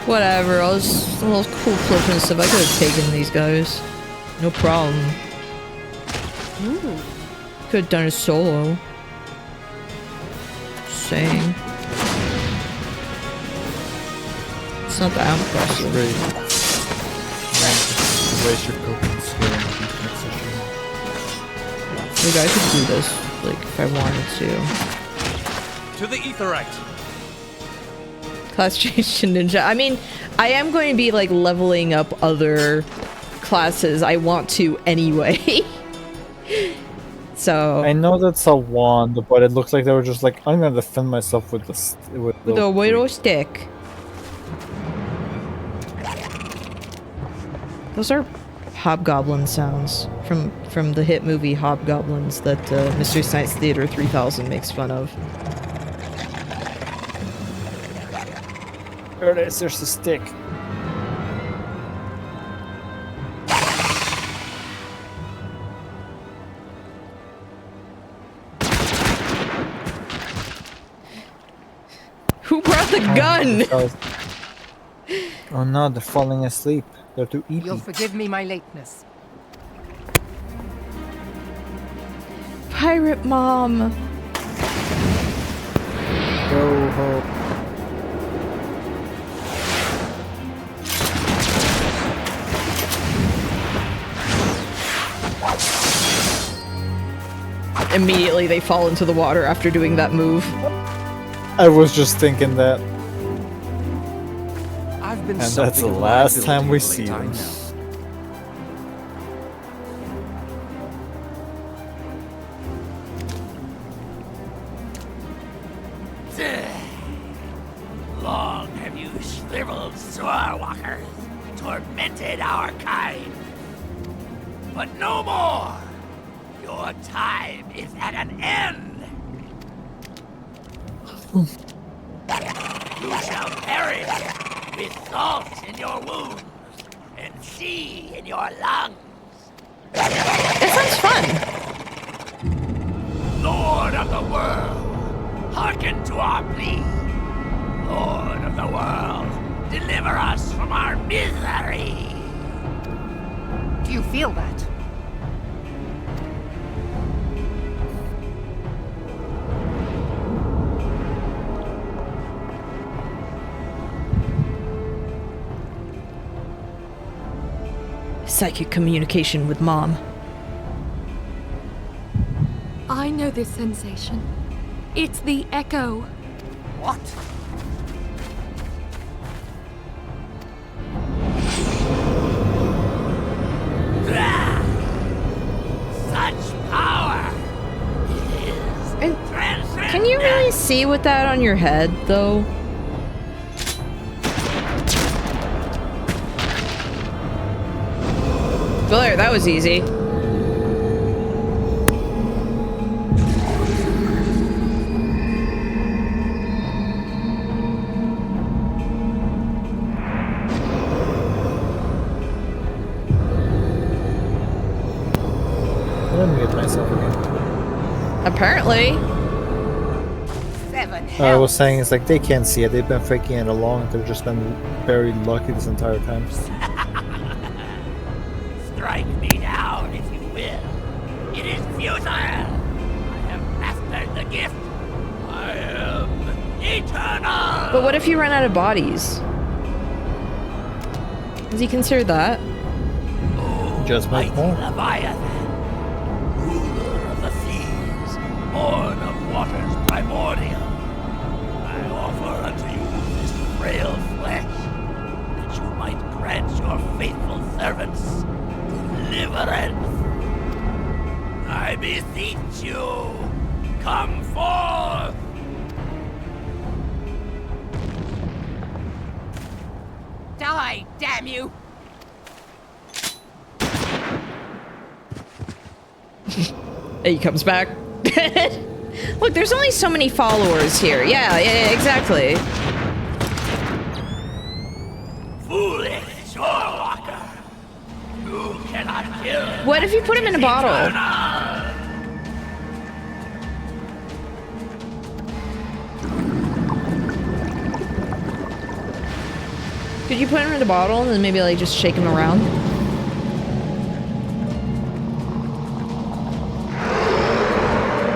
Whatever, I was a little cool flip and stuff. I could have taken these guys. No problem. Could have done it solo. Saying. It's not that impressive. Like, I could do this, like, if I wanted to. To the Aetherite! Class change to ninja. I mean, I am going to be, like, leveling up other classes. I want to anyway. So I know that's a wand, but it looks like they were just like, I'm gonna defend myself with the with a little stick. Those are hobgoblin sounds from the hit movie Hobgoblins that Mystery Science Theater 3000 makes fun of. There it is. There's the stick. Who brought the gun? Oh no, they're falling asleep. They're too easy. You'll forgive me my lateness. Pirate Mom. Go ho. Immediately they fall into the water after doing that move. I was just thinking that. I've been and that's the last time we see them. Long have you shriveled Swordwalkers, tormented our kind. But no more! Your time is at an end! You shall perish with salt in your wounds and sea in your lungs. That sounds fun. Lord of the world, hearken to our plea. Lord of the world, deliver us from our misery. Do you feel that? Psychic communication with Mom. I know this sensation. It's the echo. What? Such power! It is transcendent. Can you really see with that on your head, though? Well, there, that was easy. I didn't mute myself again. Apparently. I was saying, it's like they can't see it. They've been faking it along. They've just been very lucky this entire time. Strike me down if you will. It is futile. I have mastered the gift. I am eternal. But what if you run out of bodies? Has he considered that? Just make more. Leviathan, ruler of the seas, born of waters primordial, I offer unto you this frail flesh, that you might grant your faithful servants deliverance. I beseech you, come forth! Die, damn you! He comes back. Look, there's only so many followers here. Yeah, exactly. Foolish shorewalker! You cannot kill. What if you put him in a bottle? Could you put him in a bottle and then maybe like just shake him around?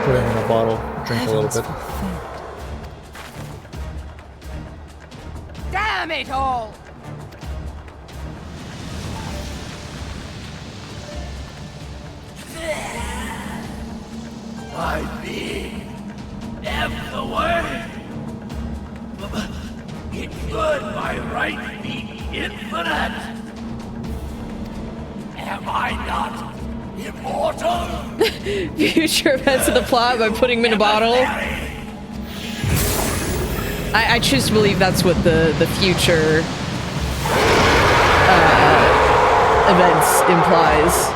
Put him in a bottle, drink a little bit. Damn it all! My being am the way. It should by right be infinite. Am I not immortal? Future events of the plot by putting him in a bottle. I choose to believe that's what the future events implies.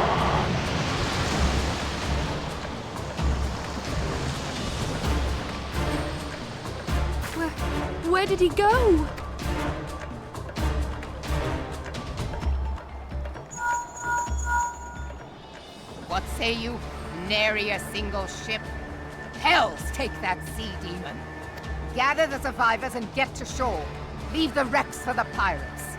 Where did he go? What say you? Nary a single ship? Hells take that sea demon. Gather the survivors and get to shore. Leave the wrecks for the pirates.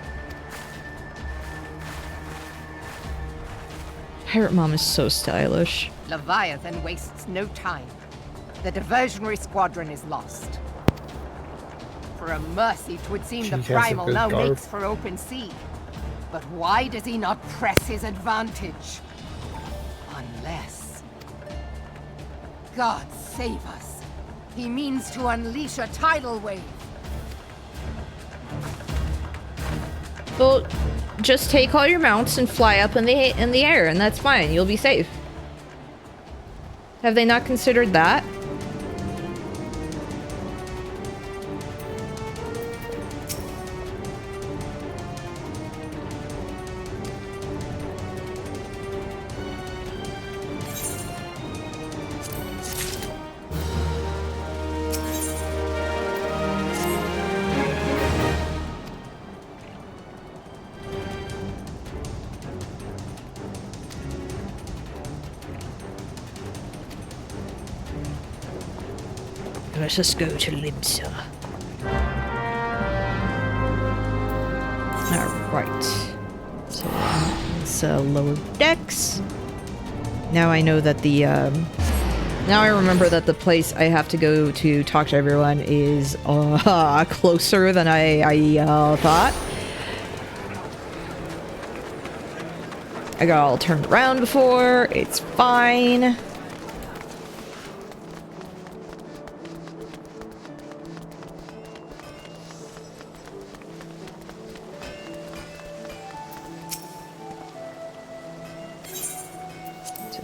Pirate Mom is so stylish. Leviathan wastes no time. The diversionary squadron is lost. For a mercy, 'twould seem the primal now makes for open sea. But why does he not press his advantage? Unless... God save us. He means to unleash a tidal wave. Well, just take all your mounts and fly up in the air, and that's fine. You'll be safe. Have they not considered that? Let us go to Limsa. Alright. So it's lower decks. Now I know that the now I remember that the place I have to go to talk to everyone is closer than I thought. I got all turned around before. It's fine.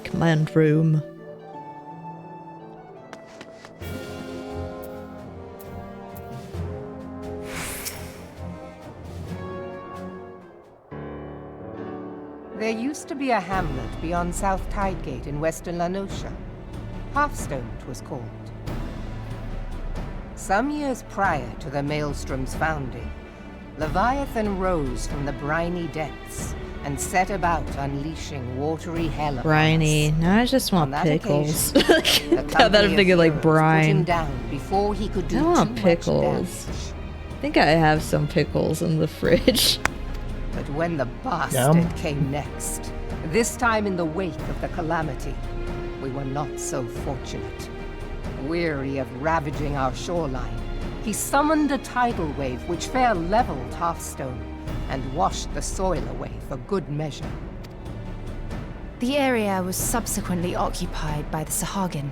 Command room. There used to be a hamlet beyond South Tidegate in western Lanosha. Halfstone, it was called. Some years prior to the Maelstrom's founding, Leviathan rose from the briny depths and set about unleashing watery hell upon briny. us. Now I just want On that pickles. occasion, the Now that I'm company thinking of like heroes put him brine. down before he could do I want too pickles. much damage. I think I have some pickles in the fridge. But when the bastard came next, this time in the wake of the calamity, we were not so fortunate. Weary of ravaging our shoreline, he summoned a tidal wave which fair leveled Hearthstone and washed the soil away for good measure. The area was subsequently occupied by the Sahagin.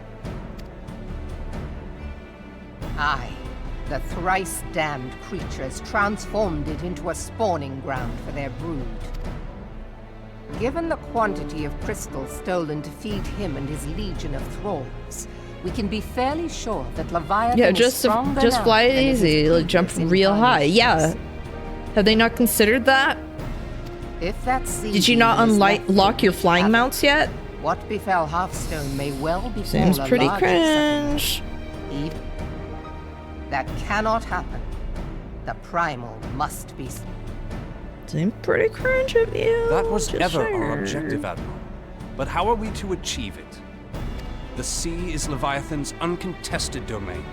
Aye, the thrice-damned creatures transformed it into a spawning ground for their brood. Given the quantity of crystals stolen to feed him and his legion of thralls, we can be fairly sure that Leviathan is stronger just now fly it than in his easy, like jump previous real high. incarnations. Yeah. Have they not considered that? If that sea Did you not unlock your flying mounts yet? What befell Hearthstone may well be Seems pretty cringe. That cannot happen. The primal must be. Seems pretty cringe of you. That was just ever our saying. objective, Admiral. But how are we to achieve it? The sea is Leviathan's uncontested domain.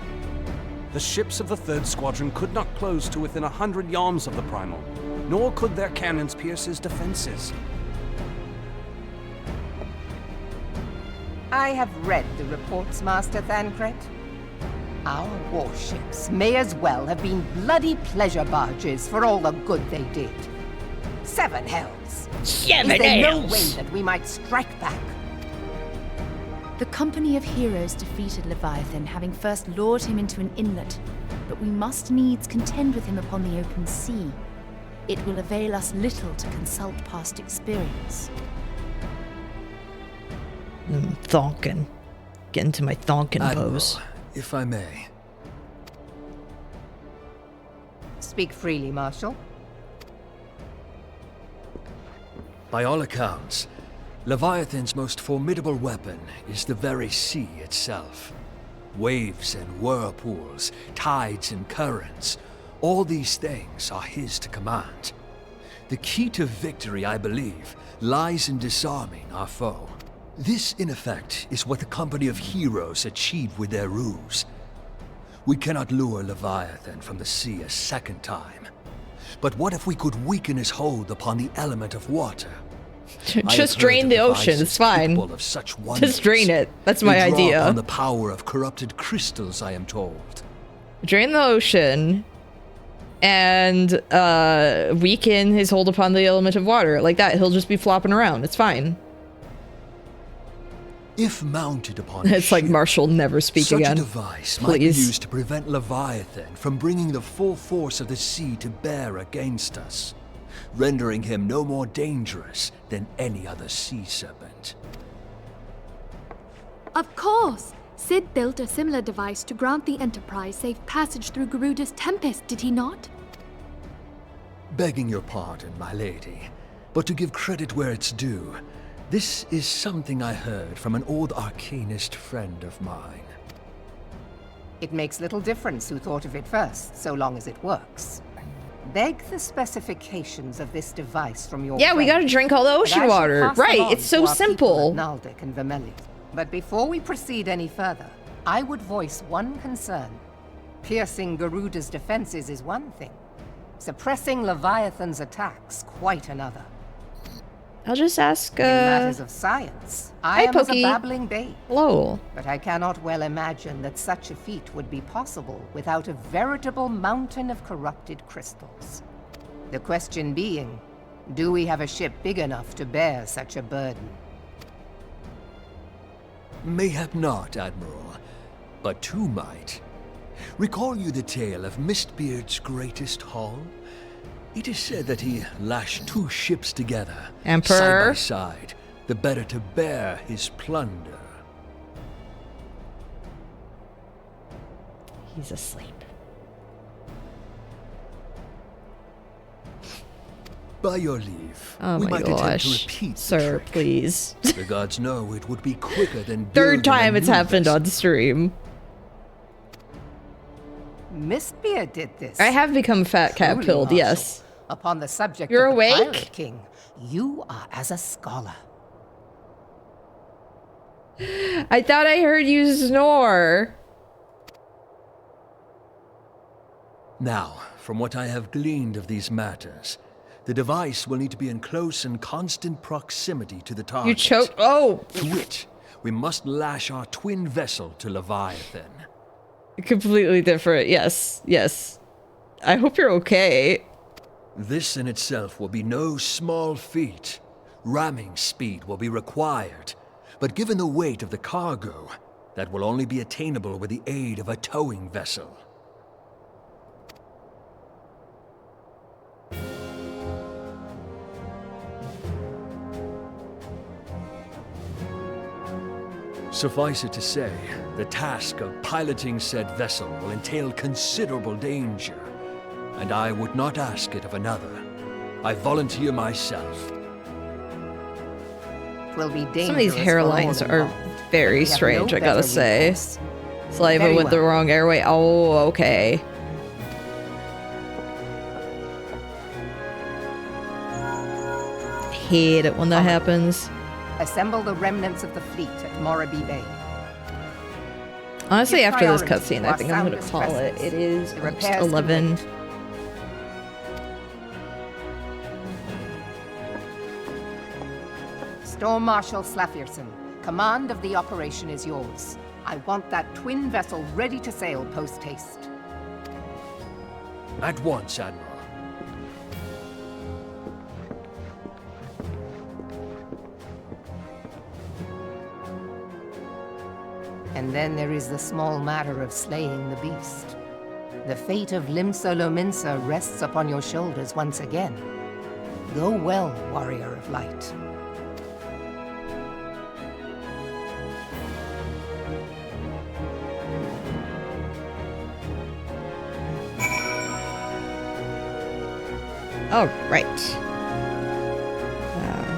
The ships of the 3rd Squadron could not close to within 100 yards of the primal, nor could their cannons pierce his defenses. I have read the reports, Master Thancred. Our warships may as well have been bloody pleasure barges for all the good they did. 7 hells! Is there no way that we might strike back? The company of heroes defeated Leviathan, having first lured him into an inlet, but we must needs contend with him upon the open sea. It will avail us little to consult past experience. Thonkin. Get into my thonkin pose. If I may. Speak freely, Marshal. By all accounts, Leviathan's most formidable weapon is the very sea itself. Waves and whirlpools, tides and currents, all these things are his to command. The key to victory, I believe, lies in disarming our foe. This, in effect, is what the company of heroes achieved with their ruse. We cannot lure Leviathan from the sea a second time. But what if we could weaken his hold upon the element of water? Just drain the ocean, it's fine. Just drain it. That's my idea. On the power of corrupted crystals, I am told. Drain the ocean and weaken his hold upon the element of water. Like that, he'll just be flopping around. It's fine. If mounted upon it's like Marshall never speak such again. a device might be used to prevent Leviathan from bringing the full force of the sea to bear against us, rendering him no more dangerous than any other sea serpent. Of course! Sid built a similar device to grant the Enterprise safe passage through Garuda's Tempest, did he not? Begging your pardon, my lady, but to give credit where it's due, this is something I heard from an old arcanist friend of mine. It makes little difference who thought of it first, so long as it works. Beg the specifications of this device from your Yeah, we gotta drink all the ocean water. Right, it's so simple. Naldic and Vermelius. But before we proceed any further, I would voice one concern. Piercing Garuda's defenses is one thing. Suppressing Leviathan's attacks, quite another. I'll just ask, In matters of science, I am as a babbling babe. Hello. But I cannot well imagine that such a feat would be possible without a veritable mountain of corrupted crystals. The question being, do we have a ship big enough to bear such a burden? Mayhap not, Admiral, but two might. Recall you the tale of Mistbeard's greatest haul? It is said that he lashed 2 ships together, Emperor. side by side, the better to bear his plunder. He's asleep. By your leave, Oh we my might attempt to gosh. repeat Sir, please. the gods know it would be quicker than Third building time a it's new happened on stream. Mistbeard did this. I have become fat cat Truly, pilled, Marshal. yes. Upon the subject You're of the awake? Pirate King, You are as a scholar. I thought I heard you snore. Now, from what I have gleaned of these matters, the device will need to be in close and constant proximity to the target. You choked. Oh! To which we must lash our twin vessel to Leviathan. Completely different. Yes, yes. I hope you're okay. This in itself will be no small feat. Ramming speed will be required, but given the weight of the cargo, that will only be attainable with the aid of a towing vessel. Suffice it to say, the task of piloting said vessel will entail considerable danger, and I would not ask it of another. I volunteer myself. Will be dangerous. Some of these hairlines are very strange, I gotta say. Saliva with the wrong airway. Oh, okay. Hate it when that happens. Assemble the remnants of the fleet at Moraby Bay. Honestly, after this cutscene, I think I'm gonna call it. It is 11. Storm Marshal Slafierson, command of the operation is yours. I want that twin vessel ready to sail post-haste. At once, Admiral. And then there is the small matter of slaying the beast. The fate of Limsa Lominsa rests upon your shoulders once again. Go well, warrior of light. All right.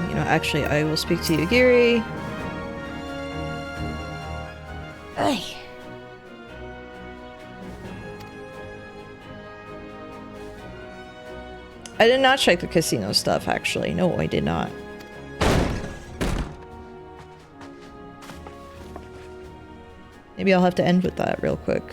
You know, actually, I will speak to you, Giri. Ay. I did not check the casino stuff, actually. No, I did not. Maybe I'll have to end with that real quick.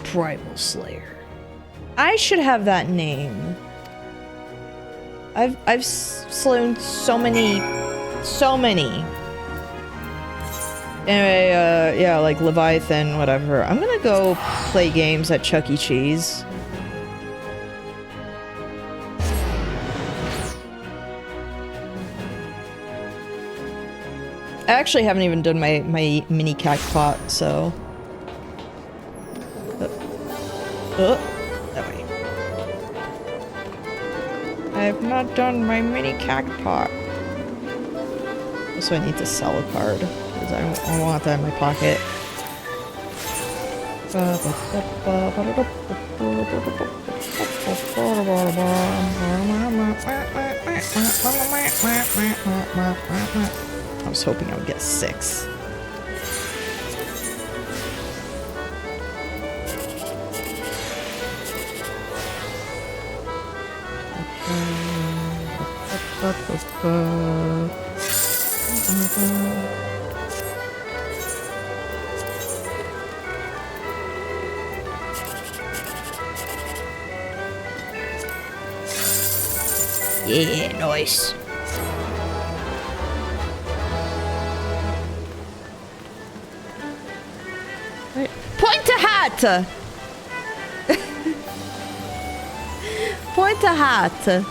Primal Slayer. I should have that name. I've slain so many. Anyway, yeah, like Leviathan, whatever. I'm gonna go play games at Chuck E. Cheese. I actually haven't even done my mini cat pot, so. That way. I have not done my mini cat pot. Also, I need to sell a card because I don't want that in my pocket. I was hoping I would get 6. Yeah, nice. Right. Point to hat! Point to hat!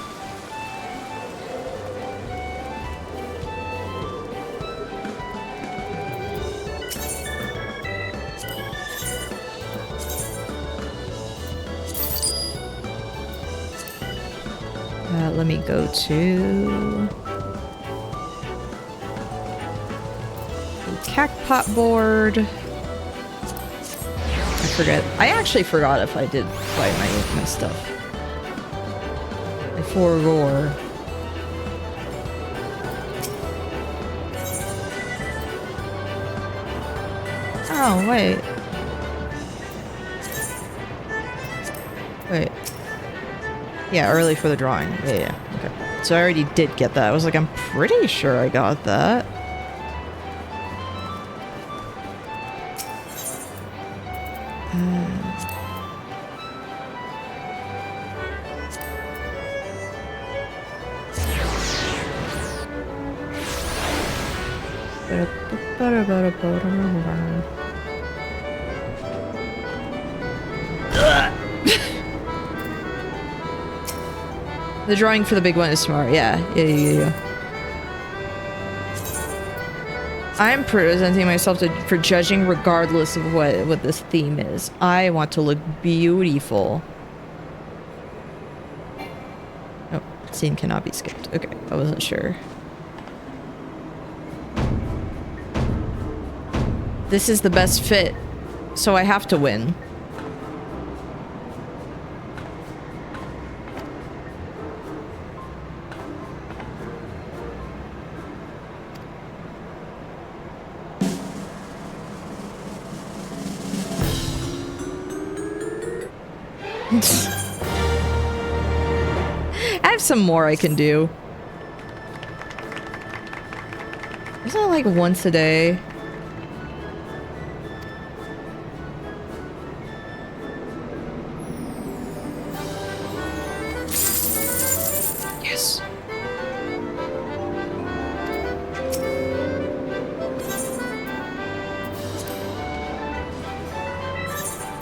Let me go to cat pot board. I forget. I actually forgot if I did buy my stuff. I forgot. Oh, wait. Wait. Yeah, early for the drawing. Yeah. Okay. So I already did get that. I was like, I'm pretty sure I got that. The drawing for the big one is smart. Yeah. I'm presenting myself for judging regardless of what this theme is. I want to look beautiful. Oh, scene cannot be skipped. Okay, I wasn't sure. This is the best fit, so I have to win. I have some more I can do. Isn't it like once a day? Yes.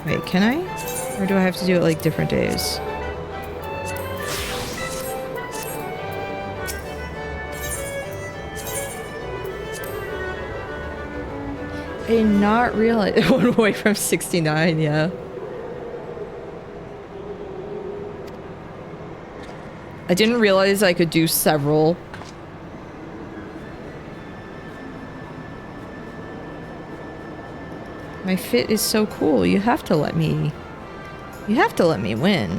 Wait, can I? Or do I have to do it like different days? I did not realize it went away from 69, yeah. I didn't realize I could do several. My fit is so cool. You have to let me... You have to let me win.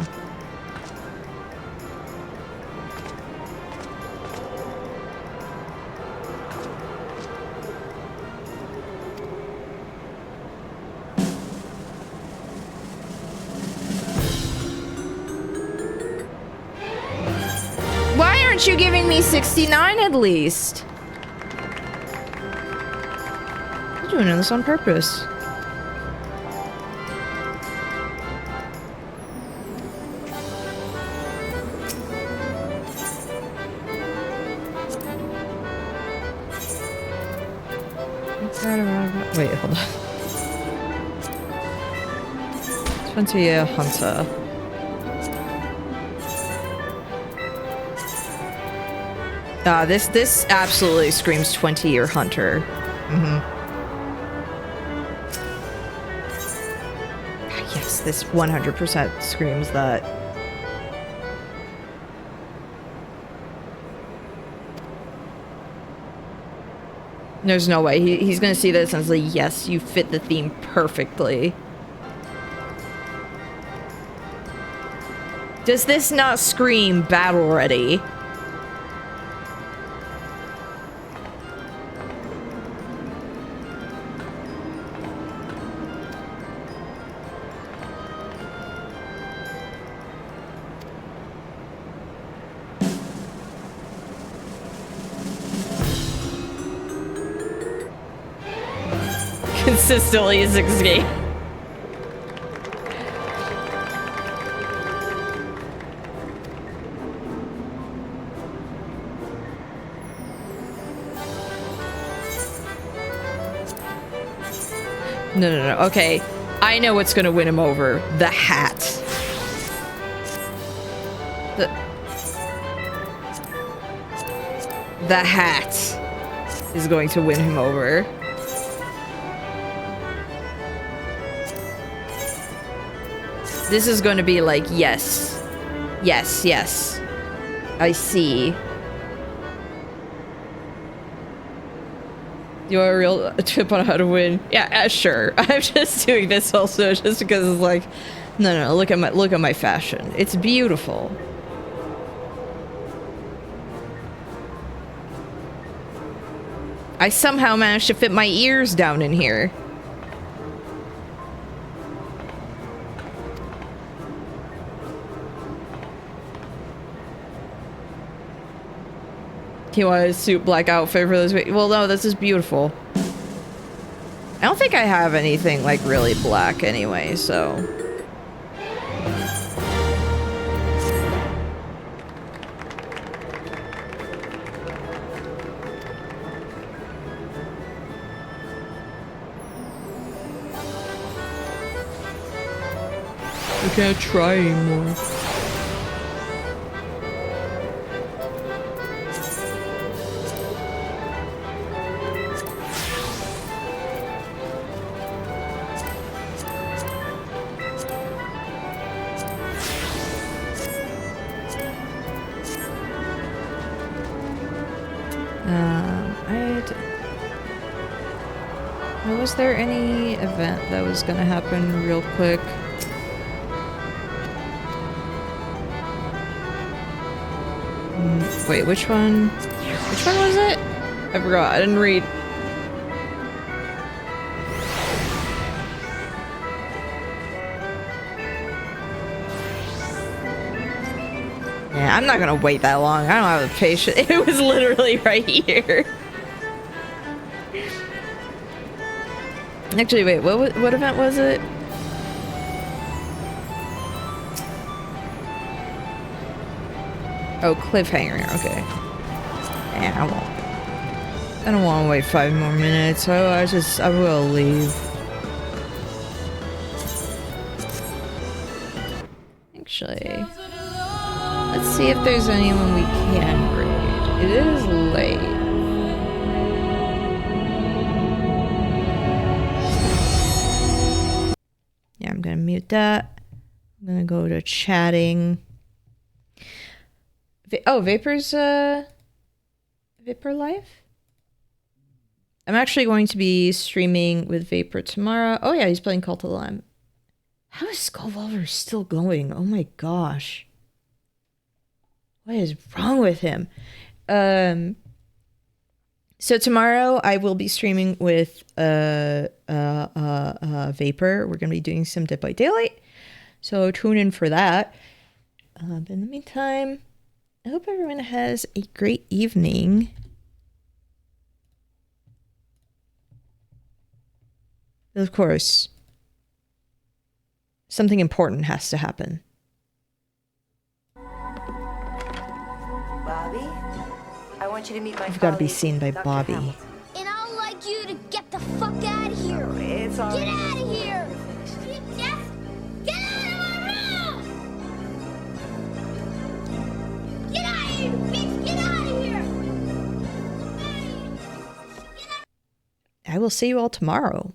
Why aren't you giving me 69 at least? You're doing this on purpose. Wait, hold on. 20-year hunter. This absolutely screams 20-year hunter. Yes, this 100% screams that. There's no way. He's gonna see this and say, yes, you fit the theme perfectly. Does this not scream battle ready? Consistently 60. No. Okay. I know what's gonna win him over. The hat. The hat is going to win him over. This is going to be like, yes. Yes, yes. I see. You want a real tip on how to win? Yeah, sure. I'm just doing this also just because it's like, no, look at my fashion. It's beautiful. I somehow managed to fit my ears down in here. He wanted a suit black outfit for this week. Well, no, this is beautiful. I don't think I have anything like really black anyway, so. I can't try anymore. Was there any event that was gonna happen real quick? Wait, which one? Which one was it? I forgot. I didn't read. Yeah, I'm not gonna wait that long. I don't have the patience. It was literally right here. Actually, wait, what event was it? Oh, cliffhanger, okay. Yeah, I won't. I don't want to wait 5 more minutes, so I will leave. Actually, let's see if there's anyone we can raid. It is late. Yeah, I'm gonna mute that. I'm gonna go to chatting. Oh, Vapor's Vapor live? I'm actually going to be streaming with Vapor tomorrow. Oh yeah, he's playing Cult of the Lamb. How is Skullvolver still going? Oh my gosh. What is wrong with him? So tomorrow I will be streaming with Vapor. We're going to be doing some Dead by Daylight. So tune in for that. But in the meantime, I hope everyone has a great evening. Of course, something important has to happen. Bobby, I want you to meet my You've got to be seen by Bobby. And I'd like you to get the fuck out of here. It's all get out of here. Get out of my room. Get out of here, bitch. Get out of here. I will see you all tomorrow.